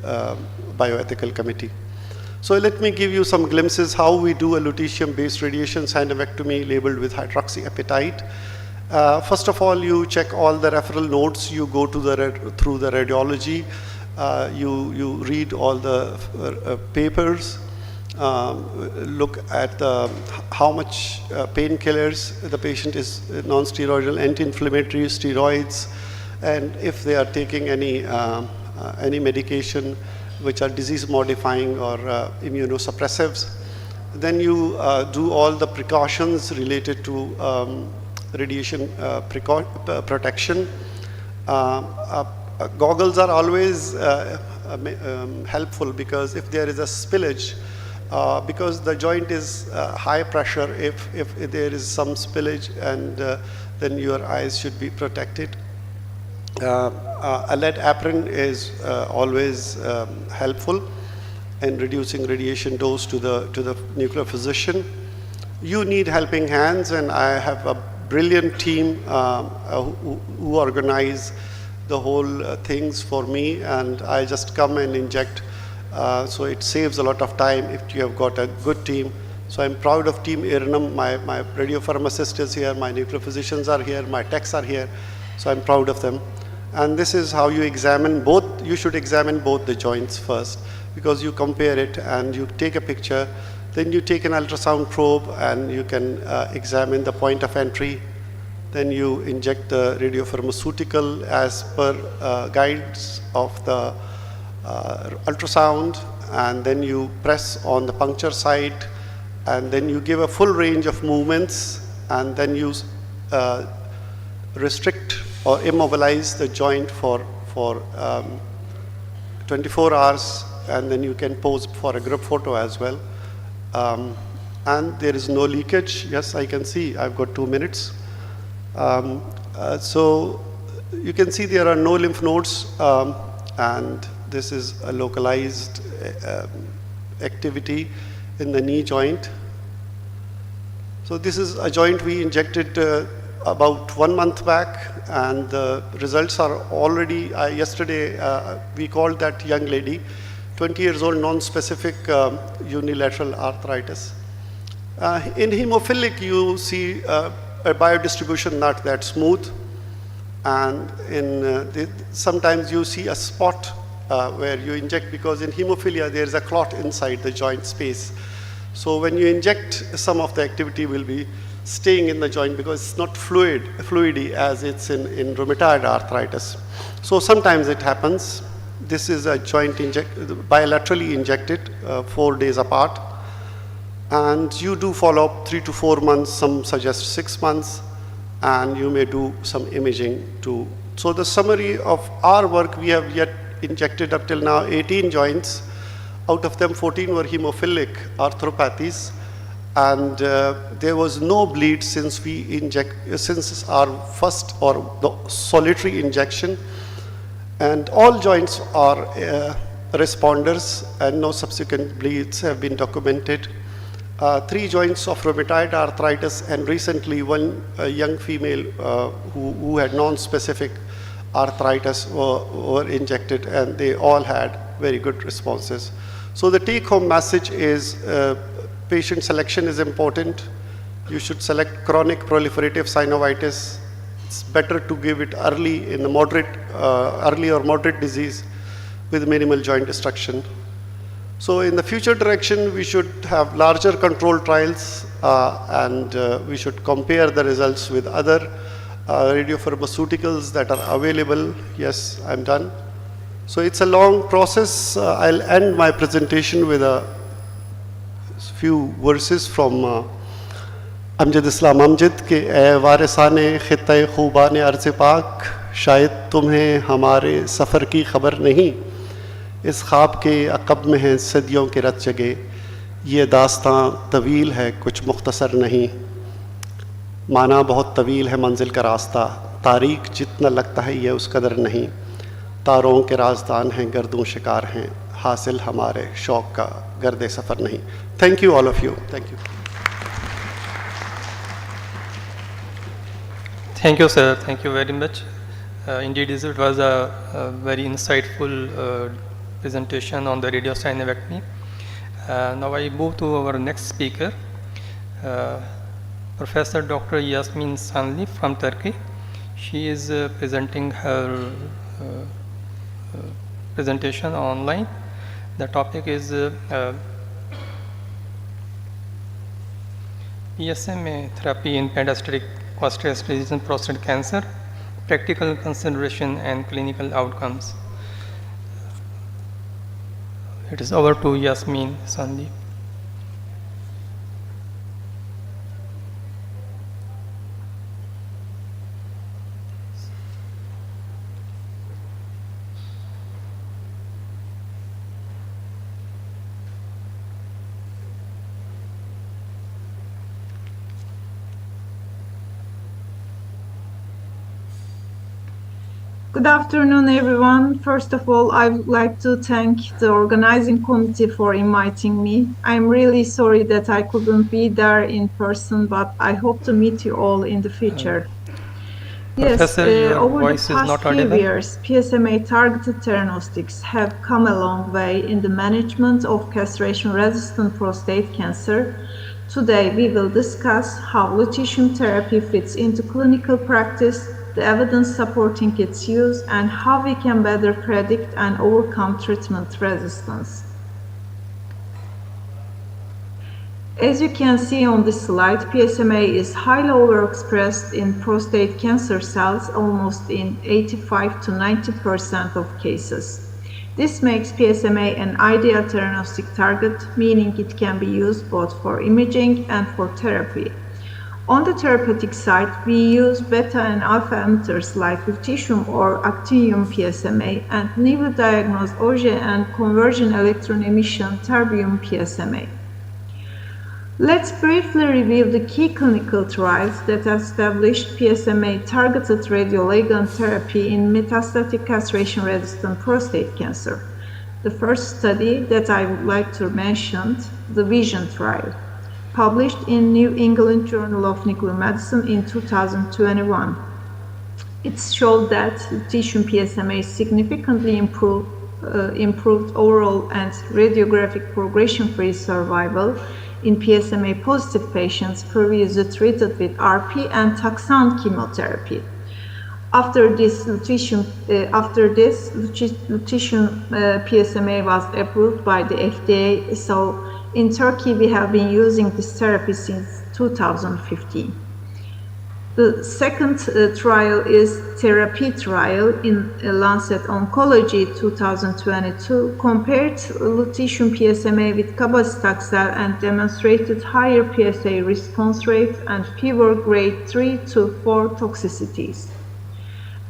Bioethical Committee. So let me give you some glimpses how we do a lutetium-based radiation synovectomy labeled with hydroxyapatite. First of all, you check all the referral notes. You go to through the radiology. You read all the papers. Look at how much painkillers the patient is, non-steroidal, anti-inflammatory steroids, and if they are taking any medication which are disease-modifying or immunosuppressives. Then you do all the precautions related to radiation protection. Goggles are always helpful, because if there is a spillage, because the joint is high pressure, if there is some spillage, and then your eyes should be protected. A lead apron is always helpful in reducing radiation dose to the nuclear physician. You need helping hands, and I have a brilliant team who organize the whole things for me, and I just come and inject. So it saves a lot of time if you have got a good team. So I'm proud of Team IRNM. My radiopharmacist is here, my nuclear physicians are here, my techs are here. So I'm proud of them. And this is how you examine both. You should examine both the joints first, because you compare it and you take a picture. Then you take an ultrasound probe and you can examine the point of entry. Then you inject the radiopharmaceutical as per guides of the ultrasound, and then you press on the puncture site, and then you give a full range of movements, and then you restrict or immobilize the joint for 24 hours, and then you can pose for a group photo as well. And there is no leakage. Yes, I can see, I've got 2 minutes. So you can see there are no lymph nodes, and this is a localized activity in the knee joint. So this is a joint we injected about 1 month back, and the results are already, yesterday we called that young lady, 20 years old, non-specific unilateral arthritis. In hemophilic, you see a biodistribution not that smooth, and sometimes you see a spot where you inject, because in hemophilia there is a clot inside the joint space. So when you inject, some of the activity will be staying in the joint, because it's not fluidy as it's in rheumatoid arthritis. So sometimes it happens. This is a joint bilaterally injected 4 days apart, and you do follow up 3 to 4 months, some suggest 6 months, and you may do some imaging too. So the summary of our work, we have yet injected up till now 18 joints. Out of them 14 were hemophilic arthropathies, and there was no bleed since since our first or the solitary injection, and all joints are responders, and no subsequent bleeds have been documented. 3 joints of rheumatoid arthritis, and recently one young female who had non-specific arthritis were injected, and they all had very good responses. So the take-home message is patient selection is important. You should select chronic proliferative synovitis. It's better to give it early in the early or moderate disease with minimal joint destruction. So in the future direction, we should have larger control trials, and we should compare the results with other radiopharmaceuticals that are available. Yes, I'm done. So it's a long process. I'll end my presentation with a few verses from Amjad इस्लाम अमजद के ए वारिसाने ख़ित्ते ख़ूबाने अर्ज़ पाक, शायद तुम्हें हमारे सफ़र की ख़बर नहीं, इस ख्वाब के अक़ब में हैं सदियों के रत जगे, ये दास्तां तवील है कुछ मुख्तसर नहीं, माना बहुत तवील है मंजिल का रास्ता, तारीख जितना लगता है ये उस कदर नहीं, तारों के राजदान हैं गर्दों शिकार हैं, हासिल हमारे शौक़ का गर्दे सफ़र नहीं. Thank you all of you. Thank you. Thank you, sir. Thank you very much. Indeed, it was a very insightful presentation on the radiosynapectomy. Now I move to our next speaker, Professor Dr. Yasmin Sanli from Turkey. She is presenting her presentation online. The topic is PSMA therapy in metastatic castration prostate cancer, practical consideration and clinical outcomes. It is over to Yasmin Sanli. Good afternoon, everyone. First of all, I would like to thank the organizing committee for inviting me. I'm really sorry that I couldn't be there in person, but I hope to meet you all in the future. Professor, your over voice the is past not few audible. years, PSMA-targeted theranostics have come a long way in the management of castration-resistant prostate cancer. Today, we will discuss how lutetium therapy fits into clinical practice, the evidence supporting its use, and how we can better predict and overcome treatment resistance. As you can see on this slide, PSMA is highly overexpressed in prostate cancer cells almost in 85 to 90% of cases. This makes PSMA an ideal theranostic target, meaning it can be used both for imaging and for therapy. On the therapeutic side, we use beta and alpha emitters like lutetium or actinium PSMA and newly diagnosed Auger and conversion electron emission terbium PSMA. Let's briefly review the key clinical trials that established PSMA-targeted radioligand therapy in metastatic castration-resistant prostate cancer. The first study that I would like to mention, the VISION trial, published in New England Journal of Nuclear Medicine in 2021. It showed that lutetium PSMA significantly improved overall and radiographic progression-free survival in PSMA-positive patients previously treated with RP and taxane chemotherapy. After this, lutetium PSMA was approved by the FDA. So in Turkey, we have been using this therapy since 2015. The second trial is therapy trial in Lancet Oncology 2022, compared lutetium PSMA with cabazitaxel and demonstrated higher PSA response rate and fewer grade 3 to 4 toxicities.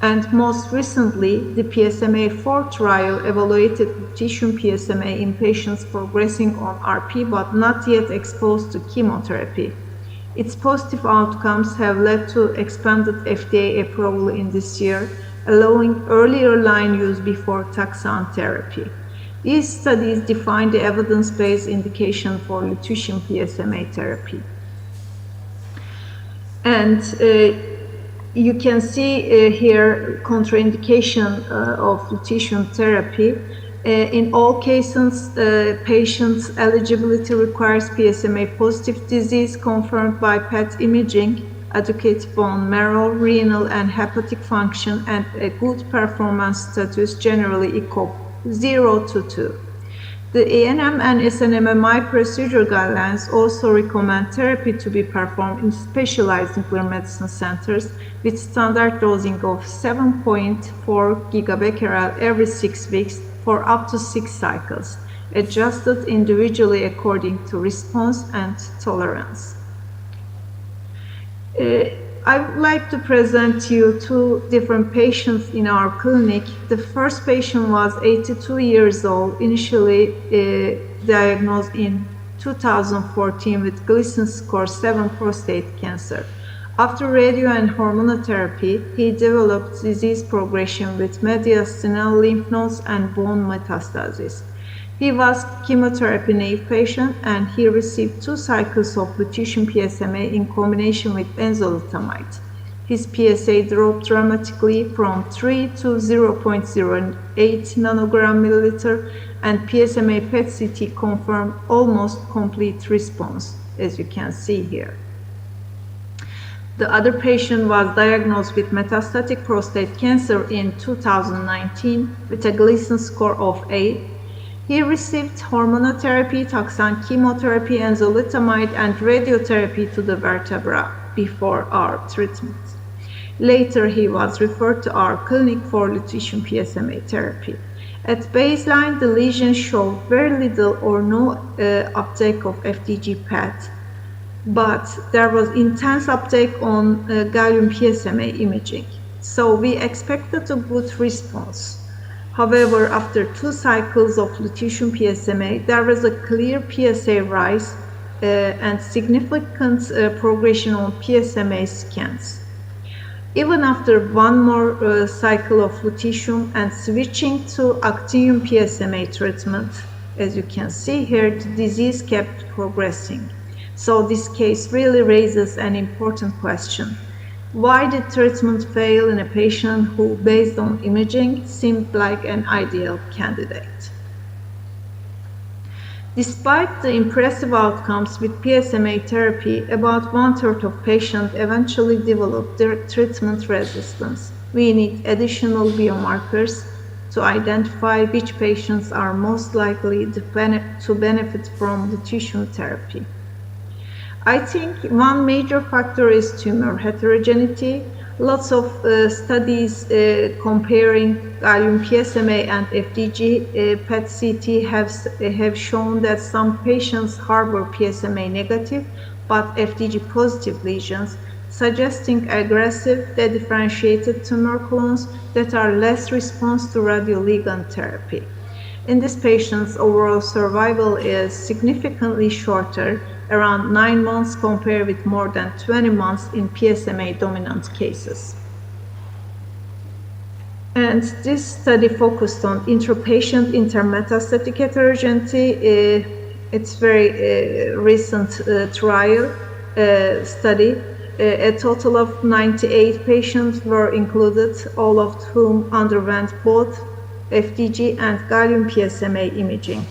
And most recently, the PSMA-4 trial evaluated lutetium PSMA in patients progressing on RP but not yet exposed to chemotherapy. Its positive outcomes have led to expanded FDA approval in this year, allowing earlier line use before taxane therapy. These studies define the evidence-based indication for lutetium PSMA therapy. And you can see here contraindication of lutetium therapy. In all cases, patients' eligibility requires PSMA-positive disease confirmed by PET imaging, adequate bone marrow, renal, and hepatic function, and a good performance status, generally ECOG 0 to 2. The ANM and SNMMI procedure guidelines also recommend therapy to be performed in specialized nuclear medicine centers with standard dosing of 7.4 gigabecquerel every 6 weeks for up to 6 cycles, adjusted individually according to response and tolerance. I would like to present you 2 different patients in our clinic. The first patient was 82 years old, initially diagnosed in 2014 with Gleason score 7 prostate cancer. After radio and hormonal therapy, he developed disease progression with mediastinal lymph nodes and bone metastasis. He was chemotherapy-naive patient and he received 2 cycles of lutetium PSMA in combination with enzalutamide. His PSA dropped dramatically from 3 to 0.08 nanogram milliliter, and PSMA PET-CT confirmed almost complete response, as you can see here. The other patient was diagnosed with metastatic prostate cancer in 2019 with a Gleason score of 8. He received hormonotherapy, taxane chemotherapy, enzalutamide, and radiotherapy to the vertebra before our treatment. Later, he was referred to our clinic for lutetium PSMA therapy. At baseline, the lesion showed very little or no uptake of FDG PET, but there was intense uptake on gallium PSMA imaging. So we expected a good response. However, after 2 cycles of lutetium PSMA, there was a clear PSA rise and significant progression on PSMA scans. Even after 1 more cycle of lutetium and switching to actinium PSMA treatment, as you can see here, the disease kept progressing. So this case really raises an important question. Why did treatment fail in a patient who, based on imaging, seemed like an ideal candidate? Despite the impressive outcomes with PSMA therapy, about 1/3 of patients eventually develop their treatment resistance. We need additional biomarkers to identify which patients are most likely to benefit from lutetium therapy. I think one major factor is tumor heterogeneity. Lots of studies comparing gallium PSMA and FDG PET-CT have shown that some patients harbor PSMA negative but FDG positive lesions, suggesting aggressive, dedifferentiated tumor clones that are less responsive to radioligand therapy. In these patients, overall survival is significantly shorter, around 9 months compared with more than 20 months in PSMA-dominant cases. And this study focused on intrapatient intermetastatic heterogeneity. It's very recent trial study. A total of 98 patients were included, all of whom underwent both FDG and gallium PSMA imaging.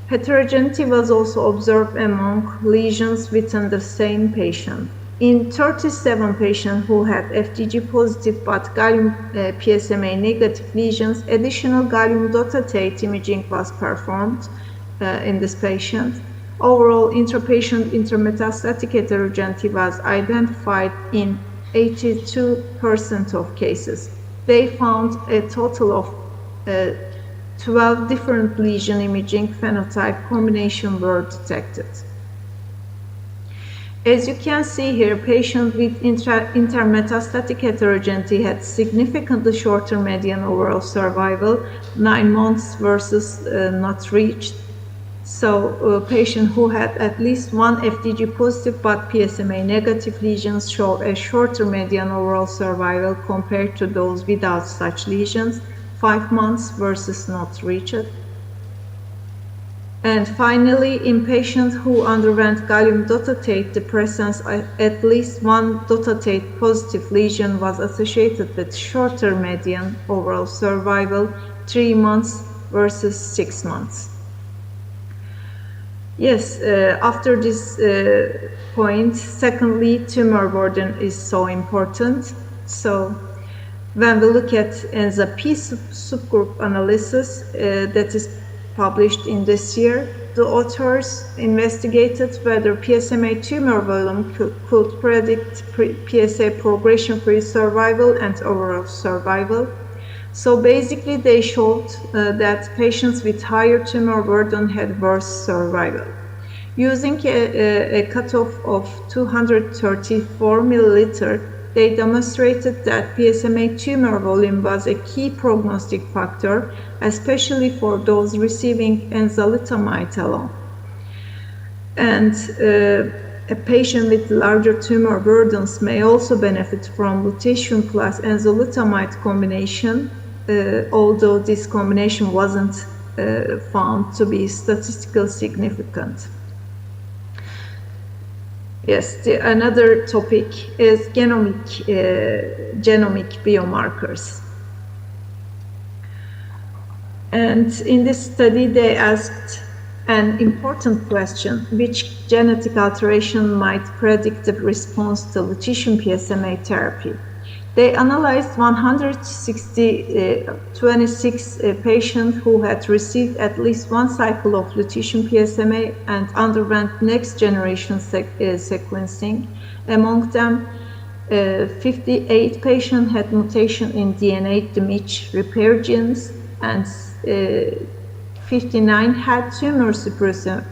Heterogeneity was also observed among lesions within the same patient. In 37 patients who had FDG positive but gallium PSMA negative lesions, additional gallium dotatate imaging was performed in this patient. Overall, intrapatient intermetastatic heterogeneity was identified in 82% of cases. They found a total of 12 different lesion imaging phenotype combinations were detected. As you can see here, patients with intermetastatic heterogeneity had significantly shorter median overall survival, 9 months versus not reached. So patients who had at least one FDG positive but PSMA negative lesions show a shorter median overall survival compared to those without such lesions, 5 months versus not reached. And finally, in patients who underwent gallium dotatate, the presence of at least one dotatate positive lesion was associated with shorter median overall survival, 3 months versus 6 months. Yes, after this point, secondly, tumor burden is so important. So when we look at the P subgroup analysis that is published in this year, the authors investigated whether PSMA tumor volume could predict PSA progression-free survival and overall survival. So basically they showed that patients with higher tumor burden had worse survival. Using a cutoff of 234 milliliter, they demonstrated that PSMA tumor volume was a key prognostic factor, especially for those receiving enzalutamide alone. And a patient with larger tumor burdens may also benefit from lutetium plus enzalutamide combination, although this combination wasn't found to be statistically significant. Yes, another topic is genomic biomarkers. And in this study, they asked an important question: which genetic alteration might predict the response to lutetium PSMA therapy? They analyzed 126 patients who had received at least one cycle of lutetium PSMA and underwent next generation sequencing. Among them, 58 patients had mutation in DNA damage repair genes, and 59 had tumor suppressor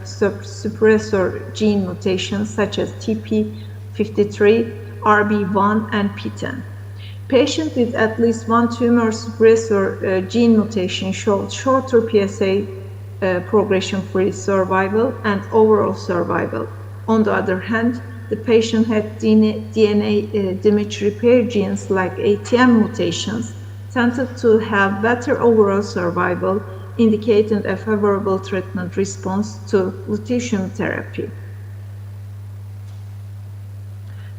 gene mutations such as TP53, RB1, and PTEN. Patients with at least one tumor suppressor gene mutation showed shorter PSA progression-free survival and overall survival. On the other hand, the patient had DNA damage repair genes like ATM mutations tended to have better overall survival, indicating a favorable treatment response to lutetium therapy.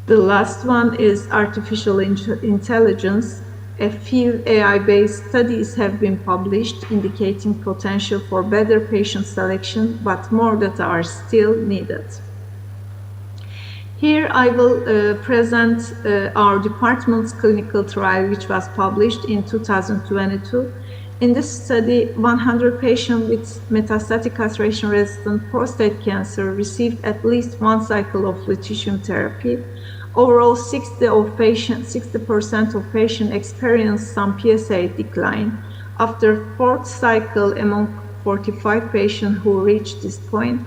The last one is artificial intelligence. A few AI-based studies have been published indicating potential for better patient selection, but more data are still needed. Here I will present our department's clinical trial, which was published in 2022. In this study, 100 patients with metastatic castration-resistant prostate cancer received at least one cycle of lutetium therapy. Overall, 60% of patients experienced some PSA decline. After fourth cycle, among 45 patients who reached this point,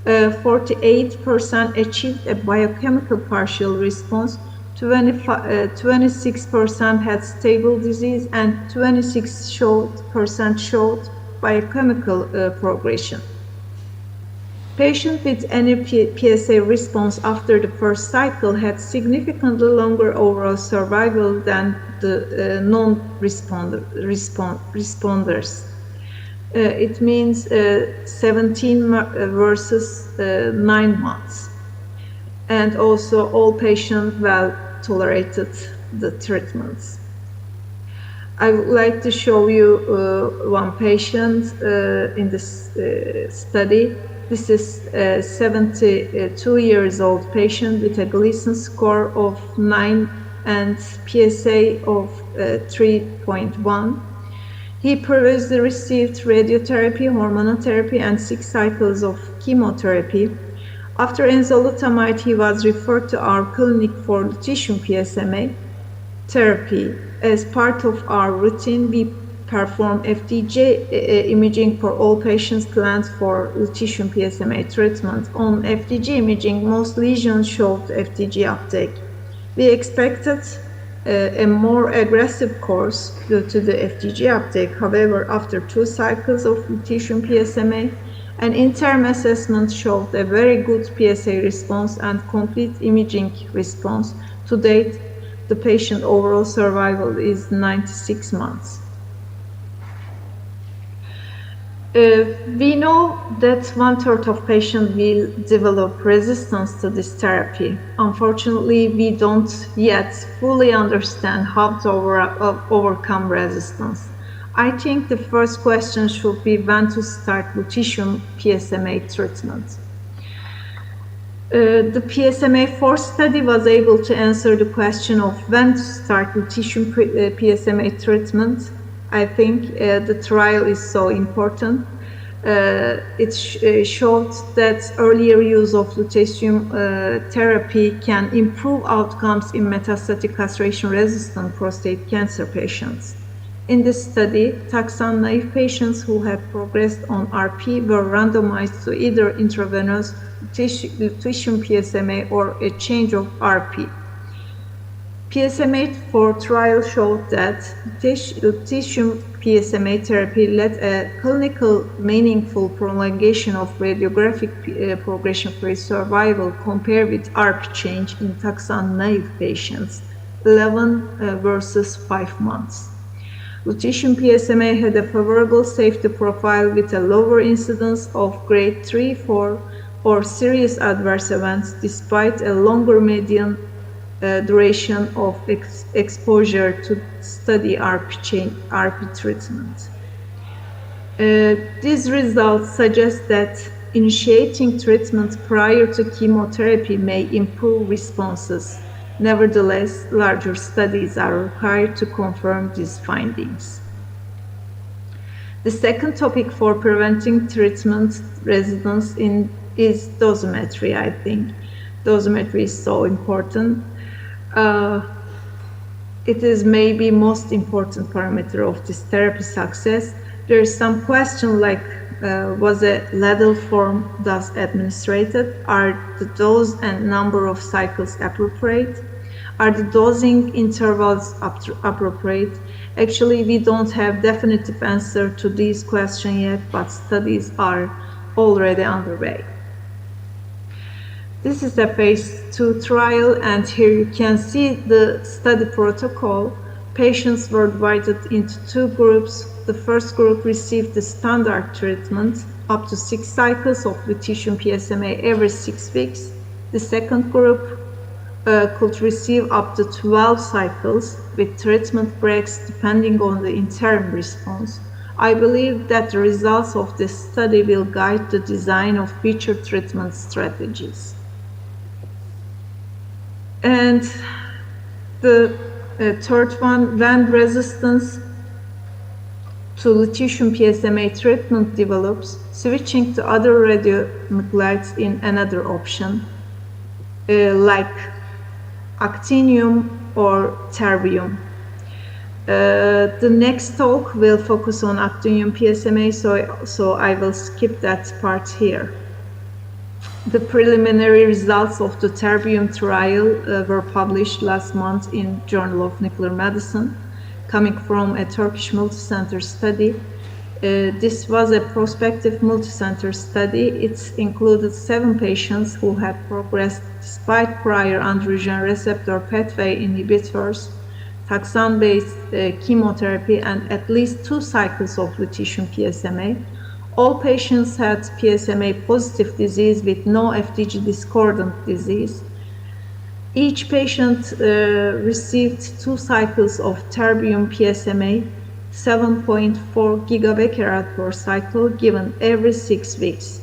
48% achieved a biochemical partial response, 26% had stable disease, and 26% showed biochemical progression. Patients with any PSA response after the first cycle had significantly longer overall survival than the non-responders. It means 17 versus 9 months. And also all patients well tolerated the treatments. I would like to show you one patient in this study. This is a 72 years old patient with a Gleason score of 9 and PSA of 3.1. He previously received radiotherapy, hormonotherapy, and 6 cycles of chemotherapy. After enzalutamide, he was referred to our clinic for lutetium PSMA therapy. As part of our routine, we perform FDG imaging for all patients planned for lutetium PSMA treatment. On FDG imaging, most lesions showed FDG uptake. We expected a more aggressive course due to the FDG uptake. However, after 2 cycles of lutetium PSMA, an interim assessment showed a very good PSA response and complete imaging response. To date, the patient overall survival is 96 months. We know that 1/3 of patients will develop resistance to this therapy. Unfortunately, we don't yet fully understand how to overcome resistance. I think the first question should be when to start lutetium PSMA treatment. The PSMA-4 study was able to answer the question of when to start lutetium PSMA treatment. I think the trial is so important. It showed that earlier use of lutetium therapy can improve outcomes in metastatic castration-resistant prostate cancer patients. In this study, taxane-naive patients who had progressed on RP were randomized to either intravenous lutetium PSMA or a change of RP. PSMA-4 trial showed that lutetium PSMA therapy led a clinical meaningful prolongation of radiographic progression-free survival compared with RP change in taxane-naive patients, 11 versus 5 months. Lutetium PSMA had a favorable safety profile with a lower incidence of grade 3/4 or serious adverse events despite a longer median duration of exposure to study ARP treatment. These results suggest that initiating treatment prior to chemotherapy may improve responses. Nevertheless, larger studies are required to confirm these findings. The second topic for preventing treatment resistance is dosimetry, I think. Dosimetry is so important. It is maybe most important parameter of this therapy success. There is some question like, was a lethal form thus administered? Are the dose and number of cycles appropriate? Are the dosing intervals appropriate? Actually, we don't have definitive answer to these questions yet, but studies are already underway. This is a phase 2 trial, and here you can see the study protocol. Patients were divided into 2 groups. The first group received the standard treatment, up to 6 cycles of lutetium PSMA every 6 weeks. The second group could receive up to 12 cycles with treatment breaks depending on the interim response. I believe that the results of this study will guide the design of future treatment strategies. And the third one, when resistance to lutetium PSMA treatment develops, switching to other radionuclides in another option, like actinium or terbium. The next talk will focus on actinium PSMA, so I will skip that part here. The preliminary results of the terbium trial were published last month in Journal of Nuclear Medicine, coming from a Turkish multicenter study. This was a prospective multicenter study. It included 7 patients who had progressed despite prior androgen receptor pathway inhibitors, taxane-based chemotherapy, and at least 2 cycles of lutetium PSMA. All patients had PSMA positive disease with no FDG discordant disease. Each patient received 2 cycles of terbium PSMA, 7.4 gigabecquerel per cycle, given every 6 weeks.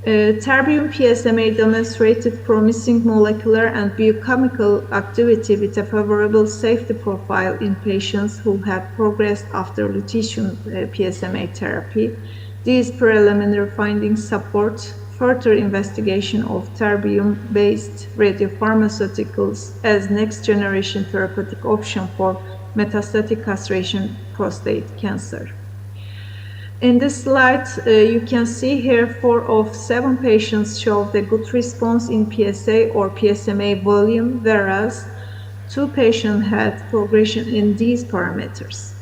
Terbium PSMA demonstrated promising molecular and biochemical activity with a favorable safety profile in patients who had progressed after lutetium PSMA therapy. These preliminary findings support further investigation of terbium-based radiopharmaceuticals as next-generation therapeutic option for metastatic castration prostate cancer. In this slide, you can see here 4 of 7 patients showed a good response in PSA or PSMA volume, whereas 2 patients had progression in these parameters.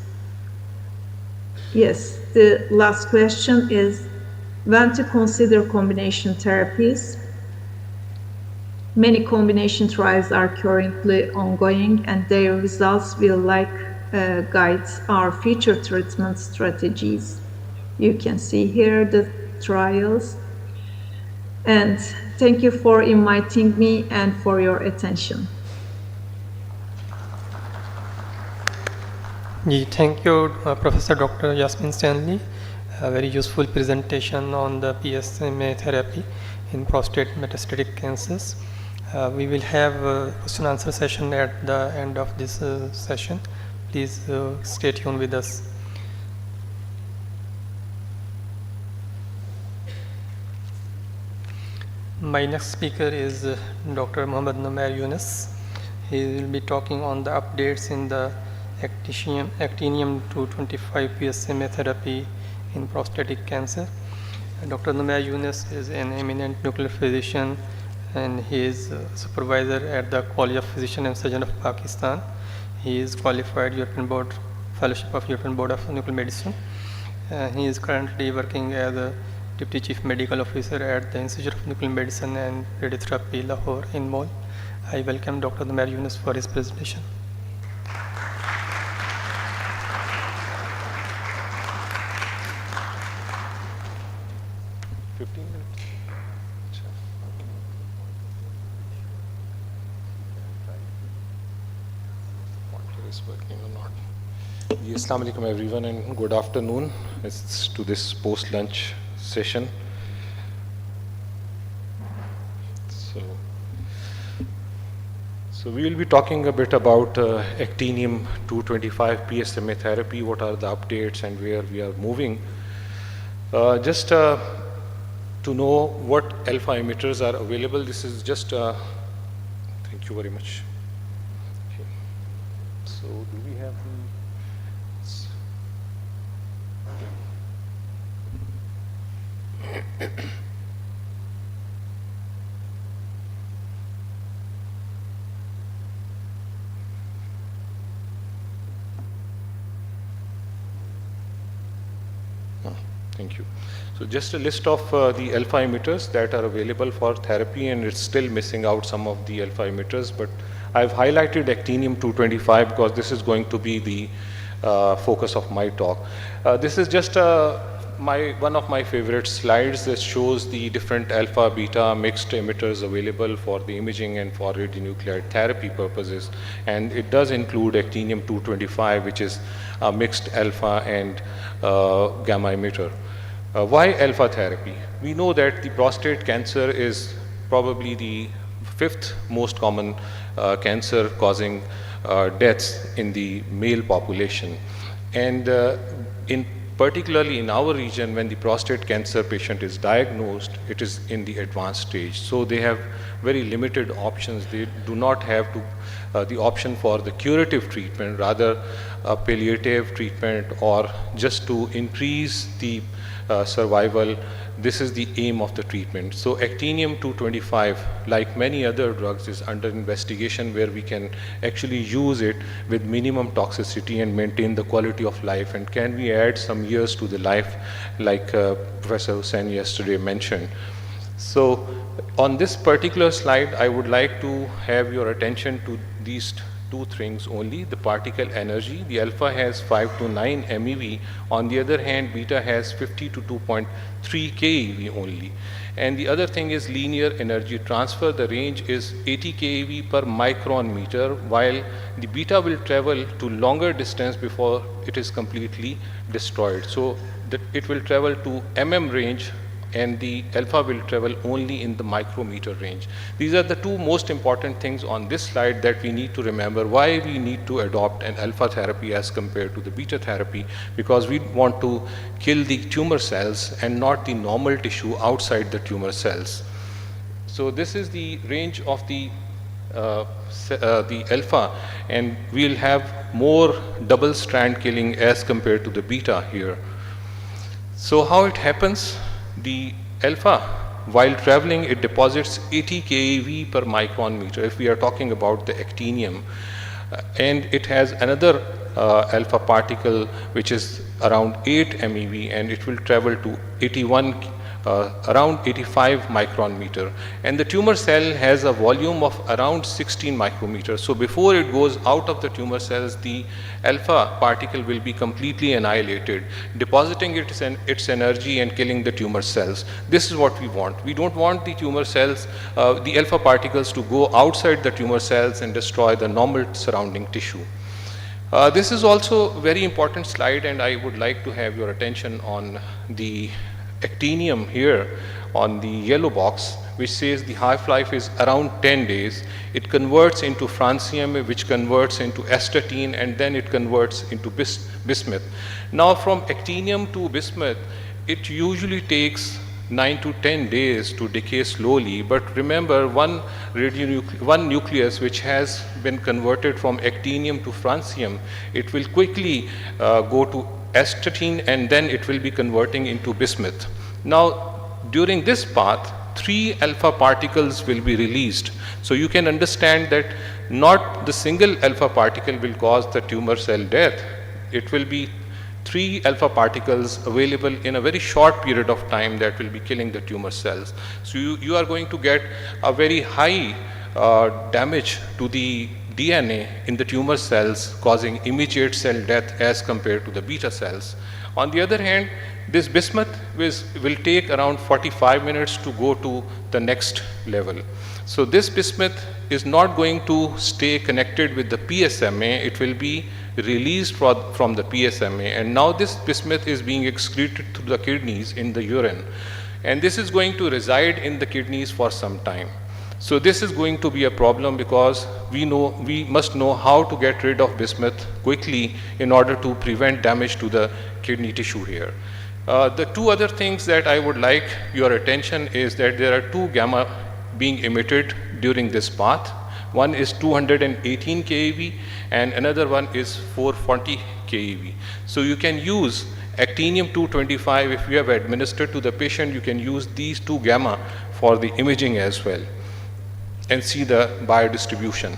Yes, the last question is when to consider combination therapies. Many combination trials are currently ongoing, and their results will guide our future treatment strategies. You can see here the trials. And thank you for inviting me and for your attention. Thank you, Professor Dr. Yasmin Stanley. A very useful presentation on the PSMA therapy in prostate metastatic cancers. We will have a question and answer session at the end of this session. Please stay tuned with us. My next speaker is Dr. Mohammad Nomair Yunus. He will be talking on the updates in the actinium-225 PSMA therapy in prostatic cancer. Dr. Nomair Yunus is an eminent nuclear physician, and he is supervisor at the College of Physicians and Surgeons of Pakistan. He is qualified European Board Fellowship of European Board of Nuclear Medicine. He is currently working as a Deputy Chief Medical Officer at the Institute of Nuclear Medicine and Radiotherapy, Lahore in Mall. I welcome Dr. Nomair Yunus for his presentation. it's working or not. Assalamu alaikum everyone and good afternoon. It's to this post-lunch session. So we will be talking a bit about actinium-225 PSMA therapy, what are the updates and where we are moving. Just to know what alpha emitters are available, this is just, thank you very much. Okay. So do we have the... Thank you. So just a list of the alpha emitters that are available for therapy, and it's still missing out some of the alpha emitters, but I've highlighted actinium-225 because this is going to be the focus of my talk. This is just one of my favorite slides that shows the different alpha beta mixed emitters available for the imaging and for radionuclide therapy purposes, and it does include actinium-225, which is a mixed alpha and gamma emitter. Why alpha therapy? We know that the prostate cancer is probably the 5th most common cancer causing deaths in the male population, and particularly in our region, when the prostate cancer patient is diagnosed, it is in the advanced stage. So they have very limited options. They do not have the option for the curative treatment, rather a palliative treatment or just to increase the survival. This is the aim of the treatment. So actinium-225, like many other drugs, is under investigation where we can actually use it with minimum toxicity and maintain the quality of life. And can we add some years to the life, like Professor Hussain yesterday mentioned. So on this particular slide, I would like to have your attention to these two things only. The particle energy, the alpha has 5 to 9 MeV. On the other hand, beta has 50 to 2.3 keV only. And the other thing is linear energy transfer. The range is 80 keV per micron meter, while the beta will travel to longer distance before it is completely destroyed. So that it will travel to mm range, and the alpha will travel only in the micrometer range. These are the two most important things on this slide that we need to remember why we need to adopt an alpha therapy as compared to the beta therapy, because we want to kill the tumor cells and not the normal tissue outside the tumor cells. So this is the range of the alpha, and we'll have more double strand killing as compared to the beta here. So how it happens? The alpha, while traveling, it deposits 80 keV per micron meter if we are talking about the actinium, and it has another alpha particle which is around 8 MeV, and it will travel to around 85 micron meter, and the tumor cell has a volume of around 16 micrometers. So before it goes out of the tumor cells, the alpha particle will be completely annihilated, depositing its energy and killing the tumor cells. This is what we want. We don't want the tumor cells, the alpha particles, to go outside the tumor cells and destroy the normal surrounding tissue. This is also a very important slide, and I would like to have your attention on the actinium here on the yellow box, which says the half-life is around 10 days. It converts into francium, which converts into astatine, and then it converts into bismuth. Now from actinium to bismuth, it usually takes 9 to 10 days to decay slowly, but remember, one nucleus which has been converted from actinium to francium, it will quickly go to astatine, and then it will be converting into bismuth. Now during this path, 3 alpha particles will be released. So you can understand that not the single alpha particle will cause the tumor cell death. It will be 3 alpha particles available in a very short period of time that will be killing the tumor cells. So you are going to get a very high damage to the DNA in the tumor cells, causing immediate cell death as compared to the beta cells. On the other hand, this bismuth will take around 45 minutes to go to the next level. So this bismuth is not going to stay connected with the PSMA, it will be released from the PSMA, and now this bismuth is being excreted through the kidneys in the urine, and this is going to reside in the kidneys for some time. So this is going to be a problem because we must know how to get rid of bismuth quickly in order to prevent damage to the kidney tissue here. The two other things that I would like your attention is that there are two gamma being emitted during this path. One is 218 keV and another one is 440 keV. So you can use actinium-225. If you have administered to the patient, you can use these two gamma for the imaging as well and see the biodistribution.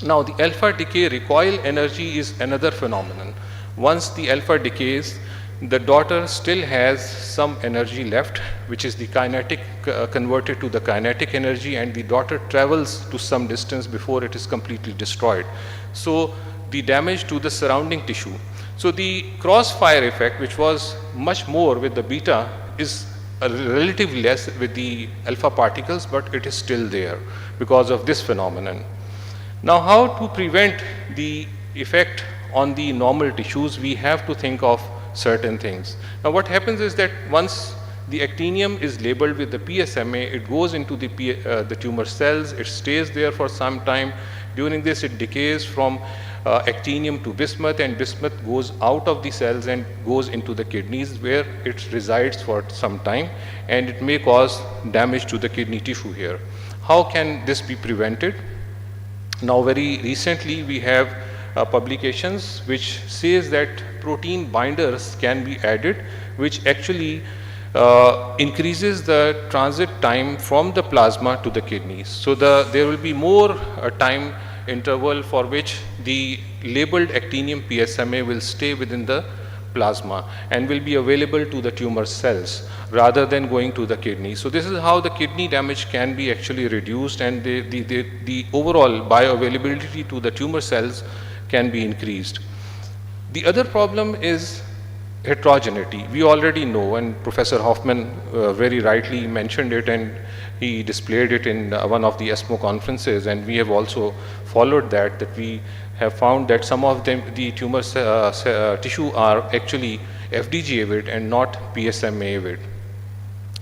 Now the alpha decay recoil energy is another phenomenon. Once the alpha decays, the daughter still has some energy left, which is the kinetic converted to the kinetic energy, and the daughter travels to some distance before it is completely destroyed. So the damage to the surrounding tissue. So the crossfire effect, which was much more with the beta, is relatively less with the alpha particles, but it is still there because of this phenomenon. Now, how to prevent the effect on the normal tissues? We have to think of certain things. Now what happens is that once the actinium is labeled with the PSMA, it goes into the tumor cells, it stays there for some time. During this it decays from actinium to bismuth, and bismuth goes out of the cells and goes into the kidneys where it resides for some time, and it may cause damage to the kidney tissue here. How can this be prevented? Now very recently we have publications which says that protein binders can be added, which actually increases the transit time from the plasma to the kidneys. So there will be more time interval for which the labeled actinium PSMA will stay within the plasma and will be available to the tumor cells rather than going to the kidney. So this is how the kidney damage can be actually reduced, and the overall bioavailability to the tumor cells can be increased. The other problem is heterogeneity. We already know, and Professor Hoffman very rightly mentioned it, and he displayed it in one of the ESMO conferences, and we have also followed that we have found that some of them, the tumor tissue are actually FDG avid and not PSMA avid.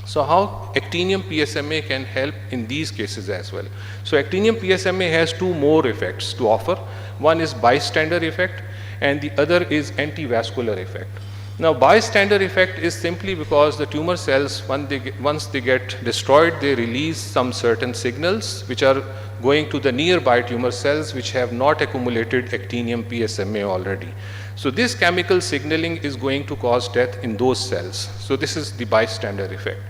So how actinium PSMA can help in these cases as well? So actinium PSMA has two more effects to offer. One is bystander effect and the other is antivascular effect. Now bystander effect is simply because the tumor cells, once they get destroyed, they release some certain signals which are going to the nearby tumor cells which have not accumulated actinium PSMA already. So this chemical signaling is going to cause death in those cells. So this is the bystander effect.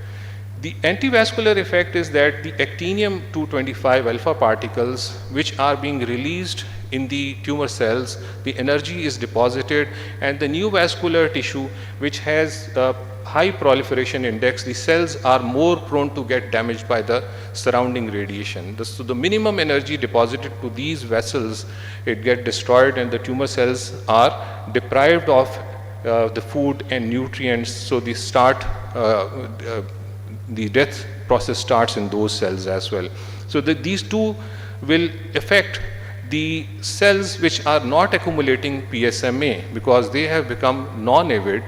The antivascular effect is that the actinium-225 alpha particles which are being released in the tumor cells, the energy is deposited, and the new vascular tissue which has a high proliferation index, the cells are more prone to get damaged by the surrounding radiation. So the minimum energy deposited to these vessels, it gets destroyed, and the tumor cells are deprived of the food and nutrients, so the death process starts in those cells as well. So these two will affect the cells which are not accumulating PSMA because they have become non-avid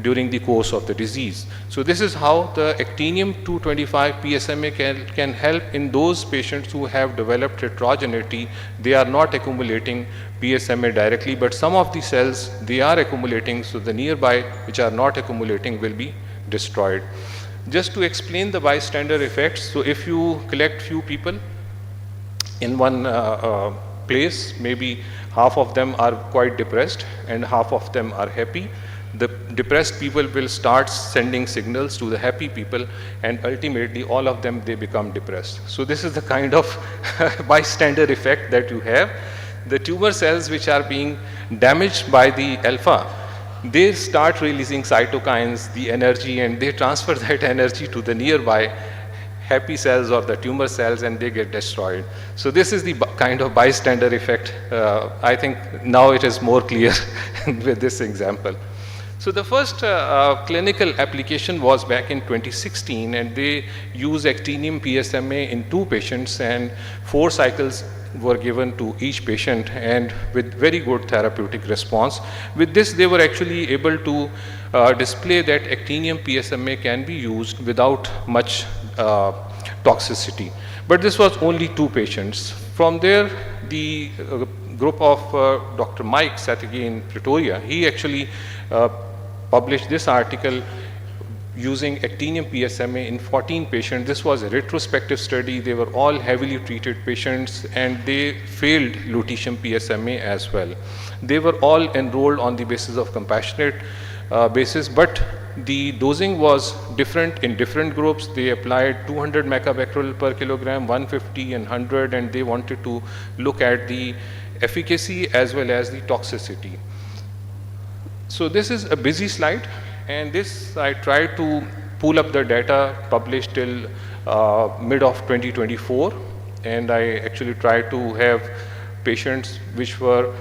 during the course of the disease. So this is how the actinium-225 PSMA can help in those patients who have developed heterogeneity. They are not accumulating PSMA directly, but some of the cells they are accumulating, so the nearby which are not accumulating will be destroyed. Just to explain the bystander effects, so if you collect few people in one place, maybe half of them are quite depressed and half of them are happy. The depressed people will start sending signals to the happy people, and ultimately all of them, they become depressed. So this is the kind of bystander effect that you have. The tumor cells which are being damaged by the alpha, they start releasing cytokines, the energy, and they transfer that energy to the nearby happy cells or the tumor cells, and they get destroyed. So this is the kind of bystander effect. I think now it is more clear with this example. So the first clinical application was back in 2016, and they used actinium PSMA in 2 patients, and 4 cycles were given to each patient, and with very good therapeutic response. With this, they were actually able to display that actinium PSMA can be used without much toxicity. But this was only 2 patients. From there, the group of Dr. Mike Sathigi in Pretoria, he actually published this article using actinium PSMA in 14 patients. This was a retrospective study. They were all heavily treated patients, and they failed lutetium PSMA as well. They were all enrolled on the basis of compassionate basis, but the dosing was different in different groups. They applied 200 megabecquerel per kilogram, 150 and 100, and they wanted to look at the efficacy as well as the toxicity. So this is a busy slide, and this I tried to pull up the data published till mid of 2024, and I actually tried to have patients which were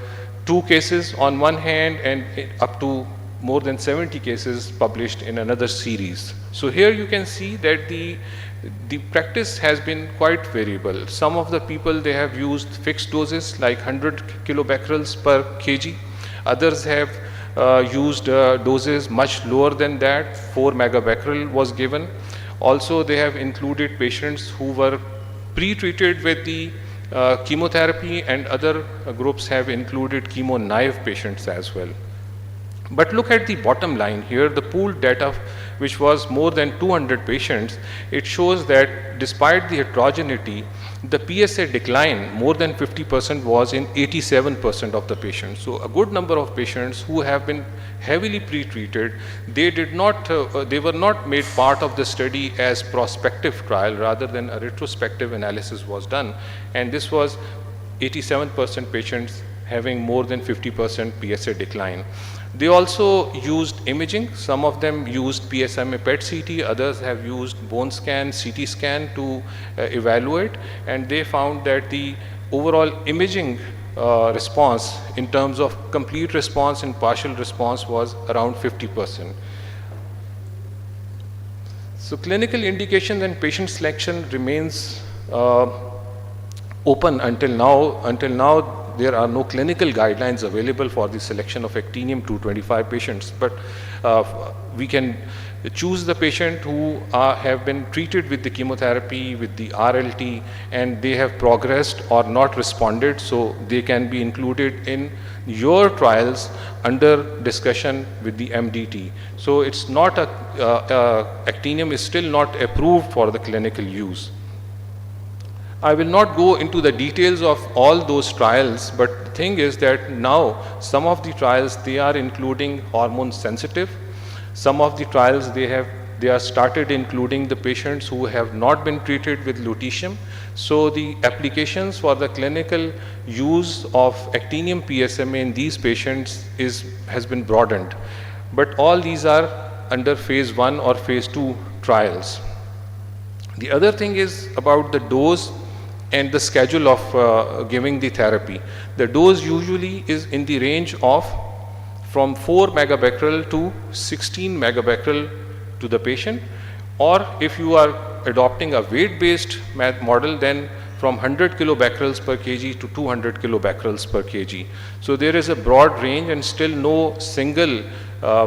2 cases on one hand and up to more than 70 cases published in another series. So here you can see that the practice has been quite variable. Some of the people, they have used fixed doses like 100 kilobecquerels per kg. Others have used doses much lower than that. 4 megabecquerel was given. Also, they have included patients who were pre-treated with the chemotherapy, and other groups have included chemo-naive patients as well. But look at the bottom line here, the pooled data, which was more than 200 patients. It shows that despite the heterogeneity, the PSA decline more than 50% was in 87% of the patients. So a good number of patients who have been heavily pre-treated, they were not made part of the study as prospective trial, rather than a retrospective analysis was done. And this was 87% patients having more than 50% PSA decline. They also used imaging. Some of them used PSMA PET-CT, others have used bone scan, CT scan to evaluate, and they found that the overall imaging response in terms of complete response and partial response was around 50%. So clinical indications and patient selection remains open until now. Until now, there are no clinical guidelines available for the selection of actinium-225 patients, but we can choose the patient who have been treated with the chemotherapy, with the RLT, and they have progressed or not responded, so they can be included in your trials under discussion with the MDT. So it's not actinium is still not approved for the clinical use. I will not go into the details of all those trials, but the thing is that now some of the trials, they are including hormone sensitive. Some of the trials, they are started including the patients who have not been treated with lutetium. So the applications for the clinical use of actinium PSMA in these patients has been broadened. But all these are under phase 1 or phase 2 trials. The other thing is about the dose and the schedule of giving the therapy. The dose usually is in the range of from 4 megabecquerel to 16 megabecquerel to the patient, or if you are adopting a weight-based model, then from 100 kilobecquerels per kg to 200 kilobecquerels per kg. So there is a broad range, and still no single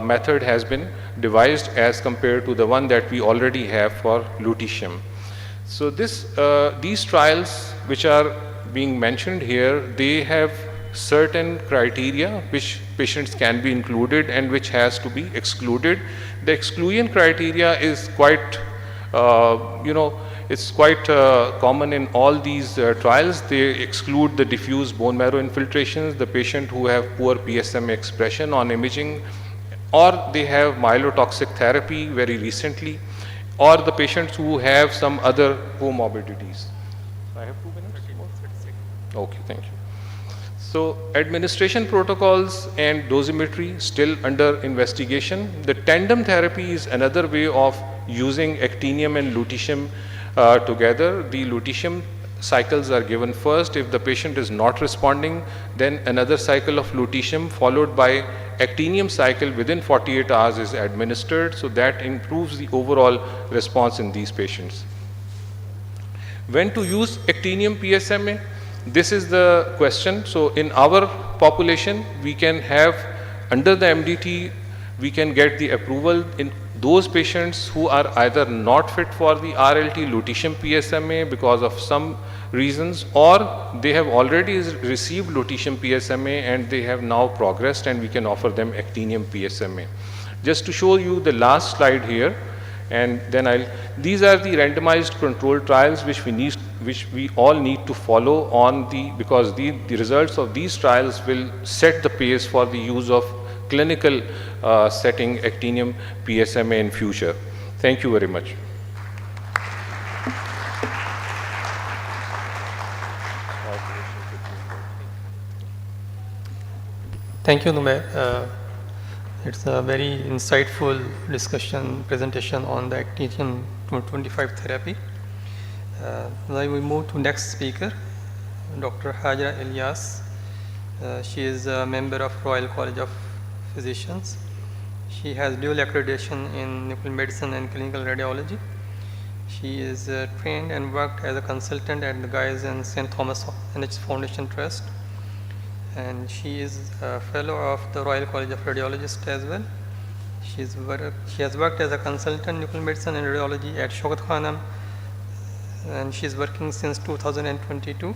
method has been devised as compared to the one that we already have for lutetium. So these trials which are being mentioned here, they have certain criteria which patients can be included and which has to be excluded. The exclusion criteria is quite, it's quite common in all these trials. They exclude the diffuse bone marrow infiltrations, the patient who have poor PSMA expression on imaging, or they have myelotoxic therapy very recently, or the patients who have some other comorbidities. I have 2 minutes more? Okay, thank you. So administration protocols and dosimetry still under investigation. The tandem therapy is another way of using actinium and lutetium together. The lutetium cycles are given first. If the patient is not responding, then another cycle of lutetium followed by actinium cycle within 48 hours is administered, so that improves the overall response in these patients. When to use actinium PSMA? This is the question. So in our population, we can have, under the MDT, we can get the approval in those patients who are either not fit for the RLT lutetium PSMA because of some reasons, or they have already received lutetium PSMA and they have now progressed, and we can offer them actinium PSMA. Just to show you the last slide here, and then these are the randomized controlled trials which we all need to follow on because the results of these trials will set the pace for the use of clinical setting actinium PSMA in future. Thank you very much. Thank you, Numair. It's a very insightful presentation on the actinium-225 therapy. Now we move to next speaker, Dr. Hajra Ilyas. She is a member of Royal College of Physicians. She has dual accreditation in nuclear medicine and clinical radiology. She is trained and worked as a consultant at the Guy's and St. Thomas NH Foundation Trust. And she is a fellow of the Royal College of Radiologists as well. She has worked as a consultant in nuclear medicine and radiology at Shaukat Khanum, and she is working since 2022.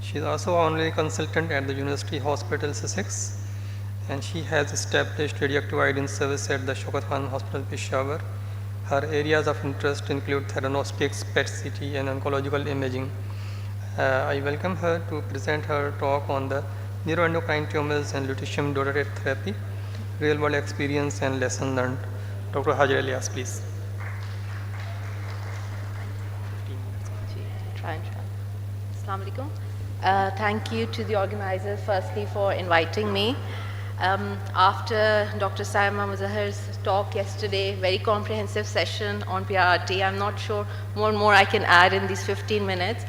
She is also honorary consultant at the University Hospital Sussex, and she has established radioactive iodine service at the Shaukat Khanum Hospital, Peshawar. Her areas of interest include theranostics, PET-CT, and oncological imaging. I welcome her to present her talk on the neuroendocrine tumors and lutetium-dotatate therapy, real-world experience and lesson learned. Dr. Hajra Ilyas, please. Assalamu alaikum. Thank you to the organizers firstly for inviting me. After Dr. Saima Muzahir's talk yesterday, very comprehensive session on PRRT, I'm not sure more I can add in these 15 minutes.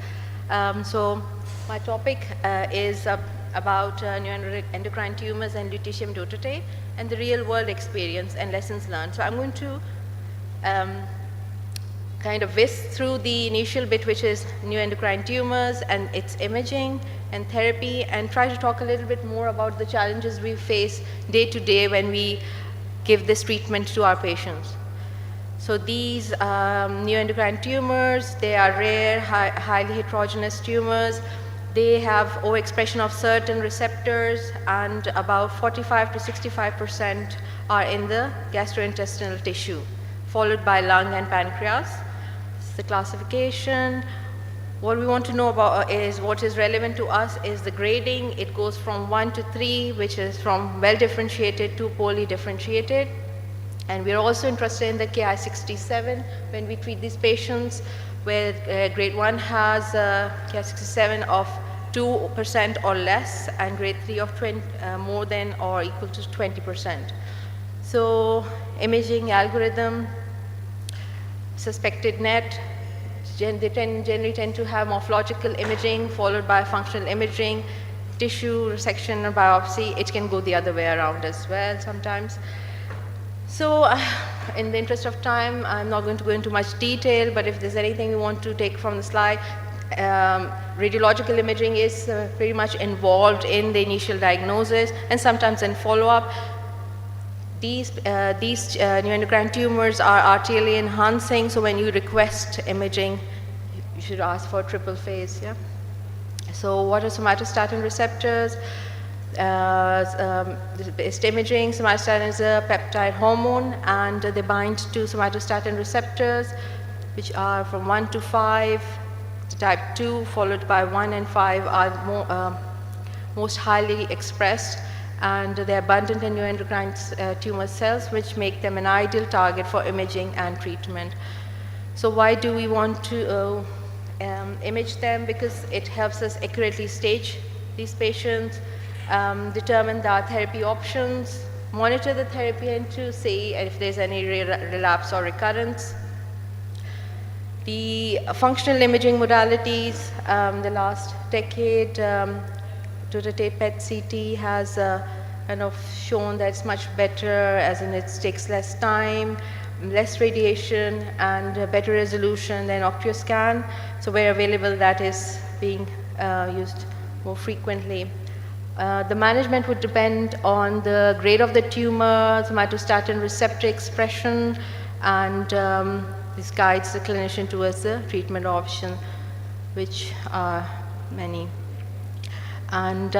So my topic is about neuroendocrine tumors and lutetium dotatate and the real world experience and lessons learned. So I'm going to kind of whisk through the initial bit, which is neuroendocrine tumors and its imaging and therapy, and try to talk a little bit more about the challenges we face day to day when we give this treatment to our patients. So these neuroendocrine tumors, they are rare, highly heterogeneous tumors. They have overexpression of certain receptors, and about 45 to 65% are in the gastrointestinal tissue, followed by lung and pancreas. This is the classification. What we want to know about is what is relevant to us is the grading. It goes from 1 to 3, which is from well differentiated to poorly differentiated. And we're also interested in the Ki-67 when we treat these patients, where grade 1 has Ki-67 of 2% or less, and grade 3 of more than or equal to 20%. So imaging algorithm, suspected net, they generally tend to have morphological imaging followed by functional imaging, tissue resection or biopsy. It can go the other way around as well sometimes. So in the interest of time, I'm not going to go into much detail, but if there's anything you want to take from the slide, radiological imaging is pretty much involved in the initial diagnosis and sometimes in follow-up. These neuroendocrine tumors are arterially enhancing, so when you request imaging, you should ask for triple phase. Yeah. So what are somatostatin receptors? Based imaging, somatostatin is a peptide hormone, and they bind to somatostatin receptors, which are from 1 to 5. Type 2 followed by 1 and 5 are most highly expressed, and they're abundant in neuroendocrine tumor cells, which make them an ideal target for imaging and treatment. So why do we want to image them? Because it helps us accurately stage these patients, determine the therapy options, monitor the therapy, and to see if there's any relapse or recurrence. The functional imaging modalities, the last decade, dotatate PET-CT has kind of shown that it's much better, as in it takes less time, less radiation, and better resolution than OctreoScan. So where available, that is being used more frequently. The management would depend on the grade of the tumor, somatostatin receptor expression, and this guides the clinician towards the treatment option, which are many. And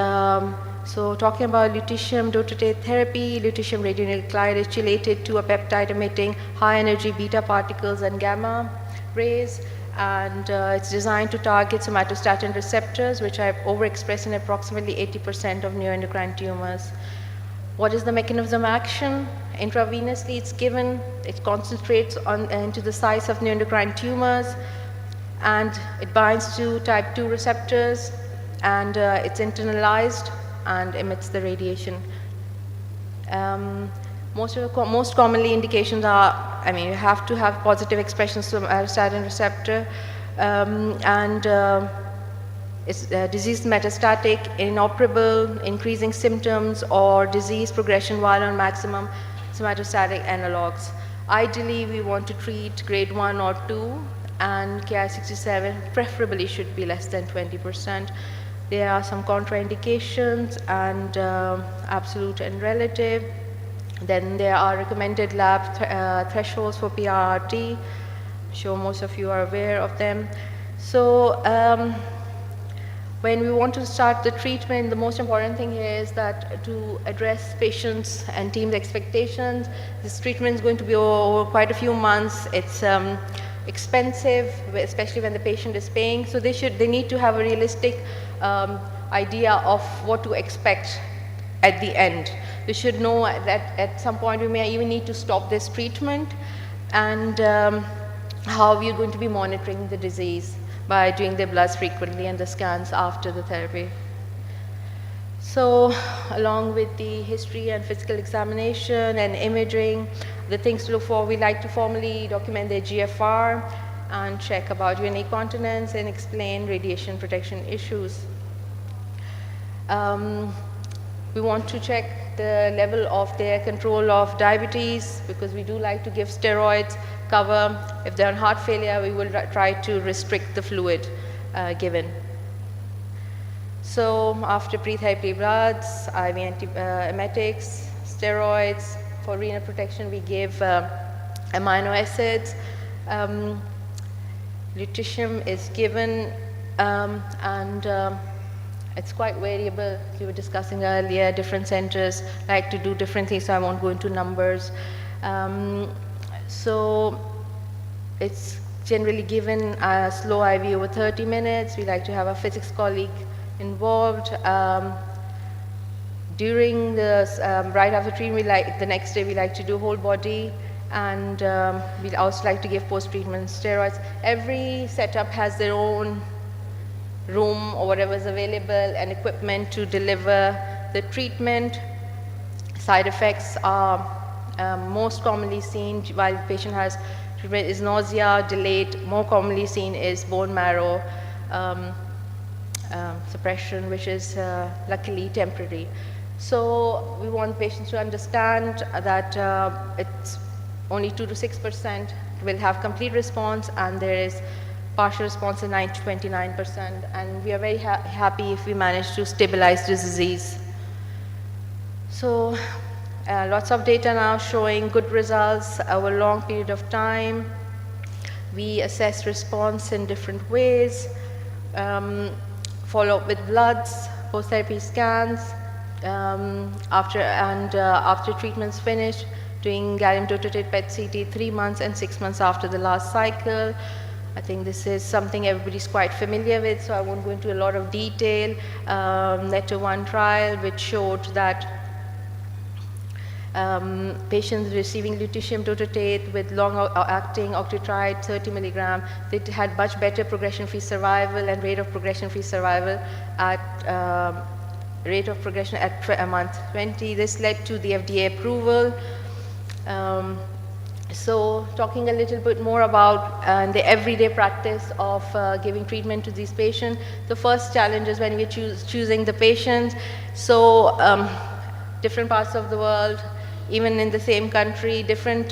so talking about lutetium dotatate therapy, lutetium radionuclide is chelated to a peptide emitting high energy beta particles and gamma rays, and it's designed to target somatostatin receptors, which are overexpressed in approximately 80% of neuroendocrine tumors. What is the mechanism of action? Intravenously it's given, it concentrates into the sites of neuroendocrine tumors, and it binds to type 2 receptors, and it's internalized and emits the radiation. Most commonly indications are, you have to have positive expressions from somatostatin receptor, and it's disease metastatic, inoperable, increasing symptoms, or disease progression while on maximum somatostatic analogs. Ideally, we want to treat grade 1 or 2, and Ki-67 preferably should be less than 20%. There are some contraindications and absolute and relative. Then there are recommended lab thresholds for PRRT. I'm sure most of you are aware of them. So when we want to start the treatment, the most important thing here is that to address patients' and team's expectations. This treatment is going to be over quite a few months. It's expensive, especially when the patient is paying. So they need to have a realistic idea of what to expect at the end. They should know that at some point we may even need to stop this treatment, and how we're going to be monitoring the disease by doing their bloods frequently and the scans after the therapy. So along with the history and physical examination and imaging, the things to look for, we like to formally document their GFR and check about urinary continence and explain radiation protection issues. We want to check the level of their control of diabetes, because we do like to give steroids cover. If they're on heart failure, we will try to restrict the fluid given. So after pre-therapy bloods, IV antiemetics, steroids. For renal protection, we give amino acids. Lutetium is given, and it's quite variable. We were discussing earlier, different centers like to do different things, so I won't go into numbers. So it's generally given a slow IV over 30 minutes. We like to have a physics colleague involved. During the, right after treatment, the next day we like to do whole body, and we also like to give post-treatment steroids. Every setup has their own room or whatever is available and equipment to deliver the treatment. Side effects are most commonly seen while the patient has treatment is nausea, delayed. More commonly seen is bone marrow suppression, which is luckily temporary. So we want patients to understand that it's only 2 to 6% will have complete response, and there is partial response in 9 to 29%, and we are very happy if we manage to stabilize the disease. So lots of data now showing good results over a long period of time. We assess response in different ways, follow up with bloods, post-therapy scans, after treatment's finished, doing gallium dotatate PET-CT 3 months and 6 months after the last cycle. I think this is something everybody's quite familiar with, so I won't go into a lot of detail. NETO-1 trial, which showed that patients receiving lutetium dotatate with long-acting octreotide 30 milligram, they had much better progression-free survival and rate of progression-free survival at rate of progression at month 20. This led to the FDA approval. So talking a little bit more about the everyday practice of giving treatment to these patients. The first challenge is when we're choosing the patients. So different parts of the world, even in the same country, different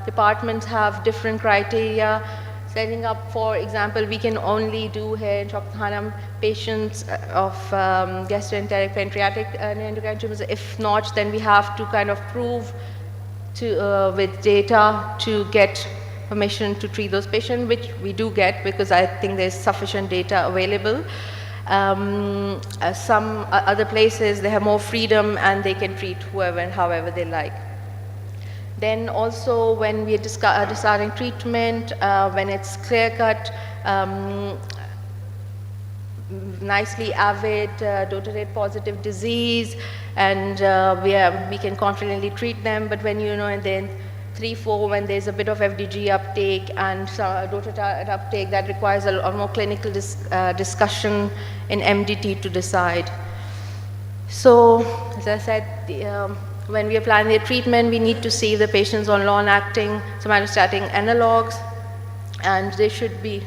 departments have different criteria. Setting up, for example, we can only do here in Shaukat Khanum patients of gastroenteric pancreatic neuroendocrine tumors. If not, then we have to kind of prove with data to get permission to treat those patients, which we do get because I think there's sufficient data available. Some other places, they have more freedom and they can treat whoever and however they like. Then also when we are deciding treatment, when it's clear-cut, nicely avid, DOTA positive disease, and we can confidently treat them. But when and then 3-4, when there's a bit of FDG uptake and DOTA uptake, that requires a more clinical discussion in MDT to decide. So, as I said, when we are planning their treatment, we need to see the patients on long-acting somatostatin analogs, and they should be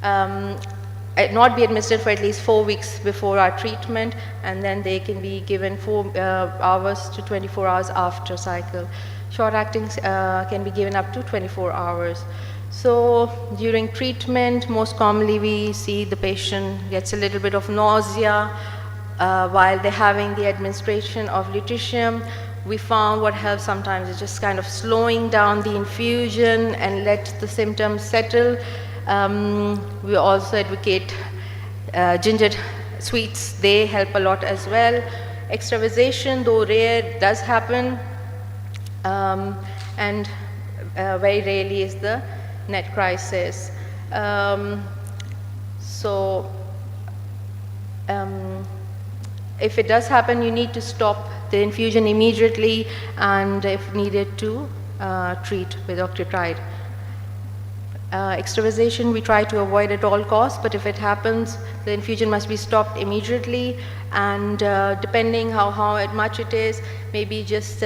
not be administered for at least 4 weeks before our treatment, and then they can be given 4 hours to 24 hours after cycle. Short-acting can be given up to 24 hours. So during treatment, most commonly we see the patient gets a little bit of nausea while they're having the administration of lutetium. We found what helps sometimes is just kind of slowing down the infusion and let the symptoms settle. We also advocate ginger sweets. They help a lot as well. Extravasation, though rare, does happen, and very rarely is the net crisis. If it does happen, you need to stop the infusion immediately and if needed to treat with octreotide. Extravasation we try to avoid at all costs, but if it happens, the infusion must be stopped immediately, and depending how much it is, maybe just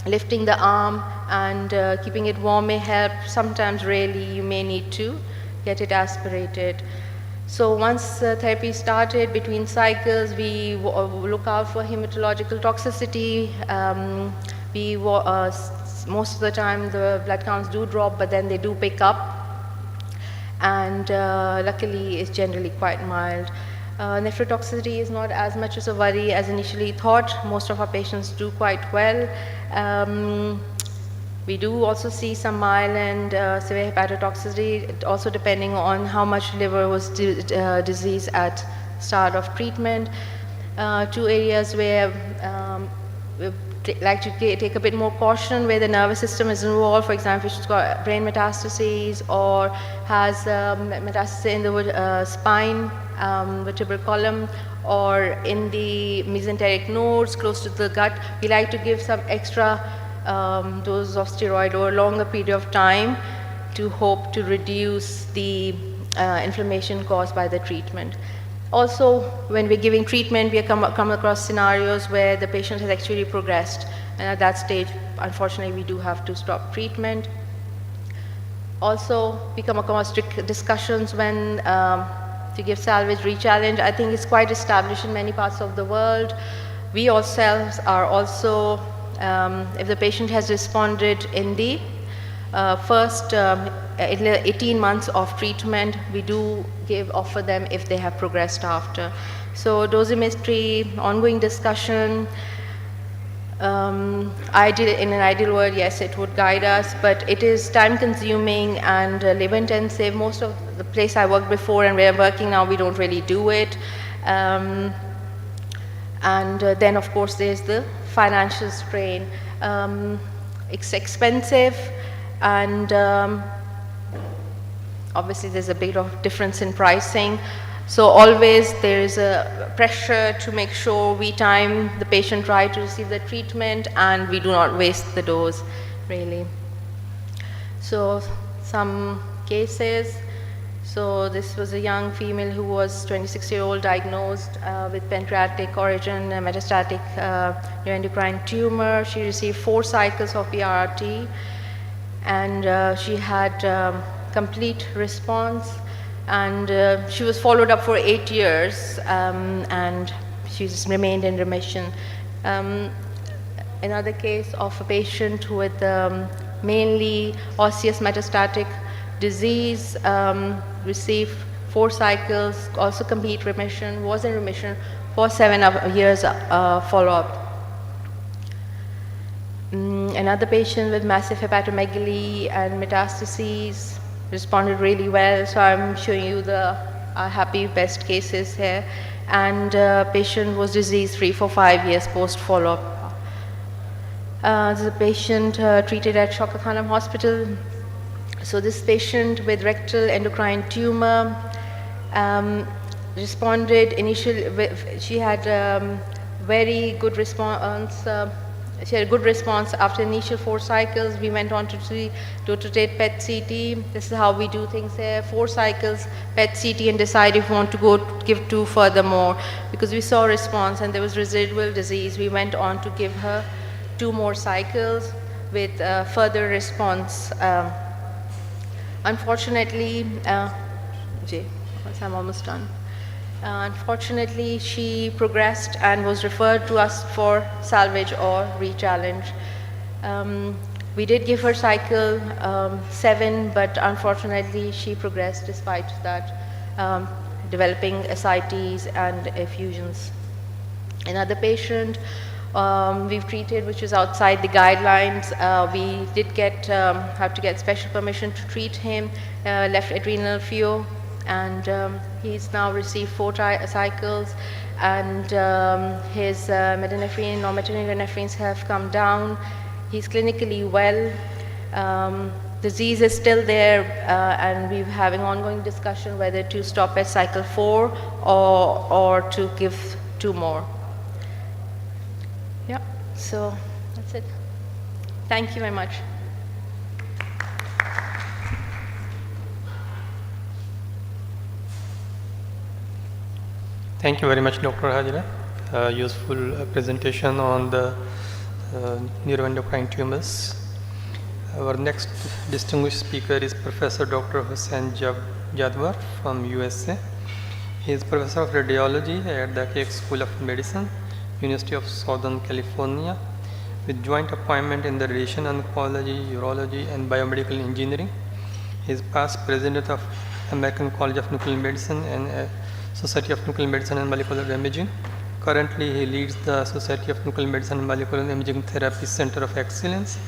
lifting the arm and keeping it warm may help. Sometimes, rarely, you may need to get it aspirated. So once therapy started, between cycles, we look out for hematological toxicity. Most of the time the blood counts do drop, but then they do pick up, and luckily it's generally quite mild. Nephrotoxicity is not as much as a worry as initially thought. Most of our patients do quite well. We do also see some mild and severe hepatotoxicity, also depending on how much liver was diseased at start of treatment. 2 areas where we like to take a bit more caution, where the nervous system is involved. For example, if she's got brain metastases or has metastasis in the spine, vertebral column, or in the mesenteric nodes close to the gut, we like to give some extra dose of steroid over a longer period of time to hope to reduce the inflammation caused by the treatment. Also, when we're giving treatment, we come across scenarios where the patient has actually progressed, and at that stage, unfortunately, we do have to stop treatment. Also, we come across strict discussions when to give salvage re-challenge. I think it's quite established in many parts of the world. We ourselves are also, if the patient has responded in the first 18 months of treatment, we do offer them if they have progressed after. So dosimetry, ongoing discussion, in an ideal world, yes, it would guide us, but it is time consuming and labor intensive. Most of the place I worked before and where I'm working now, we don't really do it. And then of course there's the financial strain. It's expensive, and obviously there's a bit of difference in pricing. So always there is a pressure to make sure we time the patient right to receive the treatment and we do not waste the dose, really. So some cases. So this was a young female who was 26-year-old, diagnosed with pancreatic origin metastatic neuroendocrine tumor. She received 4 cycles of PRRT, and she had complete response, and she was followed up for 8 years, and she's remained in remission. Another case of a patient with mainly osseous metastatic disease, received 4 cycles, also complete remission, was in remission for 7 years follow-up. Another patient with massive hepatomegaly and metastases responded really well, so I'm showing you the happy best cases here. And patient was disease-free for 5 years post follow-up. This is a patient treated at Shaukat Khanum Hospital. So this patient with rectal endocrine tumor responded initially. She had very good response. She had a good response after initial 4 cycles. We went on to rotate PET CT. This is how we do things here. 4 cycles PET CT and decide if we want to go give 2 furthermore. Because we saw response and there was residual disease, we went on to give her 2 more cycles with further response. Unfortunately, I'm almost done. Unfortunately, she progressed and was referred to us for salvage or re-challenge. We did give her cycle 7, but unfortunately she progressed despite that, developing ascites and effusions. Another patient we've treated, which is outside the guidelines. We did have to get special permission to treat him, left adrenal fluid, and he's now received 4 cycles, and his normetanephrine, norepinephrines have come down. He's clinically well. Disease is still there, and we're having ongoing discussion whether to stop at cycle 4 or to give 2 more. Yeah, so that's it. Thank you very much. Thank you very much, Dr. Hajra. Useful presentation on the neuroendocrine tumors. Our next distinguished speaker is Professor Dr. Hussain Jadwar from USA. He is Professor of Radiology at the Keck School of Medicine, University of Southern California, with joint appointment in the Radiation Oncology, Urology, and Biomedical Engineering. He is past president of American College of Nuclear Medicine and Society of Nuclear Medicine and Molecular Imaging. Currently, he leads the Society of Nuclear Medicine and Molecular Imaging Therapy Center of Excellence.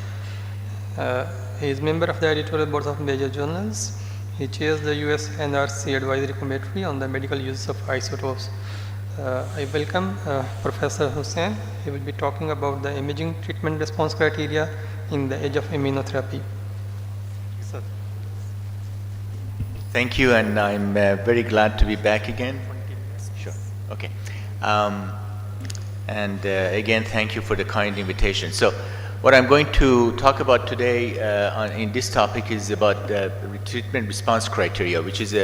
He is member of the editorial boards of major journals. He chairs the US NRC Advisory Committee on the medical use of isotopes. I welcome Professor Hussain. He will be talking about the imaging treatment response criteria in the age of immunotherapy. Sir. Thank you, and I'm very glad to be back again. Sure. Okay. Again, thank you for the kind invitation. So, what I'm going to talk about today in this topic is about the treatment response criteria, which is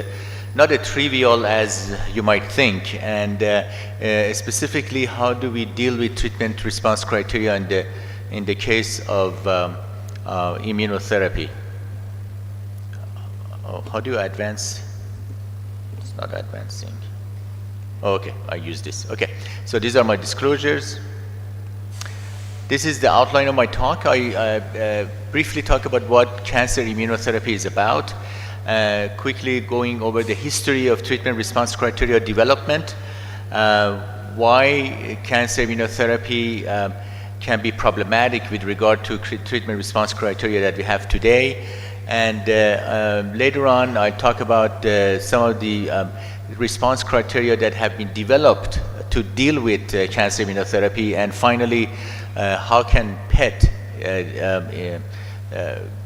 not as trivial as you might think, and specifically, how do we deal with treatment response criteria in the case of immunotherapy? How do you advance? It's not advancing. Okay, I use this. Okay, so these are my disclosures. This is the outline of my talk. I briefly talk about what cancer immunotherapy is about, quickly going over the history of treatment response criteria development, why cancer immunotherapy can be problematic with regard to treatment response criteria that we have today, and later on I talk about some of the response criteria that have been developed to deal with cancer immunotherapy, and finally how can PET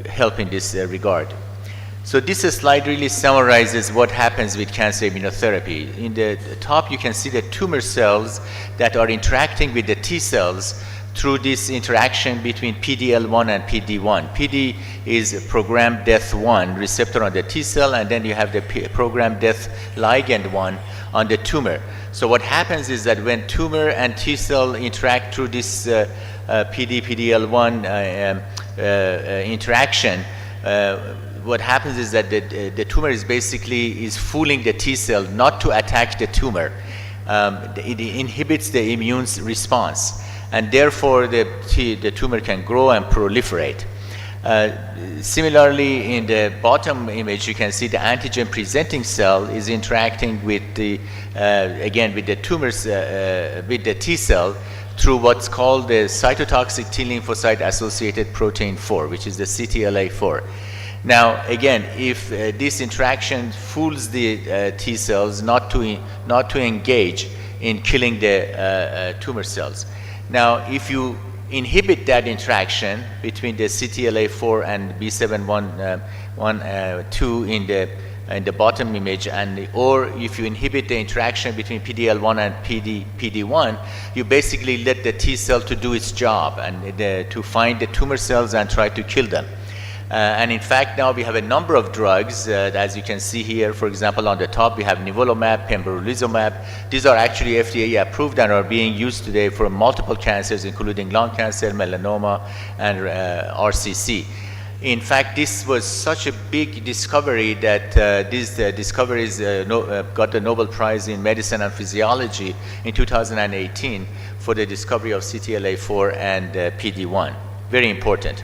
help in this regard. So this slide really summarizes what happens with cancer immunotherapy. In the top you can see the tumor cells that are interacting with the T cells through this interaction between PD-L1 and PD-1. PD is programmed death 1 receptor on the T cell, and then you have the programmed death ligand 1 on the tumor. So what happens is that when tumor and T cell interact through this PD-L1 interaction, what happens is that the tumor is basically fooling the T cell not to attack the tumor. It inhibits the immune response. and therefore the tumor can grow and proliferate. Similarly, in the bottom image, you can see the antigen presenting cell is interacting with the, again, with the tumors, with the T cell through what's called the cytotoxic T lymphocyte associated protein 4, which is the CTLA4. Now, again, if this interaction fools the T cells not to engage in killing the tumor cells. Now, if you inhibit that interaction between the CTLA4 and B7-1-2 in the bottom image, or if you inhibit the interaction between PD-L1 and PD-1, you basically let the T cell to do its job and to find the tumor cells and try to kill them. And in fact, now we have a number of drugs, as you can see here. For example, on the top, we have nivolumab, pembrolizumab. These are actually FDA approved and are being used today for multiple cancers, including lung cancer, melanoma, and RCC. In fact, this was such a big discovery that these discoveries got the Nobel Prize in Medicine and Physiology in 2018 for the discovery of CTLA4 and PD-1. Very important.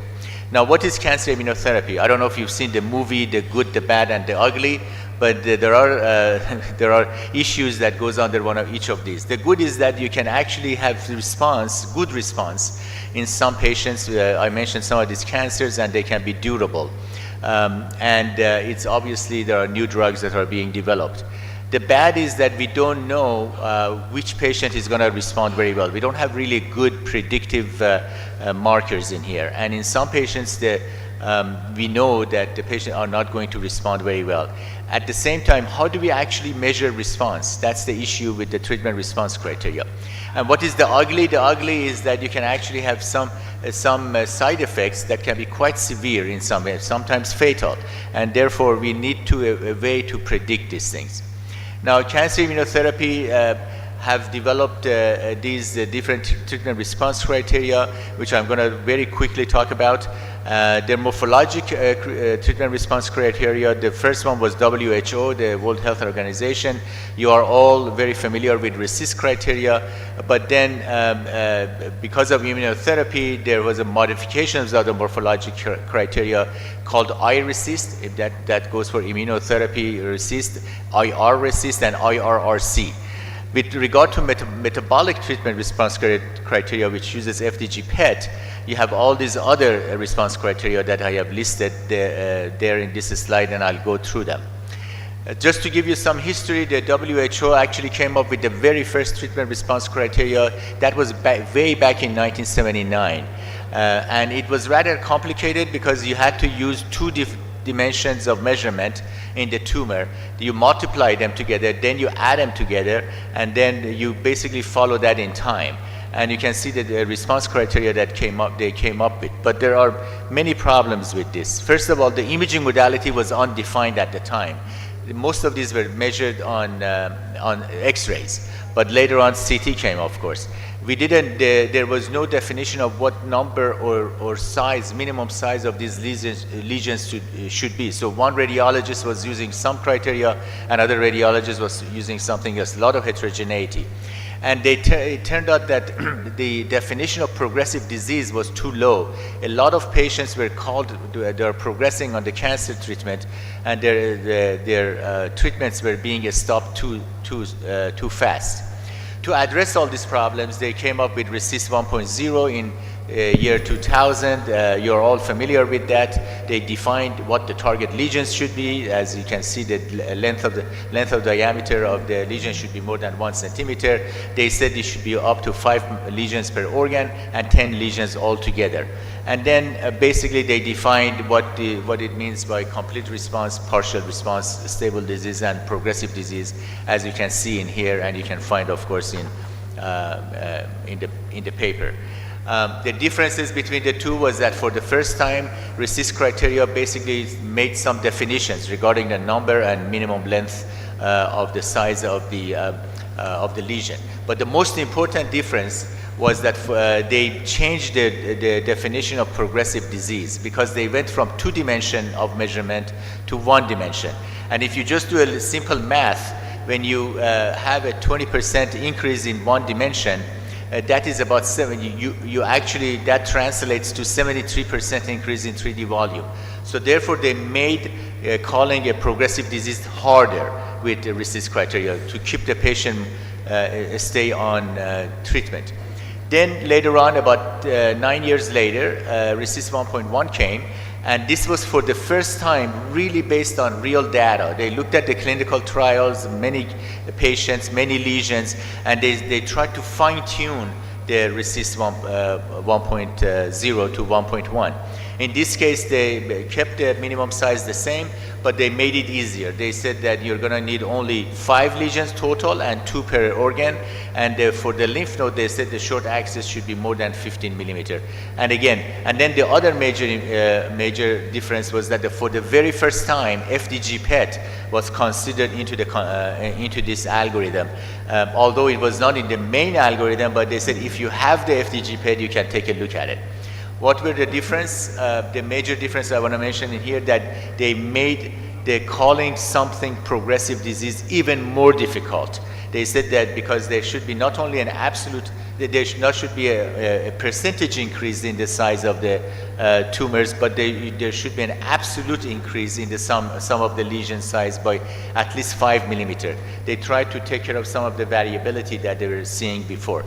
Now, what is cancer immunotherapy? I don't know if you've seen the movie The Good, the Bad, and the Ugly, but there are issues that goes under one of each of these. The good is that you can actually have good response in some patients. I mentioned some of these cancers, and they can be durable. It's obviously there are new drugs that are being developed. The bad is that we don't know which patient is going to respond very well. We don't have really good predictive markers in here. And in some patients, we know that the patient are not going to respond very well. At the same time, how do we actually measure response? That's the issue with the treatment response criteria. And what is the ugly? The ugly is that you can actually have some side effects that can be quite severe in some ways, sometimes fatal. And therefore, we need a way to predict these things. Now, cancer immunotherapy have developed these different treatment response criteria, which I'm going to very quickly talk about. They're morphologic treatment response criteria. The first one was WHO, the World Health Organization. You are all very familiar with RECIST criteria, but then because of immunotherapy, there was a modification of the morphologic criteria called iRECIST. That goes for immunotherapy RECIST, IR-RECIST, and IRRC. With regard to metabolic treatment response criteria, which uses FDG PET, you have all these other response criteria that I have listed there in this slide, and I'll go through them. Just to give you some history, the WHO actually came up with the very first treatment response criteria. That was way back in 1979. And it was rather complicated because you had to use two dimensions of measurement in the tumor. You multiply them together, then you add them together, and then you basically follow that in time. And you can see that the response criteria that they came up with. But there are many problems with this. First of all, the imaging modality was undefined at the time. Most of these were measured on X-rays, but later on CT came, of course. There was no definition of what number or size, minimum size of these lesions should be. So one radiologist was using some criteria, another radiologist was using something else, a lot of heterogeneity. And it turned out that the definition of progressive disease was too low. A lot of patients were called, they're progressing on the cancer treatment, and their treatments were being stopped too fast. To address all these problems, they came up with RECIST 1.0 in year 2000. You're all familiar with that. They defined what the target lesions should be. As you can see, the length of diameter of the lesion should be more than 1 centimeter. They said it should be up to 5 lesions per organ and 10 lesions altogether. And then basically they defined what it means by complete response, partial response, stable disease, and progressive disease, as you can see in here, and you can find, of course, in the paper. The differences between the two was that for the first time, RECIST criteria basically made some definitions regarding the number and minimum length of the size of the lesion. But the most important difference was that they changed the definition of progressive disease, because they went from 2 dimension of measurement to 1 dimension. And if you just do a simple math, when you have a 20% increase in 1 dimension, that is about you actually, that translates to 73% increase in 3D volume. So therefore they made calling a progressive disease harder with the RECIST criteria to keep the patient stay on treatment. Then later on, about 9 years later, RECIST 1.1 came, and this was for the first time really based on real data. They looked at the clinical trials, many patients, many lesions, and they tried to fine-tune the RECIST 1.0 to 1.1. In this case, they kept the minimum size the same, but they made it easier. They said that you're going to need only 5 lesions total and 2 per organ. And for the lymph node, they said the short axis should be more than 15 millimeter. And again, and then the other major difference was that for the very first time, FDG PET was considered into this algorithm. Although it was not in the main algorithm, but they said if you have the FDG PET, you can take a look at it. What were the difference? The major difference I want to mention in here, that they made the calling something progressive disease even more difficult. They said that because there should be not only an absolute, there should be a percentage increase in the size of the tumors, but there should be an absolute increase in the some of the lesion size by at least 5 millimeter. They tried to take care of some of the variability that they were seeing before.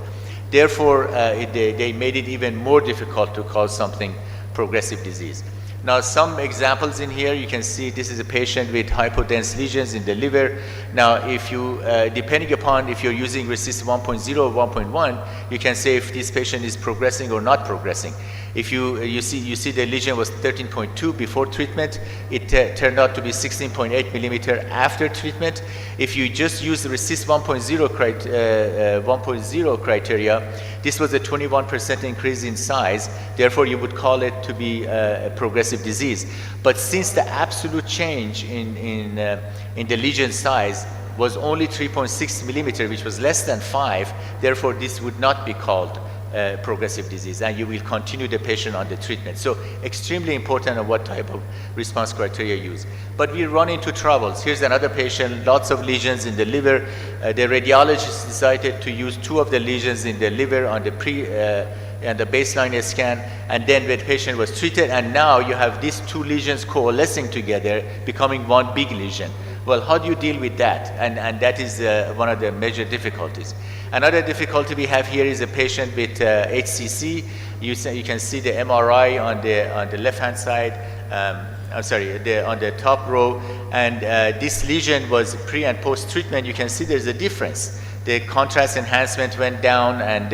Therefore, they made it even more difficult to call something progressive disease. Now, some examples in here, you can see this is a patient with hypodense lesions in the liver. Now, if you, depending upon if you're using RECIST 1.0 or 1.1, you can say if this patient is progressing or not progressing. If you see the lesion was 13.2 before treatment, it turned out to be 16.8 millimeter after treatment. If you just use the RECIST 1.0 criteria, this was a 21% increase in size. Therefore, you would call it to be a progressive disease. But since the absolute change in the lesion size was only 3.6 millimeter, which was less than 5, therefore this would not be called progressive disease, and you will continue the patient on the treatment. So extremely important on what type of response criteria use. But we run into troubles. Here's another patient, lots of lesions in the liver. The radiologist decided to use 2 of the lesions in the liver on the and the baseline scan, and then when the patient was treated, and now you have these 2 lesions coalescing together, becoming one big lesion. Well, how do you deal with that? And that is one of the major difficulties. Another difficulty we have here is a patient with HCC. You can see the MRI on the left-hand side. I'm sorry, on the top row. And this lesion was pre and post-treatment. You can see there's a difference. The contrast enhancement went down, and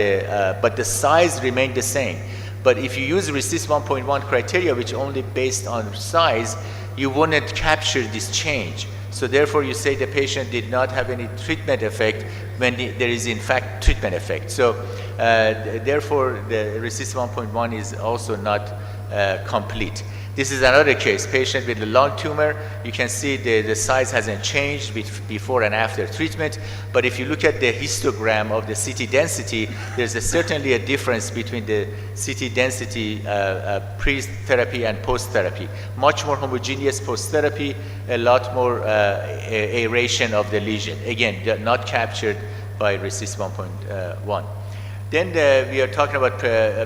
but the size remained the same. But if you use RECIST 1.1 criteria, which only based on size, you wouldn't capture this change. So therefore, you say the patient did not have any treatment effect when there is in fact treatment effect. So therefore, the RECIST 1.1 is also not complete. This is another case, patient with a lung tumor. You can see the size hasn't changed before and after treatment, but if you look at the histogram of the CT density, there's certainly a difference between the CT density pre-therapy and post-therapy. Much more homogeneous post-therapy, a lot more aeration of the lesion. Again, not captured by RECIST 1.1. Then we are talking about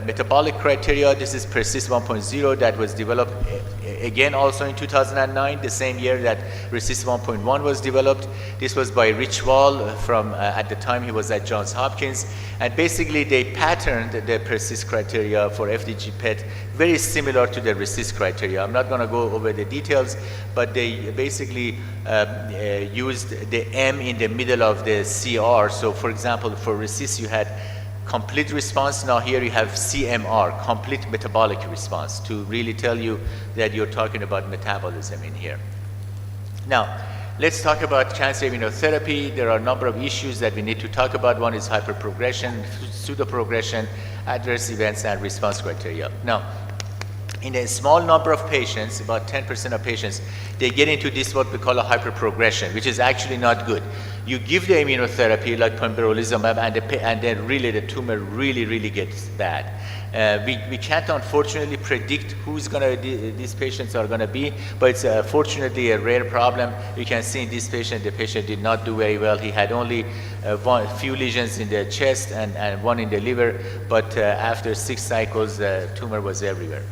metabolic criteria. This is PERSIST 1.0 that was developed again also in 2009, the same year that RECIST 1.1 was developed. This was by Rich Wall from, at the time he was at Johns Hopkins. And basically they patterned the PERSIST criteria for FDG PET very similar to the RECIST criteria. I'm not going to go over the details, but they basically used the M in the middle of the CR. So for example, for RECIST you had complete response. Now here you have CMR, complete metabolic response, to really tell you that you're talking about metabolism in here. Now, let's talk about cancer immunotherapy. There are a number of issues that we need to talk about. One is hyperprogression, pseudoprogression, adverse events, and response criteria. Now, in a small number of patients, about 10% of patients, they get into this what we call a hyperprogression, which is actually not good. You give the immunotherapy like pembrolizumab, and then really the tumor really gets bad. We can't unfortunately predict who's these patients are gonna be, but it's fortunately a rare problem. You can see in this patient, the patient did not do very well. He had only few lesions in the chest and one in the liver, but after 6 cycles, the tumor was everywhere.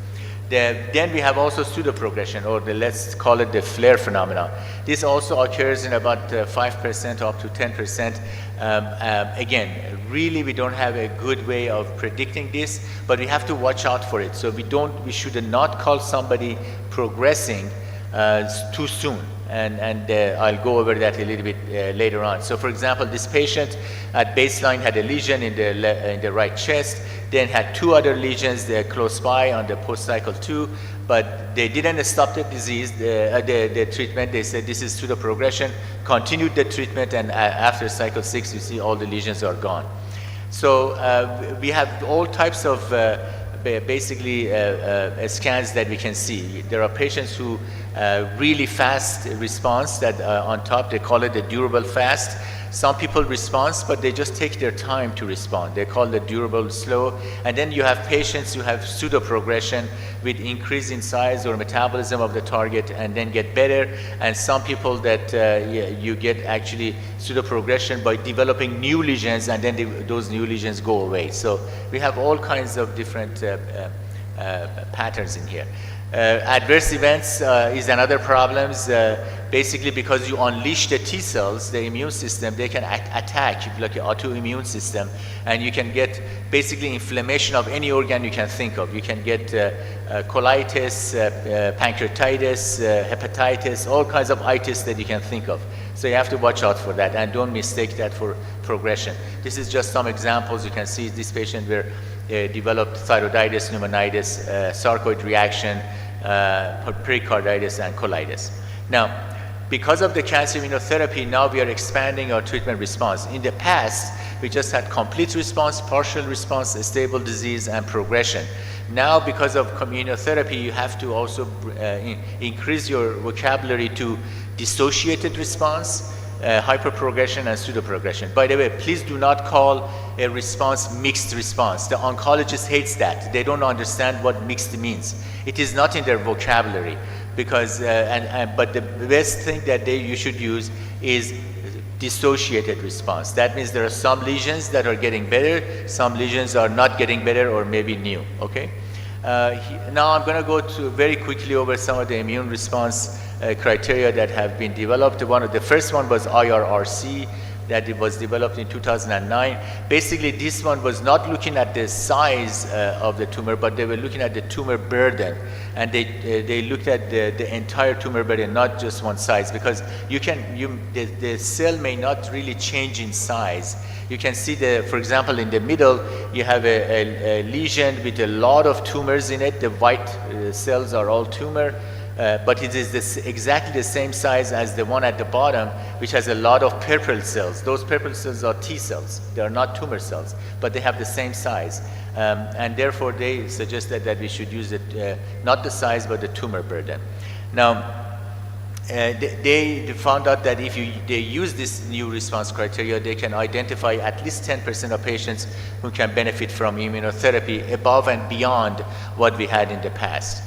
Then we have also pseudoprogression, or let's call it the flare phenomena. This also occurs in about 5% up to 10%. Again, really we don't have a good way of predicting this, but we have to watch out for it. So we should not call somebody progressing too soon. And I'll go over that a little bit later on. So for example, this patient at baseline had a lesion in the right chest, then had 2 other lesions close by on the post-cycle 2, but they didn't stop the disease, the treatment. They said this is pseudoprogression, continued the treatment, and after cycle 6, you see all the lesions are gone. So we have all types of basically scans that we can see. There are patients who really fast response that on top, they call it the durable fast. Some people respond, but they just take their time to respond. They call it durable slow. And then you have patients who have pseudoprogression with increase in size or metabolism of the target and then get better. And some people that you get actually pseudoprogression by developing new lesions, and then those new lesions go away. So we have all kinds of different patterns in here. Adverse events is another problem. Basically, because you unleash the T cells, the immune system, they can attack like an autoimmune system, and you can get basically inflammation of any organ you can think of. You can get colitis, pancreatitis, hepatitis, all kinds of itis that you can think of. So you have to watch out for that, and don't mistake that for progression. This is just some examples. You can see this patient where developed thyroiditis, pneumonitis, sarcoid reaction, pericarditis, and colitis. Now, because of the cancer immunotherapy, now we are expanding our treatment response. In the past, we just had complete response, partial response, stable disease, and progression. Now, because of immunotherapy, you have to also increase your vocabulary to dissociated response, hyperprogression, and pseudoprogression. By the way, please do not call a response mixed response. The oncologist hates that. They don't understand what mixed means. It is not in their vocabulary, because but the best thing that you should use is dissociated response. That means there are some lesions that are getting better, some lesions are not getting better or maybe new. Okay. Now I'm going to go very quickly over some of the immune response criteria that have been developed. The first one was IRRC, that it was developed in 2009. Basically, this one was not looking at the size of the tumor, but they were looking at the tumor burden, and they looked at the entire tumor burden, not just one size, because the cell may not really change in size. You can see for example, in the middle, you have a lesion with a lot of tumors in it. The white cells are all tumor. But it is exactly the same size as the one at the bottom, which has a lot of purple cells. Those purple cells are T cells. They are not tumor cells, but they have the same size. And therefore, they suggested that we should use it, not the size, but the tumor burden. Now, they found out that if they use this new response criteria, they can identify at least 10% of patients who can benefit from immunotherapy above and beyond what we had in the past.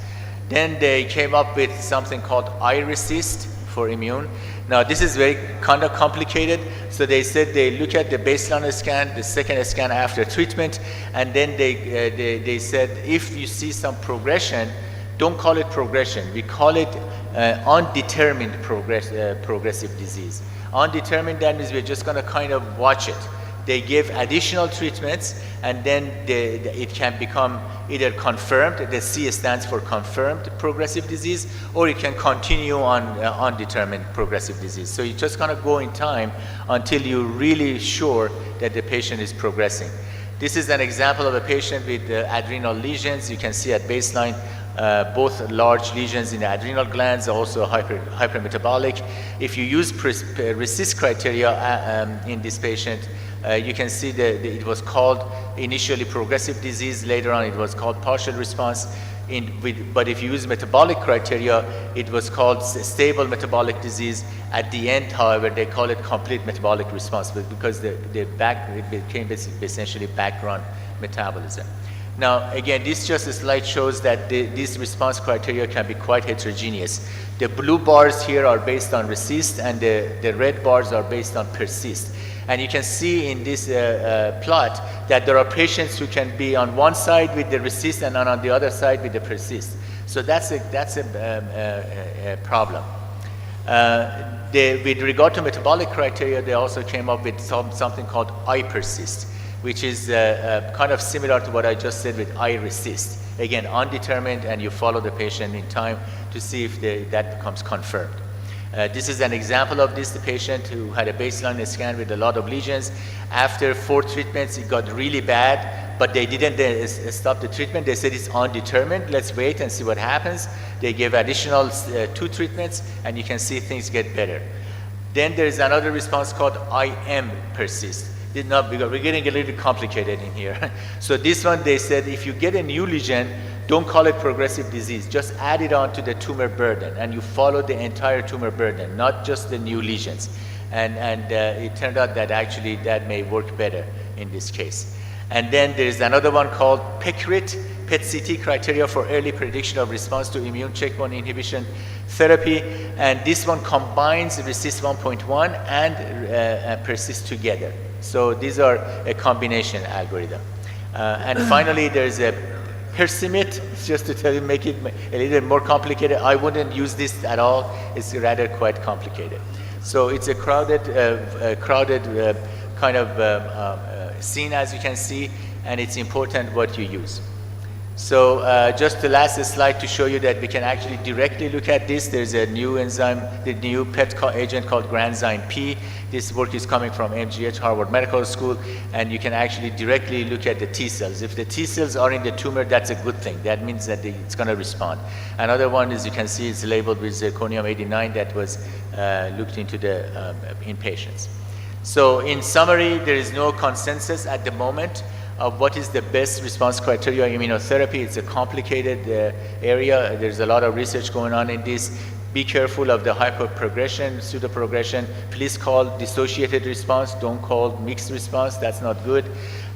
Then they came up with something called iRECIST for immune. Now this is very kind of complicated. So they said they look at the baseline scan, the second scan after treatment, and then they said if you see some progression, don't call it progression. We call it undetermined progressive disease. Undetermined, that means we're just going to kind of watch it. They give additional treatments, and then it can become either confirmed, the C stands for confirmed progressive disease, or it can continue on undetermined progressive disease. So you just kind of go in time until you're really sure that the patient is progressing. This is an example of a patient with adrenal lesions. You can see at baseline both large lesions in the adrenal glands, also hypermetabolic. If you use RECIST criteria in this patient, you can see that it was called initially progressive disease, later on it was called partial response. But if you use metabolic criteria, it was called stable metabolic disease. At the end, however, they call it complete metabolic response because it became essentially background metabolism. Now, again, this just a slide shows that these response criteria can be quite heterogeneous. The blue bars here are based on RECIST, and the red bars are based on PERSIST. And you can see in this plot that there are patients who can be on one side with the RECIST and on the other side with the PERSIST. So that's a problem. With regard to metabolic criteria, they also came up with something called iPERSIST, which is kind of similar to what I just said with iRECIST. Again, undetermined, and you follow the patient in time to see if that becomes confirmed. This is an example of this, the patient who had a baseline scan with a lot of lesions. After 4 treatments, it got really bad, but they didn't stop the treatment. They said it's undetermined. Let's wait and see what happens. They gave additional 2 treatments, and you can see things get better. Then there is another response called IMPERSIST. Because we're getting a little complicated in here. So this one, they said, if you get a new lesion, don't call it progressive disease. Just add it on to the tumor burden, and you follow the entire tumor burden, not just the new lesions. And it turned out that actually that may work better in this case. And then there's another one called PECRIT, PET-CT criteria for early prediction of response to immune checkpoint inhibition therapy. And this one combines RECIST 1.1 and PERSIST together. So these are a combination algorithm. And finally, there's a PERSIMIT, just to tell you, make it a little more complicated. I wouldn't use this at all. It's rather quite complicated. So it's a crowded kind of scene, as you can see, and it's important what you use. So just the last slide to show you that we can actually directly look at this. There's a new enzyme, the new PET agent called Granzyme P. This work is coming from MGH, Harvard Medical School, and you can actually directly look at the T cells. If the T cells are in the tumor, that's a good thing. That means that it's going to respond. Another one is, you can see, it's labeled with zirconium-89 that was looked into in patients. So in summary, there is no consensus at the moment of what is the best response criteria in immunotherapy. It's a complicated area. There's a lot of research going on in this. Be careful of the hyperprogression, pseudoprogression. Please call dissociated response. Don't call mixed response. That's not good.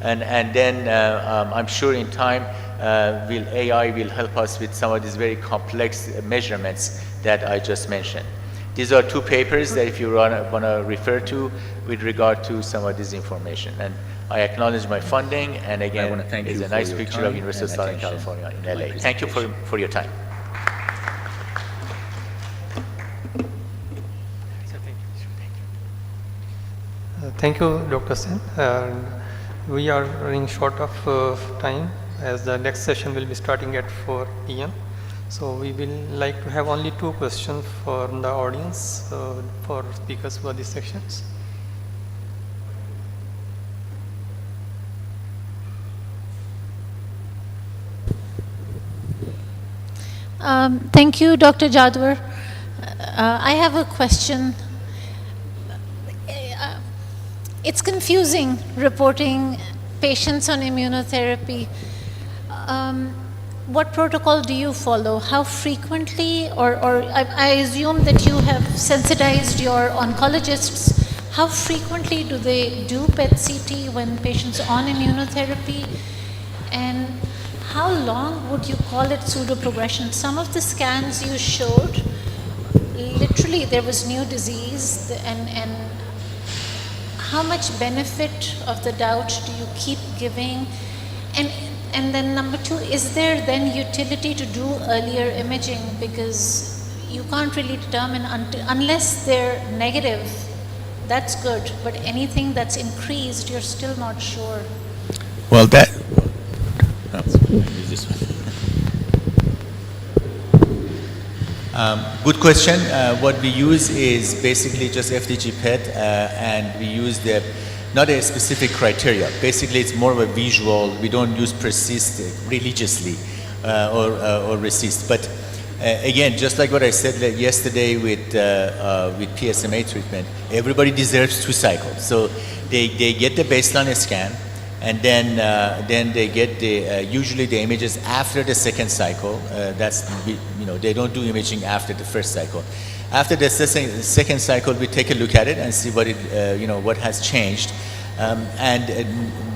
And then I'm sure in time, AI will help us with some of these very complex measurements that I just mentioned. These are 2 papers that if you want to refer to with regard to some of this information. And I acknowledge my funding, and again, it's a nice picture of University of Southern California in LA. Thank you for your time. Thank you, Dr. Sen. We are running short of time, as the next session will be starting at 4 p.m. So we will like to have only 2 questions from the audience for speakers for these sections. Thank you, Dr. Jadwar. I have a question. It's confusing reporting patients on immunotherapy. What protocol do you follow? How frequently, or I assume that you have sensitized your oncologists. How frequently do they do PET-CT when patients on immunotherapy? And how long would you call it pseudoprogression? Some of the scans you showed, literally there was new disease, and how much benefit of the doubt do you keep giving? And then number 2, is there then utility to do earlier imaging? Because you can't really determine unless they're negative, that's good, but anything that's increased, you're still not sure. Well, use this one. Good question. What we use is basically just FDG PET, and we use not a specific criteria. Basically, it's more of a visual. We don't use PERSIST religiously or RECIST. But again, just like what I said yesterday with PSMA treatment, everybody deserves 2 cycles. So they get the baseline scan, and then they get usually the images after the second cycle. They don't do imaging after the first cycle. After the second cycle, we take a look at it and see what has changed.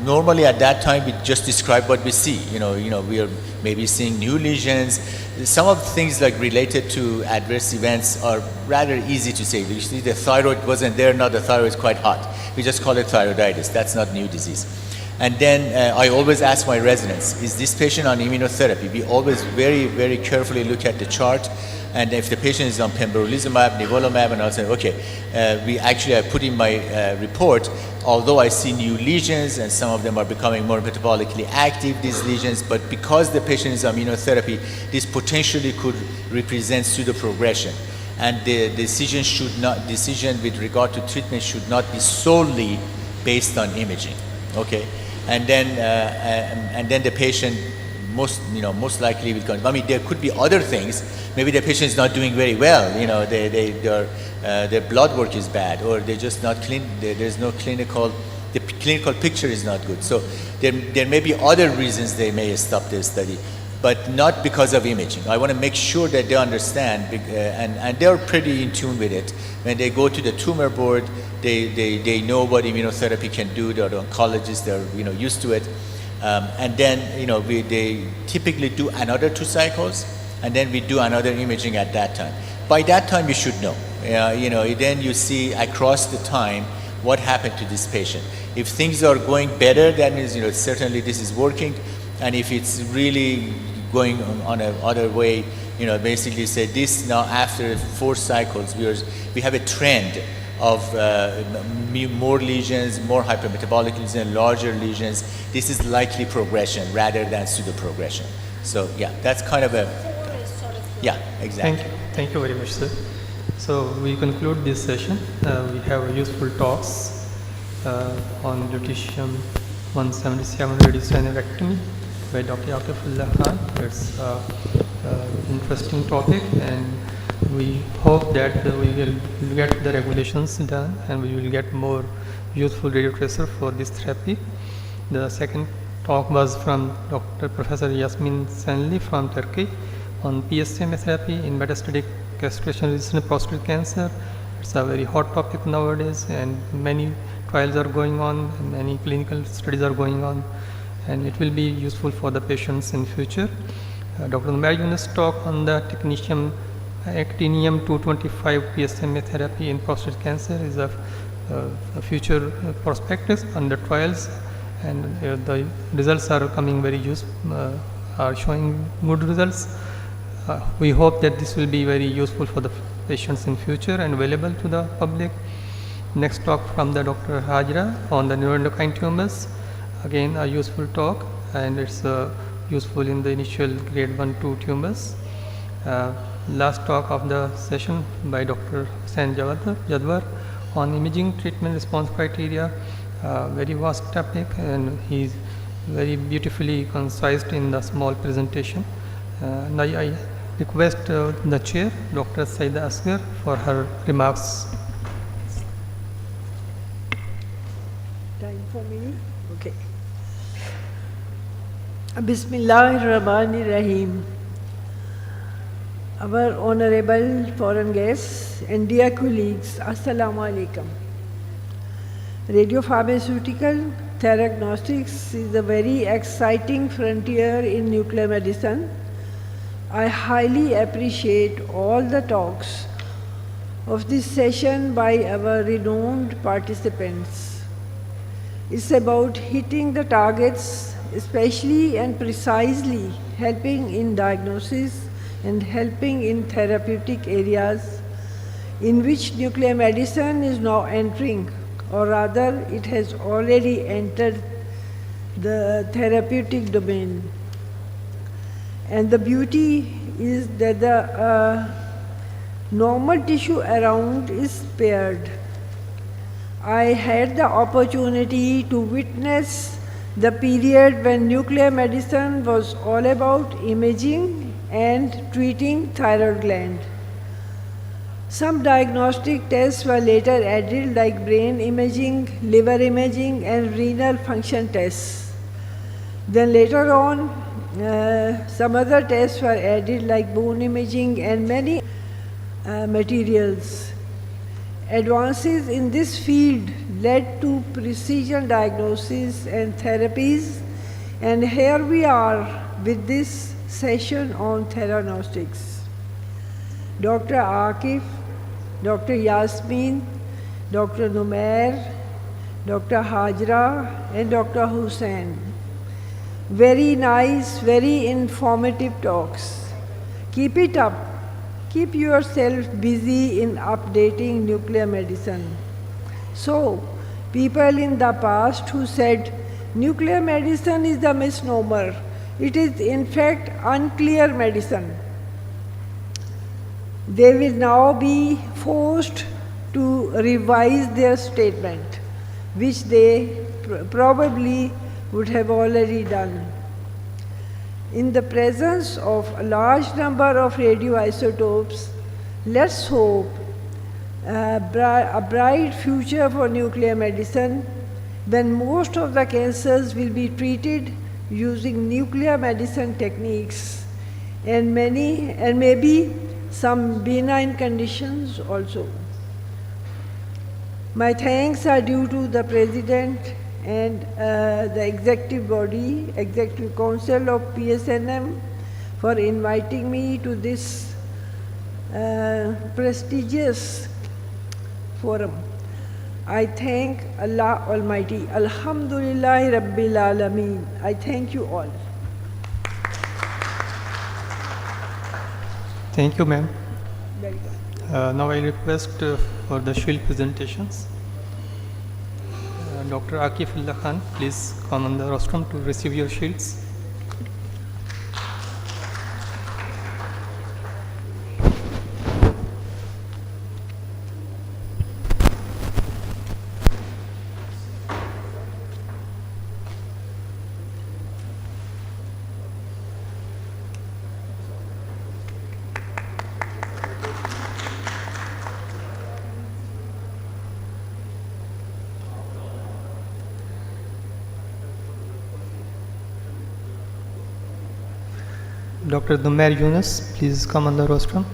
Normally at that time we just describe what we see. We are maybe seeing new lesions. Some of the things like related to adverse events are rather easy to say. You see the thyroid wasn't there, now the thyroid is quite hot. We just call it thyroiditis. That's not new disease. And then I always ask my residents, is this patient on immunotherapy? We always very, very carefully look at the chart. And if the patient is on pembrolizumab, nivolumab, and I'll say, okay, I put in my report, although I see new lesions and some of them are becoming more metabolically active, these lesions, but because the patient is on immunotherapy, this potentially could represent pseudoprogression. And the decision with regard to treatment should not be solely based on imaging, okay? And then the patient most likely will come. I mean, there could be other things. Maybe the patient is not doing very well. Their blood work is bad, or they're just not clean. There's no clinical. The clinical picture is not good. So there may be other reasons they may stop their study, but not because of imaging. I want to make sure that they understand, and they're pretty in tune with it. When they go to the tumor board, they know what immunotherapy can do. They're oncologists. They're used to it. And then they typically do another 2 cycles, and then we do another imaging at that time. By that time, you should know. Then you see across the time what happened to this patient. If things are going better, that means certainly this is working, and if it's really going on another way, basically say this now after 4 cycles, we have a trend of more lesions, more hypermetabolic lesions, larger lesions. This is likely progression rather than pseudoprogression. So yeah, that's kind of yeah, exactly. Thank you very much, sir. So we conclude this session. We have useful talks on lutetium 177 radiosynovectomy by Dr. Yaqubullah Khan. It's an interesting topic, and we hope that we will get the regulations done and we will get more useful radiotracer for this therapy. The second talk was from Professor Yasmin Senli from Turkey on PSMA therapy in metastatic castration-resistant prostate cancer. It's a very hot topic nowadays, and many trials are going on, and many clinical studies are going on, and it will be useful for the patients in future. Dr. Umair Yunus talk on the technetium actinium-225 PSMA therapy in prostate cancer is a future prospectus under trials, and the results are coming very are showing good results. We hope that this will be very useful for the patients in future and available to the public. Next talk from the Dr. Hajra on the neuroendocrine tumors. Again, a useful talk, and it's useful in the initial grade 1-2 tumors. Last talk of the session by Dr. Hussain Jadwar on imaging treatment response criteria. Very vast topic, and he's very beautifully concised in the small presentation. Now I request the chair, Dr. Saida Asghar, for her remarks. Time for me? Okay. Bismillahirrahmanirrahim. Our honorable foreign guests and dear colleagues, Assalamu alaikum. Radiopharmaceutical theragnostics is a very exciting frontier in nuclear medicine. I highly appreciate all the talks of this session by our renowned participants. It's about hitting the targets, especially and precisely helping in diagnosis and helping in therapeutic areas in which nuclear medicine is now entering, or rather it has already entered the therapeutic domain. And the beauty is that the normal tissue around is spared. I had the opportunity to witness the period when nuclear medicine was all about imaging and treating thyroid gland. Some diagnostic tests were later added like brain imaging, liver imaging and renal function tests. Then later on, some other tests were added like bone imaging and many materials. Advances in this field led to precision diagnosis and therapies, and here we are with this session on theranostics. Dr. Akif, Dr. Yasmin, Dr. Numair, Dr. Hajra and Dr. Hussain. Very nice, very informative talks. Keep it up. Keep yourself busy in updating nuclear medicine. So, people in the past who said nuclear medicine is the misnomer, it is in fact unclear medicine. They will now be forced to revise their statement, which they probably would have already done. In the presence of a large number of radioisotopes, let's hope a bright future for nuclear medicine when most of the cancers will be treated using nuclear medicine techniques and maybe some benign conditions also. My thanks are due to the President and the Executive Body, Executive Council of PSNM for inviting me to this prestigious forum. I thank Allah Almighty. Alhamdulillah Rabbil Alameen. I thank you all. Thank you, ma'am. Welcome. Now I request for the shield presentations. Dr. Akifullah Khan, please come on the rostrum to receive your shields. Dr. Numair Yunus, please come on the rostrum.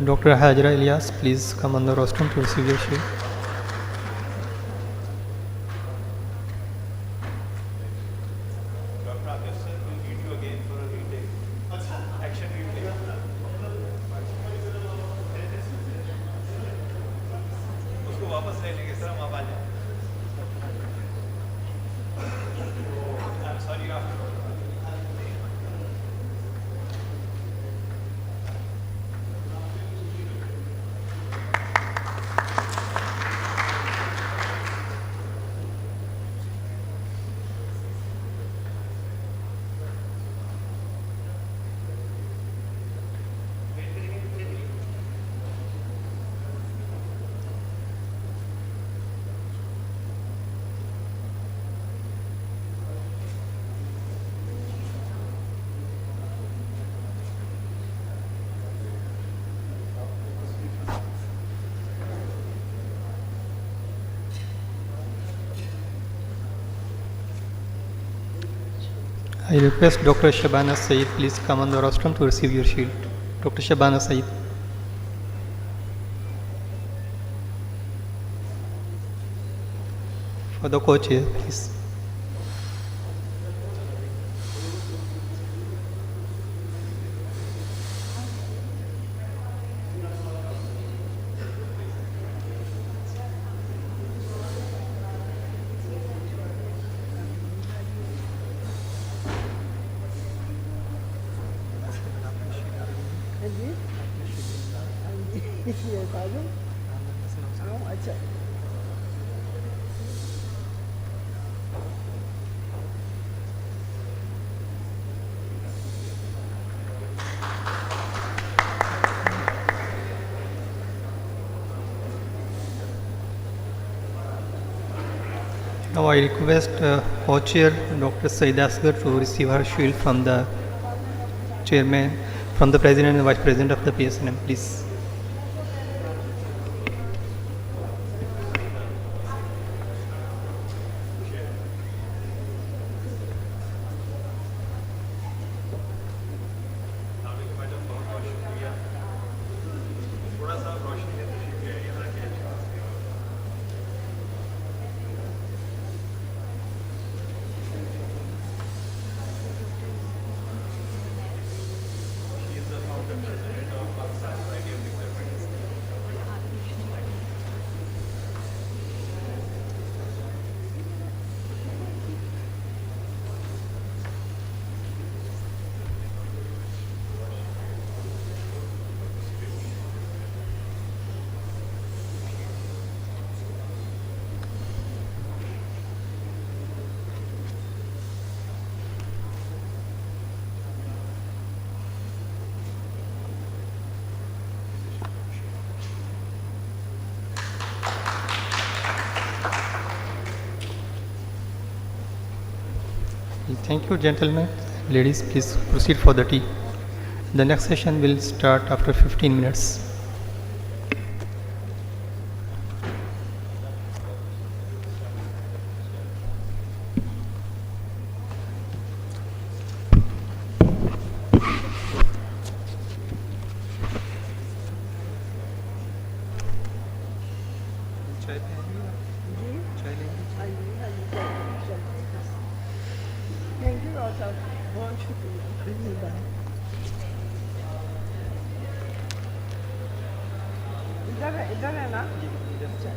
Dr. Hajra Ilyas, please come on the rostrum to receive your shield. I request Dr. Shabana Saeed, please come on the rostrum to receive your shield. Dr. Shabana Saeed. For the co-chair, please. Now I request co-chair Dr. Saida Asghar to receive her shield from the chairman, from the president and vice president of the PSNM, please. Thank you, gentlemen. Ladies, please proceed for the tea. The next session will start after 15 minutes. Thank you, Rosal. बहुत शुक्रिया धन्यवाद इधर है ना अच्छा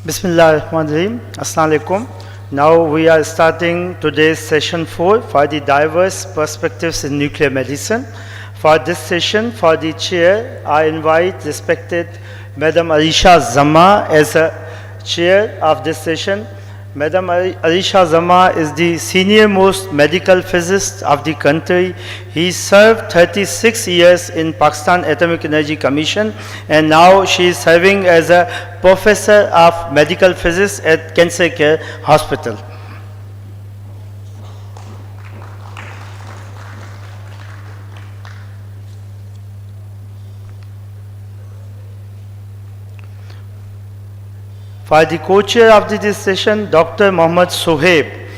Bismillah ar-Rahman ar-Rahim. Assalamu alaikum. Now we are starting today's session 4 for the diverse perspectives in nuclear medicine. For this session, for the chair, I invite respected Madam Alisha Zama as a chair of this session. Madam Alisha Zama is the senior most medical physicist of the country. He served 36 years in Pakistan Atomic Energy Commission, and now she is serving as a professor of medical physics at Cancer Care Hospital. For the co-chair of this session, Dr. Mohammad Sohaib.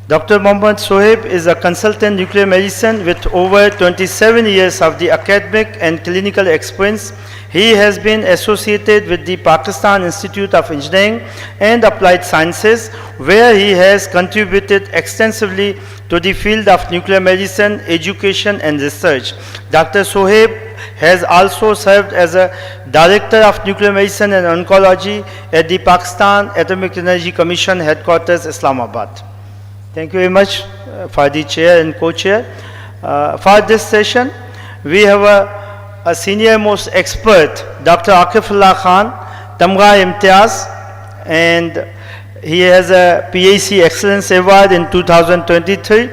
Dr. Mohammad Sohaib is a consultant nuclear medicine with over 27 years of the academic and clinical experience. He has been associated with the Pakistan Institute of Engineering and Applied Sciences, where he has contributed extensively to the field of nuclear medicine, education and research. Dr. Sohaib has also served as a Director of Nuclear Medicine and Oncology at the Pakistan Atomic Energy Commission headquarters, Islamabad. Thank you very much for the chair and co-chair. For this session, we have a senior most expert, Dr. Akifullah Khan, Tamga Imtiaz, and he has a PAC Excellence Award in 2023. He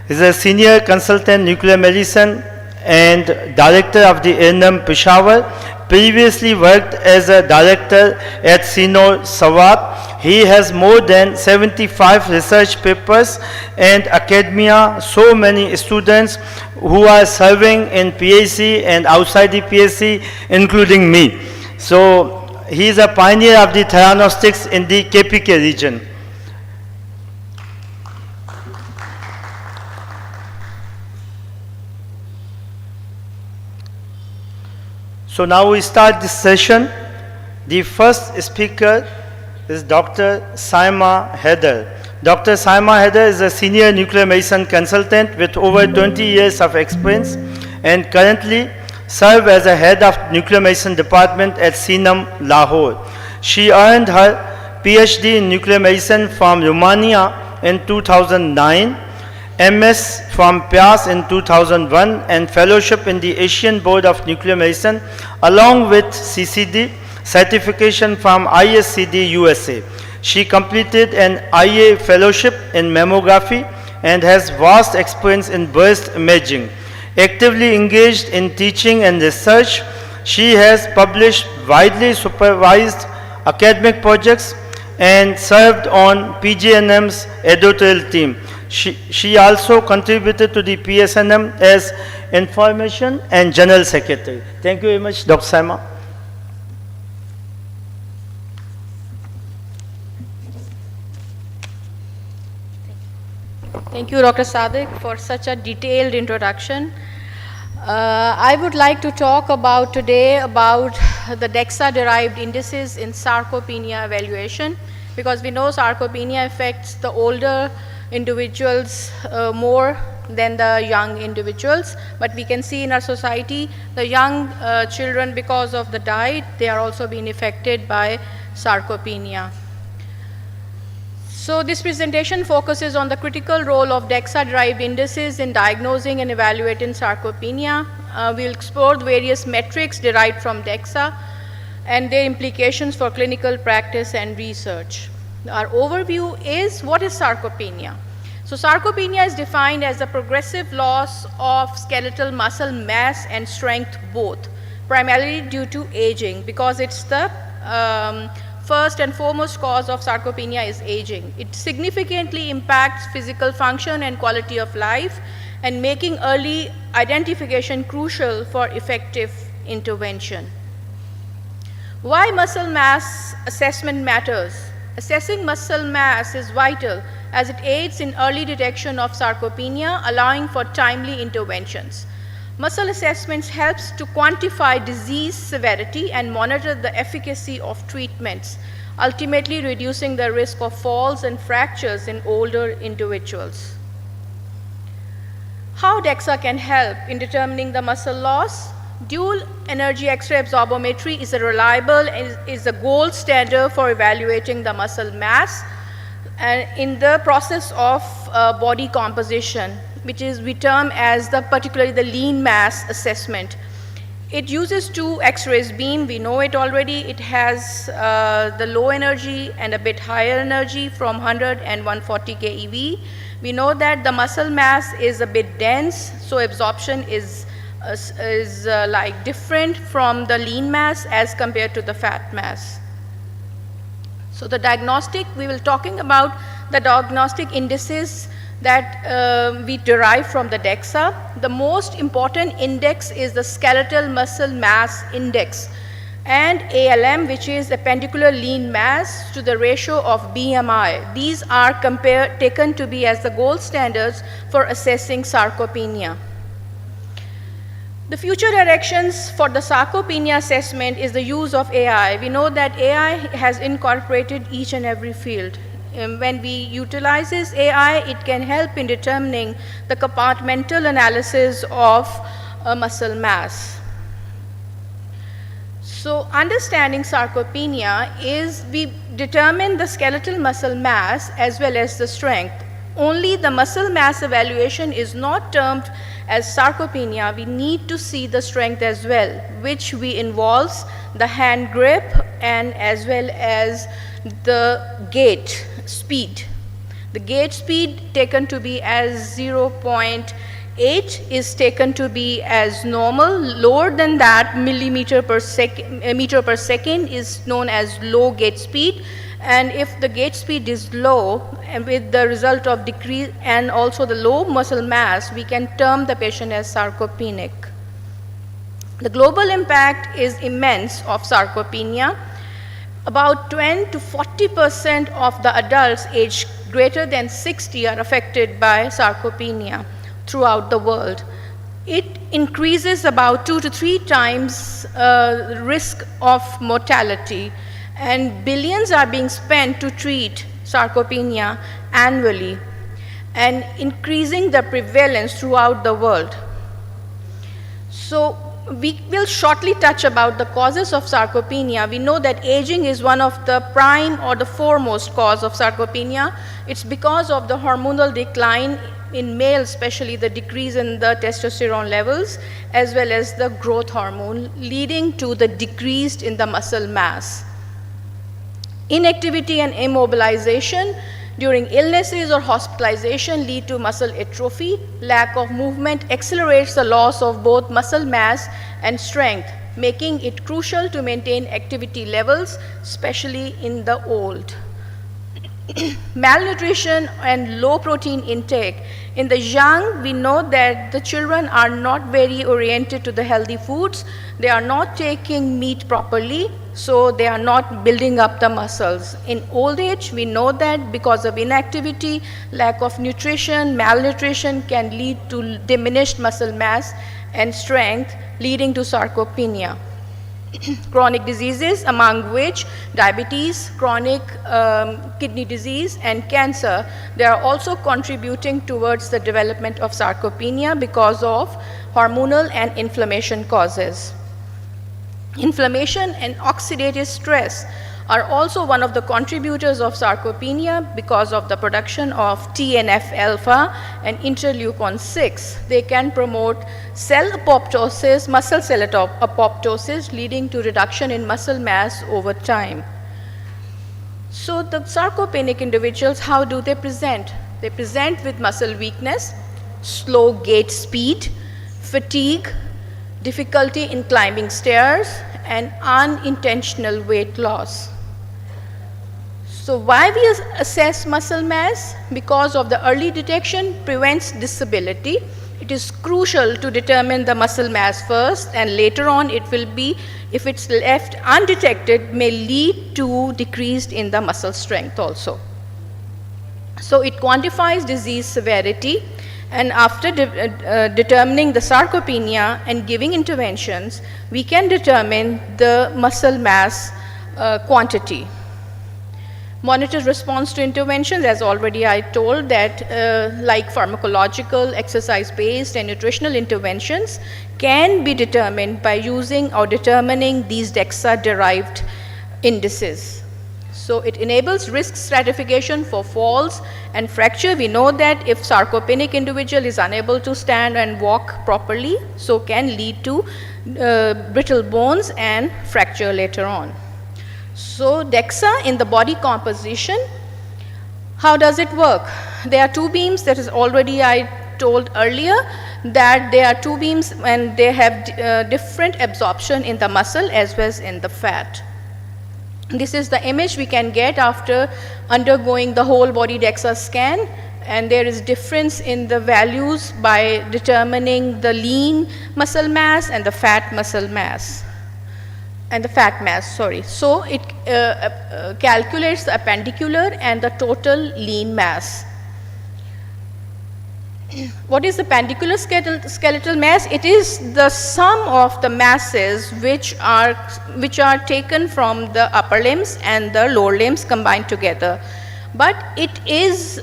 is a senior consultant nuclear medicine and director of the ANM Peshawar. Previously worked as a director at Sino Sawat. He has more than 75 research papers and academia, so many students who are serving in PAC and outside the PAC, including me. So he is a pioneer of the theranostics in the KPK region. So now we start this session. The first speaker is Dr. Saima Haider. Dr. Saima Haider is a senior nuclear medicine consultant with over 20 years of experience and currently serves as a head of nuclear medicine department at CNM Lahore. She earned her PhD in nuclear medicine from Romania in 2009, MS from PIAS in 2001, and fellowship in the Asian Board of Nuclear Medicine, along with CCD certification from ISCD USA. She completed an IA fellowship in mammography and has vast experience in breast imaging. Actively engaged in teaching and research, she has published widely supervised academic projects and served on PGNM's editorial team. She also contributed to the PSNM as Information and General Secretary. Thank you very much, Dr. Saima. Thank you, Dr. Sadiq, for such a detailed introduction. I would like to talk about today about the DEXA-derived indices in sarcopenia evaluation, because we know sarcopenia affects the older individuals more than the young individuals, but we can see in our society the young children, because of the diet, they are also being affected by sarcopenia. So this presentation focuses on the critical role of DEXA-derived indices in diagnosing and evaluating sarcopenia. We'll explore the various metrics derived from DEXA and their implications for clinical practice and research. Our overview is, what is sarcopenia? So sarcopenia is defined as a progressive loss of skeletal muscle mass and strength both, primarily due to aging, because it's the first and foremost cause of sarcopenia is aging. It significantly impacts physical function and quality of life, and making early identification crucial for effective intervention. Why muscle mass assessment matters? Assessing muscle mass is vital as it aids in early detection of sarcopenia, allowing for timely interventions. Muscle assessments helps to quantify disease severity and monitor the efficacy of treatments, ultimately reducing the risk of falls and fractures in older individuals. How DEXA can help in determining the muscle loss? Dual energy X-ray absorbometry is a reliable, is a gold standard for evaluating the muscle mass and in the process of body composition, which is we term as particularly the lean mass assessment. It uses two X-rays beam, we know it already. It has the low energy and a bit higher energy from 100 and 140 keV. We know that the muscle mass is a bit dense, so absorption is like different from the lean mass as compared to the fat mass. So the diagnostic, we will talking about the diagnostic indices that we derive from the DEXA. The most important index is the skeletal muscle mass index and ALM, which is appendicular lean mass to the ratio of BMI. These are taken to be as the gold standards for assessing sarcopenia. The future directions for the sarcopenia assessment is the use of AI. We know that AI has incorporated each and every field. When we utilizes AI, it can help in determining the compartmental analysis of muscle mass. So understanding sarcopenia is we determine the skeletal muscle mass as well as the strength. Only the muscle mass evaluation is not termed as sarcopenia. We need to see the strength as well, which involves the hand grip and as well as the gait speed. The gait speed taken to be as 0.8 is taken to be as normal. Lower than that, meter per second is known as low gait speed. And if the gait speed is low, and with the result of decrease and also the low muscle mass, we can term the patient as sarcopenic. The global impact is immense of sarcopenia. About 20 to 40% of the adults aged greater than 60 are affected by sarcopenia throughout the world. It increases about 2 to 3 times risk of mortality, and billions are being spent to treat sarcopenia annually and increasing the prevalence throughout the world. So we will shortly touch about the causes of sarcopenia. We know that aging is one of the prime or the foremost cause of sarcopenia. It's because of the hormonal decline in males, especially the decrease in the testosterone levels as well as the growth hormone, leading to the decrease in the muscle mass. Inactivity and immobilization during illnesses or hospitalization lead to muscle atrophy. Lack of movement accelerates the loss of both muscle mass and strength, making it crucial to maintain activity levels, especially in the old. Malnutrition and low protein intake. In the young, we know that the children are not very oriented to the healthy foods. They are not taking meat properly, so they are not building up the muscles. In old age, we know that because of inactivity, lack of nutrition, malnutrition can lead to diminished muscle mass and strength, leading to sarcopenia. Chronic diseases, among which diabetes, chronic kidney disease, and cancer, they are also contributing towards the development of sarcopenia because of hormonal and inflammation causes. Inflammation and oxidative stress are also one of the contributors of sarcopenia because of the production of TNF-alpha and interleukin-6. They can promote cell apoptosis, muscle cell apoptosis, leading to reduction in muscle mass over time. So the sarcopenic individuals, how do they present? They present with muscle weakness, slow gait speed, fatigue, difficulty in climbing stairs, and unintentional weight loss. So why we assess muscle mass? Because of the early detection prevents disability. It is crucial to determine the muscle mass first, and later on it will be, if it's left undetected, may lead to decrease in the muscle strength also. So it quantifies disease severity, and after determining the sarcopenia and giving interventions, we can determine the muscle mass quantity. Monitor response to interventions, as already I told, that like pharmacological, exercise-based, and nutritional interventions can be determined by using or determining these DEXA-derived indices. So it enables risk stratification for falls and fracture. We know that if sarcopenic individual is unable to stand and walk properly, so can lead to brittle bones and fracture later on. So DEXA in the body composition, how does it work? There are two beams, that is already I told earlier, that there are two beams and they have different absorption in the muscle as well as in the fat. This is the image we can get after undergoing the whole body DEXA scan, and there is difference in the values by determining the lean muscle mass and the fat muscle mass. And the fat mass, sorry. So it calculates the appendicular and the total lean mass. What is the appendicular skeletal mass? It is the sum of the masses which are taken from the upper limbs and the lower limbs combined together. But it is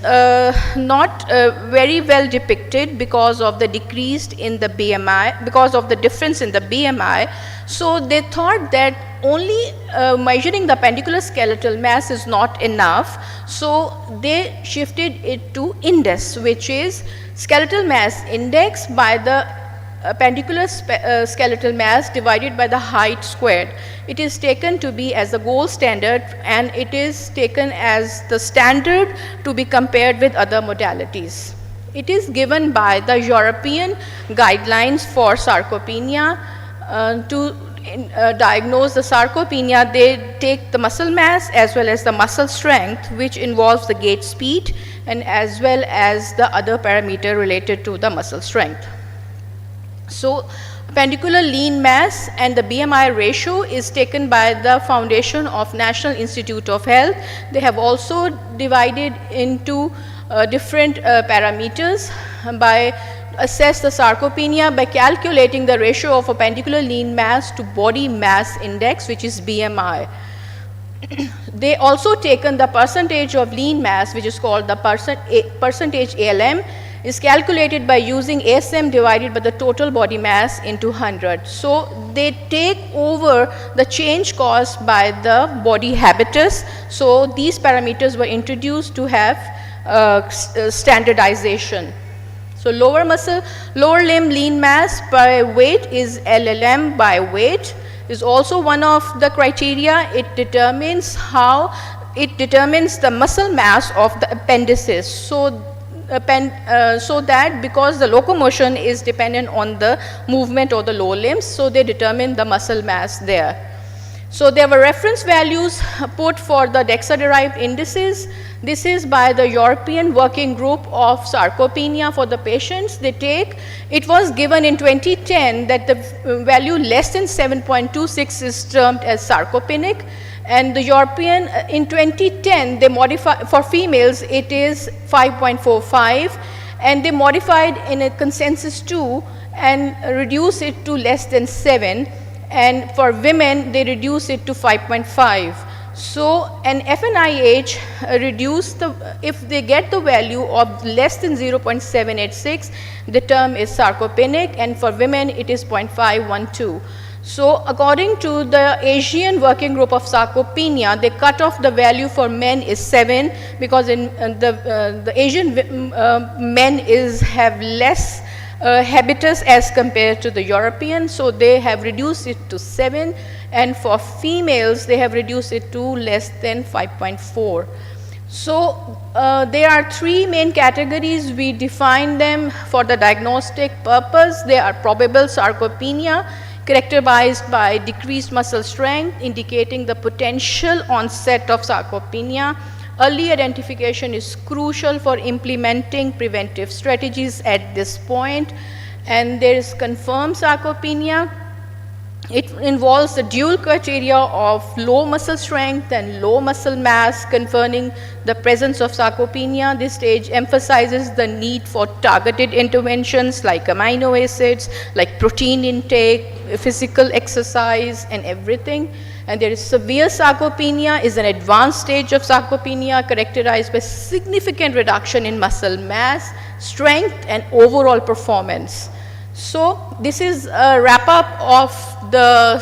not very well depicted because of the decreased in the BMI, because of the difference in the BMI. So they thought that only measuring the appendicular skeletal mass is not enough. So they shifted it to index, which is skeletal mass index by the appendicular skeletal mass divided by the height squared. It is taken to be as the gold standard, and it is taken as the standard to be compared with other modalities. It is given by the European guidelines for sarcopenia. To diagnose the sarcopenia, they take the muscle mass as well as the muscle strength, which involves the gait speed, and as well as the other parameter related to the muscle strength. So appendicular lean mass and the BMI ratio is taken by the Foundation of National Institute of Health. They have also divided into different parameters by assess the sarcopenia by calculating the ratio of appendicular lean mass to body mass index, which is BMI. They also taken the percentage of lean mass, which is called the percentage ALM, is calculated by using ASM divided by the total body mass into 100. So they take over the change caused by the body habitus. So these parameters were introduced to have standardization. So lower limb lean mass by weight is LLM by weight, is also one of the criteria. It determines the muscle mass of the appendices. So that because the locomotion is dependent on the movement of the lower limbs, so they determine the muscle mass there. So there were reference values put for the DEXA-derived indices. This is by the European Working Group of Sarcopenia for the patients. It was given in 2010 that the value less than 7.26 is termed as sarcopenic, and the European, in 2010, they modified, for females, it is 5.45, and they modified in a consensus 2 and reduce it to less than 7, and for women, they reduce it to 5.5. So an FNIH if they get the value of less than 0.786, the term is sarcopenic, and for women, it is 0.512. So according to the Asian Working Group of Sarcopenia, they cut off the value for men is 7, because in the Asian men have less habitus as compared to the European, so they have reduced it to 7, and for females they have reduced it to less than 5.4. So there are three main categories. We define them for the diagnostic purpose. They are probable sarcopenia, characterized by decreased muscle strength, indicating the potential onset of sarcopenia. Early identification is crucial for implementing preventive strategies at this point. And there is confirmed sarcopenia. It involves the dual criteria of low muscle strength and low muscle mass, confirming the presence of sarcopenia. This stage emphasizes the need for targeted interventions like amino acids, like protein intake, physical exercise, and everything. And there is severe sarcopenia, is an advanced stage of sarcopenia characterized by significant reduction in muscle mass, strength, and overall performance. So this is a wrap-up of the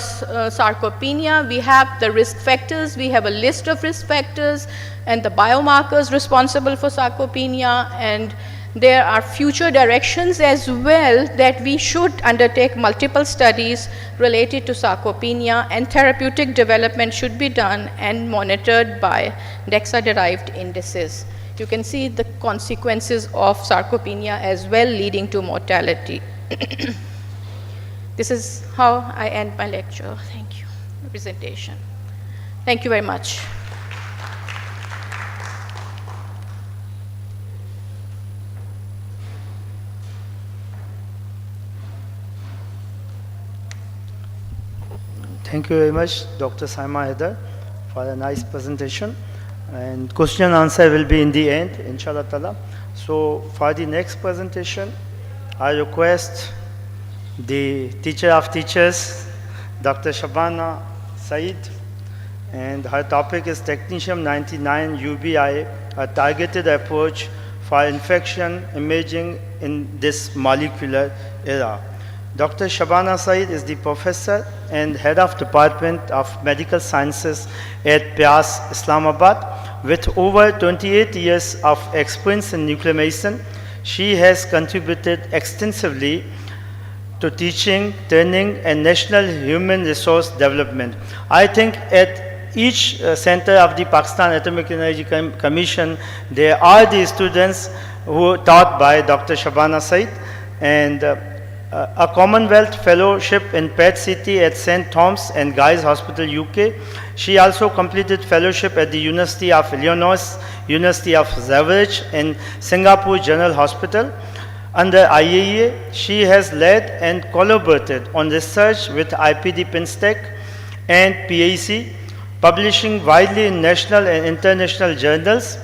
sarcopenia. We have the risk factors, we have a list of risk factors and the biomarkers responsible for sarcopenia, and there are future directions as well that we should undertake multiple studies related to sarcopenia, and therapeutic development should be done and monitored by DEXA-derived indices. You can see the consequences of sarcopenia as well, leading to mortality. This is how I end my lecture. Thank you. Presentation. Thank you very much. Thank you very much, Dr. Saima Haider, for a nice presentation. And question and answer will be in the end, inshallah ta'ala. So for the next presentation, I request the teacher of teachers, Dr. Shabana Said, and her topic is Technetium 99 UBI, a targeted approach for infection imaging in this molecular era. Dr. Shabana Said is the professor and head of Department of Medical Sciences at PIAS, Islamabad. With over 28 years of experience in nuclear medicine, she has contributed extensively to teaching, training, and national human resource development. I think at each center of the Pakistan Atomic Energy Commission, there are the students who are taught by Dr. Shabana Said, and a Commonwealth Fellowship in PET-CT at St. Thomas and Guy's Hospital, UK. She also completed fellowship at the University of Illinois, University of Zurich, and Singapore General Hospital. Under IAEA, she has led and collaborated on research with IPD Pinstack and PAC, publishing widely in national and international journals.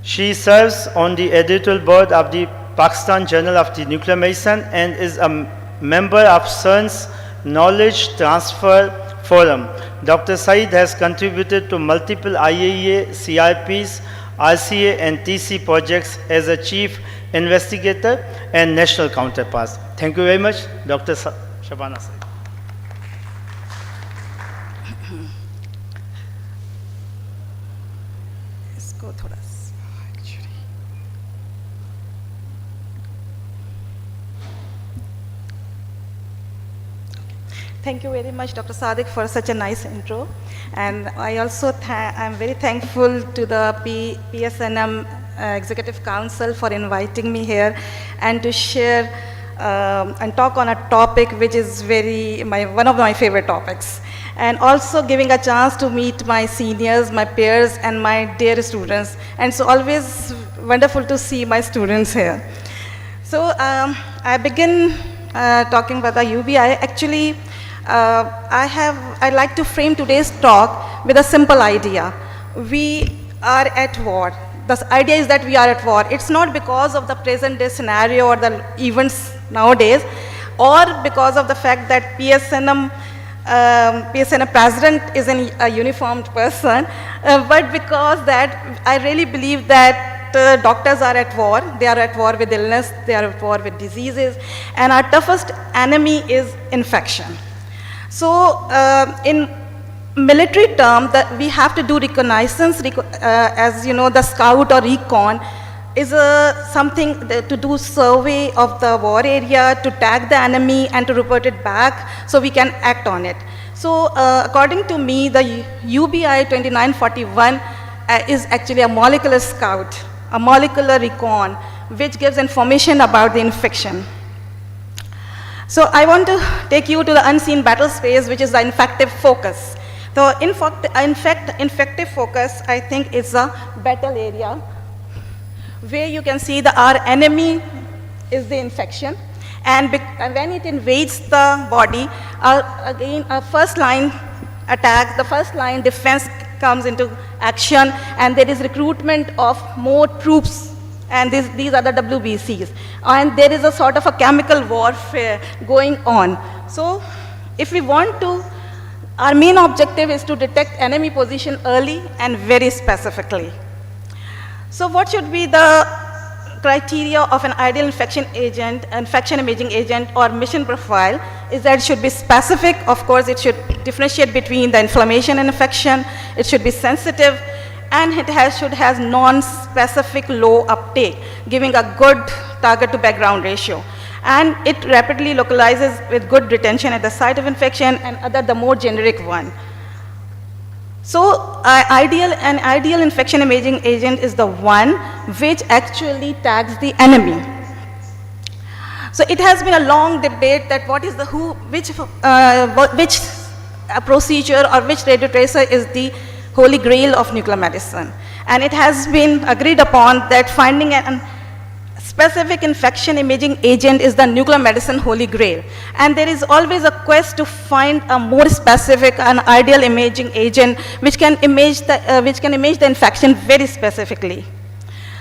She serves on the editorial board of the Pakistan Journal of the Nuclear Medicine and is a member of CERN's Knowledge Transfer Forum. Dr. Said has contributed to multiple IAEA, CIPs, RCA and TC projects as a chief investigator and national counterpart. Thank you very much, Dr. Shabana Said. इसको थोड़ा Thank you very much, Dr. Sadiq, for such a nice intro. And I also I'm very thankful to the PSNM Executive Council for inviting me here and to share and talk on a topic which is one of my favorite topics. And also giving a chance to meet my seniors, my peers, and my dear students. And so always wonderful to see my students here. So I begin talking about the UBI. Actually, I'd like to frame today's talk with a simple idea. We are at war. The idea is that we are at war. It's not because of the present day scenario or the events nowadays, or because of the fact that PSNM president is a uniformed person, but because that I really believe that doctors are at war. They are at war with illness, they are at war with diseases, and our toughest enemy is infection. So in military term, that we have to do reconnaissance, as you know, the scout or recon is something to do survey of the war area, to tag the enemy and to report it back so we can act on it. So according to me, the UBI 2941 is actually a molecular scout, a molecular recon, which gives information about the infection. So I want to take you to the unseen battle space, which is the infective focus. So infective focus, I think, is a battle area where you can see that our enemy is the infection, and when it invades the body, again, our first line attack, the first line defense comes into action, and there is recruitment of more troops. And these are the WBCs. And there is a sort of a chemical warfare going on. So if we want to Our main objective is to detect enemy position early and very specifically. So what should be the criteria of an ideal infection agent, infection imaging agent or mission profile is that it should be specific. Of course, it should differentiate between the inflammation and infection. It should be sensitive, and it should have non-specific low uptake, giving a good target to background ratio. And it rapidly localizes with good retention at the site of infection and the more generic one. So an ideal infection imaging agent is the one which actually tags the enemy. So it has been a long debate that what is the which procedure or which radiotracer is the holy grail of nuclear medicine. And it has been agreed upon that finding an specific infection imaging agent is the nuclear medicine holy grail. And there is always a quest to find a more specific and ideal imaging agent which can image the infection very specifically.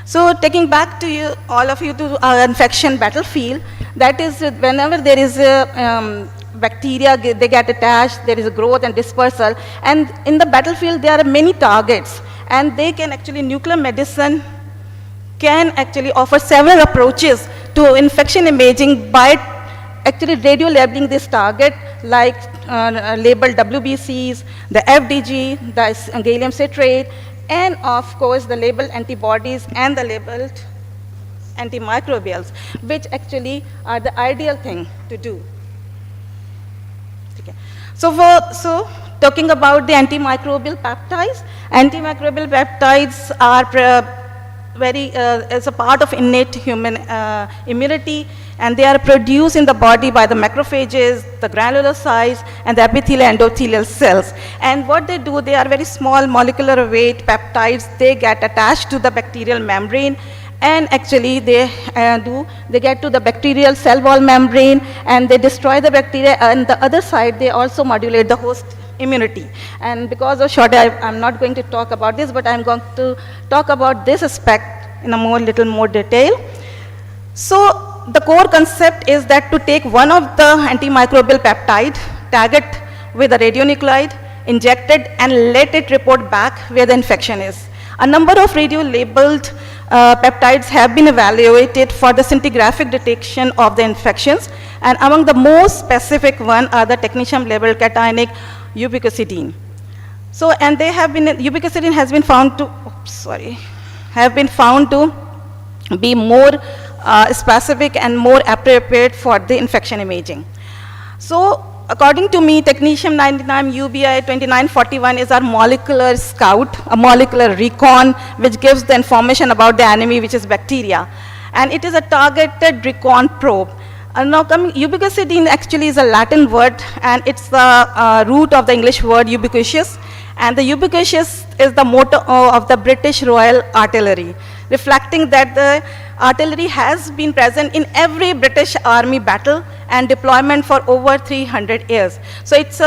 So taking back to you, all of you, to infection battlefield, that is whenever there is a bacteria, they get attached, there is a growth and dispersal, and in the battlefield there are many targets, and they can actually, nuclear medicine can actually offer several approaches to infection imaging by actually radio labeling this target, like labeled WBCs, the FDG, the gallium citrate, and of course the labeled antibodies and the labeled antimicrobials, which actually are the ideal thing to do. Okay. So talking about the antimicrobial peptides are as a part of innate human immunity, and they are produced in the body by the macrophages, the granulocytes, and the epithelial endothelial cells. And what they do, they are very small molecular weight peptides. They get attached to the bacterial membrane, and actually they get to the bacterial cell wall membrane, and they destroy the bacteria. And the other side, they also modulate the host immunity. And because of short, I'm not going to talk about this, but I'm going to talk about this aspect in a little more detail. So the core concept is that to take one of the antimicrobial peptide, tag it with a radionuclide, inject it, and let it report back where the infection is. A number of radio-labeled peptides have been evaluated for the scintigraphic detection of the infections, and among the most specific one are the technetium-labeled cationic ubiquitin. So, and they have been, ubiquitin has been found to, be more specific and more appropriate for the infection imaging. So, according to me, technetium-99 UBI 2941 is our molecular scout, a molecular recon, which gives the information about the enemy, which is bacteria. And it is a targeted recon probe. Now ubiquitin actually is a Latin word, and it's the root of the English word ubiquitous. And the ubiquitous is the motto of the British Royal Artillery, reflecting that the artillery has been present in every British Army battle and deployment for over 300 years. So it's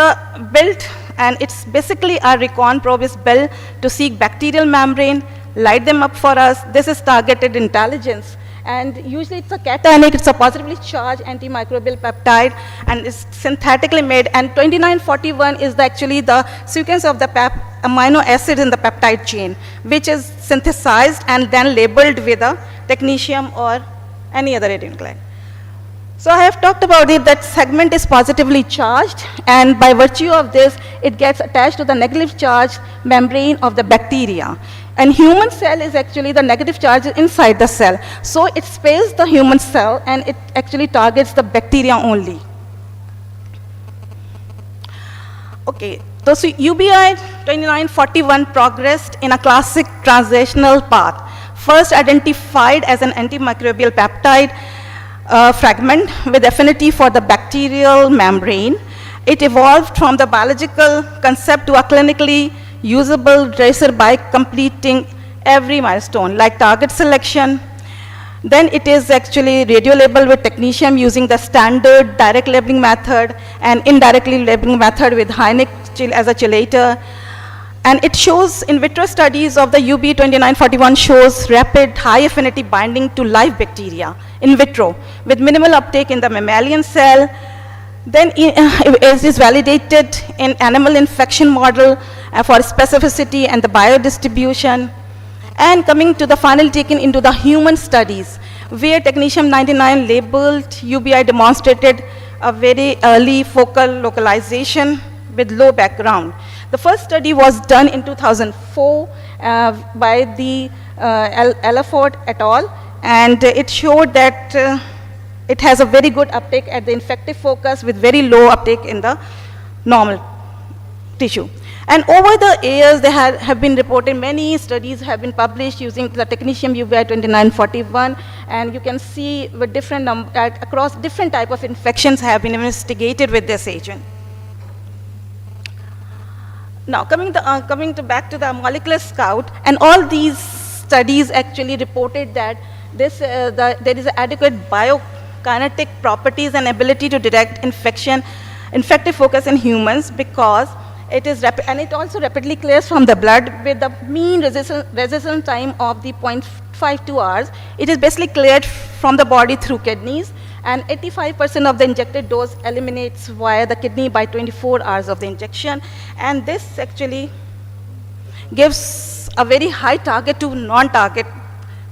built, and it's basically a recon probe is built to seek bacterial membrane, light them up for us. This is targeted intelligence. And usually it's a cationic, it's a positively charged antimicrobial peptide, and it's synthetically made. And 2941 is actually the sequence of the amino acids in the peptide chain, which is synthesized and then labeled with a technetium or any other radionuclide. So I have talked about it, that segment is positively charged, and by virtue of this, it gets attached to the negative charge membrane of the bacteria. And human cell is actually the negative charge inside the cell. So it spares the human cell, and it actually targets the bacteria only. Okay, so UBI 2941 progressed in a classic translational path. First identified as an antimicrobial peptide fragment with affinity for the bacterial membrane, it evolved from the biological concept to a clinically usable tracer by completing every milestone, like target selection. Then it is actually radio labeled with technetium using the standard direct labeling method and indirectly labeling method with Heineck as a chelator. And it shows in vitro studies of the UB2941 shows rapid high affinity binding to live bacteria in vitro with minimal uptake in the mammalian cell. Then it is validated in animal infection model for specificity and the biodistribution. And coming to the final taken into the human studies, where technetium-99 labeled UBI demonstrated a very early focal localization with low background. The first study was done in 2004 by the Ellaford et al. And it showed that it has a very good uptake at the infective focus with very low uptake in the normal tissue. And over the years, there have been reported, many studies have been published using the technetium UBI 2941, and you can see with different across different type of infections have been investigated with this agent. Now, coming back to the molecular scout, and all these studies actually reported that there is adequate biokinetic properties and ability to detect infective focus in humans, because it is and it also rapidly clears from the blood with the mean resistance time of the 0.52 hours. It is basically cleared from the body through kidneys, and 85% of the injected dose eliminates via the kidney by 24 hours of the injection. And this actually gives a very high target to non-target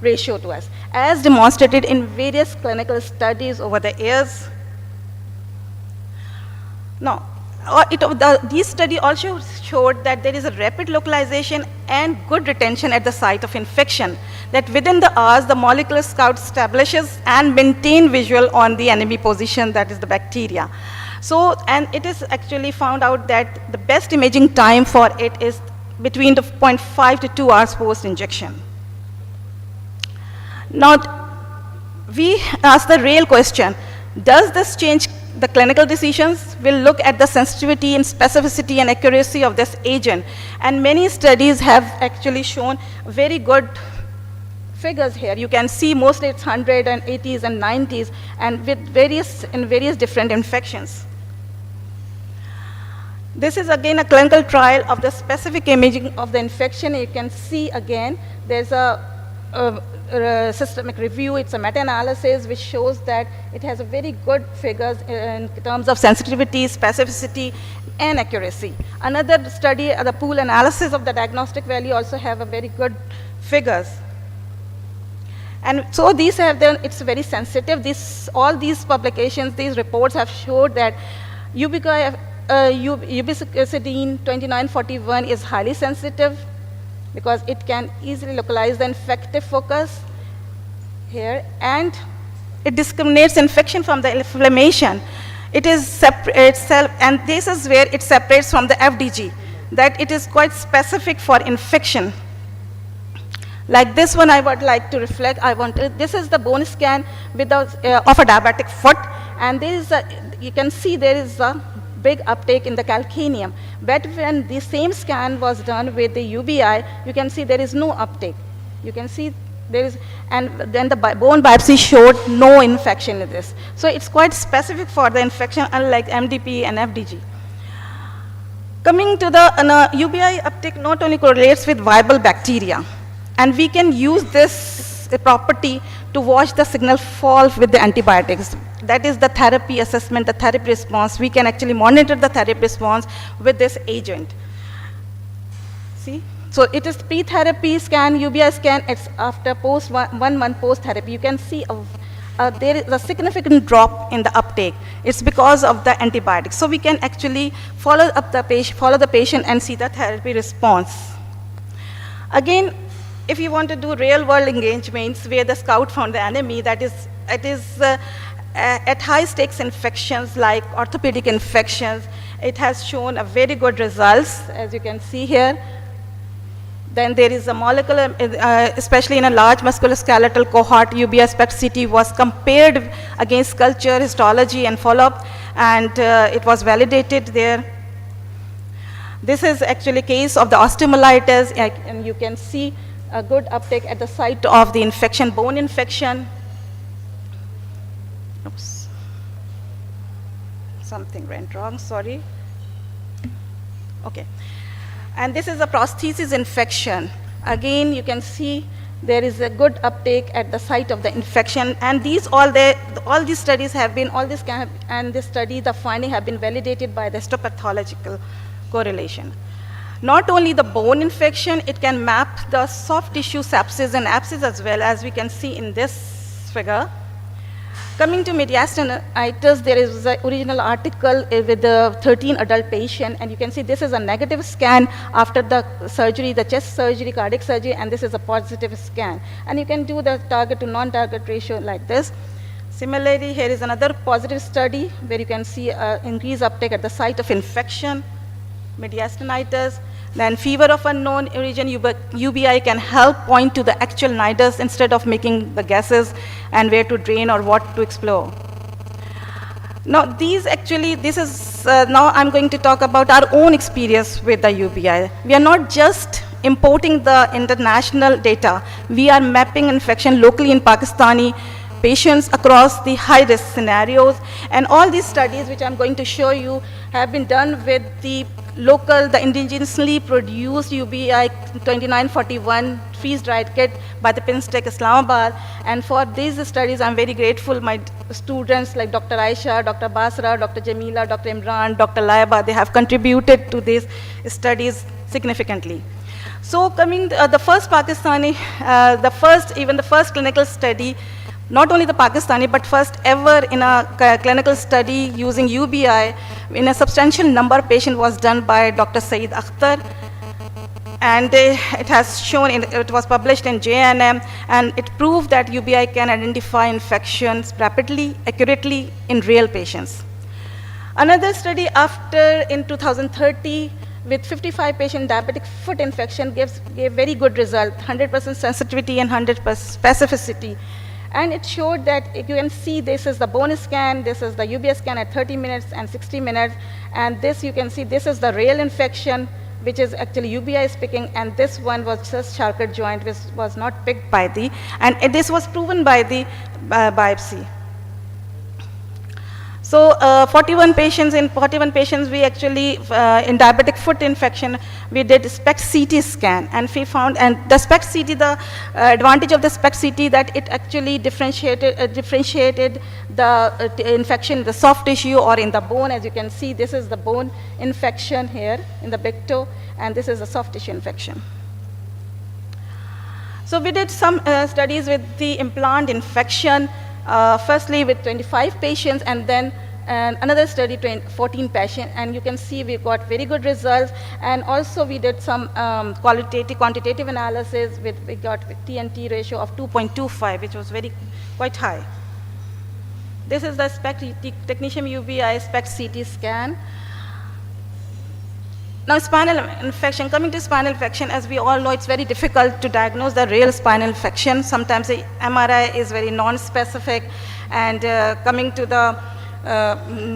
ratio to us, as demonstrated in various clinical studies over the years. Now, these studies also showed that there is a rapid localization and good retention at the site of infection, that within the hours, the molecular scout establishes and maintain visual on the enemy position, that is the bacteria. So, and it is actually found out that the best imaging time for it is between the 0.5 to 2 hours post-injection. Now, we ask the real question, does this change the clinical decisions? We'll look at the sensitivity and specificity and accuracy of this agent. And many studies have actually shown very good figures here. You can see mostly it's 100 and 80s and 90s, and with various different infections. This is again a clinical trial of the specific imaging of the infection. You can see again, there's a systemic review. It's a meta-analysis which shows that it has a very good figures in terms of sensitivity, specificity, and accuracy. Another study, the pool analysis of the diagnostic value, also have a very good figures. And so these have done, it's very sensitive. All these publications, these reports have showed that ubiquitin 2941 is highly sensitive, because it can easily localize the infective focus here, and it discriminates infection from the inflammation. It is and this is where it separates from the FDG, that it is quite specific for infection. Like this one, I would like to reflect. This is the bone scan with of a diabetic foot, and there is you can see there is a big uptake in the calcaneum. But when the same scan was done with the UBI, you can see there is no uptake. You can see there is, and then the bone biopsy showed no infection in this. So it's quite specific for the infection, unlike MDP and FDG. Coming to the UBI uptake not only correlates with viable bacteria, and we can use this property to watch the signal fall with the antibiotics. That is the therapy assessment, the therapy response. We can actually monitor the therapy response with this agent. See? So it is pre-therapy scan, UBI scan, it's after 1 month post-therapy. You can see there is a significant drop in the uptake. It's because of the antibiotics. So we can actually follow the patient and see the therapy response. Again, if you want to do real-world engagements where the scout found the enemy, that is, at high-stakes infections like orthopedic infections, it has shown a very good results, as you can see here. Then there is a molecular, especially in a large musculoskeletal cohort, UBI SPECT-CT was compared against culture, histology, and follow-up, and it was validated there. This is actually a case of the osteomyelitis, and you can see a good uptake at the site of the infection, bone infection. Oops. Something went wrong, sorry. Okay. And this is a prosthesis infection. Again, you can see there is a good uptake at the site of the infection, and all these studies have been, and this study, the finding have been validated by the histopathological correlation. Not only the bone infection, it can map the soft tissue sepsis and abscess as well, as we can see in this figure. Coming to mediastinitis, there is the original article with the 13 adult patients, and you can see this is a negative scan after the surgery, the chest surgery, cardiac surgery, and this is a positive scan. And you can do the target to non-target ratio like this. Similarly, here is another positive study where you can see increased uptake at the site of infection, mediastinitis. Then fever of unknown origin, UBI can help point to the actual nidus instead of making the guesses and where to drain or what to explore. Now, now I'm going to talk about our own experience with the UBI. We are not just importing the international data. We are mapping infection locally in Pakistani patients across the high-risk scenarios. And all these studies, which I'm going to show you, have been done with the indigenously produced UBI 2941 freeze-dried kit by the Pinstech Islamabad. And for these studies, I'm very grateful. My students like Dr. Aisha, Dr. Basra, Dr. Jamila, Dr. Imran, Dr. Laiba, they have contributed to these studies significantly. So coming the first Pakistani, even the first clinical study, not only the Pakistani, but first ever in a clinical study using UBI in a substantial number of patients was done by Dr. Saeed Akhtar. And it has shown, it was published in JNM, and it proved that UBI can identify infections rapidly, accurately in real patients. Another study in 2030 with 55 patient diabetic foot infection gave very good result, 100% sensitivity and 100% specificity. And it showed that you can see this is the bone scan, this is the UBI scan at 30 minutes and 60 minutes, and this you can see this is the real infection, which is actually UBI is picking, and this one was just Charcot joint, which was not picked by and this was proven by the biopsy. So 41 patients, we actually, in diabetic foot infection, we did SPECT CT scan, and we found, and the SPECT CT, the advantage of the SPECT CT that it actually differentiated the infection in the soft tissue or in the bone. As you can see, this is the bone infection here in the big toe, and this is a soft tissue infection. So we did some studies with the implant infection, firstly with 25 patients, and then another study, 14 patients, and you can see we got very good results. And also we did some quantitative analysis we got with TNT ratio of 2.25, which was quite high. This is the technetium UBI SPECT CT scan. Now, spinal infection, coming to spinal infection, as we all know, it's very difficult to diagnose the real spinal infection. Sometimes the MRI is very non-specific. And coming to the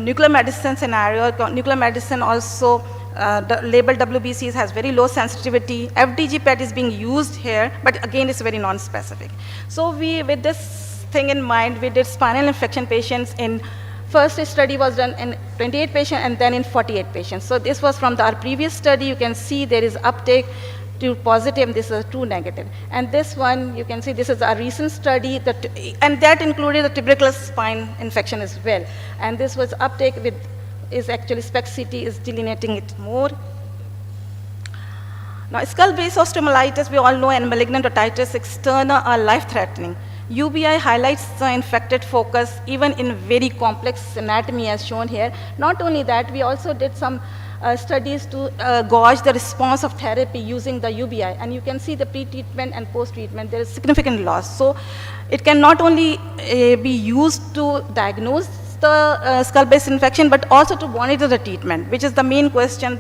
nuclear medicine scenario, nuclear medicine also, the labeled WBCs has very low sensitivity. FDG PET is being used here, but again, it's very non-specific. So with this thing in mind, we did spinal infection patients in first study was done in 28 patients and then in 48 patients. So this was from our previous study. You can see there is uptake to positive, and this is true negative. And this one, you can see this is a recent study, and that included the tuberculous spine infection as well. And this was uptake is actually SPECT CT is delineating it more. Now, skull-based osteomyelitis, we all know, and malignant otitis externa are life-threatening. UBI highlights the infected focus even in very complex anatomy as shown here. Not only that, we also did some studies to gauge the response of therapy using the UBI, and you can see the pre-treatment and post-treatment, there is significant loss. So it can not only be used to diagnose the skull-based infection, but also to monitor the treatment, which is the main question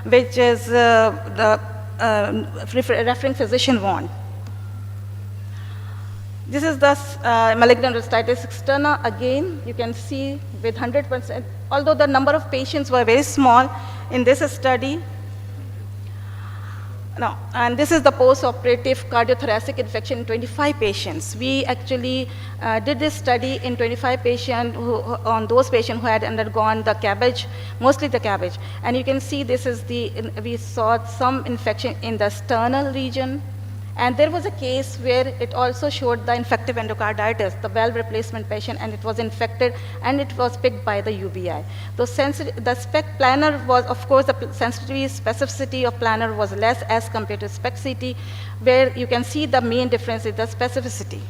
which is the referring physician want. This is the malignant otitis externa. Again, you can see with 100%, although the number of patients were very small in this study. Now, and this is the post-operative cardiothoracic infection in 25 patients. We actually did this study in 25 patients, on those patients who had undergone the CABG, mostly the CABG. And you can see this is we saw some infection in the sternal region, And there was a case where it also showed the infective endocarditis, the valve replacement patient, and it was infected and it was picked by the UBI. The SPEC planner was, of course, the sensitivity specificity of planner was less as compared to SPEC CT, where you can see the main difference is the specificity.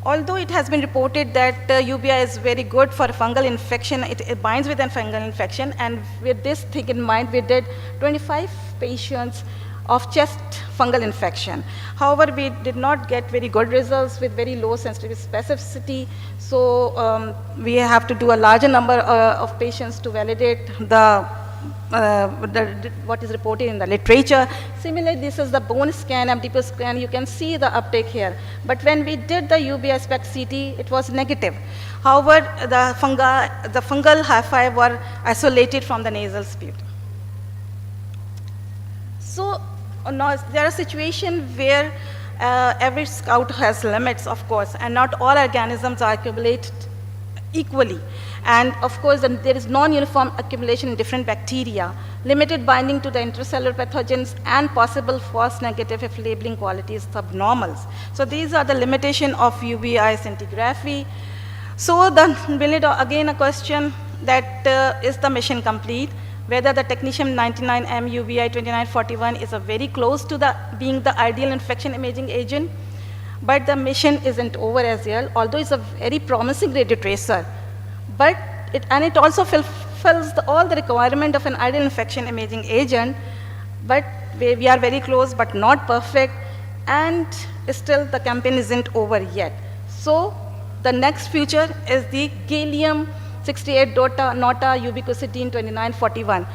Although it has been reported that UBI is very good for fungal infection, it binds with a fungal infection, and with this thing in mind, we did 25 patients of chest fungal infection. However, we did not get very good results with very low sensitivity specificity, so we have to do a larger number of patients to validate what is reported in the literature. Similarly, this is the bone scan, MDP scan, you can see the uptake here. But when we did the UBI SPEC CT, it was negative. However, the fungal hyphae were isolated from the nasal sputum. So now there are situations where every scout has limits, of course, and not all organisms are accumulated equally. And of course, there is non-uniform accumulation in different bacteria, limited binding to the intracellular pathogens, and possible false negative if labeling quality is subnormals. So these are the limitation of UBI scintigraphy. So again a question that is the mission complete? Whether the technetium 99M UBI 2941 is very close to being the ideal infection imaging agent, but the mission isn't over as well, although it's a very promising radio tracer. But it also fulfills all the requirement of an ideal infection imaging agent, but we are very close but not perfect, and still the campaign isn't over yet. So the next future is the gallium 68 Nota ubiquitine 2941.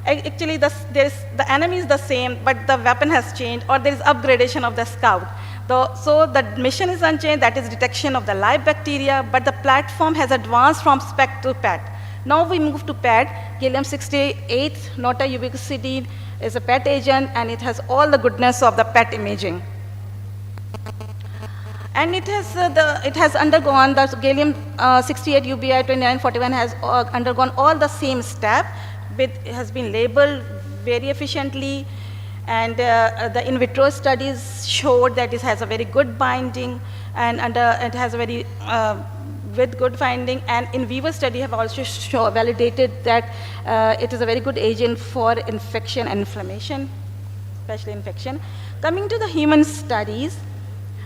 Actually, the enemy is the same, but the weapon has changed, or there is upgradation of the scout. So the mission is unchanged, that is detection of the live bacteria, but the platform has advanced from SPEC to PET. Now we move to PET. Gallium 68 Nota ubiquitine is a PET agent, and it has all the goodness of the PET imaging. And it has undergone, the gallium 68 UBI 2941 has undergone all the same step. It has been labeled very efficiently, and the in vitro studies showed that it has a very good binding, and it has a very with good finding, and in vivo study have also validated that it is a very good agent for infection and inflammation, especially infection. Coming to the human studies,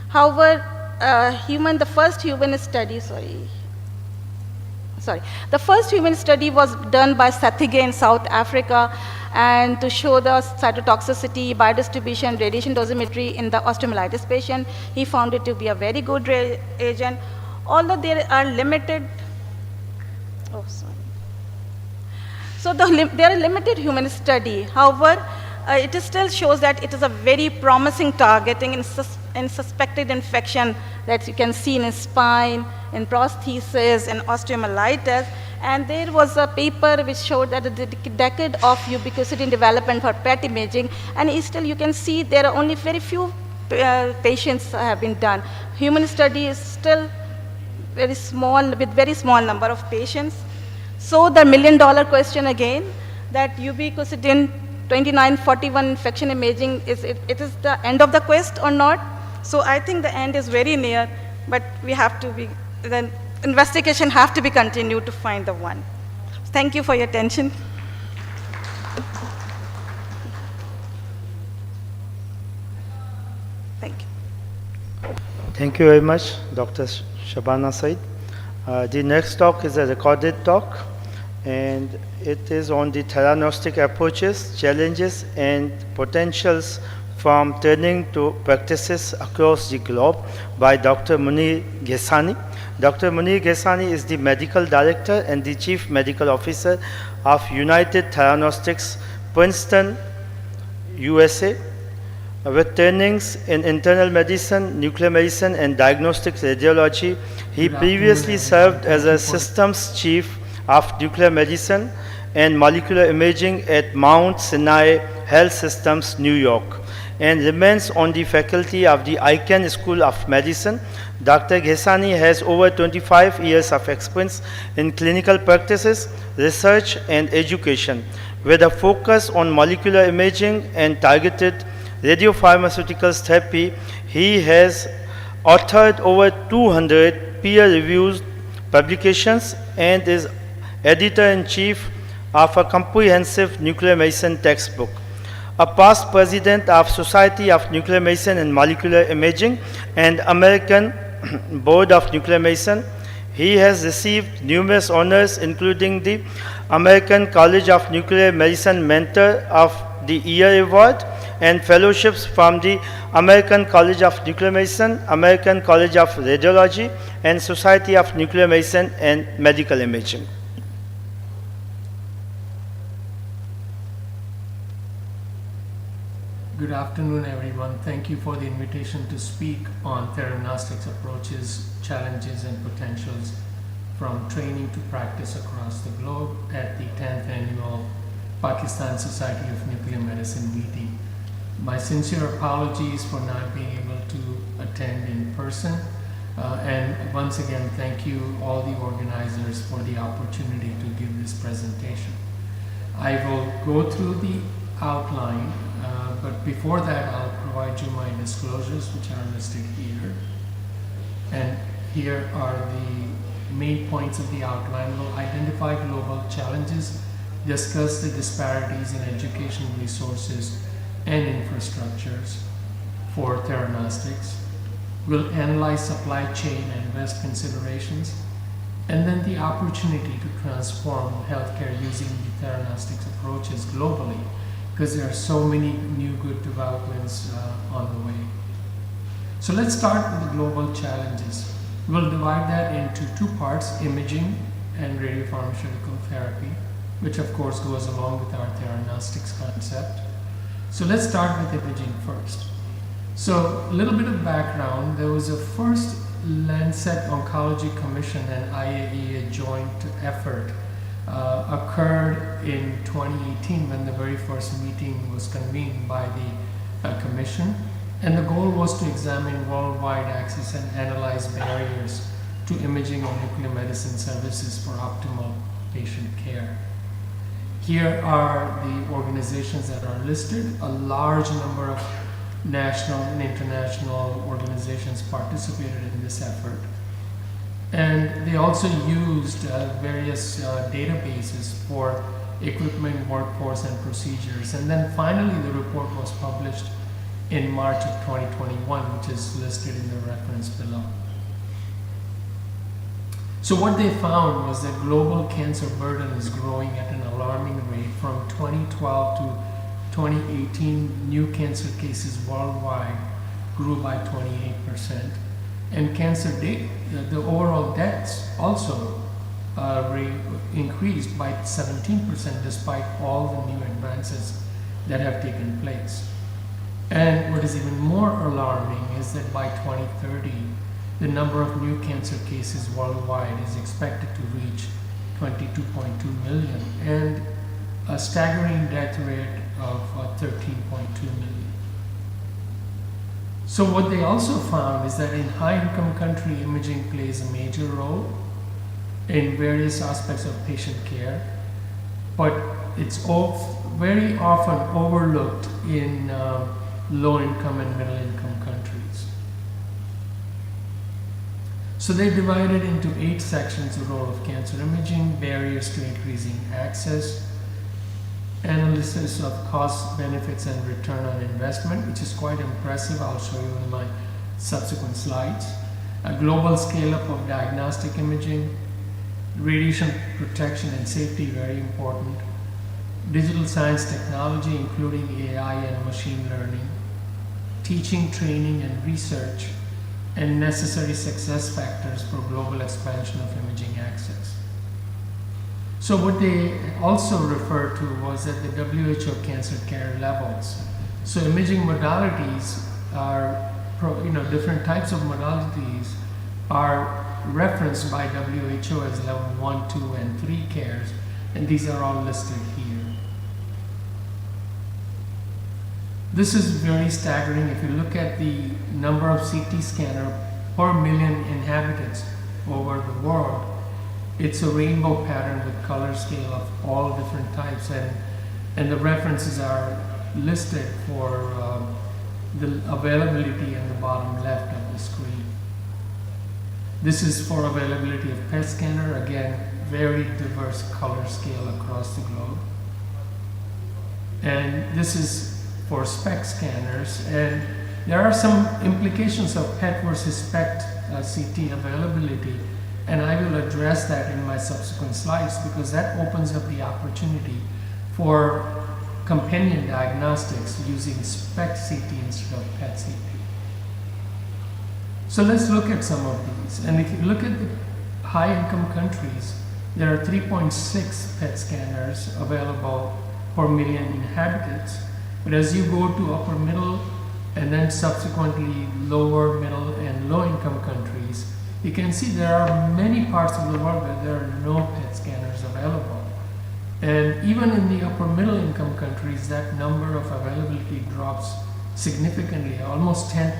however, the first human study was done by Sathige in South Africa, and to show the cytotoxicity, biodistribution, radiation dosimetry in the osteomyelitis patient. He found it to be a very good agent. Although there are limited, there are limited human study. However, it still shows that it is a very promising targeting in suspected infection that you can see in spine, in prosthesis, in osteomyelitis. And there was a paper which showed that the decade of ubiquitine development for PET imaging, and still you can see there are only very few patients have been done. Human study is still very small, with very small number of patients. So the million-dollar question again, that ubiquitine 2941 infection imaging, it is the end of the quest or not? So I think the end is very near, but we have to be, the investigation have to be continued to find the one. Thank you for your attention. Thank you. Thank you very much, Dr. Shabana Said. The next talk is a recorded talk, and it is on the theranostic approaches, challenges, and potentials from turning to practices across the globe by Dr. Munir Ghesani. Dr. Munir Ghesani is the Medical Director and the Chief Medical Officer of United Theranostics, Princeton, USA. With trainings in internal medicine, nuclear medicine, and diagnostic radiology, he previously served as a systems chief of nuclear medicine and molecular imaging at Mount Sinai Health Systems, New York, and remains on the faculty of the Icahn School of Medicine. Dr. Ghesani has over 25 years of experience in clinical practices, research, and education, with a focus on molecular imaging and targeted radiopharmaceuticals therapy. He has authored over 200 peer-reviewed publications and is editor-in-chief of a comprehensive nuclear medicine textbook. A past president of Society of Nuclear Medicine and Molecular Imaging and American Board of Nuclear Medicine. He has received numerous honors, including the American College of Nuclear Medicine Mentor of the Year Award and fellowships from the American College of Nuclear Medicine, American College of Radiology, and Society of Nuclear Medicine and Medical Imaging. Good afternoon, everyone. Thank you for the invitation to speak on theranostics approaches, challenges, and potentials from training to practice across the globe at the 10th Annual Pakistan Society of Nuclear Medicine meeting. My sincere apologies for not being able to attend in person. And once again, thank you all the organizers for the opportunity to give this presentation. I will go through the outline, but before that I'll provide you my disclosures, which are listed here. And here are the main points of the outline. We'll identify global challenges, discuss the disparities in education resources and infrastructures for theranostics. We'll analyze supply chain and risk considerations, and then the opportunity to transform healthcare using the theranostics approaches globally, because there are so many new good developments on the way. So let's start with the global challenges. We'll divide that into two parts, imaging and radiopharmaceutical therapy, which of course goes along with our theranostics concept. So let's start with imaging first. So a little bit of background, there was a first Lancet Oncology Commission and IAEA joint effort occurred in 2018 when the very first meeting was convened by the commission, and the goal was to examine worldwide access and analyze barriers to imaging and nuclear medicine services for optimal patient care. Here are the organizations that are listed. A large number of national and international organizations participated in this effort. And they also used various databases for equipment, workforce, and procedures. And then finally, the report was published in March of 2021, which is listed in the reference below. So what they found was that global cancer burden is growing at an alarming rate. From 2012 to 2018, new cancer cases worldwide grew by 28%. And cancer the overall deaths also increased by 17% despite all the new advances that have taken place. And what is even more alarming is that by 2030, the number of new cancer cases worldwide is expected to reach 22.2 million and a staggering death rate of 13.2 million. So what they also found is that in high-income country, imaging plays a major role in various aspects of patient care, but it's very often overlooked in low-income and middle-income countries. So they divided into 8 sections: the role of cancer imaging, barriers to increasing access, analysis of cost, benefits, and return on investment, which is quite impressive. I'll show you in my subsequent slides. A global scale-up of diagnostic imaging, radiation protection and safety, very important. Digital science technology, including AI and machine learning. Teaching, training, and research, and necessary success factors for global expansion of imaging access. So what they also referred to was that the WHO cancer care levels. So imaging modalities are, different types of modalities are referenced by WHO as level 1, 2, and 3 cares, and these are all listed here. This is very staggering. If you look at the number of CT scanner per million inhabitants over the world, it's a rainbow pattern with color scale of all different types, and the references are listed for the availability in the bottom left of the screen. This is for availability of PET scanner, again, very diverse color scale across the globe. And this is for SPECT scanners, and there are some implications of PET versus SPECT CT availability, and I will address that in my subsequent slides because that opens up the opportunity for companion diagnostics using SPECT CT instead of PET CT. So let's look at some of these. And if you look at the high-income countries, there are 3.6 PET scanners available per million inhabitants. But as you go to upper middle and then subsequently lower, middle, and low-income countries, you can see there are many parts of the world where there are no PET scanners available. And even in the upper middle income countries, that number of availability drops significantly, almost 10%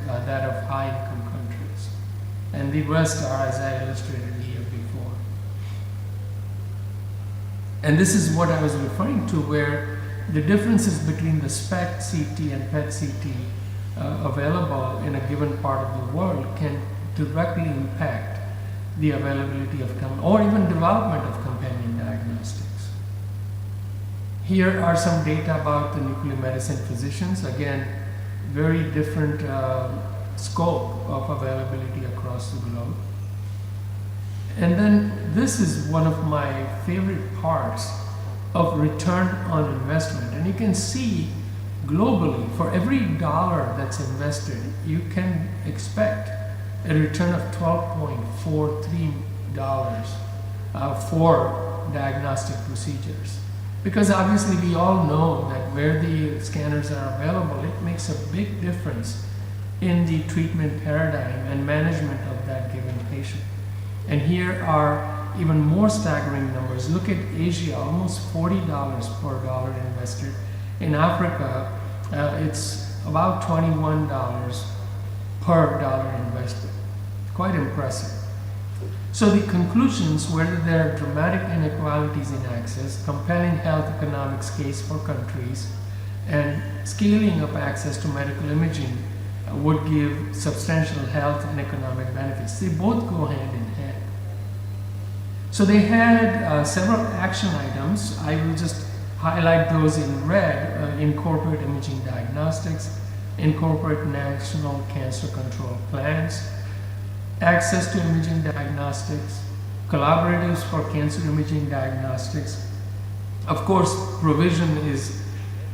that of high income countries. And the rest are, as I illustrated here before. And this is what I was referring to, where the differences between the SPECT CT and PET CT available in a given part of the world can directly impact the availability of or even development of companion diagnostics. Here are some data about the nuclear medicine physicians. Again, very different scope of availability across the globe. And then this is one of my favorite parts of return on investment. And you can see globally, for every dollar that's invested, you can expect a return of $12.43 for diagnostic procedures. Because obviously we all know that where the scanners are available, it makes a big difference in the treatment paradigm and management of that given patient. And here are even more staggering numbers. Look at Asia, almost $40 per dollar invested. In Africa, it's about $21 per dollar invested. Quite impressive. So the conclusions, whether there are dramatic inequalities in access, compelling health economics case for countries, and scaling up access to medical imaging would give substantial health and economic benefits. They both go hand in hand. So they had several action items. I will just highlight those in red. Incorporate imaging diagnostics, incorporate national cancer control plans, access to imaging diagnostics, collaboratives for cancer imaging diagnostics. Of course, provision is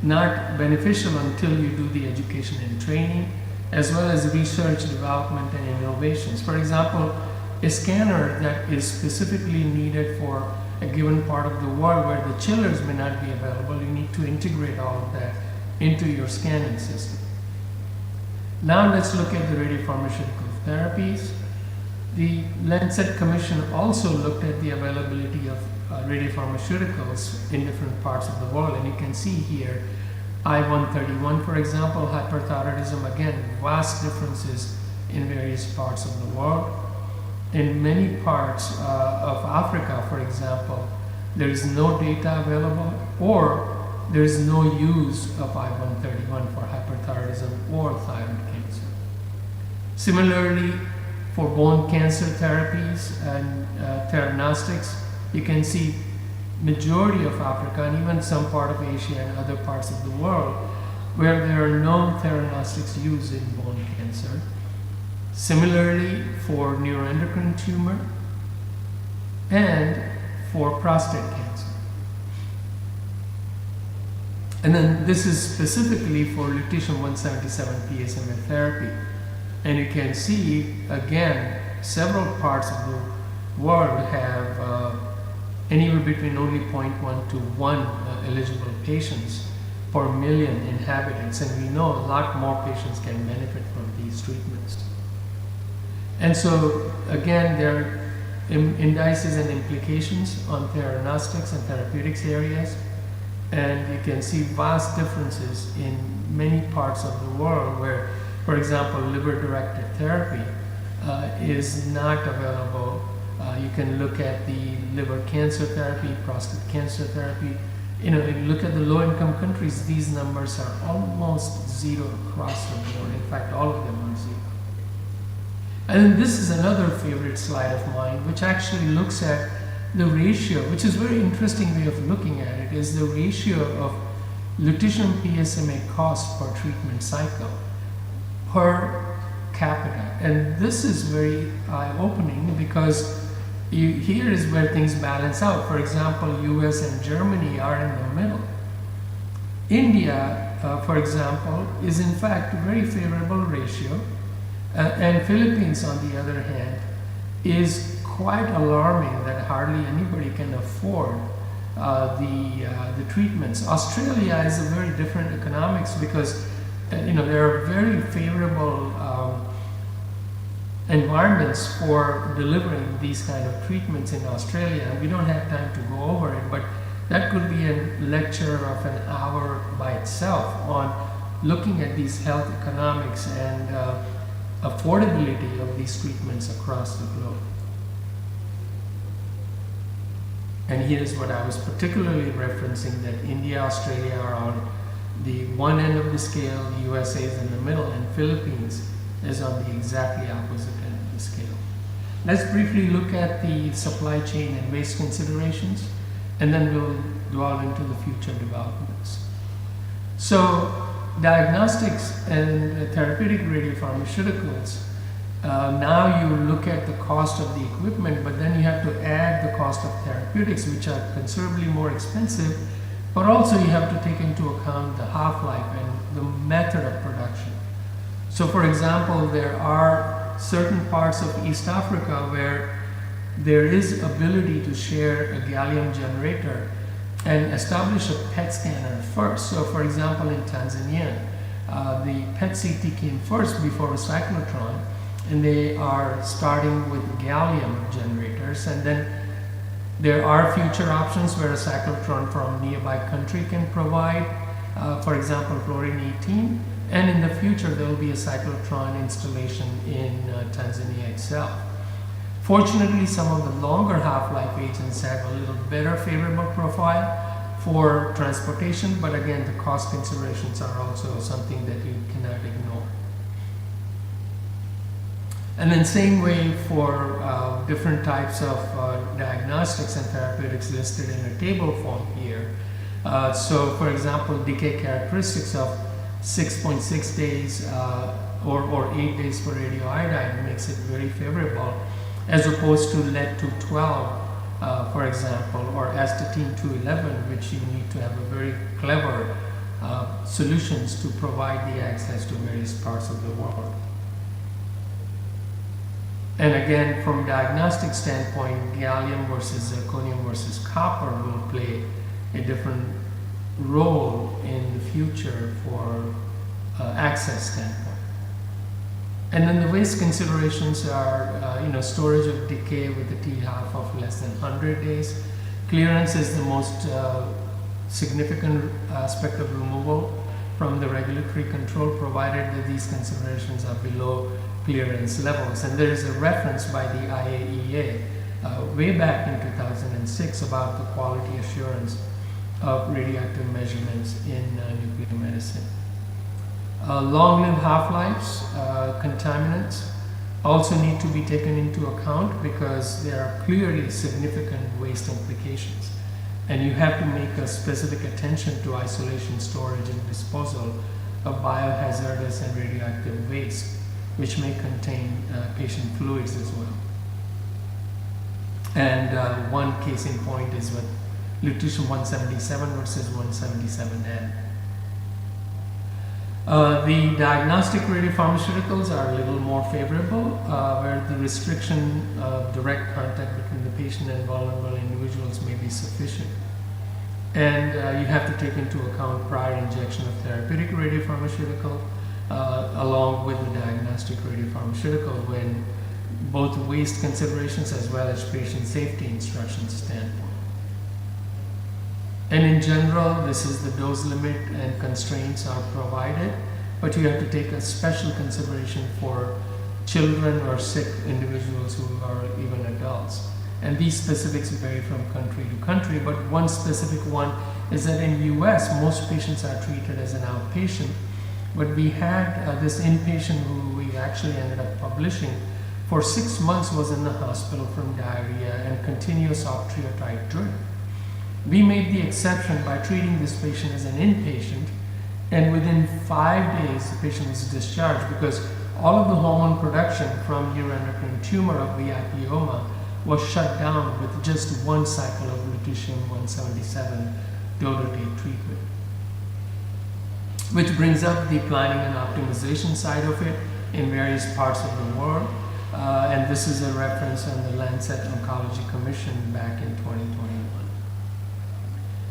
not beneficial until you do the education and training, as well as research, development, and innovations. For example, a scanner that is specifically needed for a given part of the world where the chillers may not be available, you need to integrate all of that into your scanning system. Now let's look at the radiopharmaceutical therapies. The Lancet Commission also looked at the availability of radiopharmaceuticals in different parts of the world, and you can see here I-131, for example, hyperthyroidism, again, vast differences in various parts of the world. In many parts of Africa, for example, there is no data available, or there is no use of I-131 for hyperthyroidism or thyroid cancer. Similarly, for bone cancer therapies and theranostics, you can see majority of Africa and even some part of Asia and other parts of the world where there are no theranostics used in bone cancer. Similarly, for neuroendocrine tumor and for prostate cancer. And then this is specifically for lutetium-177 PSMA therapy. And you can see, again, several parts of the world have anywhere between only 0.1 to 1 eligible patients per million inhabitants. And we know a lot more patients can benefit from these treatments. And so, again, there are indices and implications on theranostics and therapeutics areas. And you can see vast differences in many parts of the world where, for example, liver-directed therapy is not available. You can look at the liver cancer therapy, prostate cancer therapy. if you look at the low-income countries, these numbers are almost zero across the board. In fact, all of them are zero. And this is another favorite slide of mine, which actually looks at the ratio, which is a very interesting way of looking at it, is the ratio of lutetium PSMA cost per treatment cycle per capita. And this is very eye-opening because here is where things balance out. For example, US and Germany are in the middle. India, for example, is in fact a very favorable ratio. And Philippines, on the other hand, is quite alarming that hardly anybody can afford the treatments. Australia is a very different economics because there are very favorable environments for delivering these kind of treatments in Australia, and we don't have time to go over it, but that could be a lecture of an hour by itself on looking at these health economics and affordability of these treatments across the globe. And here's what I was particularly referencing, that India, Australia are on the one end of the scale, the USA is in the middle, and Philippines is on the exactly opposite end of the scale. Let's briefly look at the supply chain and waste considerations, and then we'll dwell into the future developments. So, diagnostics and therapeutic radiopharmaceuticals, now you look at the cost of the equipment, but then you have to add the cost of therapeutics, which are considerably more expensive, but also you have to take into account the half-life and the method of production. So for example, there are certain parts of East Africa where there is ability to share a gallium generator and establish a PET scanner first. So for example, in Tanzania, the PET-CT came first before a cyclotron, and they are starting with gallium generators, and then there are future options where a cyclotron from a nearby country can provide, for example, fluorine-18, and in the future there will be a cyclotron installation in Tanzania itself. Fortunately, some of the longer half-life agents have a little better favorable profile for transportation, but again, the cost considerations are also something that you cannot ignore. And then same way for different types of diagnostics and therapeutics listed in a table form here. So for example, decay characteristics of 6.6 days or 8 days for radioiodine makes it very favorable, as opposed to lead-212, for example, or astatine-211, which you need to have a very clever solutions to provide the access to various parts of the world. And again, from a diagnostic standpoint, gallium versus zirconium versus copper will play a different role in the future for access standpoint. And then the waste considerations are, storage of decay with a T-half of less than 100 days. Clearance is the most significant aspect of removal from the regulatory control, provided that these considerations are below clearance levels. And there is a reference by the IAEA way back in 2006 about the quality assurance of radioactive measurements in nuclear medicine. Long-lived half-lives, contaminants also need to be taken into account because there are clearly significant waste implications. And you have to make a specific attention to isolation, storage, and disposal of biohazardous and radioactive waste, which may contain patient fluids as well. And one case in point is with lutetium-177 versus 177N. The diagnostic radiopharmaceuticals are a little more favorable, where the restriction of direct contact between the patient and vulnerable individuals may be sufficient. And you have to take into account prior injection of therapeutic radiopharmaceutical along with the diagnostic radiopharmaceutical when both waste considerations as well as patient safety instructions standpoint. And in general, this is the dose limit and constraints are provided, but you have to take a special consideration for children or sick individuals who are even adults. And these specifics vary from country to country, but one specific one is that in US, most patients are treated as an outpatient, but we had this inpatient who we actually ended up publishing for 6 months was in the hospital from diarrhea and continuous octreotide drip. We made the exception by treating this patient as an inpatient, and within 5 days the patient was discharged because all of the hormone production from neuroendocrine tumor of VIPoma was shut down with just one cycle of lutetium-177 dotatate treatment. Which brings up the planning and optimization side of it in various parts of the world. And this is a reference on the Lancet Oncology Commission back in 2021.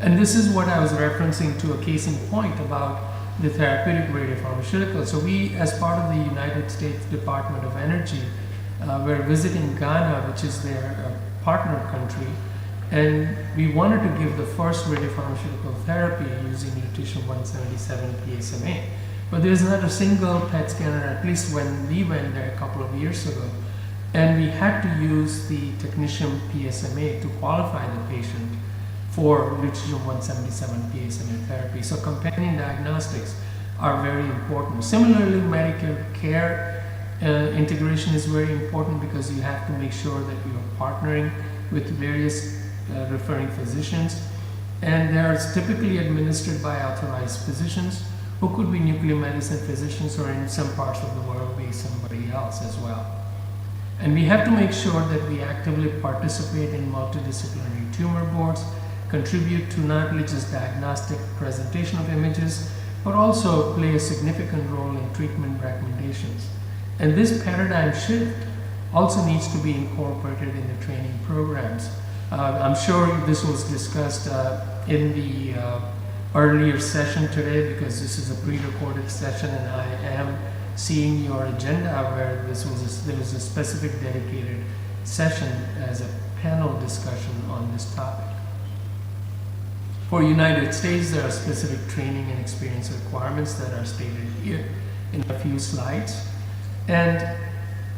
And this is what I was referencing to a case in point about the therapeutic radiopharmaceuticals. So we, as part of the United States Department of Energy, were visiting Ghana, which is their partner country, and we wanted to give the first radiopharmaceutical therapy using lutetium-177 PSMA. But there's not a single PET scanner, at least when we went there a couple of years ago. And we had to use the technetium PSMA to qualify the patient for lutetium-177 PSMA therapy. So companion diagnostics are very important. Similarly, Medicare care integration is very important because you have to make sure that you are partnering with various referring physicians, and they are typically administered by authorized physicians who could be nuclear medicine physicians, or in some parts of the world be somebody else as well. And we have to make sure that we actively participate in multidisciplinary tumor boards, contribute to not only just diagnostic presentation of images, but also play a significant role in treatment recommendations. And this paradigm shift also needs to be incorporated in the training programs. I'm sure this was discussed in the earlier session today, because this is a pre-recorded session, and I am seeing your agenda where there was a specific dedicated session as a panel discussion on this topic. For United States, there are specific training and experience requirements that are stated here in a few slides. And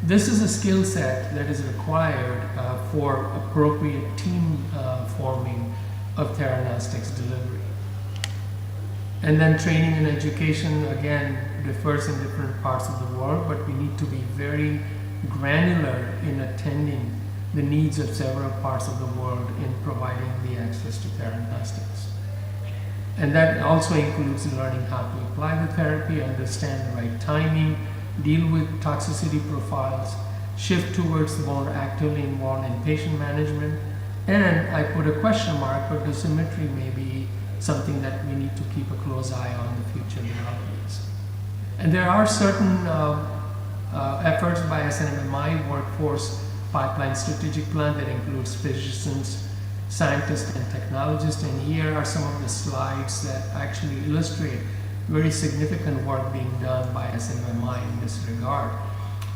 this is a skill set that is required for appropriate team forming of theranostics delivery. And then training and education, again, differs in different parts of the world, but we need to be very granular in attending the needs of several parts of the world in providing the access to theranostics. And that also includes learning how to apply the therapy, understand the right timing, deal with toxicity profiles, shift towards more actively involved in patient management, and I put a question mark, but dosimetry may be something that we need to keep a close eye on in the future developments. And there are certain efforts by SNMMI workforce pipeline strategic plan that includes physicians, scientists, and technologists, and here are some of the slides that actually illustrate very significant work being done by SNMMI in this regard.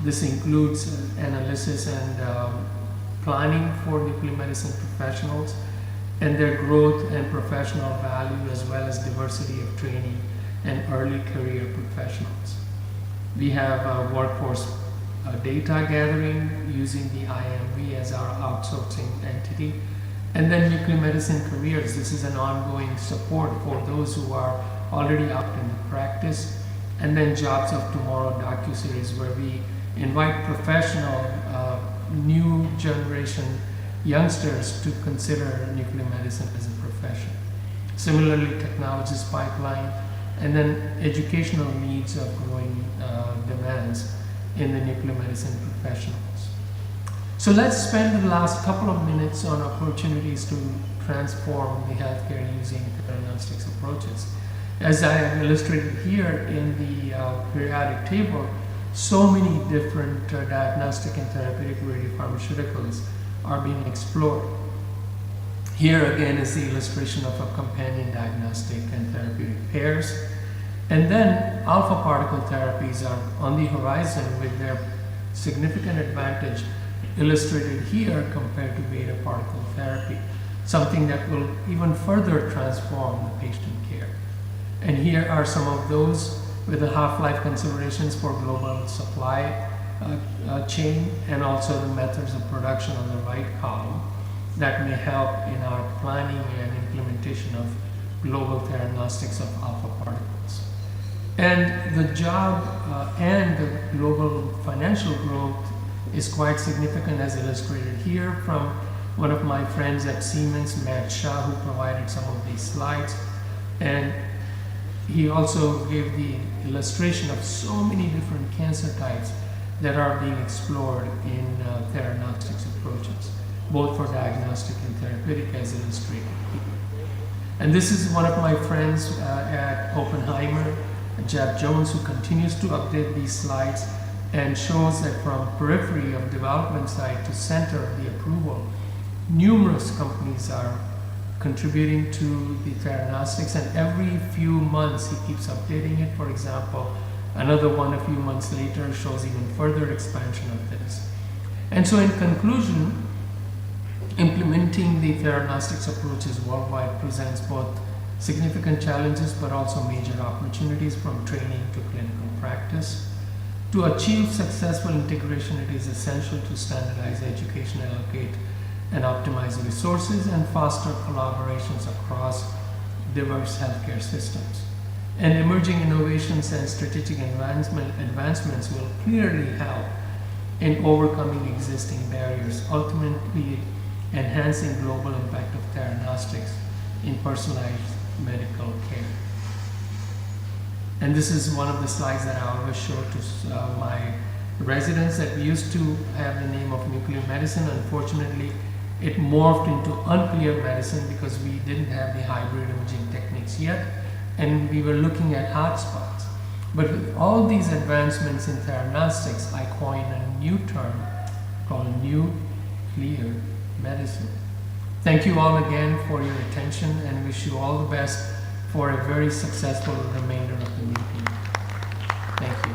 This includes analysis and planning for nuclear medicine professionals and their growth and professional value, as well as diversity of training and early career professionals. We have workforce data gathering using the IMV as our outsourcing entity. And then nuclear medicine careers. This is an ongoing support for those who are already out in practice. And then Jobs of Tomorrow docuseries, where we invite professional, new generation youngsters to consider nuclear medicine as a profession. Similarly, technologist pipeline, and then educational needs of growing demands in the nuclear medicine professionals. So let's spend the last couple of minutes on opportunities to transform the healthcare using theranostics approaches. As I have illustrated here in the periodic table, so many different diagnostic and therapeutic radiopharmaceuticals are being explored. Here again is the illustration of a companion diagnostic and therapeutic pairs. And then alpha particle therapies are on the horizon with their significant advantage illustrated here compared to beta particle therapy, something that will even further transform the patient care. And here are some of those with the half-life considerations for global supply chain, and also the methods of production on the right column that may help in our planning and implementation of global theranostics of alpha particles. And the job and the global financial growth is quite significant, as illustrated here from one of my friends at Siemens, Matt Shah, who provided some of these slides. And he also gave the illustration of so many different cancer types that are being explored in theranostics approaches, both for diagnostic and therapeutic, as illustrated here. And this is one of my friends at Oppenheimer, Jeb Jones, who continues to update these slides and shows that from periphery of development side to center of the approval, numerous companies are contributing to the theranostics, and every few months he keeps updating it. For example, another one a few months later shows even further expansion of this. And so in conclusion, implementing the theranostics approaches worldwide presents both significant challenges but also major opportunities from training to clinical practice. To achieve successful integration, it is essential to standardize education, allocate and optimize resources, and foster collaborations across diverse healthcare systems. And emerging innovations and strategic advancements will clearly help in overcoming existing barriers, ultimately enhancing global impact of theranostics in personalized medical care. And this is one of the slides that I always show to my residents, that we used to have the name of nuclear medicine. Unfortunately, it morphed into unclear medicine because we didn't have the hybrid imaging techniques yet, and we were looking at hotspots. But with all these advancements in theranostics, I coined a new term called nuclear medicine. Thank you all again for your attention, and wish you all the best for a very successful remainder of the meeting. Thank you.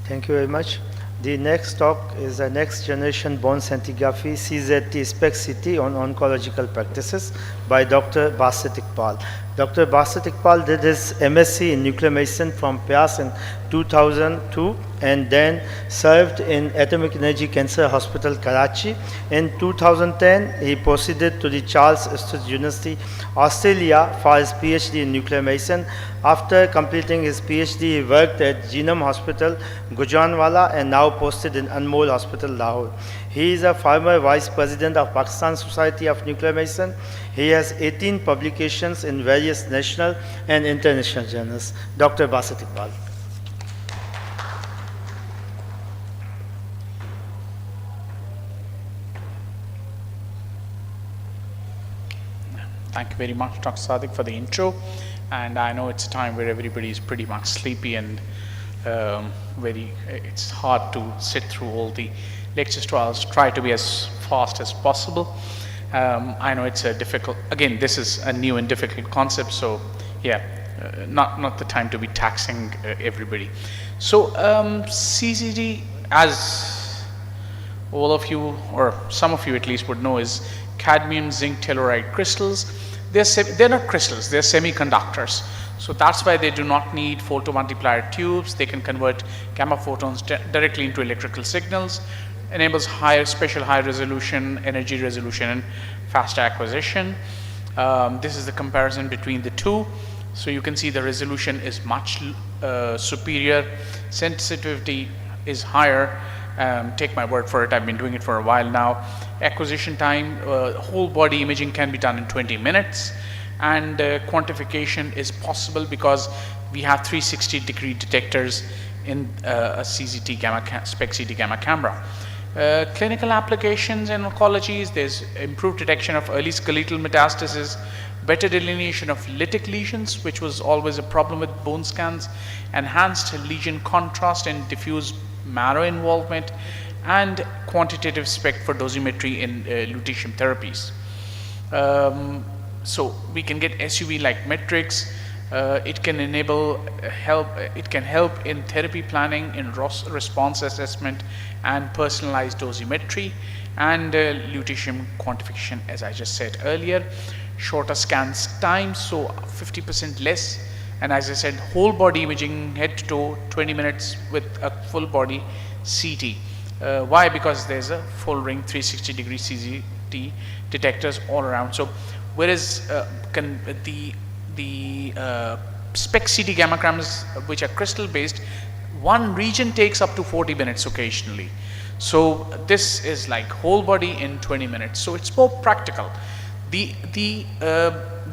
Thank you very much. The next talk is a next generation bone scintigraphy CZT SPECT-CT on oncological practices by Dr. Basit Iqbal. Dr. Basit Iqbal did his MSc in nuclear medicine from Pias in 2002 and then served in Atomic Energy Cancer Hospital, Karachi. In 2010, he proceeded to the Charles Sturt University, Australia for his PhD in nuclear medicine. After completing his PhD, he worked at Genome Hospital, Gujranwala, and now posted in Anmol Hospital, Lahore. He is a former Vice President of Pakistan Society of Nuclear Medicine. He has 18 publications in various national and international journals. Dr. Basit Iqbal. Thank you very much, Dr. Sadiq, for the intro. And I know it's a time where everybody is pretty much sleepy and it's hard to sit through all the lectures, so I'll try to be as fast as possible. I know it's a difficult, again, this is a new and difficult concept, so yeah, not the time to be taxing everybody. So CZT, as all of you, or some of you at least would know, is cadmium zinc telluride crystals. They're not crystals, they're semiconductors. So that's why they do not need photomultiplier tubes. They can convert gamma photons directly into electrical signals, enables special high resolution, energy resolution, and faster acquisition. This is the comparison between the two. So you can see the resolution is much superior, sensitivity is higher. Take my word for it, I've been doing it for a while now. Acquisition time, whole body imaging can be done in 20 minutes, and quantification is possible because we have 360-degree detectors in a CZT SPECT-CT gamma camera. Clinical applications in oncology, there's improved detection of early skeletal metastasis, better delineation of lytic lesions, which was always a problem with bone scans, enhanced lesion contrast and diffuse marrow involvement, and quantitative SPECT for dosimetry in lutetium therapies. So we can get SUV-like metrics. It can help in therapy planning, in response assessment, and personalized dosimetry, and lutetium quantification, as I just said earlier. Shorter scans time, so 50% less. And as I said, whole body imaging, head to toe, 20 minutes with a full body CT. Why? Because there's a full ring 360-degree CT detectors all around. So whereas the SPECT CT gamma cameras, which are crystal based, one region takes up to 40 minutes occasionally. So this is like whole body in 20 minutes. So it's more practical. The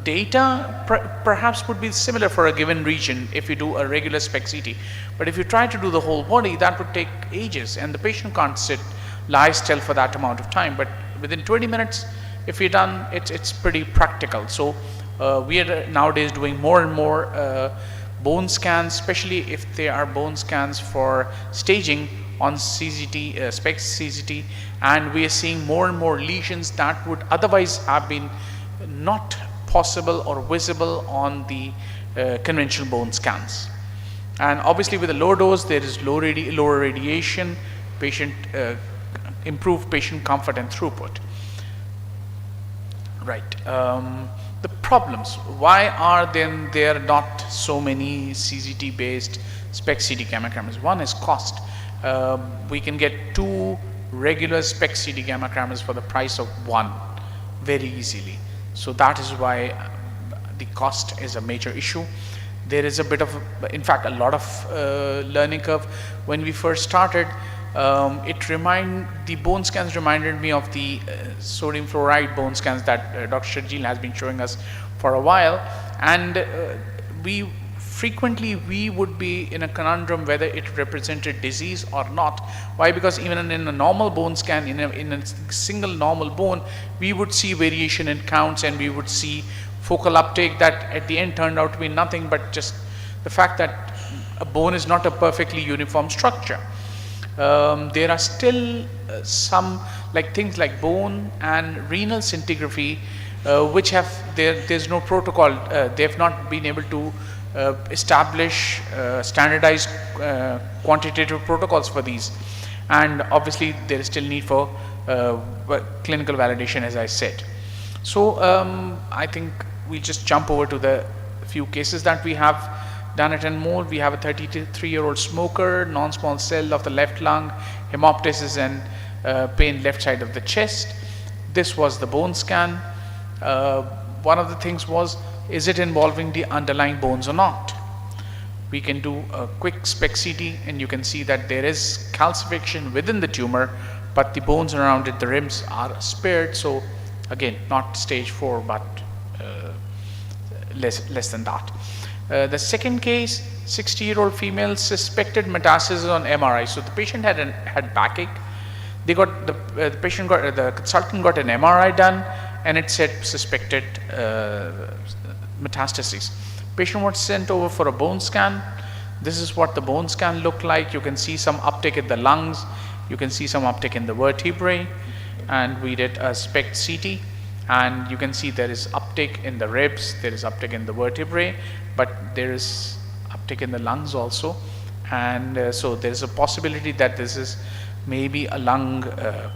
data perhaps would be similar for a given region if you do a regular SPECT CT. But if you try to do the whole body, that would take ages, and the patient can't lie still for that amount of time. But within 20 minutes, if you're done, it's pretty practical. So we are nowadays doing more and more bone scans, especially if they are bone scans for staging on CZT, SPECT CZT, and we are seeing more and more lesions that would otherwise have been not possible or visible on the conventional bone scans. And obviously with a low dose, there is lower radiation, improved patient comfort and throughput. Right. The problems, why are then there not so many CZT based SPECT CT gamma cameras? One is cost. We can get 2 regular SPECT CT gamma cameras for the price of 1 very easily. So that is why the cost is a major issue. There is a bit of, in fact, a lot of learning curve. When we first started, the bone scans reminded me of the sodium fluoride bone scans that Dr. Sharjeel has been showing us for a while, and frequently we would be in a conundrum whether it represented disease or not. Why? Because even in a normal bone scan, in a single normal bone, we would see variation in counts, and we would see focal uptake that at the end turned out to be nothing but just the fact that a bone is not a perfectly uniform structure. There are still some things like bone and renal scintigraphy, which there's no protocol. They have not been able to establish standardized quantitative protocols for these, and obviously there is still need for clinical validation, as I said. So I think we'll just jump over to the few cases that we have done at Anmol. We have a 33-year-old smoker, non-small cell of the left lung, hemoptysis and pain left side of the chest. This was the bone scan. One of the things was, is it involving the underlying bones or not? We can do a quick SPECT CT, and you can see that there is calcification within the tumor, but the bones around it, the rims, are spared. So again, not stage 4, but less than that. The second case, 60-year-old female, suspected metastasis on MRI. So the patient had backache. They got the consultant got an MRI done, and it said suspected metastases. Patient was sent over for a bone scan. This is what the bone scan looked like. You can see some uptick in the lungs. You can see some uptick in the vertebrae, and we did a SPECT CT, and you can see there is uptick in the ribs, there is uptick in the vertebrae, but there is uptick in the lungs also, and so there is a possibility that this is maybe a lung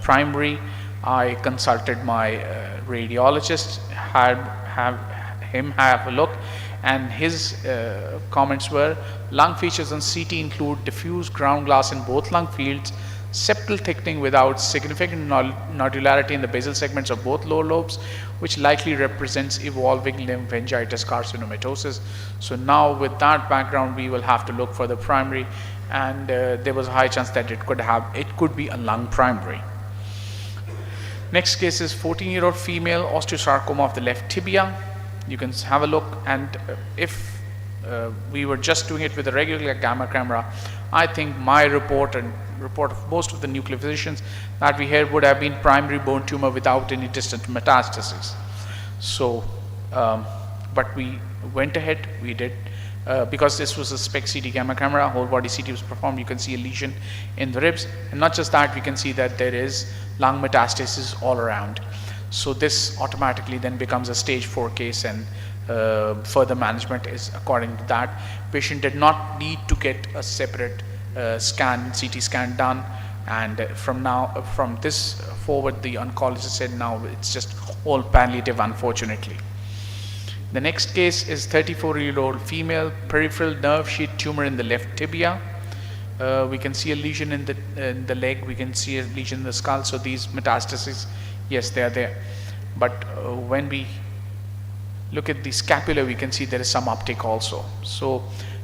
primary. I consulted my radiologist, have him have a look, and his comments were, lung features on CT include diffuse ground glass in both lung fields, septal thickening without significant nodularity in the basal segments of both lower lobes, which likely represents evolving lymphangitis carcinomatosis. So now with that background, we will have to look for the primary, and there was a high chance that it could be a lung primary. Next case is 14-year-old female, osteosarcoma of the left tibia. You can have a look, and if we were just doing it with a regular gamma camera, I think my report and report of most of the nuclear physicians that we had would have been primary bone tumor without any distant metastasis. So, but we went ahead, we did, because this was a SPECT CT gamma camera, whole body CT was performed. You can see a lesion in the ribs, and not just that, we can see that there is lung metastasis all around. So this automatically then becomes a stage 4 case, and further management is according to that. Patient did not need to get a separate CT scan done, and from this forward, the oncologist said now it's just all palliative, unfortunately. The next case is 34-year-old female, peripheral nerve sheath tumor in the left tibia. We can see a lesion in the leg, we can see a lesion in the skull, so these metastases yes, they are there. But when we look at the scapula, we can see there is some uptake also. So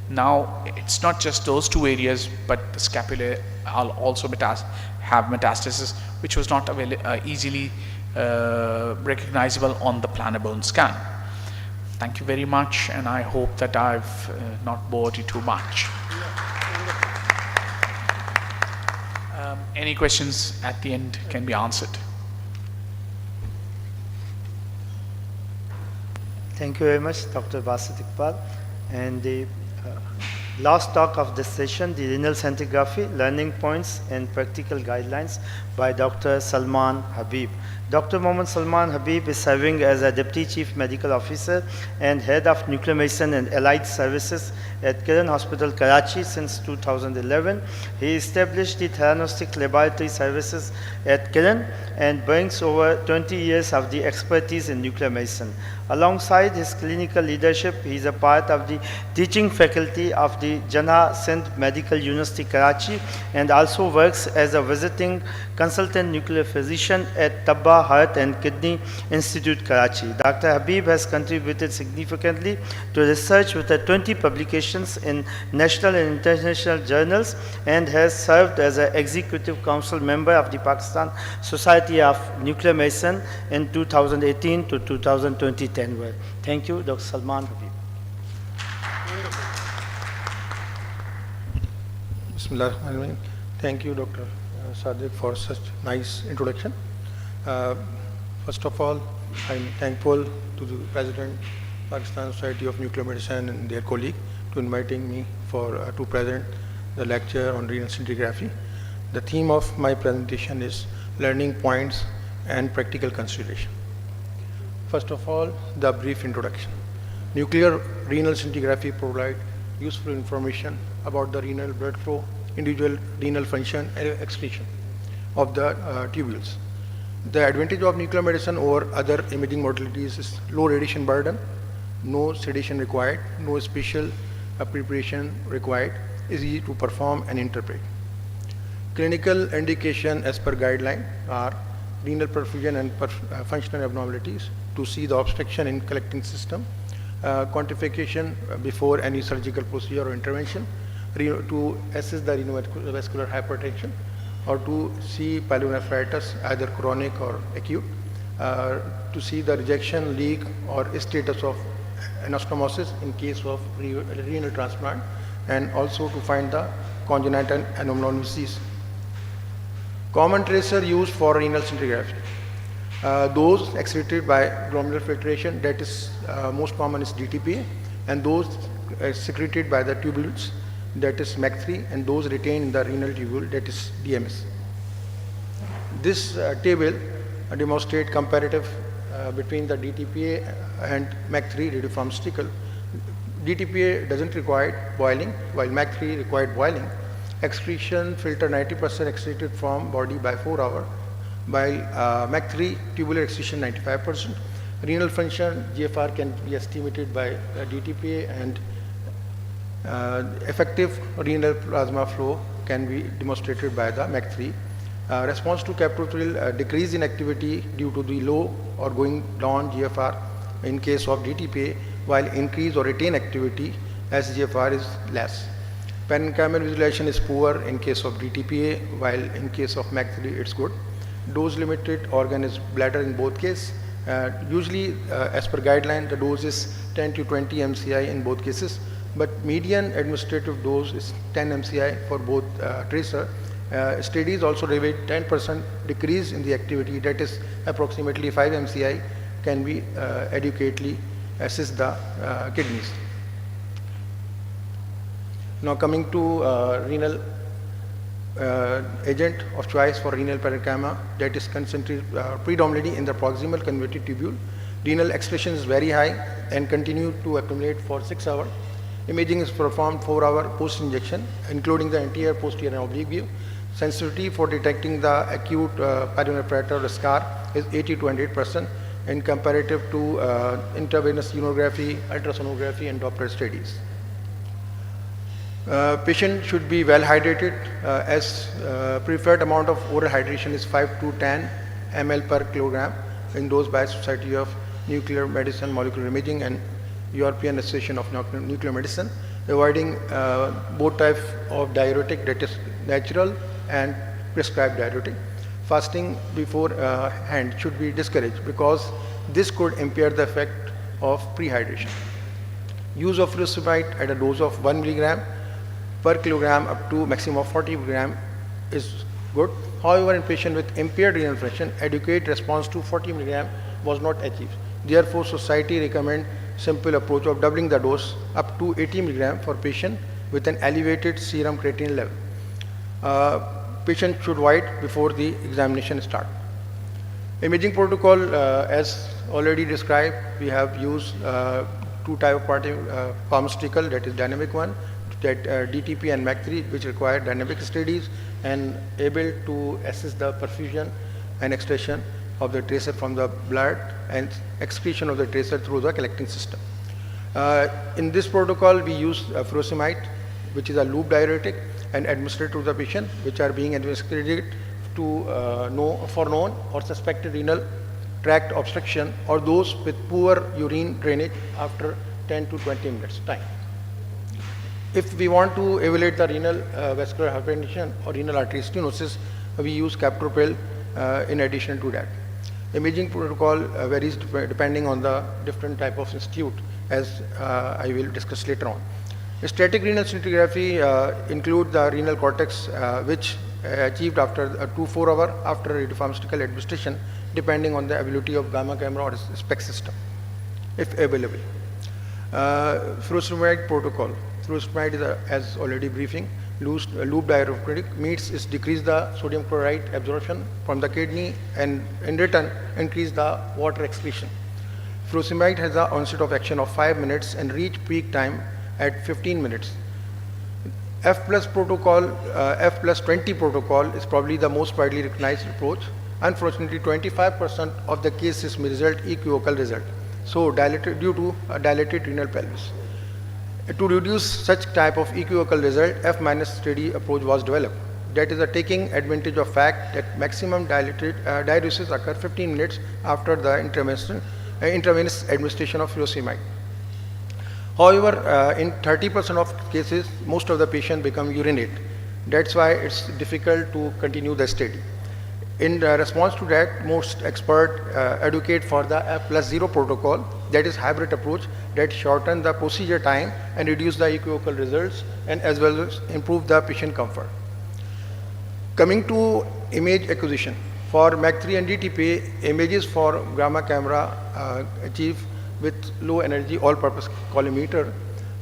now it's not just those two areas, but the scapula also have metastasis, which was not easily recognizable on the planar bone scan. Thank you very much, and I hope that I've not bored you too much. Any questions at the end can be answered. Thank you very much, Dr. Basit Iqbal. And the last talk of this session, the renal scintigraphy, learning points and practical guidelines by Dr. Salman Habib. Dr. Mohammad Salman Habib is serving as a Deputy Chief Medical Officer and Head of Nuclear Medicine and Allied Services at Kiran Hospital, Karachi since 2011. He established the Theranostic Laboratory Services at Kiran and brings over 20 years of the expertise in nuclear medicine. Alongside his clinical leadership, he is a part of the teaching faculty of the Janha Sindh Medical University, Karachi, and also works as a visiting consultant nuclear physician at Tabba Heart and Kidney Institute, Karachi. Dr. Habib has contributed significantly to research with 20 publications in national and international journals and has served as an executive council member of the Pakistan Society of Nuclear Medicine in 2018 to 2020. Thank you, Dr. Salman Habib. Bismillahirrahmanirrahim. Thank you, Dr. Sadiq, for such nice introduction. First of all, I'm thankful to the President, Pakistan Society of Nuclear Medicine, and their colleague to inviting me to present the lecture on renal scintigraphy. The theme of my presentation is learning points and practical consideration. First of all, the brief introduction. Nuclear renal scintigraphy provides useful information about the renal blood flow, individual renal function, and excretion of the tubules. The advantage of nuclear medicine over other imaging modalities is low radiation burden, no sedation required, no special preparation required, is easy to perform and interpret. Clinical indication as per guideline are renal perfusion and functional abnormalities, to see the obstruction in collecting system, quantification before any surgical procedure or intervention, to assess the renovascular hypertension, or to see pyelonephritis, either chronic or acute, to see the rejection, leak, or status of anastomosis in case of renal transplant, and also to find the congenital anomalies. Common tracer used for renal scintigraphy. Those excreted by glomerular filtration, that is most common is DTPA, and those secreted by the tubules, that is MAC3, and those retained in the renal tubule, that is DMS. This table demonstrates comparative between the DTPA and MAC3 radiopharmaceutical. DTPA doesn't require boiling, while MAC3 required boiling. Excretion filter 90% excreted from body by 4 hours, while MAC3 tubular excretion 95%. Renal function GFR can be estimated by DTPA, and effective renal plasma flow can be demonstrated by the MAC3. Response to captopril decrease in activity due to the low or going down GFR in case of DTPA, while increase or retain activity as GFR is less. Parenchymal visualization is poor in case of DTPA, while in case of MAC3 it's good. Dose limited organ is bladder in both cases. Usually as per guideline the dose is 10 to 20 MCI in both cases, but median administrative dose is 10 MCI for both tracer. Studies also reveal 10% decrease in the activity, that is approximately 5 MCI can be adequately assess the kidneys. Now coming to renal agent of choice for renal parenchyma, that is concentrated predominantly in the proximal convoluted tubule. Renal excretion is very high and continue to accumulate for 6 hours. Imaging is performed 4 hours post-injection, including the anterior, posterior and oblique view. Sensitivity for detecting the acute pyelonephritis or scar is 80 to 100% in comparative to intravenous sonography, ultrasonography and Doppler studies. Patient should be well hydrated, as preferred amount of oral hydration is 5 to 10 ml per kilogram endorsed by Society of Nuclear Medicine, Molecular Imaging and European Association of Nuclear Medicine, avoiding both types of diuretic, that is natural and prescribed diuretic. Fasting before hand should be discouraged because this could impair the effect of prehydration. Use of furosemide at a dose of 1 milligram per kilogram up to maximum of 40 milligram is good. However, in patients with impaired renal function, adequate response to 40 milligram was not achieved. Therefore, society recommends simple approach of doubling the dose up to 80 milligram for patient with an elevated serum creatinine level. Patient should wait before the examination start. Imaging protocol, as already described, we have used two type of pharmaceutical, that is dynamic one, that DTP and MAC3, which require dynamic studies and able to assess the perfusion and extraction of the tracer from the blood and excretion of the tracer through the collecting system. In this protocol, we use furosemide, which is a loop diuretic, and administered to the patient, which are being administered to for known or suspected renal tract obstruction or those with poor urine drainage after 10 to 20 minutes time. If we want to evaluate the renal vascular hypertension or renal artery stenosis, we use captopril in addition to that. Imaging protocol varies depending on the different type of institute, as I will discuss later on. Static renal scintigraphy include the renal cortex, which achieved after 2-4 hours after radiopharmaceutical administration, depending on the ability of gamma camera or SPECT system, if available. Furosemide protocol. Furosemide is, as already briefing, loop diuretic means is decrease the sodium chloride absorption from the kidney and in return increase the water excretion. Furosemide has an onset of action of 5 minutes and reach peak time at 15 minutes. F plus 20 protocol is probably the most widely recognized approach. Unfortunately, 25% of the cases may result equivocal result, so due to a dilated renal pelvis. To reduce such type of equivocal result, F minus study approach was developed. That is taking advantage of fact that maximum diuresis occur 15 minutes after the intravenous administration of furosemide. However, in 30% of cases, most of the patients become urinate. That's why it's difficult to continue the study. In response to that, most experts advocate for the F+0 protocol, that is hybrid approach that shorten the procedure time and reduce the equivocal results and as well as improve the patient comfort. Coming to image acquisition. For MAC3 and DTP, images for gamma camera achieve with low energy all-purpose collimator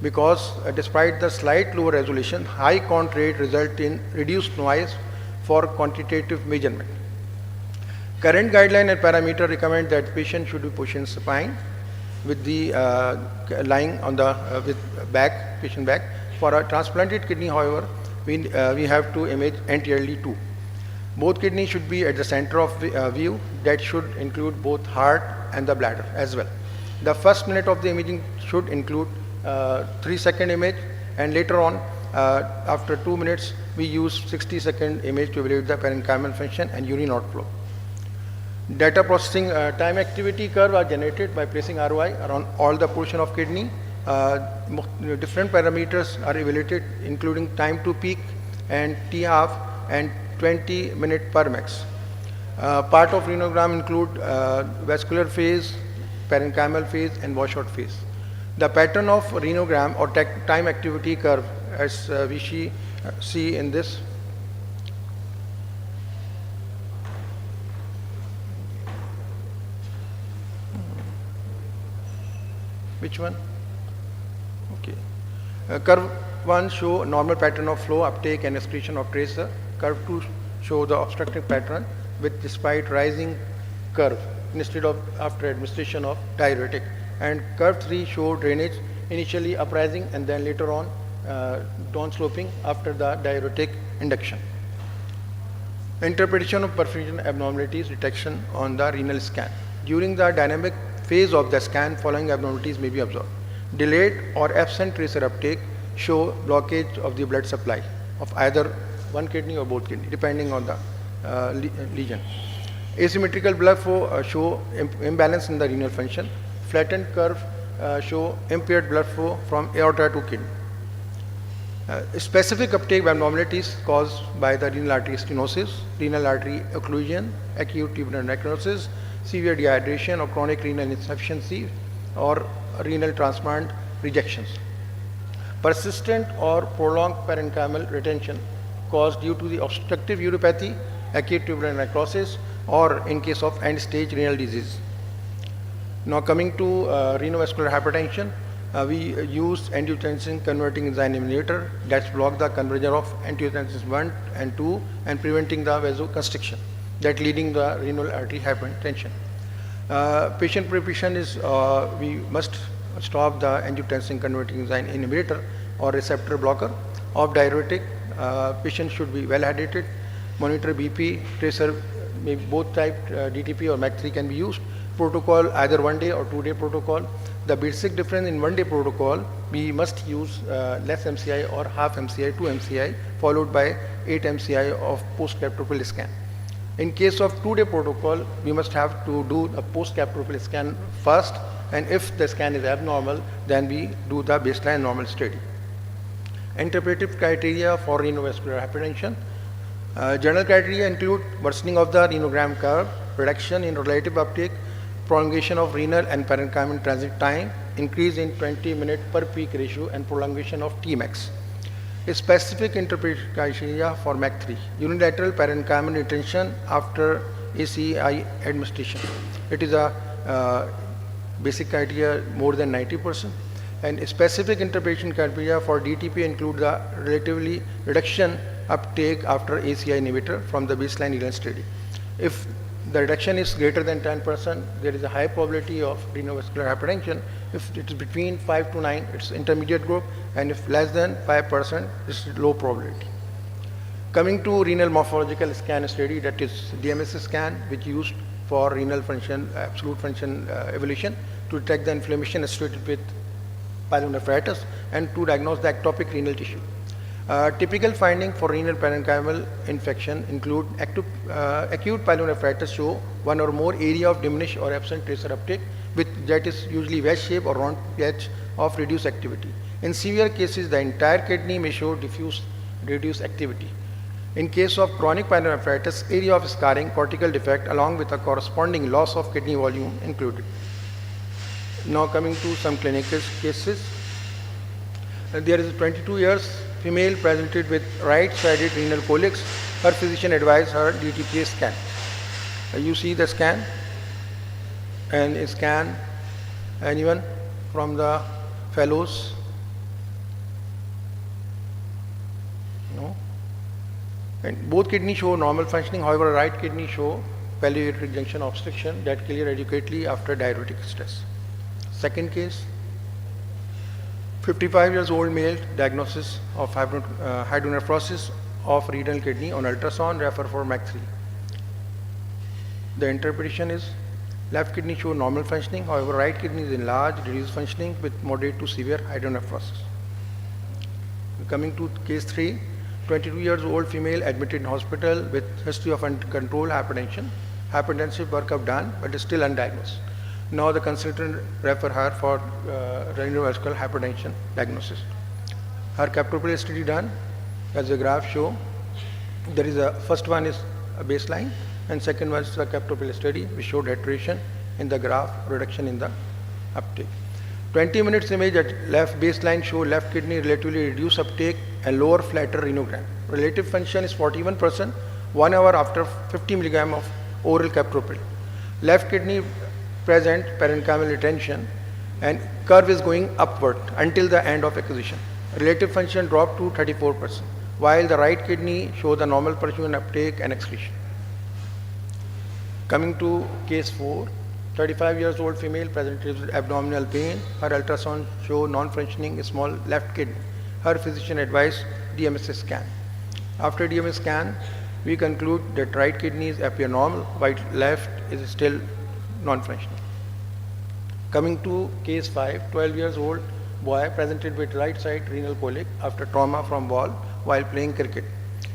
because despite the slight lower resolution, high count rate result in reduced noise for quantitative measurement. Current guideline and parameter recommend that patient should be pushing supine with the lying on the with back, patient back. For a transplanted kidney, however, we have to image anteriorly too. Both kidneys should be at the center of view. That should include both heart and the bladder as well. The first minute of the imaging should include 3-second image, and later on, after 2 minutes, we use 60-second image to evaluate the parenchymal function and urine outflow. Data processing time activity curve are generated by placing ROI around all the portion of kidney. Different parameters are evaluated, including time to peak and T-half and 20 minute per max. Part of renogram include vascular phase, parenchymal phase and washout phase. The pattern of renogram or time activity curve, as we see in this. Which one? Okay. Curve 1 show normal pattern of flow, uptake and excretion of tracer. Curve 2 show the obstructive pattern with despite rising curve instead of after administration of diuretic. And curve 3 show drainage initially uprising and then later on down sloping after the diuretic induction. Interpretation of perfusion abnormalities detection on the renal scan. During the dynamic phase of the scan, following abnormalities may be observed. Delayed or absent tracer uptake show blockage of the blood supply of either one kidney or both kidney, depending on the lesion. Asymmetrical blood flow show imbalance in the renal function. Flattened curve show impaired blood flow from aorta to kidney. Specific uptake of abnormalities caused by the renal artery stenosis, renal artery occlusion, acute tubular necrosis, severe dehydration or chronic renal insufficiency, or renal transplant rejections. Persistent or prolonged parenchymal retention caused due to the obstructive uropathy, acute tubular necrosis, or in case of end-stage renal disease. Now coming to renovascular hypertension, we use angiotensin converting enzyme inhibitor that block the conversion of angiotensin 1 and 2 and preventing the vasoconstriction that leading the renal artery hypertension. Patient preparation is we must stop the angiotensin converting enzyme inhibitor or receptor blocker of diuretic. Patient should be well hydrated, monitor BP, tracer, maybe both type DTP or MAC3 can be used. Protocol either 1 day or 2 day protocol. The basic difference in 1 day protocol, we must use less MCI or half MCI, 2 MCI followed by 8 MCI of post-captopril scan. In case of 2 day protocol, we must have to do a post-captopril scan first, and if the scan is abnormal, then we do the baseline normal study. Interpretive criteria for renovascular hypertension. General criteria include worsening of the renogram curve, reduction in relative uptake, prolongation of renal and parenchymal transit time, increase in 20-minute per peak ratio, and prolongation of Tmax. A specific interpretive criteria for MAC3, unilateral parenchymal retention after ACI administration. It is a basic criteria more than 90%. And a specific interpretation criteria for DTP include the relatively reduction uptake after ACI inhibitor from the baseline renal study. If the reduction is greater than 10%, there is a high probability of renovascular hypertension. If it is between 5 to 9, it's intermediate group, and if less than 5%, it's low probability. Coming to renal morphological scan study, that is DMS scan, which used for renal function, absolute function evaluation to detect the inflammation associated with pyelonephritis and to diagnose the ectopic renal tissue. Typical finding for renal parenchymal infection include acute pyelonephritis show one or more area of diminished or absent tracer uptake with that is usually wedge shape or round patch of reduced activity. In severe cases, the entire kidney may show diffuse reduced activity. In case of chronic pyelonephritis, area of scarring, cortical defect along with a corresponding loss of kidney volume included. Now coming to some clinical cases. There is a 22 years female presented with right-sided renal colics. Her physician advised her DTPA scan. You see the scan and scan anyone from the fellows? No. And both kidneys show normal functioning, however right kidney show paleoaortic junction obstruction that clear adequately after diuretic stress. Second case, 55 years old male, diagnosis of hydronephrosis of renal kidney on ultrasound, refer for MAC3. The interpretation is left kidney show normal functioning, however right kidney is enlarged, reduced functioning with moderate to severe hydronephrosis. Coming to case 3, 22 years old female admitted in hospital with history of uncontrolled hypertension, hypertensive workup done but is still undiagnosed. Now the consultant refer her for renovascular hypertension diagnosis. Her captopril study done, as the graph show. There is a first one is a baseline and second one is the captopril study which showed attenuation in the graph, reduction in the uptake. 20 minutes image at left baseline show left kidney relatively reduced uptake and lower flatter renogram. Relative function is 41%, 1 hour after 50 mg of oral captopril. Left kidney present parenchymal retention and curve is going upward until the end of acquisition. Relative function dropped to 34%, while the right kidney show the normal perfusion uptake and excretion. Coming to case 4, 35 years old female presented with abdominal pain. Her ultrasound show non-functioning small left kidney. Her physician advised DMS scan. After DMS scan, we conclude that right kidneys appear normal, while left is still non-functioning. Coming to case 5, 12 years old boy presented with right side renal colic after trauma from ball while playing cricket.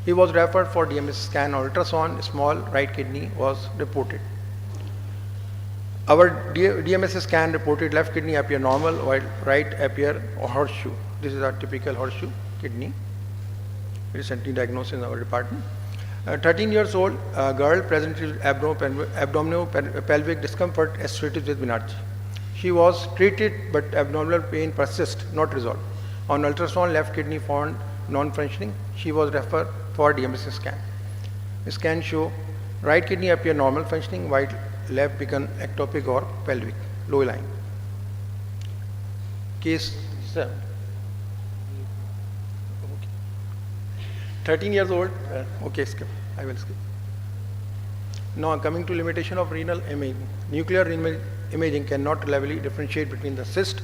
He was referred for DMS scan or ultrasound. Small right kidney was reported. Our DMS scan reported left kidney appear normal while right appear horseshoe. This is a typical horseshoe kidney, recently diagnosed in our department. 13 years old girl presented with abdominal pelvic discomfort associated with menarche. She was treated but abdominal pain persists, not resolved. On ultrasound, left kidney found non-functioning. She was referred for DMS scan. The scan show right kidney appear normal functioning while left become ectopic or pelvic, low lying. Case 7. 13 years old, okay, skip, I will skip. Now coming to limitation of renal imaging. Nuclear renal imaging cannot reliably differentiate between the cyst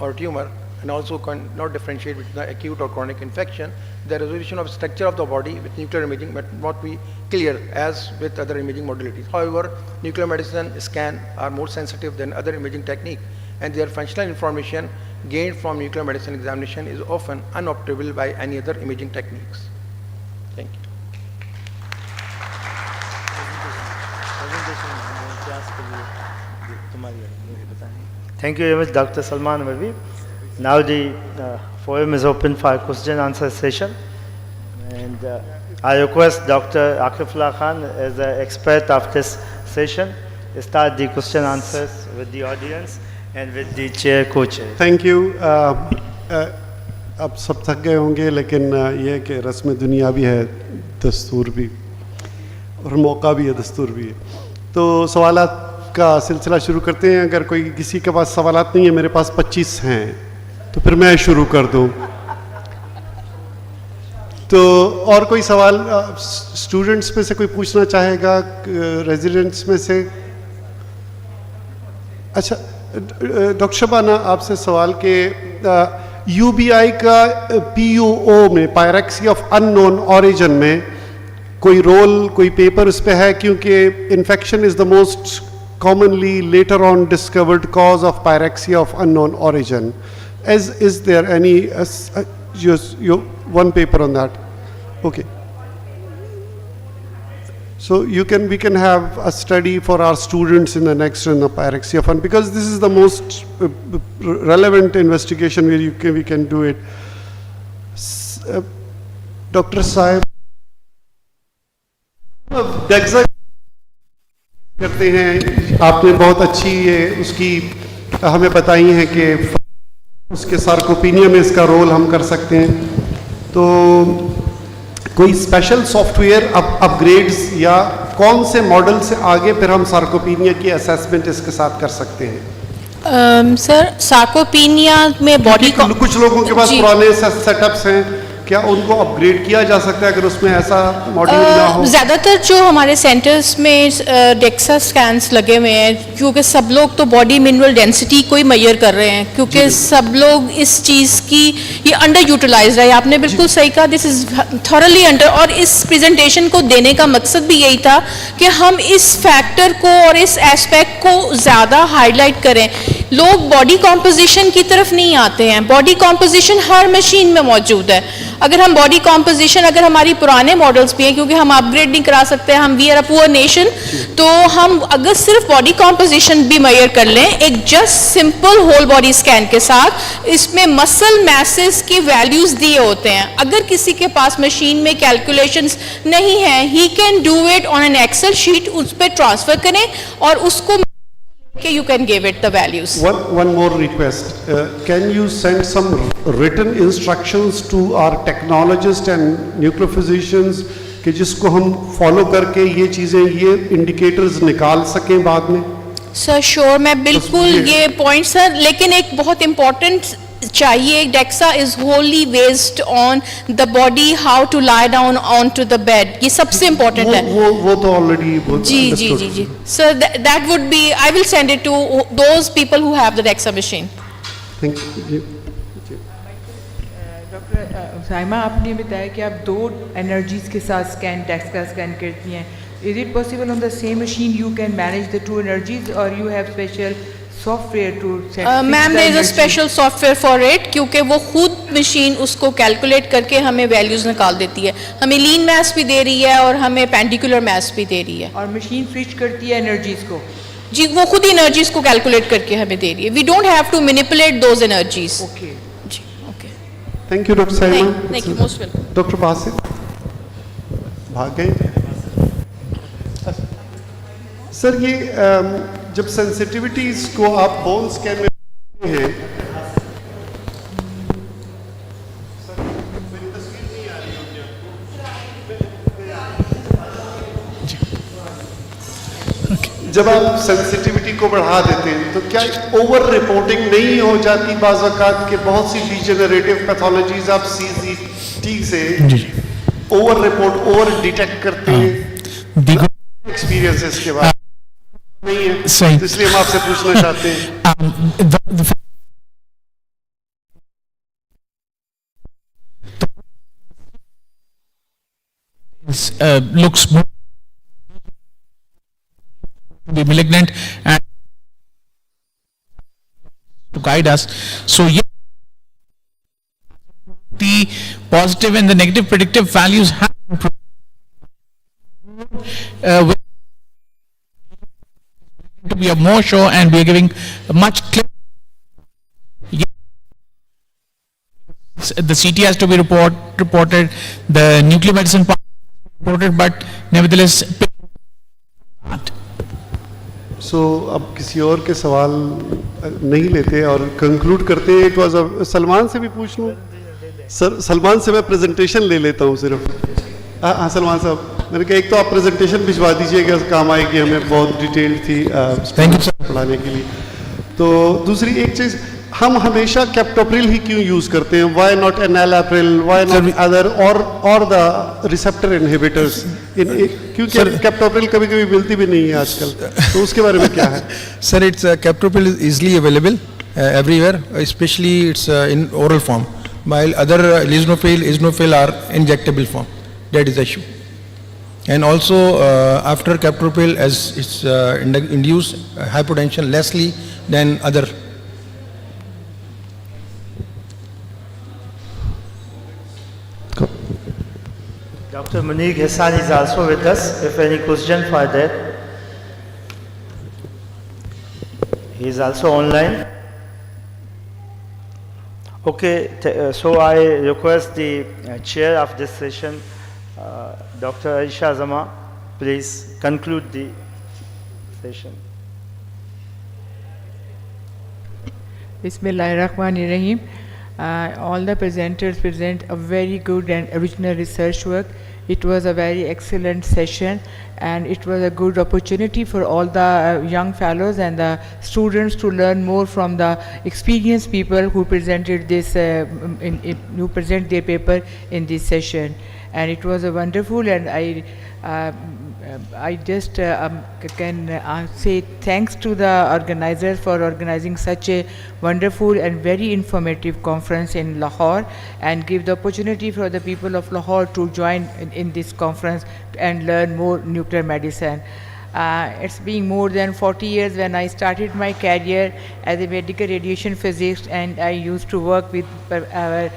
or tumor and also cannot differentiate between the acute or chronic infection. The resolution of structure of the body with nuclear imaging may not be clear as with other imaging modalities. However, nuclear medicine scan are more sensitive than other imaging technique, and their functional information gained from nuclear medicine examination is often unobtainable by any other imaging techniques. Thank you. Thank you very much, Dr. Salman Marvi. Now the forum is open for a question and answer session. And I request Dr. Akifullah Khan, as the expert of this session, start the question answers with the audience and with the chair, co-chair. Thank you. अब सब थक गए होंगे, लेकिन ये है कि रस्म दुनिया भी है, दस्तूर भी, और मौका भी है, दस्तूर भी है. तो सवालात का सिलसिला शुरू करते हैं. अगर कोई किसी के पास सवालात नहीं है, मेरे पास 25 हैं, तो फिर मैं शुरू कर दूं. तो और कोई सवाल स्टूडेंट्स में से कोई पूछना चाहेगा, रेजिडेंट्स में से? अच्छा, डॉक्टर शबाना, आपसे सवाल के यूबीआई का पीयूओ में, पायरेक्सिया ऑफ अननोन ऑरिजिन में, कोई रोल, कोई पेपर उस पर है? क्योंकि infection is the most commonly later on discovered cause of pyrexia of unknown origin. Is there any one paper on that? Okay. So we can have a study for our students in the next in the pyrexia fund, because this is the most relevant investigation where we can do it. Dr. Saib, DEXA करते हैं, आपने बहुत अच्छी ये उसकी हमें बताई है कि उसके सार्कोपीनिया में इसका रोल हम कर सकते हैं. तो कोई स्पेशल सॉफ्टवेयर अपग्रेड्स या कौन से मॉडल से आगे फिर हम सार्कोपीनिया की असेसमेंट इसके साथ कर सकते हैं? सर, सार्कोपीनिया में बॉडी को कुछ लोगों के पास पुराने सेटअप्स हैं, क्या उनको अपग्रेड किया जा सकता है अगर उसमें ऐसा मॉड्यूल ना हो? ज़्यादातर जो हमारे सेंटर्स में डेक्सा स्कैन्स लगे हुए हैं, क्योंकि सब लोग तो बॉडी मिनरल डेंसिटी को ही मेजर कर रहे हैं, क्योंकि सब लोग इस चीज़ की ये अंडर यूटिलाइज है. आपने बिल्कुल सही कहा, दिस इज़ थॉरली अंडर. और इस प्रेजेंटेशन को देने का मकसद भी यही था कि हम इस फैक्टर को और इस एस्पेक्ट को ज़्यादा हाईलाइट करें. लोग बॉडी कॉम्पोजिशन की तरफ नहीं आते हैं. बॉडी कॉम्पोजिशन हर मशीन में मौजूद है. अगर हम बॉडी कॉम्पोजिशन, अगर हमारी पुराने मॉडल्स भी हैं, क्योंकि हम अपग्रेड नहीं करा सकते, हम we are a poor nation, तो हम अगर सिर्फ बॉडी कॉम्पोजिशन भी मेजर कर लें एक just simple whole body scan के साथ, इसमें मसल मैसेस की वैल्यूज दिए होते हैं. अगर किसी के पास मशीन में कैलकुलेशंस नहीं है, he can do it on an Excel sheet, उस पर ट्रांसफर करें और उसको you can give it the values. One more request. Can you send some written instructions to our technologists and nuclear physicians कि जिसको हम फॉलो करके ये चीज़ें, ये इंडिकेटर्स निकाल सकें बाद में? सर श्योर, मैं बिल्कुल ये पॉइंट सर, लेकिन एक बहुत इम्पोर्टेंट चाहिए. DEXA is wholly based on the body, how to lie down on to the bed, ये सबसे इम्पोर्टेंट है. वो तो already ji ji ji ji sir, that would be, I will send it to those people who have the DEXA machine. Thank you. Doctor Saima, आपने बताया कि आप 2 energies के साथ डेक्सा स्कैन करती हैं. Is it possible on the same machine you can manage the 2 energies, or you have special software to set Ma'am, there is a special software for it क्योंकि वो खुद मशीन उसको calculate करके हमें values निकाल देती है. हमें लीन मास भी दे रही है और हमें पेंडिकुलर मास भी दे रही है. और मशीन स्विच करती है एनर्जीज को. जी, वो खुद ही एनर्जीज को कैलकुलेट करके हमें दे रही है. We don't have to manipulate those energies. Okay ji, okay. Thank you doctor Saima. Thank you, most welcome. Doctor Basit भाग गए. सर ये जब सेंसिटिविटीज को आप बोन स्कैन में हैं, जब आप सेंसिटिविटी को बढ़ा देते हैं तो क्या ओवर रिपोर्टिंग नहीं हो जाती बाज़ औक़ात के बहुत सी डिजेनरेटिव पैथोलॉजीज आप सीजीटी से ओवर रिपोर्ट ओवर डिटेक्ट करते हैं एक्सपीरियंसेस के बाद नहीं है, तो इसलिए हम आपसे पूछना चाहते हैं. Looks more to be malignant and to guide us. So yes, the positive and the negative predictive values have improved. We are more sure and we are giving a much clearer. The CT has to be reported, the nuclear medicine part reported, but nevertheless. So अब किसी और के सवाल नहीं लेते और conclude करते हैं. इट वाज सलमान से भी पूछ लूँ. सर सलमान से मैं प्रेजेंटेशन ले लेता हूँ सिर्फ. हाँ सलमान साहब, मैंने कहा एक तो आप प्रेजेंटेशन भिजवा दीजिएगा, काम आएगी हमें, बहुत डिटेल्ड थी पढ़ाने के लिए. तो दूसरी एक चीज़, हम हमेशा कैप्टोप्रिल ही क्यों यूज़ करते हैं? Why not enalapril, why not other और द रिसेप्टर इनहिबिटर्स? क्योंकि कैप्टोप्रिल कभी कभी मिलती भी नहीं है आजकल, तो उसके बारे में क्या है? Sir, it's captopril is easily available everywhere, especially it's in oral form, while other lisinopril, isinopril are injectable form. That is the issue. And also after captopril, as it's induced hypotension lessly than other. Dr. Monique Hassan is also with us. If any question for that, he is also online. Okay, so I request the chair of this session, Dr. Aisha Zama, please conclude the session. Bismillahirrahmanirrahim. All the presenters present a very good and original research work. It was a very excellent session and it was a good opportunity for all the young fellows and the students to learn more from the experienced people who presented this, who present their paper in this session. And it was a wonderful, and I just can say thanks to the organizers for organizing such a wonderful and very informative conference in Lahore, and give the opportunity for the people of Lahore to join in this conference and learn more nuclear medicine. It's been more than 40 years when I started my career as a medical radiation physicist, and I used to work with our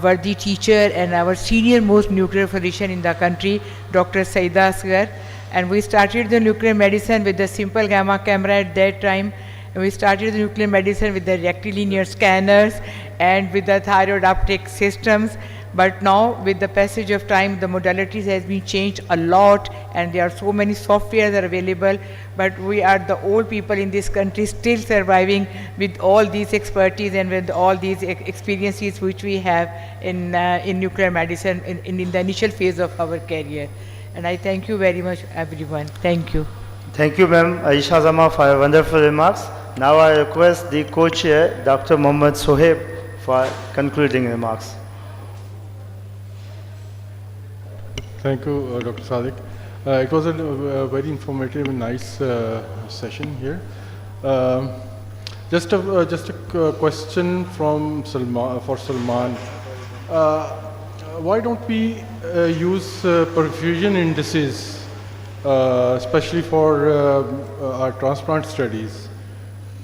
worthy teacher and our senior most nuclear physician in the country, Dr. Saida Asghar. And we started the nuclear medicine with the simple gamma camera at that time. And we started the nuclear medicine with the rectilinear scanners and with the thyroid uptake systems. But now, with the passage of time, the modalities has been changed a lot, and there are so many softwares are available. But we are the old people in this country still surviving with all these expertise and with all these experiences which we have in nuclear medicine in the initial phase of our career. And I thank you very much, everyone. Thank you. Thank you, ma'am, Aisha Zama, for your wonderful remarks. Now I request the co-chair, Dr. Mohammad Sohaib, for concluding remarks. Thank you, Dr. Sadiq. It was a very informative and nice session here. Just a question from Salman. Why don't we use perfusion indices, especially for our transplant studies?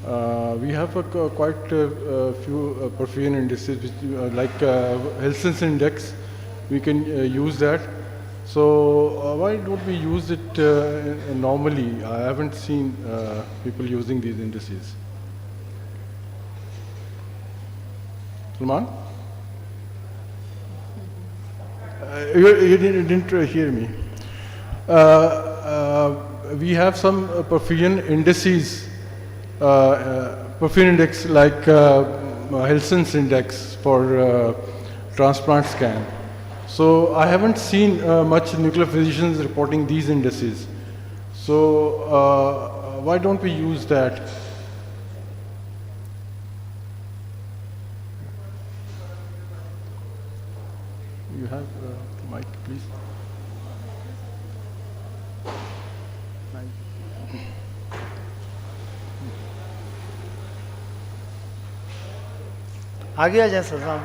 We have quite a few perfusion indices, which, like Helson's index. We can use that. So why don't we use it normally? I haven't seen people using these indices. Salman? You didn't hear me. We have some perfusion indices, perfusion index like Helson's index for transplant scan. So I haven't seen much nuclear physicians reporting these indices. So why don't we use that? You have mic, please. आगे आ जाए sir साहब।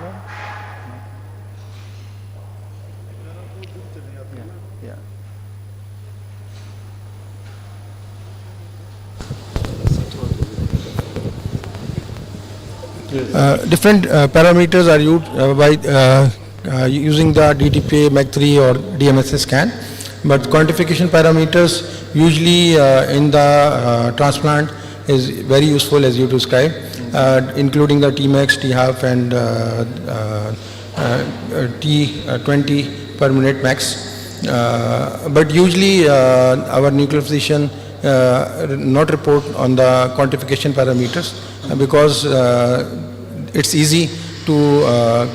Different parameters are used by using the DTPA, MAC3 or DMSA scan, but quantification parameters usually in the transplant is very useful as you described, including the Tmax, T-half and T20 per minute max. But usually our nuclear physician not report on the quantification parameters because it's easy to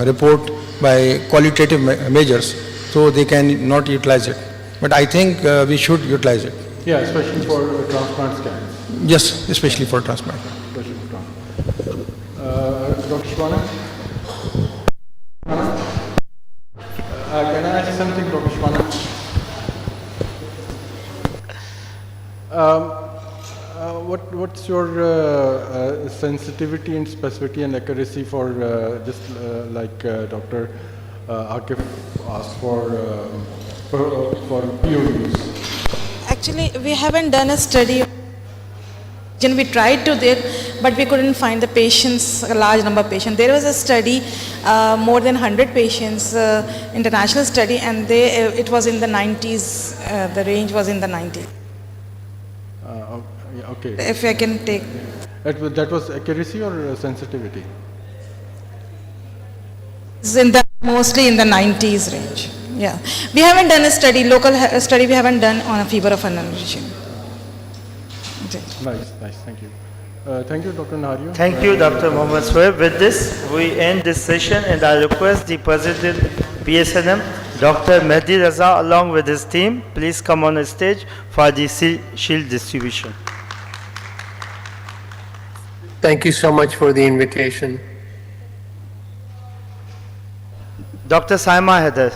report by qualitative measures, so they can not utilize it. But I think we should utilize it. Yeah, especially for transplant scans. Yes, especially for transplant. Dr. Shwana? Can I ask something, Dr. Shwana? What's your sensitivity and specificity and accuracy for just like Dr. Akif asked for POUs? Actually, we haven't done a study. We tried to do it, but we couldn't find the patients, a large number of patients. There was a study, more than 100 patients, international study, and it was in the 90s. The range was in the 90s. Okay. If I can take. That was accuracy or sensitivity? It's mostly in the 90s range. Yeah. We haven't done a study, local study we haven't done on a fever of unknown origin. Nice, thank you. Thank you, Dr. Nario. Thank you, Dr. Mohammad Sohaib. With this, we end this session, and I request the President PSNM, Dr. Mehdi Raza, along with his team, please come on the stage for the shield distribution. Thank you so much for the invitation. Dr. Saima Haider.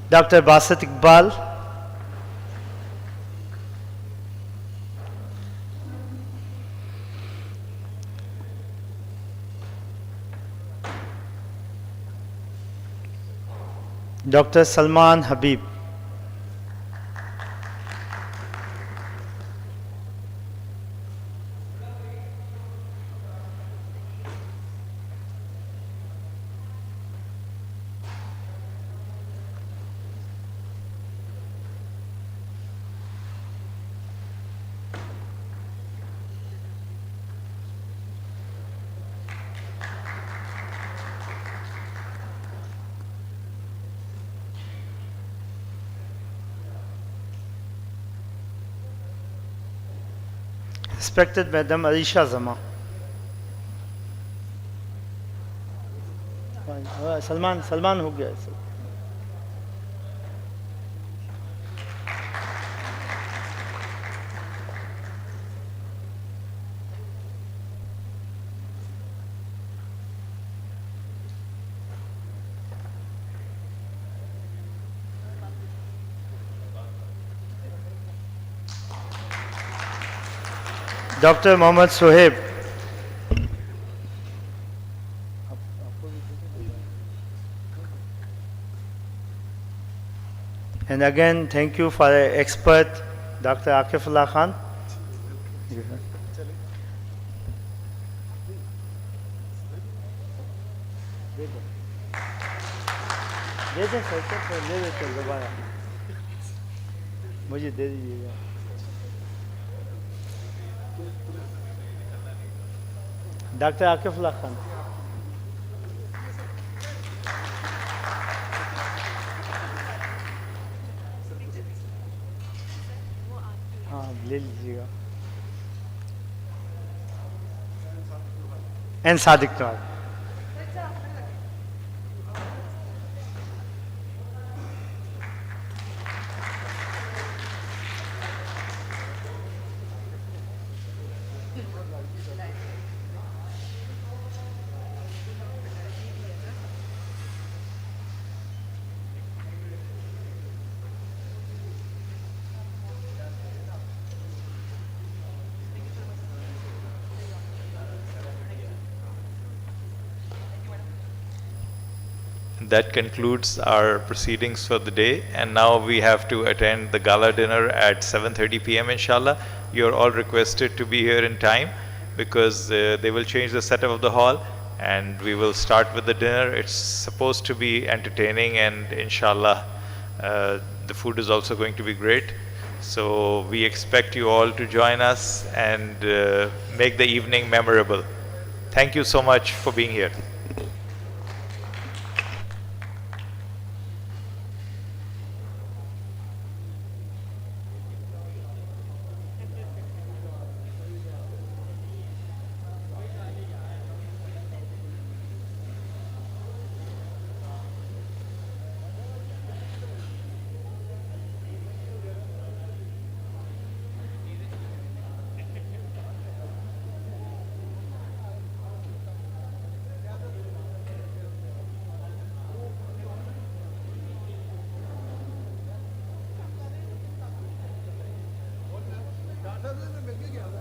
Dr. Basit Iqbal. Dr. Salman Habib. Respected Madam Alisha Zama. Salman हो गया है. Dr. Mohammad Sohaib. And again, thank you for the expert, Dr. Akifullah Khan. दे दें sir, sir ले लेते हैं दोबारा, मुझे दे दीजिएगा. डॉक्टर आकिफुल्लाह खान. हाँ ले लीजिएगा. And Sadiq Nawaz. That concludes our proceedings for the day, and now we have to attend the gala dinner at 7:30 p.m. inshallah. You're all requested to be here in time because they will change the setup of the hall and we will start with the dinner. It's supposed to be entertaining, and inshallah the food is also going to be great. So we expect you all to join us and make the evening memorable. Thank you so much for being here. Doctor साहब ने मिलके गया था